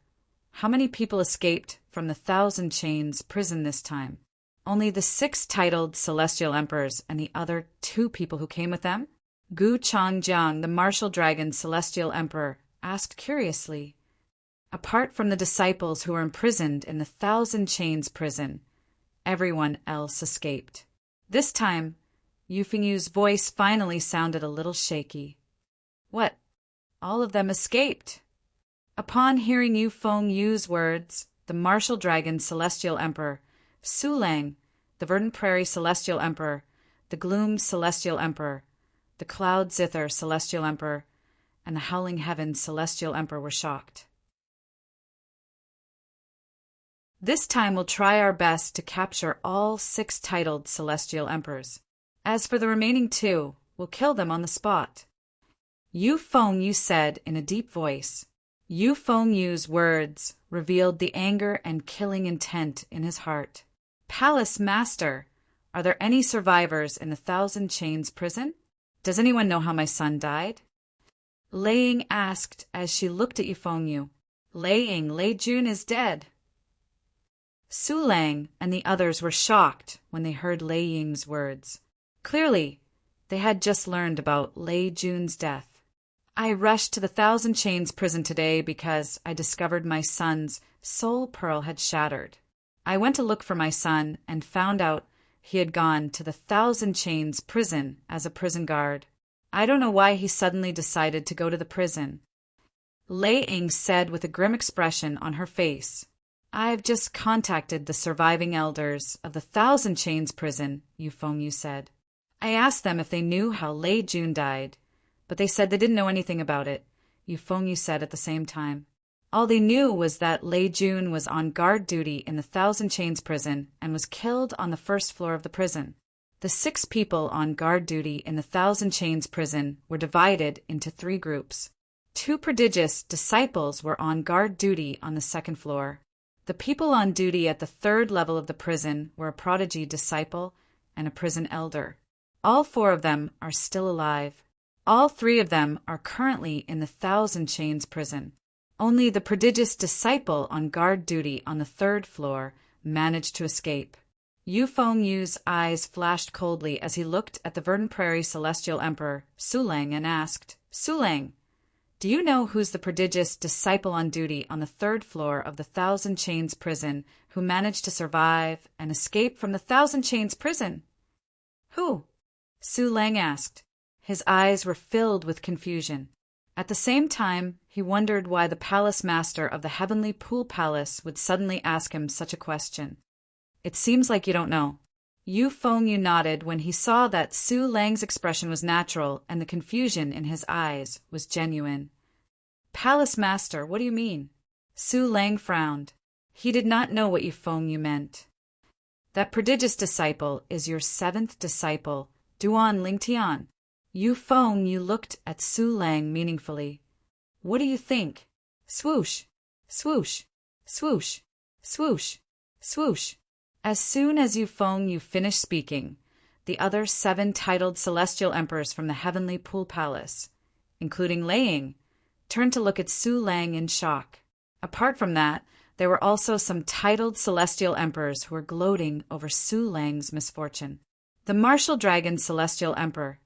how many people escaped from the Thousand Chains prison this time? Only the 6 titled celestial emperors and the other 2 people who came with them? Gu Changjiang, the martial dragon celestial emperor, asked curiously. Apart from the disciples who were imprisoned in the Thousand Chains prison, everyone else escaped. This time, Yu Fengyu's voice finally sounded a little shaky. What? All of them escaped? Upon hearing Yu Fengyu's words, the martial dragon celestial emperor, Su Lang, the Verdant Prairie celestial emperor, the Gloom celestial emperor, the Cloud Zither celestial emperor, and the Howling Heavens celestial emperor were shocked. This time we'll try our best to capture all 6 titled celestial emperors. As for the remaining 2, we'll kill them on the spot. Yu Fengyu said in a deep voice. Yu Fengyu's words revealed the anger and killing intent in his heart. Palace Master, are there any survivors in the Thousand Chains prison? Does anyone know how my son died? Lei Ying asked as she looked at Yu Fengyu. Lei Ying, Lei Jun is dead. Su Lang and the others were shocked when they heard Lei Ying's words. Clearly, they had just learned about Lei Jun's death. I rushed to the Thousand Chains prison today because I discovered my son's soul pearl had shattered. I went to look for my son and found out he had gone to the Thousand Chains prison as a prison guard. I don't know why he suddenly decided to go to the prison. Lei Ying said with a grim expression on her face. I've just contacted the surviving elders of the Thousand Chains prison, Yu Fengyu said. I asked them if they knew how Lei Jun died, but they said they didn't know anything about it, Yu Fengyu said at the same time. All they knew was that Lei Jun was on guard duty in the Thousand Chains prison and was killed on the first floor of the prison. The 6 people on guard duty in the Thousand Chains prison were divided into 3 groups. 2 prodigious disciples were on guard duty on the second floor. The people on duty at the 3rd level of the prison were a prodigy disciple and a prison elder. All 4 of them are still alive. All 3 of them are currently in the Thousand Chains prison. Only the prodigious disciple on guard duty on the 3rd floor managed to escape. Yu Fengyu's eyes flashed coldly as he looked at the Verdant Prairie Celestial Emperor, Su Lang, and asked, Su Lang, do you know who's the prodigious disciple on duty on the 3rd floor of the Thousand Chains prison who managed to survive and escape from the Thousand Chains prison? Who? Su Lang asked. His eyes were filled with confusion. At the same time, he wondered why the palace master of the Heavenly Pool Palace would suddenly ask him such a question. It seems like you don't know. Yu Fengyu nodded when he saw that Su Lang's expression was natural and the confusion in his eyes was genuine. Palace master, what do you mean? Su Lang frowned. He did not know what Yu Fengyu meant. That prodigious disciple is your 7th disciple, Duan Lingtian. Yu Fengyu looked at Su Lang meaningfully. What do you think? Swoosh, swoosh, swoosh, swoosh, swoosh. As soon as Yu Fengyu finished speaking, the other 7 titled celestial emperors from the Heavenly Pool Palace, including Lei Ying, turned to look at Su Lang in shock. Apart from that, there were also some titled celestial emperors who were gloating over Su Lang's misfortune. The Martial Dragon Celestial Emperor,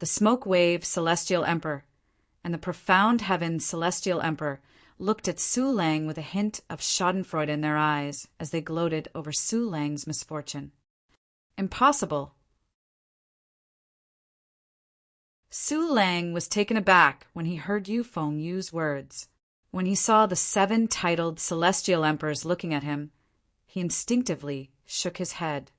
the Smoke Wave Celestial Emperor, and the Profound Heaven Celestial Emperor looked at Su Lang with a hint of schadenfreude in their eyes as they gloated over Su Lang's misfortune. Impossible. Su Lang was taken aback when he heard Yu Fengyu's words. When he saw the 7 titled celestial emperors looking at him, he instinctively shook his head.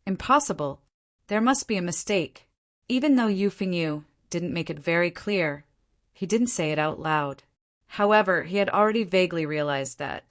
Impossible. There must be a mistake. Even though Yu Fengyu didn't make it very clear, he didn't say it out loud. However, he had already vaguely realized that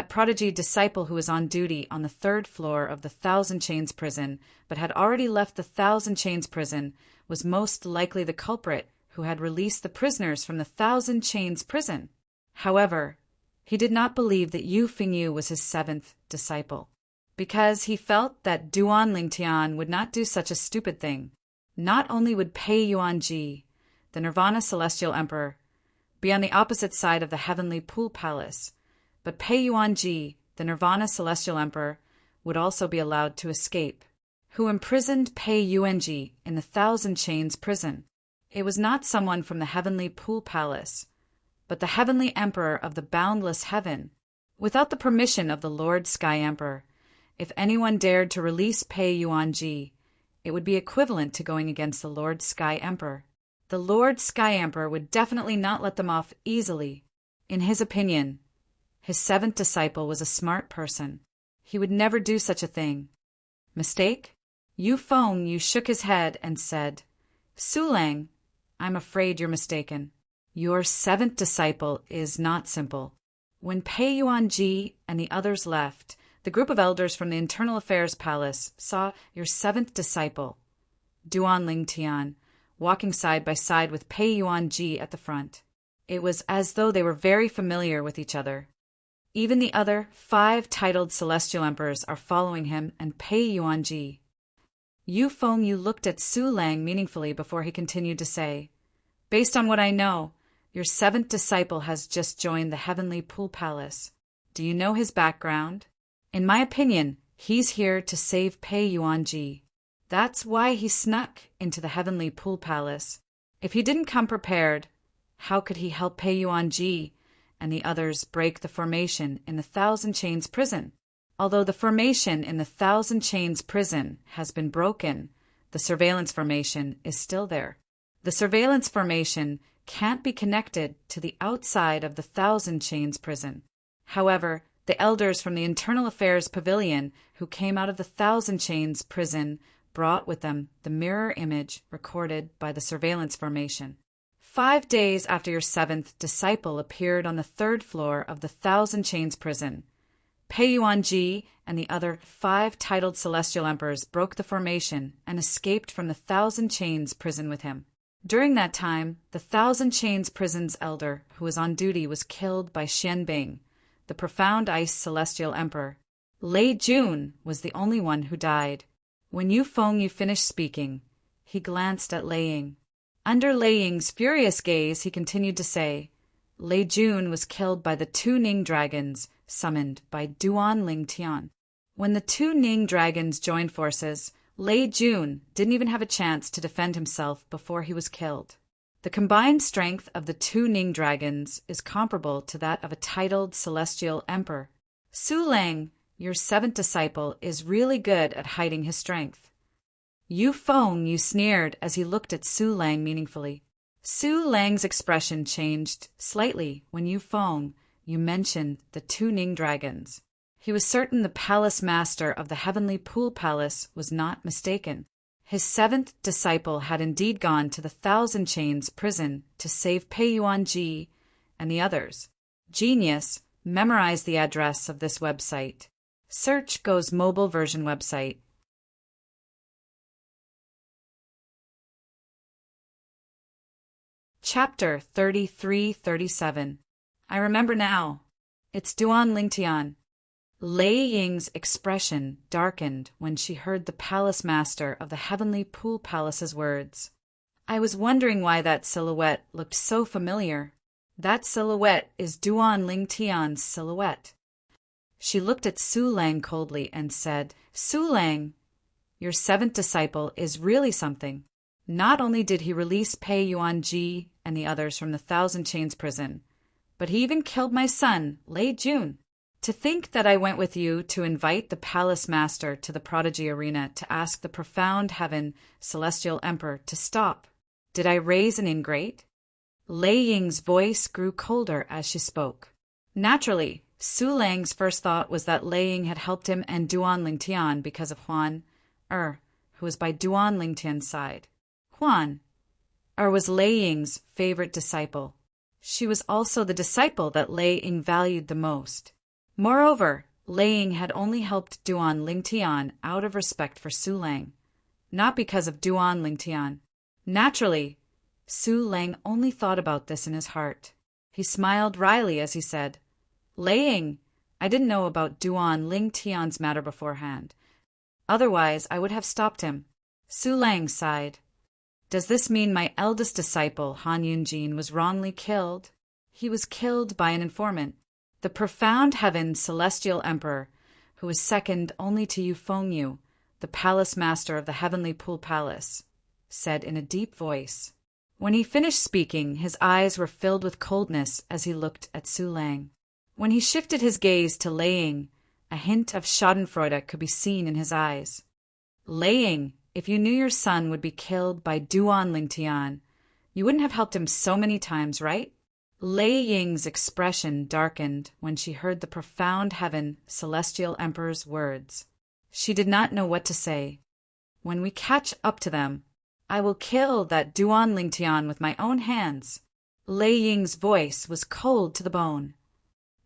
prodigy disciple who was on duty on the 3rd floor of the Thousand Chains prison but had already left the Thousand Chains prison was most likely the culprit who had released the prisoners from the Thousand Chains prison. However, he did not believe that Yu Fengyu was his 7th disciple, because he felt that Duan Lingtian would not do such a stupid thing. Not only would Pei Yuanji, the Nirvana Celestial Emperor, be on the opposite side of the Heavenly Pool Palace, but Pei Yuanji, the Nirvana Celestial Emperor, would also be allowed to escape, who imprisoned Pei Yuanji in the Thousand Chains prison. It was not someone from the Heavenly Pool Palace, but the Heavenly Emperor of the Boundless Heaven. Without the permission of the Lord Sky Emperor, if anyone dared to release Pei Yuanji, it would be equivalent to going against the Lord Sky Emperor. The Lord Sky Emperor would definitely not let them off easily. In his opinion, his 7th disciple was a smart person. He would never do such a thing. Mistake? Yu Fengyu shook his head and said, Su Lang, I'm afraid you're mistaken. Your 7th disciple is not simple. When Pei Yuanji and the others left, the group of elders from the Internal Affairs Palace saw your 7th disciple, Duan Lingtian, walking side by side with Pei Yuanji at the front. It was as though they were very familiar with each other. Even the other 5 titled celestial emperors are following him and Pei Yuanji. Yu Fengyu looked at Su Lang meaningfully before he continued to say, Based on what I know, your 7th disciple has just joined the Heavenly Pool Palace. Do you know his background? In my opinion, he's here to save Pei Yuanji. That's why he snuck into the Heavenly Pool Palace. If he didn't come prepared, how could he help Pei Yuanji and the others break the formation in the Thousand Chains prison? Although the formation in the Thousand Chains prison has been broken, the surveillance formation is still there. The surveillance formation can't be connected to the outside of the Thousand Chains prison. However, the elders from the Internal Affairs Pavilion who came out of the Thousand Chains prison brought with them the mirror image recorded by the surveillance formation. 5 days after your 7th disciple appeared on the 3rd floor of the Thousand Chains prison, Peiyuan-ji and the other 5 titled celestial emperors broke the formation and escaped from the Thousand Chains prison with him. During that time, the Thousand Chains prison's elder who was on duty was killed by Xianbing, the profound ice celestial emperor. Lei Jun was the only one who died. When Yu Fengyu finished speaking, he glanced at Lei Ying. Under Lei Ying's furious gaze, he continued to say, Lei Jun was killed by the 2 Ning dragons summoned by Duan Ling Tian. When the 2 Ning dragons joined forces, Lei Jun didn't even have a chance to defend himself before he was killed. The combined strength of the 2 Ning dragons is comparable to that of a titled celestial emperor. Su Lang, your 7th disciple, is really good at hiding his strength. Yu Fengyu sneered as he looked at Su Lang meaningfully. Su Lang's expression changed slightly when Yu Fengyu mentioned the 2 Ning dragons. He was certain the palace master of the Heavenly Pool Palace was not mistaken. His 7th disciple had indeed gone to the Thousand Chains prison to save Peiyuan-ji and the others. Genius, memorize the address of this website. Search Go's mobile version website. Chapter 33-37. I remember now. It's Duan Lingtian. Lei Ying's expression darkened when she heard the palace master of the Heavenly Pool Palace's words. I was wondering why that silhouette looked so familiar. That silhouette is Duan Lingtian's silhouette. She looked at Su Lang coldly and said, Su Lang, your 7th disciple is really something. Not only did he release Peiyuan-ji and the others from the Thousand Chains prison, but he even killed my son, Lei Jun. To think that I went with you to invite the palace master to the prodigy arena to ask the profound heaven celestial emperor to stop. Did I raise an ingrate? Lei Ying's voice grew colder as she spoke. Naturally, Su Lang's first thought was that Lei Ying had helped him and Duan Lingtian because of Huan who was by Duan Lingtian's side. Huan was Lei Ying's favorite disciple. She was also the disciple that Lei Ying valued the most. Moreover, Lei Ying had only helped Duan Lingtian out of respect for Su Lang, not because of Duan Lingtian. Naturally, Su Lang only thought about this in his heart. He smiled wryly as he said, Lei Ying, I didn't know about Duan Lingtian's matter beforehand. Otherwise, I would have stopped him. Su Lang sighed. Does this mean my eldest disciple, Han Yunjin, was wrongly killed? He was killed by an informant. The profound heaven celestial emperor, who is second only to Yu Fengyu, the palace master of the Heavenly Pool Palace, said in a deep voice. When he finished speaking, his eyes were filled with coldness as he looked at Su Lang. When he shifted his gaze to Lei Ying, a hint of schadenfreude could be seen in his eyes. Lei Ying, if you knew your son would be killed by Duan Lingtian, you wouldn't have helped him so many times, right? Lei Ying's expression darkened when she heard the profound heaven celestial emperor's words. She did not know what to say. When we catch up to them, I will kill that Duan Lingtian with my own hands. Lei Ying's voice was cold to the bone.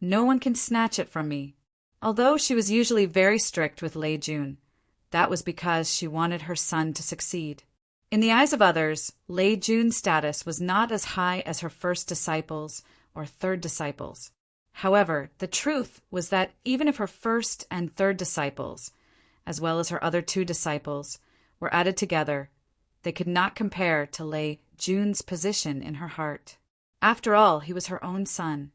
No one can snatch it from me. Although she was usually very strict with Lei Jun, that was because she wanted her son to succeed. In the eyes of others, Lei Jun's status was not as high as her first disciples or third disciples. However, the truth was that even if her first and third disciples, as well as her other 2 disciples, were added together, they could not compare to Lei Jun's position in her heart. After all, he was her own son.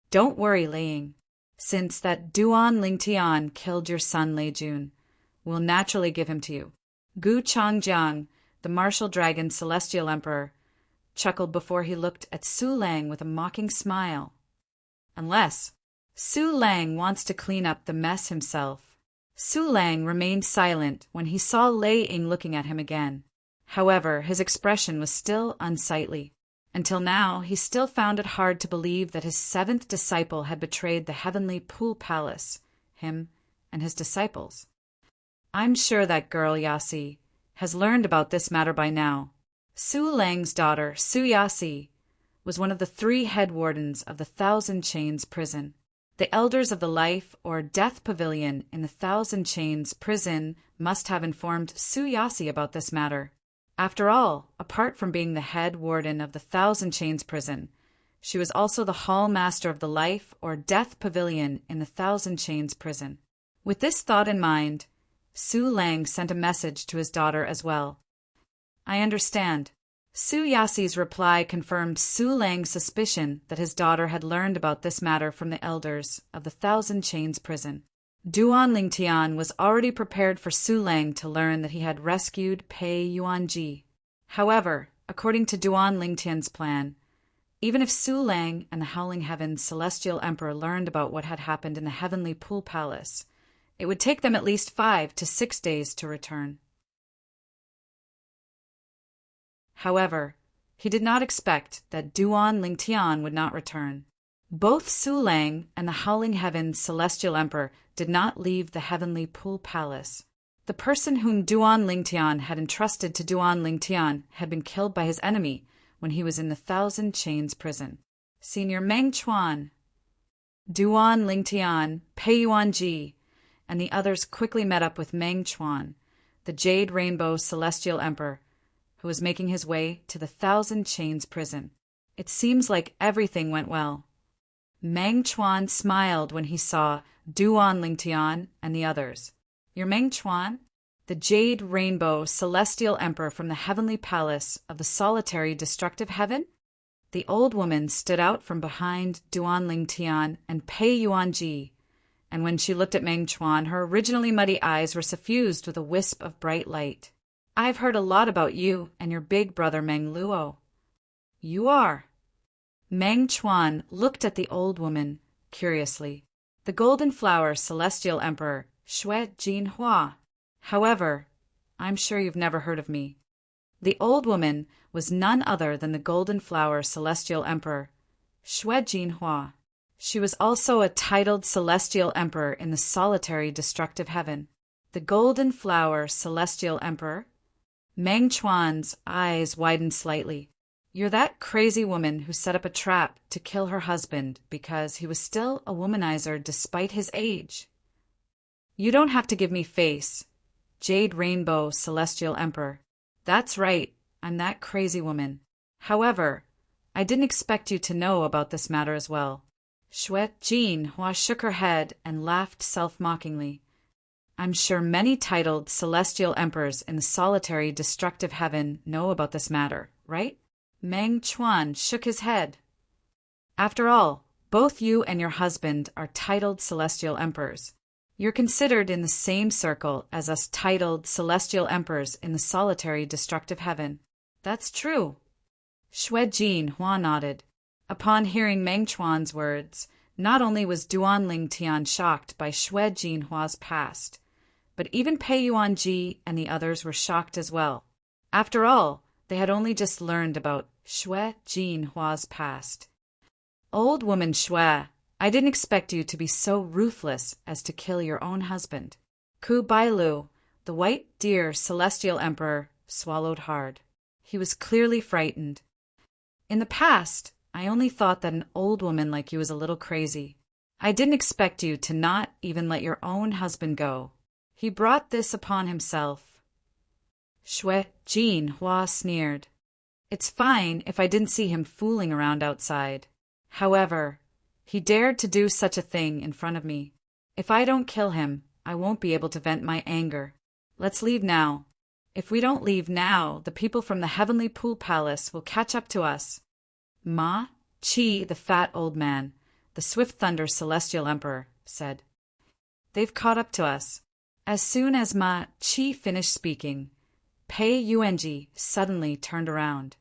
Don't worry, Lei Ying. Since that Duan Lingtian killed your son, Lei Jun, we'll naturally give him to you. Gu Changjiang, the martial dragon celestial emperor, chuckled before he looked at Su Lang with a mocking smile. Unless Su Lang wants to clean up the mess himself. Su Lang remained silent when he saw Lei Ying looking at him again. However, his expression was still unsightly. Until now, he still found it hard to believe that his seventh disciple had betrayed the heavenly pool palace, him and his disciples. I'm sure that girl, Yasi, has learned about this matter by now. Su Lang's daughter, Su Yasi, was one of the 3 head wardens of the Thousand Chains prison. The elders of the life or death pavilion in the Thousand Chains prison must have informed Su Yasi about this matter. After all, apart from being the head warden of the Thousand Chains prison, she was also the hall master of the life or death pavilion in the Thousand Chains prison. With this thought in mind, Su Lang sent a message to his daughter as well. I understand. Su Yasi's reply confirmed Su Lang's suspicion that his daughter had learned about this matter from the elders of the Thousand Chains prison. Duan Lingtian was already prepared for Su Lang to learn that he had rescued Pei Yuanji. However, according to Duan Lingtian's plan, even if Su Lang and the Howling Heaven's Celestial Emperor learned about what had happened in the Heavenly Pool Palace, it would take them at least 5 to 6 days to return. However, he did not expect that Duan Lingtian would not return. Both Su Lang and the Howling Heaven's Celestial Emperor did not leave the Heavenly Pool Palace. The person whom Duan Lingtian had entrusted to Duan Lingtian had been killed by his enemy when he was in the Thousand Chains prison. Senior Meng Chuan, Duan Lingtian, Pei Yuanji, and the others quickly met up with Meng Chuan, the Jade Rainbow Celestial Emperor, who was making his way to the Thousand Chains prison. It seems like everything went well. Meng Chuan smiled when he saw Duan Lingtian and the others. You're Meng Chuan, the Jade Rainbow Celestial Emperor from the Heavenly Palace of the Solitary Destructive Heaven? The old woman stood out from behind Duan Lingtian and Pei Yuanji, and when she looked at Meng Chuan, her originally muddy eyes were suffused with a wisp of bright light. I've heard a lot about you and your big brother Meng Luo. You are. Meng Chuan looked at the old woman curiously. The Golden Flower Celestial Emperor, Xue Jinhua. However, I'm sure you've never heard of me. The old woman was none other than the Golden Flower Celestial Emperor, Xue Jinhua. She was also a titled Celestial Emperor in the Solitary Destructive Heaven. The Golden Flower Celestial Emperor? Meng Chuan's eyes widened slightly. You're that crazy woman who set up a trap to kill her husband because he was still a womanizer despite his age. You don't have to give me face, Jade Rainbow Celestial Emperor. That's right, I'm that crazy woman. However, I didn't expect you to know about this matter as well. Xue Jinhua shook her head and laughed self-mockingly. I'm sure many titled Celestial Emperors in the Solitary Destructive Heaven know about this matter, right? Meng Chuan shook his head. After all, both you and your husband are titled Celestial Emperors. You're considered in the same circle as us titled Celestial Emperors in the Solitary Destructive Heaven. That's true. Xue Jinhua nodded. Upon hearing Meng Chuan's words, not only was Duan Lingtian shocked by Xue Jinhua's past, but even Pei Yuanji and the others were shocked as well. After all, they had only just learned about Xue Jinhua's past. Old woman Xue, I didn't expect you to be so ruthless as to kill your own husband. Ku Bailu, the White Deer Celestial Emperor, swallowed hard. He was clearly frightened. In the past, I only thought that an old woman like you was a little crazy. I didn't expect you to not even let your own husband go. He brought this upon himself. Xue Jinhua sneered. It's fine if I didn't see him fooling around outside. However, he dared to do such a thing in front of me. If I don't kill him, I won't be able to vent my anger. Let's leave now. If we don't leave now, the people from the Heavenly Pool Palace will catch up to us. Ma Chi, the fat old man, the Swift Thunder Celestial Emperor, said. They've caught up to us. As soon as Ma Chi finished speaking, Pei Yuanji suddenly turned around.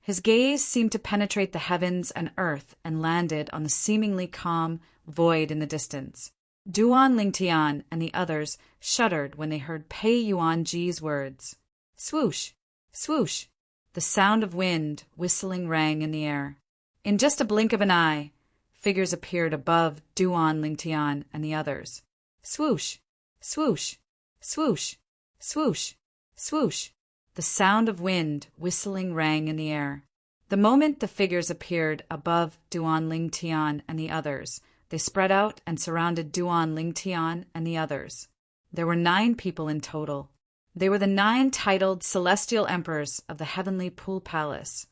His gaze seemed to penetrate the heavens and earth and landed on the seemingly calm void in the distance. Duan Lingtian and the others shuddered when they heard Pei Yuanji's words. Swoosh! Swoosh! The sound of wind whistling rang in the air. In just a blink of an eye, figures appeared above Duan Lingtian and the others. Swoosh! Swoosh! Swoosh! Swoosh! Swoosh! The sound of wind whistling rang in the air. The moment the figures appeared above Duan Lingtian and the others, they spread out and surrounded Duan Lingtian and the others. There were 9 people in total. They were the 9 titled celestial emperors of the heavenly pool palace,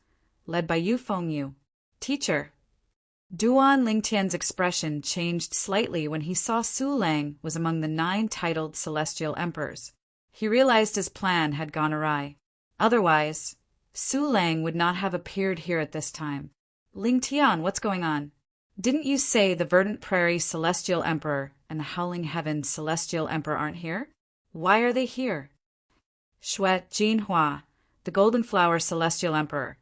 led by Yu Fengyu. Teacher. Duan Lingtian's expression changed slightly when he saw Su Lang was among the 9 titled celestial emperors. He realized his plan had gone awry. Otherwise, Su Lang would not have appeared here at this time. Lingtian, what's going on? Didn't you say the Verdant Prairie Celestial Emperor and the Howling Heaven Celestial Emperor aren't here? Why are they here? Shuet Jinhua, the Golden Flower Celestial Emperor,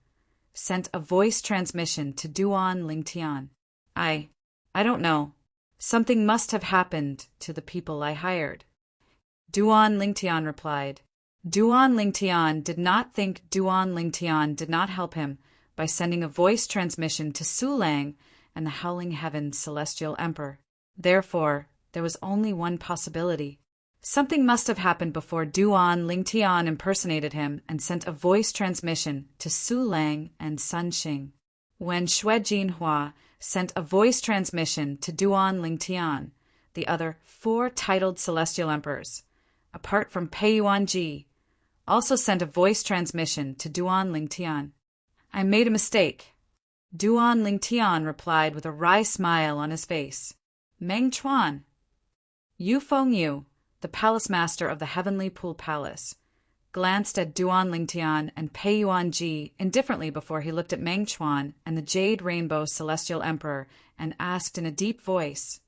sent a voice transmission to Duan Lingtian. I don't know. Something must have happened to the people I hired. Duan Lingtian replied. Duan Lingtian did not think Duan Lingtian did not help him by sending a voice transmission to Su Lang and the Howling Heaven Celestial Emperor. Therefore, there was only one possibility. Something must have happened before Duan Lingtian impersonated him and sent a voice transmission to Su Lang and Sun Xing. When Shui Jinhua sent a voice transmission to Duan Lingtian, the other 4 titled celestial emperors, apart from Pei Yuanji, also sent a voice transmission to Duan Lingtian. I made a mistake. Duan Lingtian replied with a wry smile on his face. Meng Chuan. Yu Fengyu, the palace master of the Heavenly Pool Palace, glanced at Duan Lingtian and Pei Yuanji indifferently before he looked at Meng Chuan and the Jade Rainbow Celestial Emperor and asked in a deep voice,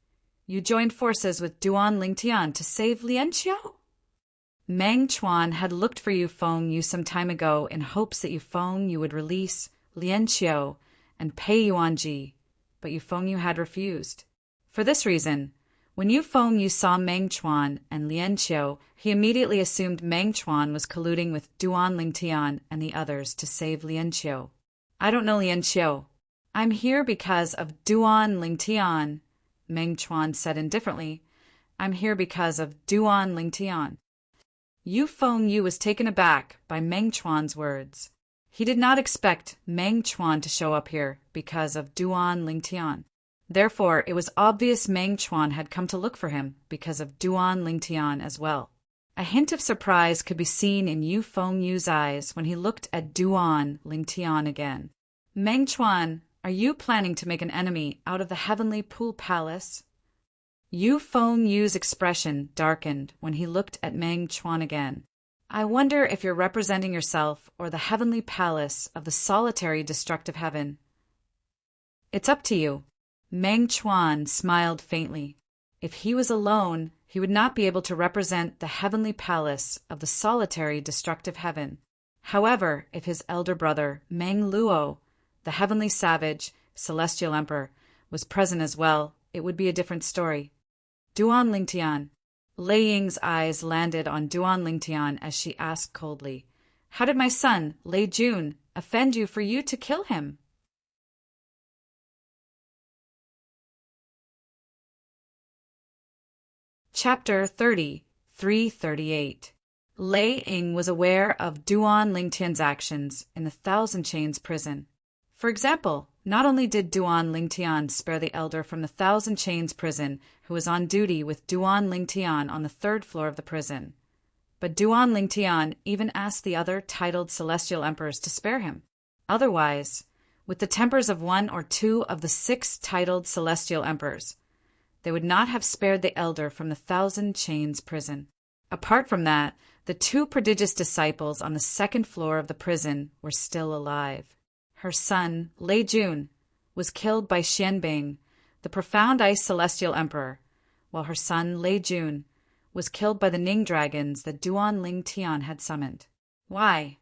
You joined forces with Duan Lingtian to save Lianqiao? Meng Chuan had looked for Yu Fengyu some time ago in hopes that Yu Fengyu would release Lianqiao and Pei Yuanji, but Yu Fengyu had refused. For this reason, when Yu Fengyu saw Meng Chuan and Lianqiao, he immediately assumed Meng Chuan was colluding with Duan Lingtian and the others to save Lianqiao. I don't know Lianqiao. I'm here because of Duan Lingtian, Meng Chuan said indifferently. I'm here because of Duan Lingtian. Yu Fengyu was taken aback by Meng Chuan's words. He did not expect Meng Chuan to show up here because of Duan Lingtian. Therefore, it was obvious Meng Chuan had come to look for him because of Duan Lingtian as well. A hint of surprise could be seen in Yu Fengyu's eyes when he looked at Duan Lingtian again. Meng Chuan, are you planning to make an enemy out of the Heavenly Pool Palace? Yu Fengyu's expression darkened when he looked at Meng Chuan again. I wonder if you're representing yourself or the Heavenly Palace of the solitary destructive heaven. It's up to you. Meng Chuan smiled faintly. If he was alone, he would not be able to represent the Heavenly Palace of the solitary destructive heaven. However, if his elder brother, Meng Luo, the Heavenly Savage, Celestial Emperor, was present as well, it would be a different story. Duan Lingtian. Lei Ying's eyes landed on Duan Lingtian as she asked coldly, How did my son, Lei Jun, offend you for you to kill him? Chapter 30, 338. Lei Ying was aware of Duan Lingtian's actions in the Thousand Chains prison. For example, not only did Duan Lingtian spare the elder from the Thousand Chains prison who was on duty with Duan Lingtian on the 3rd floor of the prison, but Duan Lingtian even asked the other titled celestial emperors to spare him. Otherwise, with the tempers of 1 or 2 of the 6 titled celestial emperors, they would not have spared the elder from the Thousand Chains prison. Apart from that, the 2 prodigious disciples on the 2nd floor of the prison were still alive. Her son, Lei Jun, was killed by Xianbing, the Profound Ice Celestial Emperor, while her son, Lei Jun, was killed by the Ning dragons that Duan Lingtian had summoned. Why?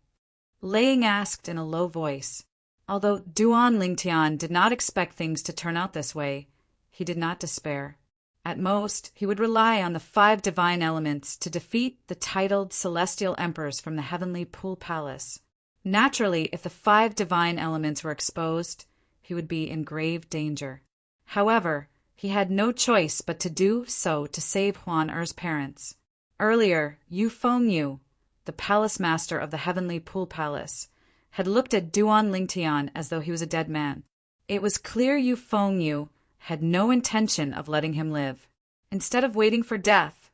Lei Ying asked in a low voice. Although Duan Lingtian did not expect things to turn out this way, he did not despair. At most, he would rely on the 5 divine elements to defeat the titled celestial emperors from the heavenly Pool Palace. Naturally, if the 5 divine elements were exposed, he would be in grave danger. However, he had no choice but to do so to save Huan Er's parents. Earlier, Yu Fengyu, the palace master of the heavenly Pool Palace, had looked at Duan Lingtian as though he was a dead man. It was clear Yu Fengyu had no intention of letting him live. Instead of waiting for death,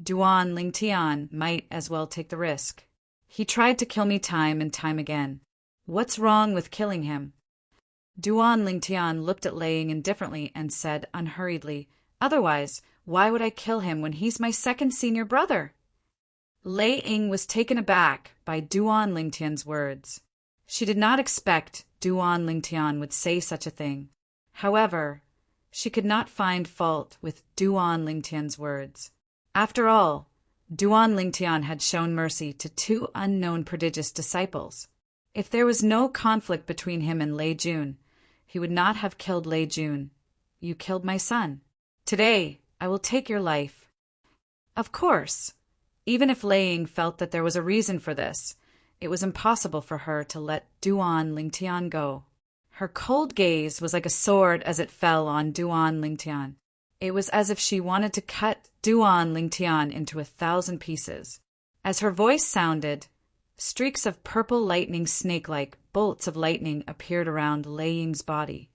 Duan Lingtian might as well take the risk. He tried to kill me time and time again. What's wrong with killing him? Duan Lingtian looked at Lei Ying indifferently and said unhurriedly, "Otherwise, why would I kill him when he's my second senior brother?" Lei Ying was taken aback by Duan Lingtian's words. She did not expect Duan Lingtian would say such a thing. However, she could not find fault with Duan Lingtian's words. After all, Duan Lingtian had shown mercy to 2 unknown prodigious disciples. If there was no conflict between him and Lei Jun, he would not have killed Lei Jun. "You killed my son. Today, I will take your life." Of course, even if Lei Ying felt that there was a reason for this, it was impossible for her to let Duan Lingtian go. Her cold gaze was like a sword as it fell on Duan Lingtian. It was as if she wanted to cut Duan Lingtian into 1,000 pieces. As her voice sounded, streaks of purple lightning snake-like bolts of lightning appeared around Lei Ying's body,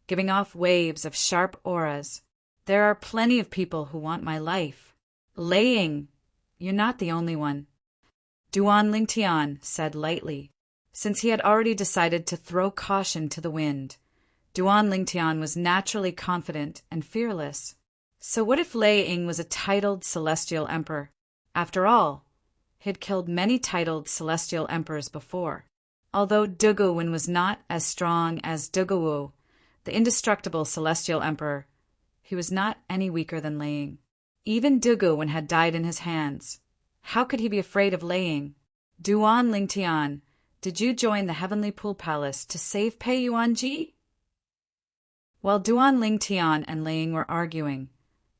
giving off waves of sharp auras. "There are plenty of people who want my life. Lei Ying, you're not the only one," Duan Lingtian said lightly. Since he had already decided to throw caution to the wind, Duan Lingtian was naturally confident and fearless. So what if Lei Ying was a titled celestial emperor? After all, he had killed many titled celestial emperors before. Although Dugawin was not as strong as Dugawu, the indestructible celestial emperor, he was not any weaker than Lei Ying. Even Dugawin had died in his hands. How could he be afraid of Lei Ying? "Duan Lingtian, did you join the Heavenly Pool Palace to save Pei Yuanji?" While Duan Lingtian and Lei Ying were arguing,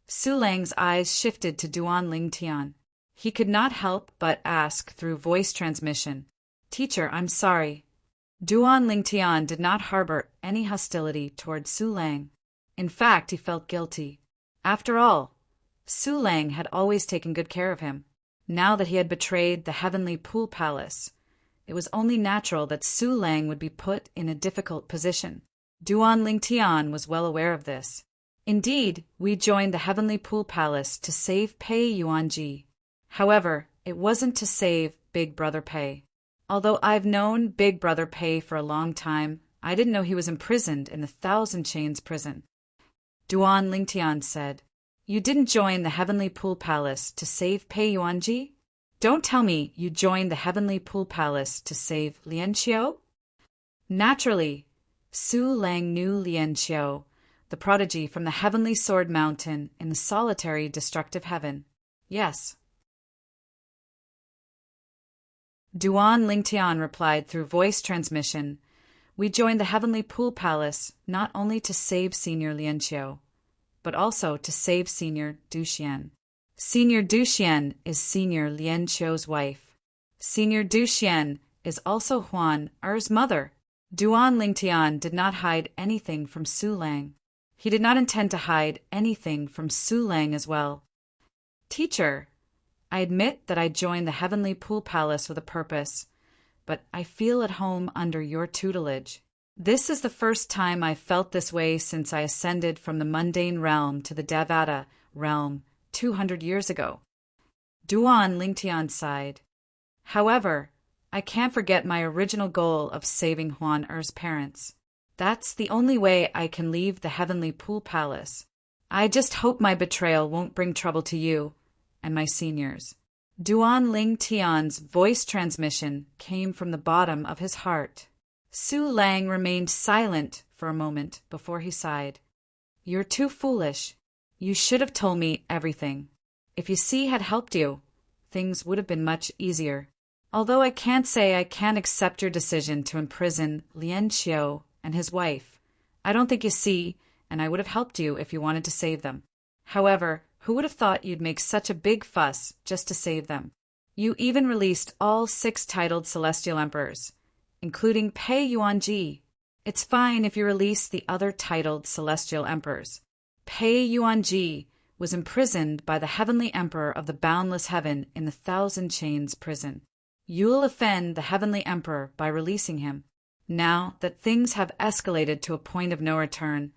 Su Lang's eyes shifted to Duan Lingtian. He could not help but ask through voice transmission, "Teacher, I'm sorry." Duan Lingtian did not harbor any hostility toward Su Lang. In fact, he felt guilty. After all, Su Lang had always taken good care of him. Now that he had betrayed the Heavenly Pool Palace, it was only natural that Su Lang would be put in a difficult position. Duan Lingtian was well aware of this. "Indeed, we joined the Heavenly Pool Palace to save Pei Yuanji. However, it wasn't to save Big Brother Pei. Although I've known Big Brother Pei for a long time, I didn't know he was imprisoned in the 1,000 Chains prison." Duan Lingtian said, "You didn't join the Heavenly Pool Palace to save Pei Yuanji? Don't tell me you joined the Heavenly Pool Palace to save Lian Xiao?" Naturally, Su Lang knew Lian Xiao, the prodigy from the Heavenly Sword Mountain in the solitary destructive heaven. Yes. Duan Lingtian replied through voice transmission, "We joined the Heavenly Pool Palace not only to save Senior Lian Xiao, but also to save Senior Du Xian. Senior Du Xian is Senior Lian Xiao's wife. Senior Du Xian is also Huan Er's mother." Duan Lingtian did not hide anything from Su Lang. He did not intend to hide anything from Su Lang as well. "Teacher, I admit that I joined the Heavenly Pool Palace with a purpose, but I feel at home under your tutelage. This is the first time I've felt this way since I ascended from the mundane realm to the Devata realm 200 years ago." Duan Lingtian sighed. "However, I can't forget my original goal of saving Huan Er's parents. That's the only way I can leave the Heavenly Pool Palace. I just hope my betrayal won't bring trouble to you and my seniors." Duan Lingtian's voice transmission came from the bottom of his heart. Su Lang remained silent for a moment before he sighed. "You're too foolish. You should have told me everything. If you see had helped you, things would have been much easier." Although I can't say I can't accept your decision to imprison Lien Qiu and his wife. I don't think you see, and I would have helped you if you wanted to save them. However, who would have thought you'd make such a big fuss just to save them? You even released all 6 titled celestial emperors, including Pei Yuanji. It's fine if you release the other titled celestial emperors. Pei Yuanji was imprisoned by the heavenly emperor of the boundless heaven in the Thousand Chains prison. You'll offend the heavenly emperor by releasing him. Now that things have escalated to a point of no return,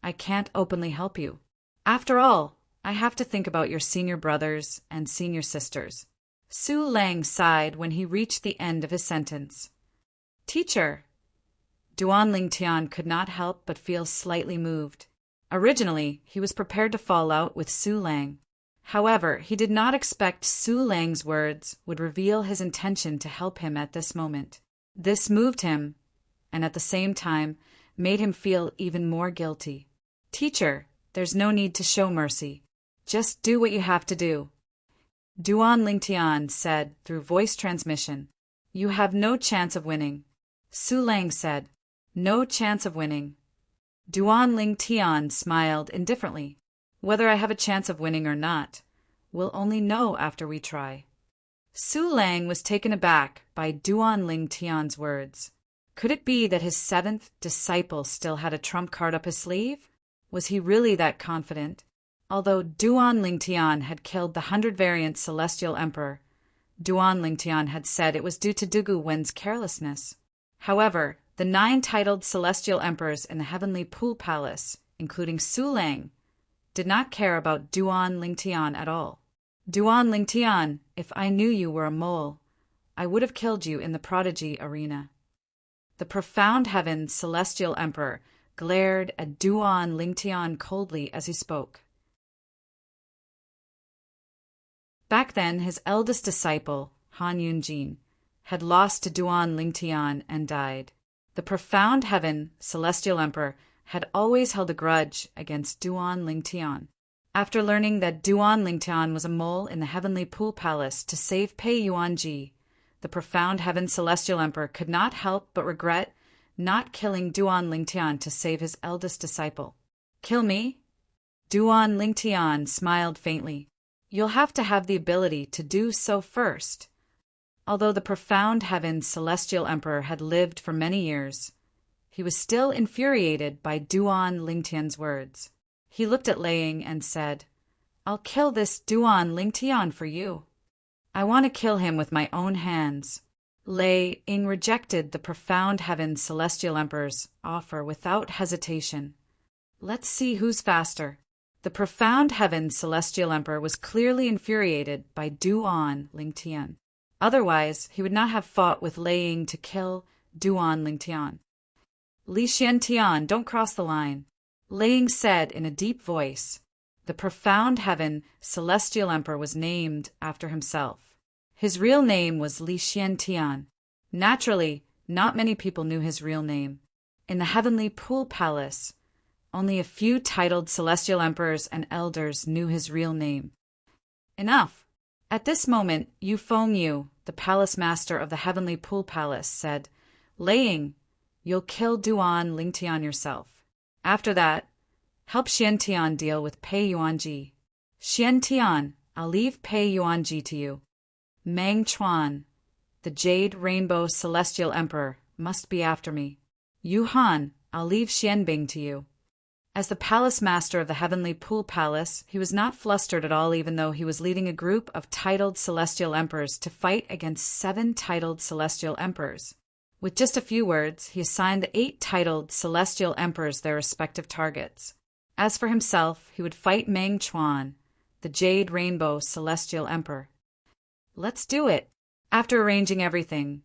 I can't openly help you. After all, I have to think about your senior brothers and senior sisters. Su Lang sighed when he reached the end of his sentence. Teacher. Duan Lingtian could not help but feel slightly moved. Originally, he was prepared to fall out with Su Lang. However, he did not expect Su Lang's words would reveal his intention to help him at this moment. This moved him, and at the same time, made him feel even more guilty. Teacher, there's no need to show mercy. Just do what you have to do. Duan Lingtian said through voice transmission. You have no chance of winning. Su Lang said, no chance of winning. Duan Lingtian smiled indifferently. Whether I have a chance of winning or not, we'll only know after we try. Su Lang was taken aback by Duan Lingtian's words. Could it be that his 7th disciple still had a trump card up his sleeve? Was he really that confident? Although Duan Lingtian had killed the 100-variant celestial emperor, Duan Lingtian had said it was due to Dugu Wen's carelessness. However, the 9 titled celestial emperors in the heavenly pool palace, including Su Lang, did not care about Duan Lingtian at all. Duan Lingtian, if I knew you were a mole, I would have killed you in the prodigy arena. The profound heaven celestial emperor glared at Duan Lingtian coldly as he spoke. Back then, his eldest disciple, Han Yunjin, had lost to Duan Lingtian and died. The profound heaven celestial emperor had always held a grudge against Duan Lingtian. After learning that Duan Lingtian was a mole in the heavenly pool palace to save Pei Yuanji, the profound heaven celestial emperor could not help but regret not killing Duan Lingtian to save his eldest disciple. Kill me? Duan Lingtian smiled faintly. You'll have to have the ability to do so first. Although the profound heaven celestial emperor had lived for many years, he was still infuriated by Duan Lingtian's words. He looked at Lei Ying and said, I'll kill this Duan Lingtian for you. I want to kill him with my own hands. Lei Ying rejected the profound heaven celestial emperor's offer without hesitation. Let's see who's faster. The profound heaven celestial emperor was clearly infuriated by Duan Lingtian. Otherwise, he would not have fought with Lei Ying to kill Duan Lingtian. Li Xiantian, don't cross the line, Lei Ying said in a deep voice. The profound heaven celestial emperor was named after himself. His real name was Li Xiantian. Naturally, not many people knew his real name. In the heavenly pool palace, only a few titled celestial emperors and elders knew his real name. Enough. At this moment, Yu Fengyu, the palace master of the heavenly pool palace, said, Lei Ying, you'll kill Duan Lingtian yourself. After that, help Xiantian deal with Pei Yuanji. Xiantian, I'll leave Pei Yuanji to you. Meng Chuan, the Jade Rainbow Celestial Emperor, must be after me. Yu Han, I'll leave Xianbing to you. As the palace master of the heavenly pool palace, he was not flustered at all, even though he was leading a group of titled celestial emperors to fight against 7 titled celestial emperors. With just a few words, he assigned the 8 titled celestial emperors their respective targets. As for himself, he would fight Meng Chuan, the Jade Rainbow Celestial Emperor. Let's do it. After arranging everything,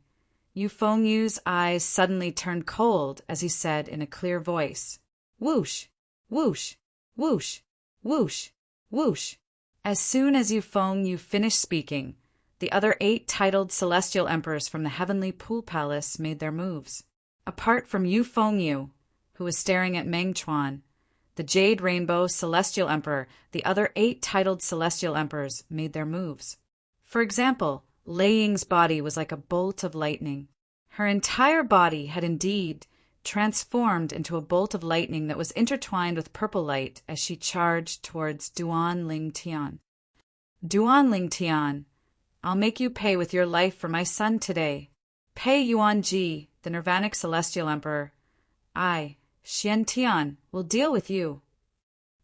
Yu Fengyu's eyes suddenly turned cold as he said in a clear voice, Whoosh! Whoosh! Whoosh! Whoosh! Whoosh! As soon as Yu Fengyu finished speaking, the other 8 titled celestial emperors from the heavenly pool palace made their moves. Apart from Yu Fengyu, who was staring at Meng Chuan, the Jade Rainbow Celestial Emperor, the other 8 titled celestial emperors made their moves. For example, Lei Ying's body was like a bolt of lightning. Her entire body had indeed transformed into a bolt of lightning that was intertwined with purple light as she charged towards Duan Ling Tian. Duan Ling Tian, I'll make you pay with your life for my son today. Pei Yuan Ji, the Nirvanic Celestial Emperor. I, Xian Tian, will deal with you.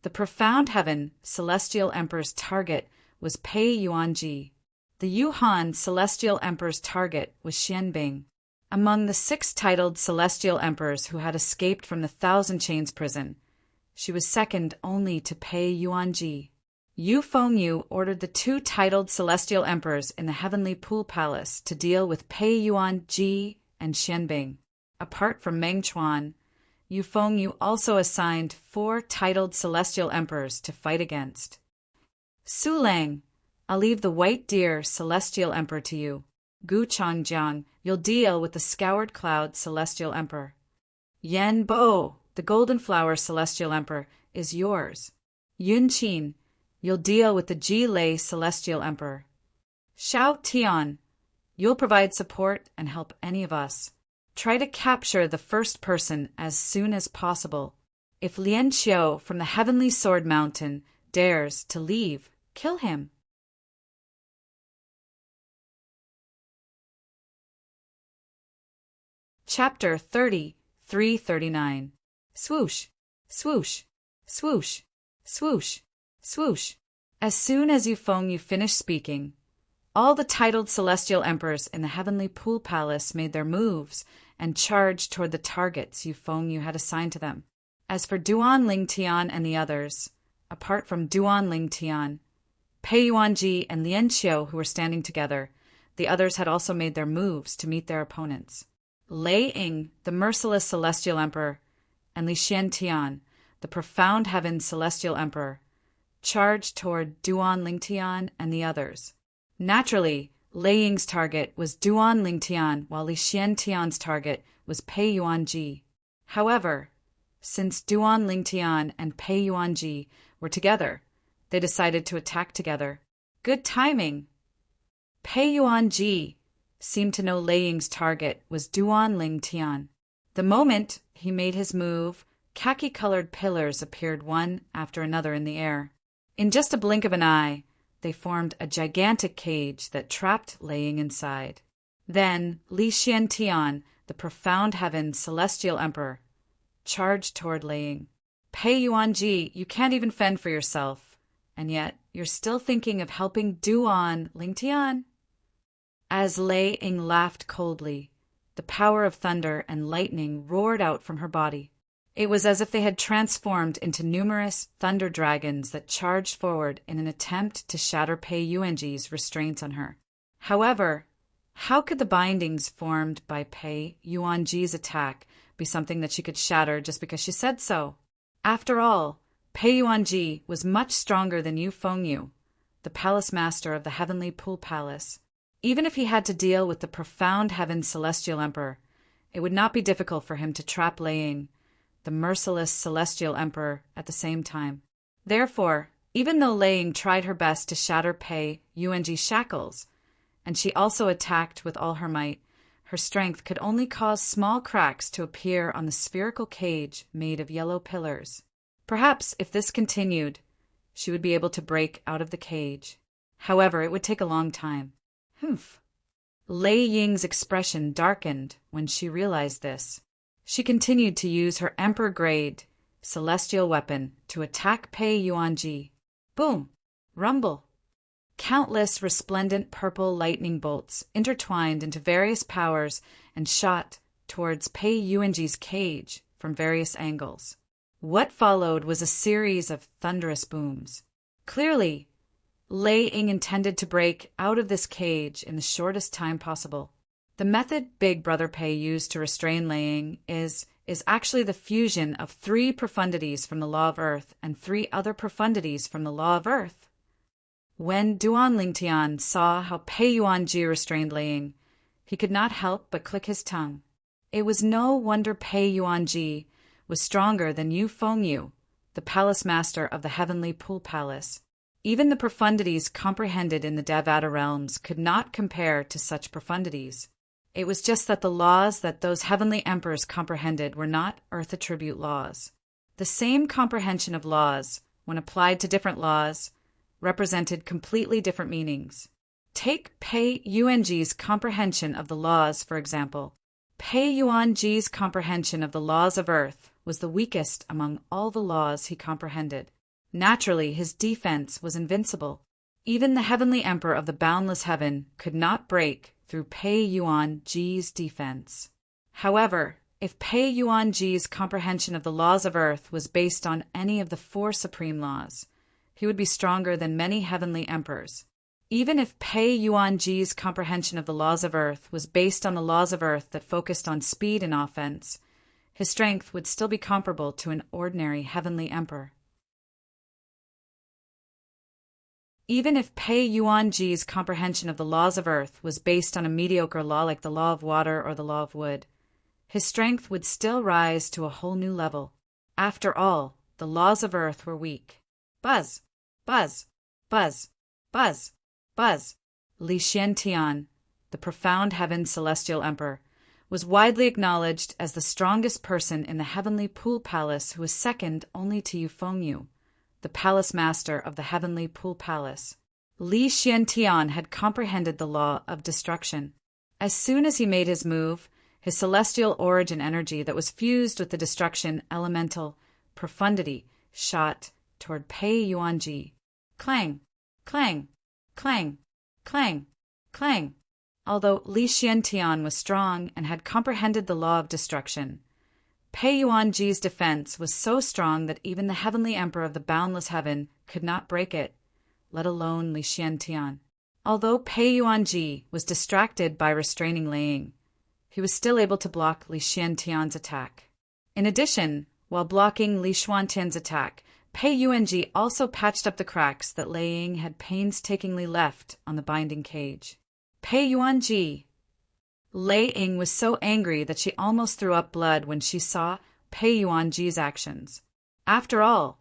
The profound heaven Celestial Emperor's target was Pei Yuan Ji. The Yuhan Celestial Emperor's target was Xian Bing. Among the 6 titled Celestial Emperors who had escaped from the Thousand Chains prison, she was second only to Pei Yuanji. Yu Fengyu ordered the 2 titled Celestial Emperors in the Heavenly Pool Palace to deal with Pei Yuanji and Xianbing. Apart from Meng Chuan, Yu Fengyu also assigned 4 titled Celestial Emperors to fight against. Su Lang, I'll leave the White Deer Celestial Emperor to you. Gu Changjiang, you'll deal with the Scoured Cloud Celestial Emperor. Yan Bo, the Golden Flower Celestial Emperor, is yours. Yun Qin, you'll deal with the Ji Lei Celestial Emperor. Xiao Tian, you'll provide support and help any of us. Try to capture the first person as soon as possible. If Lian Xiao from the Heavenly Sword Mountain dares to leave, kill him. Chapter 30, 339. Swoosh, swoosh, swoosh, swoosh, swoosh. As soon as Yu Fengyu finished speaking, all the titled Celestial Emperors in the Heavenly Pool Palace made their moves and charged toward the targets Yu Fengyu had assigned to them. As for Duan Ling Tian and the others, apart from Duan Ling Tian, Pei Yuanji and Lian Xiao who were standing together, the others had also made their moves to meet their opponents. Lei Ying, the merciless Celestial Emperor, and Li Xiantian, the profound heaven Celestial Emperor, charged toward Duan Lingtian and the others. Naturally, Lei Ying's target was Duan Lingtian, while Li Xiantian's target was Pei Yuanji. However, since Duan Lingtian and Pei Yuanji were together, they decided to attack together. Good timing! Pei Yuanji seemed to know Lei Ying's target was Duan Ling Tian. The moment he made his move, khaki-colored pillars appeared one after another in the air. In just a blink of an eye, they formed a gigantic cage that trapped Lei Ying inside. Then Li Xiantian, the profound heaven Celestial Emperor, charged toward Lei Ying. Pei Yuanji, you can't even fend for yourself, and yet you're still thinking of helping Duan Ling Tian? As Lei Ying laughed coldly, the power of thunder and lightning roared out from her body. It was as if they had transformed into numerous thunder dragons that charged forward in an attempt to shatter Pei Yuanji's restraints on her. However, how could the bindings formed by Pei Yuanji's attack be something that she could shatter just because she said so? After all, Pei Yuanji was much stronger than Yu Fengyu, the palace master of the Heavenly Pool Palace. Even if he had to deal with the profound heaven Celestial Emperor, it would not be difficult for him to trap Lei Ying, the merciless Celestial Emperor, at the same time. Therefore, even though Lei Ying tried her best to shatter Pei Yuanji's shackles, and she also attacked with all her might, her strength could only cause small cracks to appear on the spherical cage made of yellow pillars. Perhaps if this continued, she would be able to break out of the cage. However, it would take a long time. Humph. Lei Ying's expression darkened when she realized this. She continued to use her emperor-grade celestial weapon to attack Pei Yuanji. Boom! Rumble! Countless resplendent purple lightning bolts intertwined into various powers and shot towards Pei Yuanji's cage from various angles. What followed was a series of thunderous booms. Clearly, Lei Ying intended to break out of this cage in the shortest time possible. The method Big Brother Pei used to restrain Lei Ying is actually the fusion of 3 profundities from the Law of Earth and 3 other profundities from the Law of Earth. When Duan Lingtian saw how Pei Yuanji restrained Lei Ying, he could not help but click his tongue. It was no wonder Pei Yuanji was stronger than Yu Fengyu, the palace master of the Heavenly Pool Palace. Even the profundities comprehended in the Devata realms could not compare to such profundities. It was just that the laws that those heavenly emperors comprehended were not earth attribute laws. The same comprehension of laws, when applied to different laws, represented completely different meanings. Take Pei Yuanji's comprehension of the laws, for example. Pei Yuanji's comprehension of the laws of earth was the weakest among all the laws he comprehended. Naturally, his defense was invincible. Even the heavenly emperor of the boundless heaven could not break through Pei Yuanji's defense. However, if Pei Yuanji's comprehension of the laws of earth was based on any of the 4 supreme laws, he would be stronger than many heavenly emperors. Even if Pei Yuanji's comprehension of the laws of earth was based on the laws of earth that focused on speed and offense, his strength would still be comparable to an ordinary heavenly emperor. Even if Pei Yuanji's comprehension of the laws of earth was based on a mediocre law like the law of water or the law of wood, his strength would still rise to a whole new level. After all, the laws of earth were weak. Buzz, buzz, buzz, buzz, buzz. Li Xiantian, the profound heaven celestial emperor, was widely acknowledged as the strongest person in the heavenly pool palace, who was second only to Yu Fengyu, the palace master of the heavenly pool palace. Li Xiantian had comprehended the law of destruction. As soon as he made his move, his celestial origin energy that was fused with the destruction elemental profundity shot toward Pei Yuanji. Clang, clang, clang, clang, clang. Although Li Xiantian was strong and had comprehended the law of destruction, Pei Yuanji's defense was so strong that even the heavenly emperor of the boundless heaven could not break it, let alone Li Xiantian. Although Pei Yuanji was distracted by restraining Laying, he was still able to block Li Xiantian's attack. In addition, while blocking Li Xiantian's attack, Pei Yuanji also patched up the cracks that Laying had painstakingly left on the binding cage. Pei Yuanji. Laying was so angry that she almost threw up blood when she saw Pei Yuanji's actions. After all,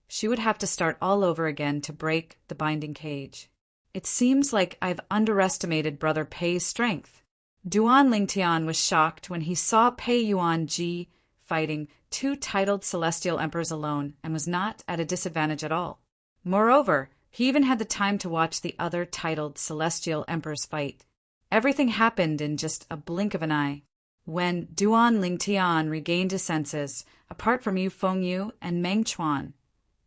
she would have to start all over again to break the binding cage. It seems like I've underestimated Brother Pei's strength. Duan Lingtian was shocked when he saw Pei Yuanji fighting 2 titled celestial emperors alone and was not at a disadvantage at all. Moreover, he even had the time to watch the other titled celestial emperors fight. Everything happened in just a blink of an eye. When Duan Lingtian regained his senses, apart from Yu Fengyu and Meng Chuan,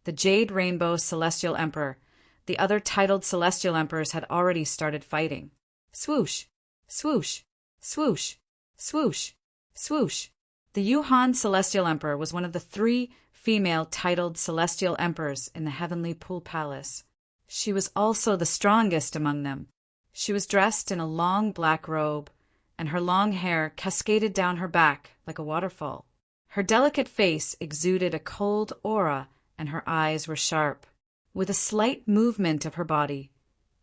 the Jade Rainbow Celestial Emperor, the other titled celestial emperors had already started fighting. Swoosh, swoosh, swoosh, swoosh, swoosh. The Yuhan Celestial Emperor was one of the 3 female titled celestial emperors in the heavenly pool palace. She was also the strongest among them. She was dressed in a long black robe, and her long hair cascaded down her back like a waterfall. Her delicate face exuded a cold aura, and her eyes were sharp. With a slight movement of her body,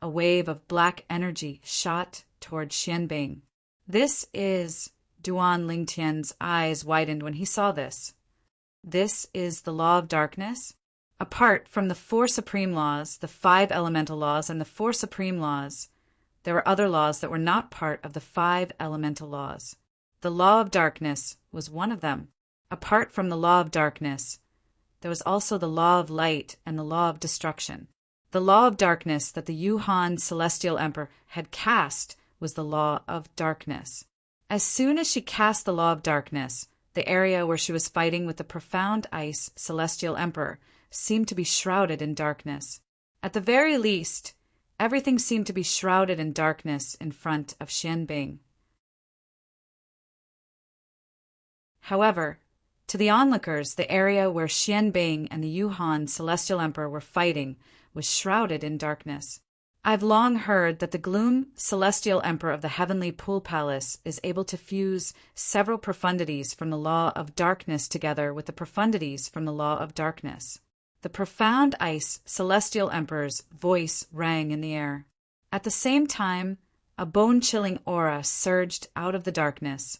a wave of black energy shot toward Xianbing. This is... Duan Lingtian's eyes widened when he saw this. This is the law of darkness? Apart from the 4 supreme laws, the 5 elemental laws, and the 4 supreme laws, there were other laws that were not part of the 5 elemental laws. The law of darkness was one of them. Apart from the law of darkness, there was also the law of light and the law of destruction. The law of darkness that the Yuhan Celestial Emperor had cast was the law of darkness. As soon as she cast the law of darkness, the area where she was fighting with the profound ice Celestial Emperor seemed to be shrouded in darkness. At the very least, everything seemed to be shrouded in darkness in front of Xianbing. However, to the onlookers, the area where Xianbing and the Yuhan Celestial Emperor were fighting was shrouded in darkness. I've long heard that the Gloom Celestial Emperor of the Heavenly Pool Palace is able to fuse several profundities from the law of darkness together with the profundities from the law of darkness. The profound ice Celestial Emperor's voice rang in the air. At the same time, a bone-chilling aura surged out of the darkness,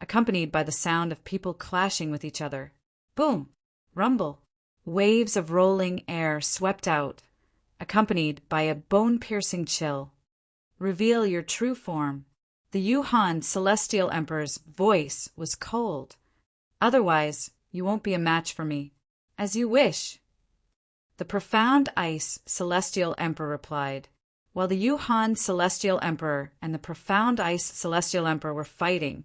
accompanied by the sound of people clashing with each other. Boom! Rumble! Waves of rolling air swept out. accompanied by a bone-piercing chill. Reveal your true form. The Yuhan Celestial Emperor's voice was cold. Otherwise, you won't be a match for me. As you wish. The Profound Ice Celestial Emperor replied. While the Yuhan Celestial Emperor and the Profound Ice Celestial Emperor were fighting,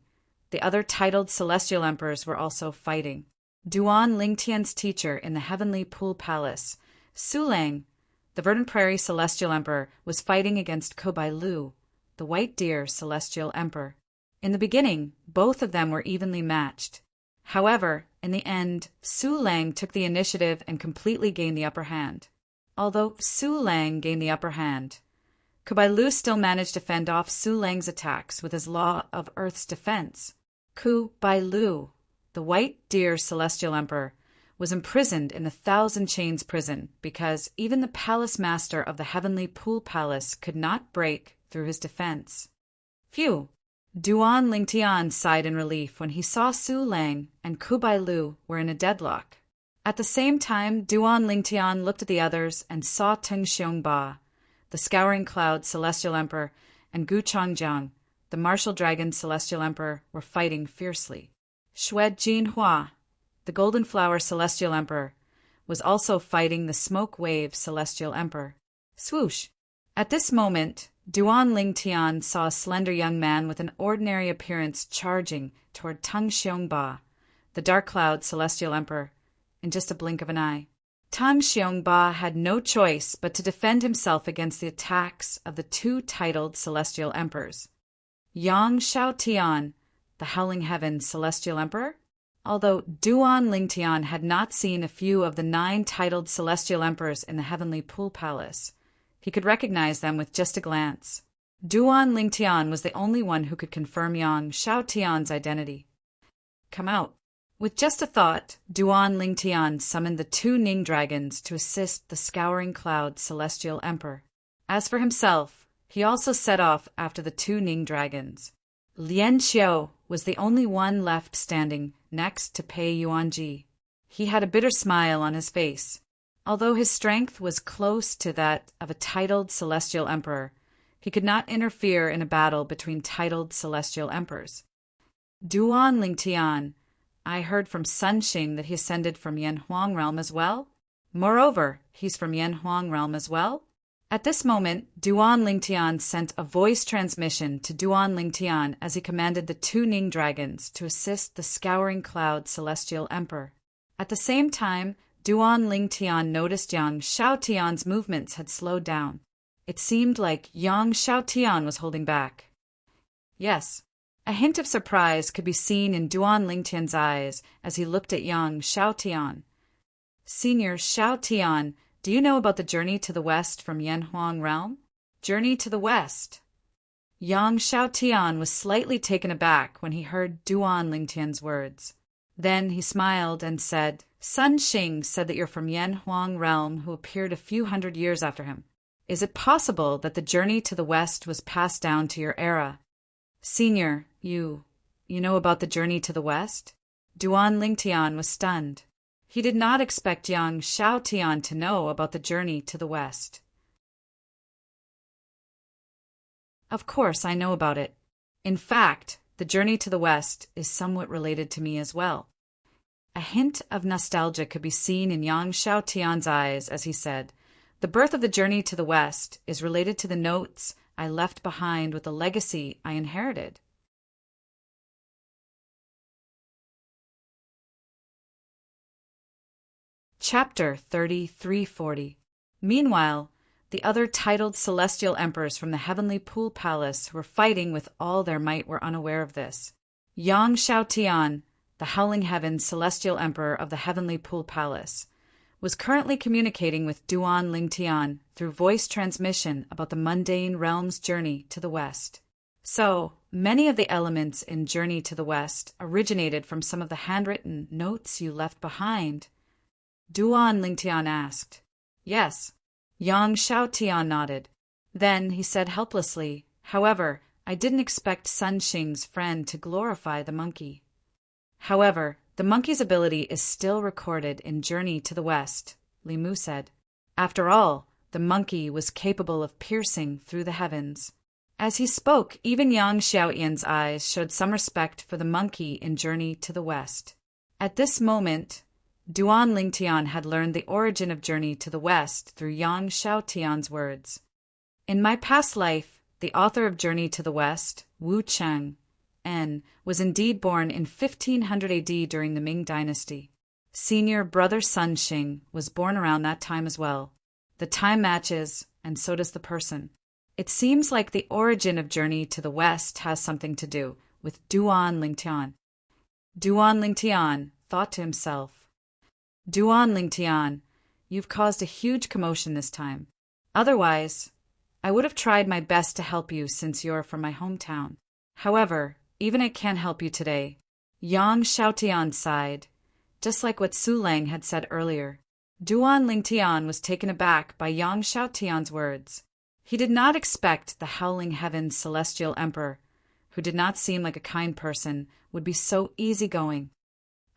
the other titled Celestial Emperors were also fighting. Duan Lingtian's teacher in the Heavenly Pool Palace, Su Lang, the Verdant Prairie Celestial Emperor, was fighting against Kobai Lu, the White Deer Celestial Emperor. In the beginning, both of them were evenly matched. However, in the end, Su Lang took the initiative and completely gained the upper hand. Although Su Lang gained the upper hand, Kobai Lu still managed to fend off Su Lang's attacks with his Law of Earth's defense. Kobai Lu, the White Deer Celestial Emperor, was imprisoned in the Thousand Chains prison because even the palace master of the Heavenly Pool Palace could not break through his defense. Phew! Duan Lingtian sighed in relief when he saw Su Lang and Kobai Lu were in a deadlock. At the same time, Duan Lingtian looked at the others and saw Teng Xiongba, the Scouring Cloud Celestial Emperor, and Gu Changjiang, the Martial Dragon Celestial Emperor, were fighting fiercely. Xue Jinhua, the Golden Flower Celestial Emperor, was also fighting the Smoke Wave Celestial Emperor. Swoosh! At this moment, Duan Lingtian saw a slender young man with an ordinary appearance charging toward Teng Xiongba, the Dark Cloud Celestial Emperor, in just a blink of an eye. Teng Xiongba had no choice but to defend himself against the attacks of the two titled Celestial Emperors. Yang Shaotian, the Howling Heaven Celestial Emperor? Although Duan Lingtian had not seen a few of the 9 titled Celestial Emperors in the Heavenly Pool Palace, he could recognize them with just a glance. Duan Lingtian was the only one who could confirm Yang Shaotian's identity. Come out. With just a thought, Duan Lingtian summoned the 2 Ning dragons to assist the Scouring Cloud Celestial Emperor. As for himself, he also set off after the 2 Ning dragons. Lian Xiao was the only one left standing next to Pei Yuanji. He had a bitter smile on his face. Although his strength was close to that of a titled Celestial Emperor, he could not interfere in a battle between titled Celestial Emperors. Duan Lingtian, I heard from Sun Xing that he ascended from Yanhuang realm as well. Moreover, he's from Yanhuang realm as well. At this moment, Duan Lingtian sent a voice transmission to Duan Lingtian as he commanded the 2 Ning dragons to assist the Scouring Cloud Celestial Emperor. At the same time, Duan Lingtian noticed Yang Shaotian's movements had slowed down. It seemed like Yang Shaotian was holding back. Yes, a hint of surprise could be seen in Duan Lingtian's eyes as he looked at Yang Shaotian. Senior Shaotian, do you know about the journey to the west from Yanhuang realm? Journey to the west. Yang Shaotian was slightly taken aback when he heard Duan Lingtian's words. Then he smiled and said, Sun Xing said that you're from Yanhuang realm who appeared a few hundred years after him. Is it possible that the journey to the west was passed down to your era? Senior, you know about the journey to the west? Duan Lingtian was stunned. He did not expect Yang Shaotian to know about the journey to the west. Of course, I know about it. In fact, the journey to the west is somewhat related to me as well. A hint of nostalgia could be seen in Yang Shaotian's eyes as he said, The birth of the journey to the west is related to the notes I left behind with the legacy I inherited. Chapter 3340. Meanwhile, the other titled Celestial Emperors from the Heavenly Pool Palace who were fighting with all their might were unaware of this. Yang Shaotian, the Howling Heaven Celestial Emperor of the Heavenly Pool Palace, was currently communicating with Duan Lingtian through voice transmission about the mundane realm's journey to the west. So, many of the elements in Journey to the West originated from some of the handwritten notes you left behind. Duan Lingtian asked. Yes. Yang Shaotian nodded. Then he said helplessly, However, I didn't expect Sun Xing's friend to glorify the monkey. However, the monkey's ability is still recorded in Journey to the West, Li Mu said. After all, the monkey was capable of piercing through the heavens. As he spoke, even Yang Xiaoyan's eyes showed some respect for the monkey in Journey to the West. At this moment, Duan Lingtian had learned the origin of Journey to the West through Yang Xiaotian's words. In my past life, the author of Journey to the West, Wu Cheng, was indeed born in 1500 AD during the Ming Dynasty. Senior brother Sun Xing was born around that time as well. The time matches, and so does the person. It seems like the origin of Journey to the West has something to do with Duan Lingtian. Duan Lingtian thought to himself, Duan Lingtian, you've caused a huge commotion this time. Otherwise, I would have tried my best to help you since you're from my hometown. However, even I can't help you today. Yang Xiaotian sighed, just like what Su Lang had said earlier. Duan Lingtian was taken aback by Yang Xiaotian's words. He did not expect the Howling Heaven's celestial emperor, who did not seem like a kind person, would be so easygoing.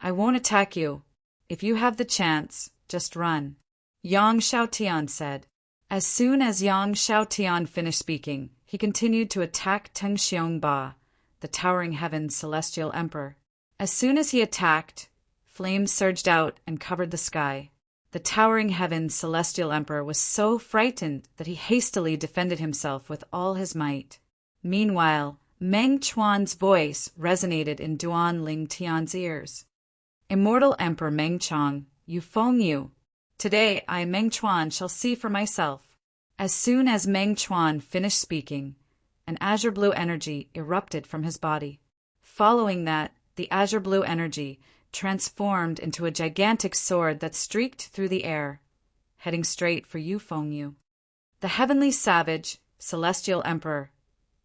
I won't attack you. If you have the chance, just run, Yang Xiaotian said. As soon as Yang Xiaotian finished speaking, he continued to attack Teng Xiongba, the Towering Heaven's celestial emperor. As soon as he attacked, flames surged out and covered the sky. The Towering Heaven's celestial emperor was so frightened that he hastily defended himself with all his might. Meanwhile, Meng Chuan's voice resonated in Duan Lingtian's ears. Immortal Emperor Meng Chong, you Feng Yu. Today I, Meng Chuan, shall see for myself. As soon as Meng Chuan finished speaking, an azure blue energy erupted from his body. Following that, the azure blue energy transformed into a gigantic sword that streaked through the air, heading straight for Yu Fengyu. The heavenly savage, celestial emperor,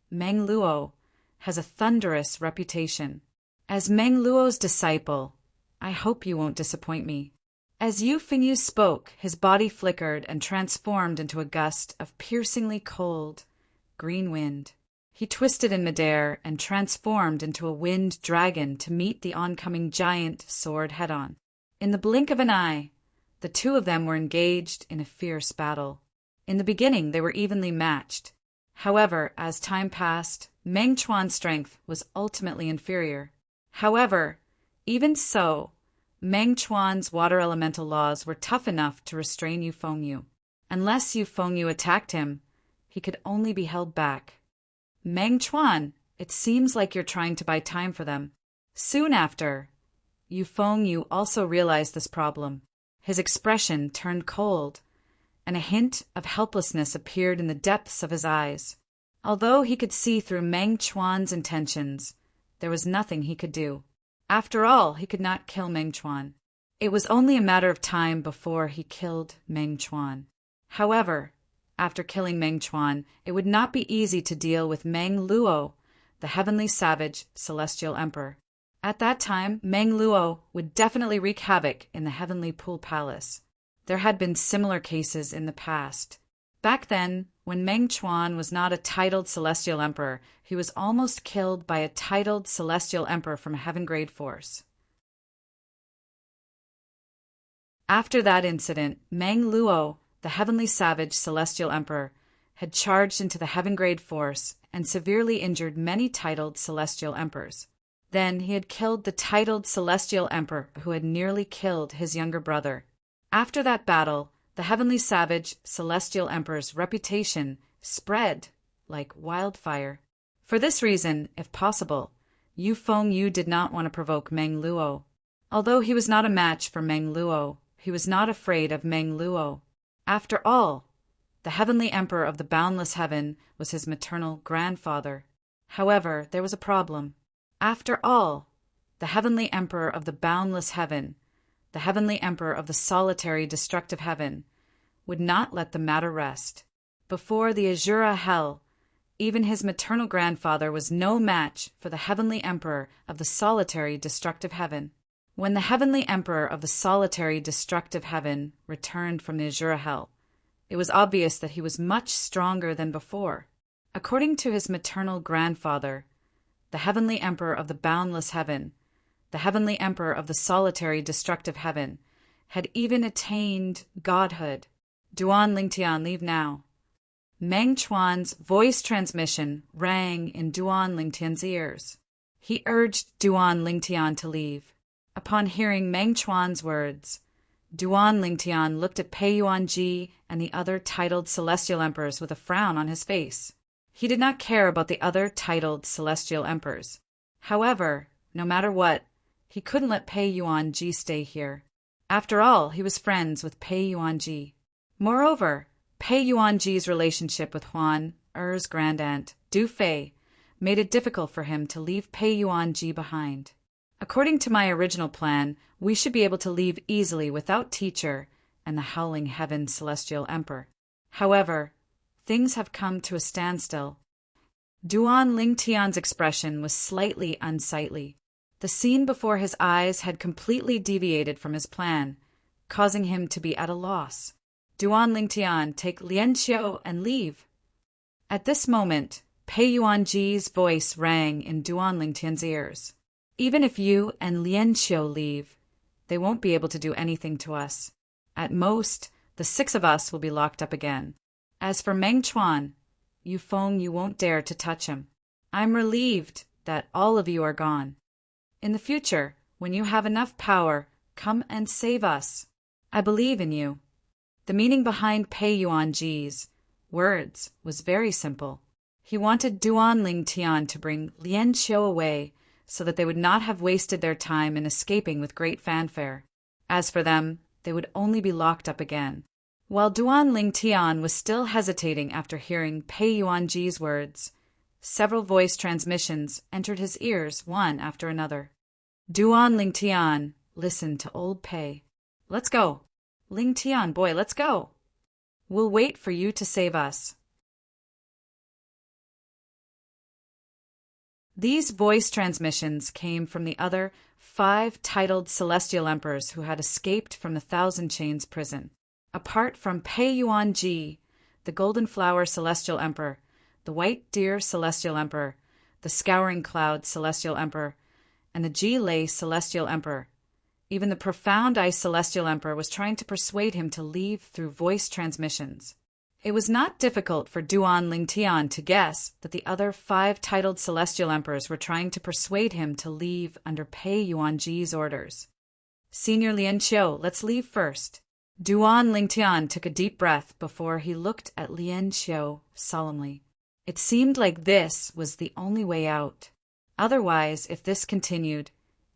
Meng Luo, has a thunderous reputation. As Meng Luo's disciple, I hope you won't disappoint me. As Yu Fengyu spoke, his body flickered and transformed into a gust of piercingly cold, green wind. He twisted in midair and transformed into a wind dragon to meet the oncoming giant sword head-on. In the blink of an eye, the two of them were engaged in a fierce battle. In the beginning, they were evenly matched. However, as time passed, Meng Chuan's strength was ultimately inferior. However, even so, Meng Chuan's water elemental laws were tough enough to restrain Yu Fengyu. Unless Yu Fengyu attacked him, he could only be held back. Meng Chuan, it seems like you're trying to buy time for them. Soon after, Yu Fengyu also realized this problem. His expression turned cold, and a hint of helplessness appeared in the depths of his eyes. Although he could see through Meng Chuan's intentions, there was nothing he could do. After all, he could not kill Meng Chuan. It was only a matter of time before he killed Meng Chuan. However, after killing Meng Chuan, it would not be easy to deal with Meng Luo, the heavenly savage celestial emperor. At that time, Meng Luo would definitely wreak havoc in the heavenly pool palace. There had been similar cases in the past. Back then, when Meng Chuan was not a titled celestial emperor, he was almost killed by a titled celestial emperor from a heaven-grade force. After that incident, Meng Luo, the heavenly savage celestial emperor, had charged into the heaven-grade force and severely injured many titled celestial emperors. Then he had killed the titled celestial emperor who had nearly killed his younger brother. After that battle, the heavenly savage celestial emperor's reputation spread like wildfire. For this reason, if possible, Yu Fengyu did not want to provoke Meng Luo. Although he was not a match for Meng Luo, he was not afraid of Meng Luo. After all, the heavenly emperor of the boundless heaven was his maternal grandfather. However, there was a problem. After all, the heavenly emperor of the boundless heaven, the heavenly emperor of the solitary destructive heaven, would not let the matter rest. Before the Azura hell, even his maternal grandfather was no match for the heavenly emperor of the solitary destructive heaven. When the heavenly emperor of the solitary destructive heaven returned from the Azura hell, it was obvious that he was much stronger than before. According to his maternal grandfather, the heavenly emperor of the boundless heaven, the heavenly emperor of the solitary destructive heaven, had even attained godhood. Duan Lingtian, leave now. Meng Chuan's voice transmission rang in Duan Lingtian's ears. He urged Duan Lingtian to leave. Upon hearing Meng Chuan's words, Duan Lingtian looked at Pei Yuanji and the other titled celestial emperors with a frown on his face. He did not care about the other titled celestial emperors. However, no matter what, he couldn't let Pei Yuanji stay here. After all, he was friends with Pei Yuanji. Moreover, Pei Yuanji's relationship with Huan, Er's grandaunt, Du Fei, made it difficult for him to leave Pei Yuanji behind. According to my original plan, we should be able to leave easily without Teacher and the Howling Heaven Celestial Emperor. However, things have come to a standstill. Duan Lingtian's expression was slightly unsightly. The scene before his eyes had completely deviated from his plan, causing him to be at a loss. Duan Lingtian, take Lianqiu and leave. At this moment, Pei Yuanji's voice rang in Duan Lingtian's ears. Even if you and Lianqiu leave, they won't be able to do anything to us. At most, the 6 of us will be locked up again. As for Meng Chuan, Yufeng, you won't dare to touch him. I'm relieved that all of you are gone. In the future, when you have enough power, come and save us. I believe in you. The meaning behind Pei Yuanji's words was very simple. He wanted Duan Lingtian to bring Lianqiu away so that they would not have wasted their time in escaping with great fanfare. As for them, they would only be locked up again. While Duan Lingtian was still hesitating after hearing Pei Yuanji's words, several voice transmissions entered his ears one after another. Duan Lingtian listened to old Pei. Let's go. Lingtian, boy, let's go. We'll wait for you to save us. These voice transmissions came from the other 5 titled celestial emperors who had escaped from the Thousand Chains prison. Apart from Pei Yuanji, the Golden Flower Celestial Emperor, the White Deer Celestial Emperor, the Scouring Cloud Celestial Emperor, and the Ji-Lei Celestial Emperor, even the Profound Eye Celestial Emperor was trying to persuade him to leave through voice transmissions. It was not difficult for Duan Lingtian to guess that the other 5 titled celestial emperors were trying to persuade him to leave under Pei Yuanji's orders. Senior Lianqiu, let's leave first. Duan Lingtian took a deep breath before he looked at Lianqiu solemnly. It seemed like this was the only way out. Otherwise, if this continued,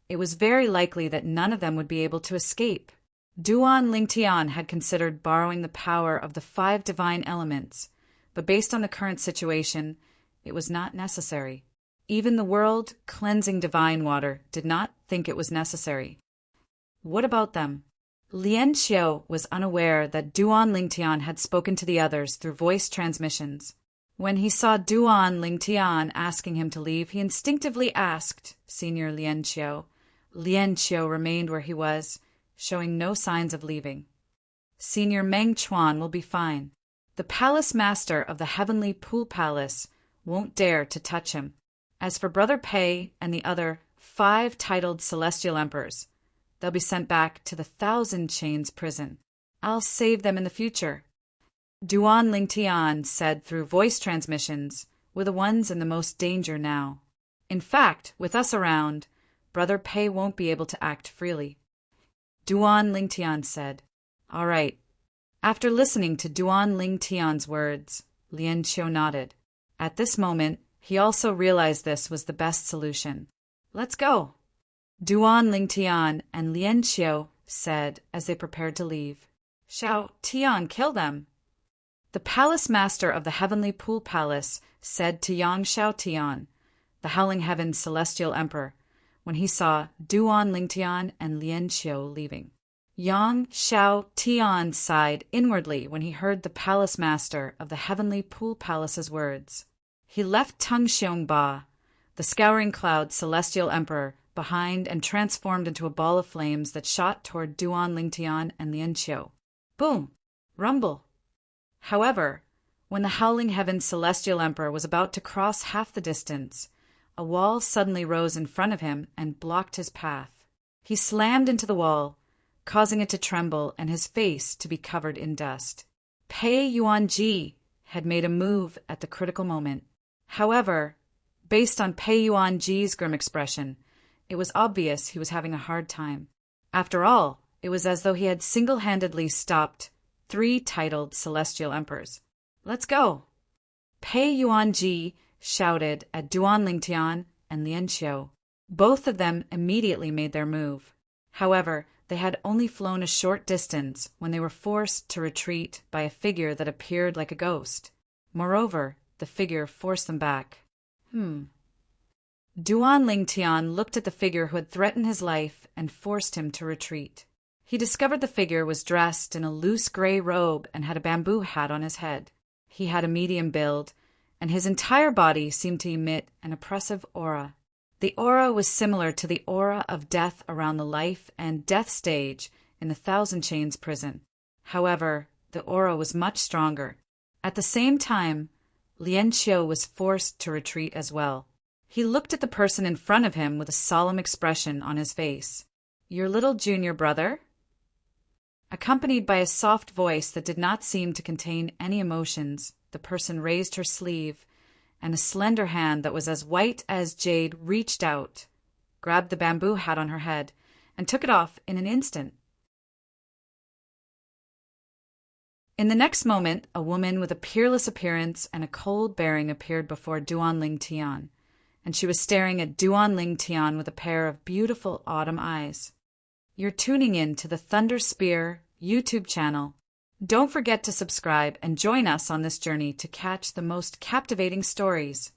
it was very likely that none of them would be able to escape. Duan Lingtian had considered borrowing the power of the 5 divine elements, but based on the current situation, it was not necessary. Even the world-cleansing divine water did not think it was necessary. What about them? Lianqiu was unaware that Duan Lingtian had spoken to the others through voice transmissions. When he saw Duan Lingtian asking him to leave, he instinctively asked Senior Lianqiu. Lianqiu remained where he was, showing no signs of leaving. Senior Meng Chuan will be fine. The palace master of the Heavenly Pool Palace won't dare to touch him. As for Brother Pei and the other 5 titled celestial emperors, they'll be sent back to the Thousand Chains prison. I'll save them in the future. Duan Lingtian said through voice transmissions, we're the ones in the most danger now. In fact, with us around, Brother Pei won't be able to act freely. Duan Lingtian said, all right. After listening to Duan Lingtian's words, Lianqiu nodded. At this moment, he also realized this was the best solution. Let's go. Duan Lingtian and Lianqiu said as they prepared to leave. Xiao Tian, kill them. The palace master of the Heavenly Pool Palace said to Yang Xiao Tian, the Howling Heaven's celestial emperor, when he saw Duan Lingtian and Lianqiu leaving. Yang Xiao Tian sighed inwardly when he heard the palace master of the Heavenly Pool Palace's words. He left Tung Xiongba, the Scouring Cloud Celestial Emperor, behind and transformed into a ball of flames that shot toward Duan Lingtian and Lianqiu. Boom! Rumble! However, when the Howling Heaven's Celestial Emperor was about to cross half the distance, a wall suddenly rose in front of him and blocked his path. He slammed into the wall, causing it to tremble and his face to be covered in dust. Pei Yuanji had made a move at the critical moment. However, based on Pei Yuanji's grim expression, it was obvious he was having a hard time. After all, it was as though he had single-handedly stopped 3 titled celestial emperors. Let's go! Pei Yuanji shouted at Duan Lingtian and Lian Xiu. Both of them immediately made their move. However, they had only flown a short distance when they were forced to retreat by a figure that appeared like a ghost. Moreover, the figure forced them back. Duan Lingtian looked at the figure who had threatened his life and forced him to retreat. He discovered the figure was dressed in a loose gray robe and had a bamboo hat on his head. He had a medium build, and his entire body seemed to emit an oppressive aura. The aura was similar to the aura of death around the life and death stage in the Thousand Chains prison. However, the aura was much stronger. At the same time, Lian Xiu was forced to retreat as well. He looked at the person in front of him with a solemn expression on his face. "Your little junior brother?" Accompanied by a soft voice that did not seem to contain any emotions, the person raised her sleeve, and a slender hand that was as white as jade reached out, grabbed the bamboo hat on her head, and took it off in an instant. In the next moment, a woman with a peerless appearance and a cold bearing appeared before Duan Lingtian, and she was staring at Duan Lingtian with a pair of beautiful autumn eyes. You're tuning in to the Thunder Spear YouTube channel. Don't forget to subscribe and join us on this journey to catch the most captivating stories.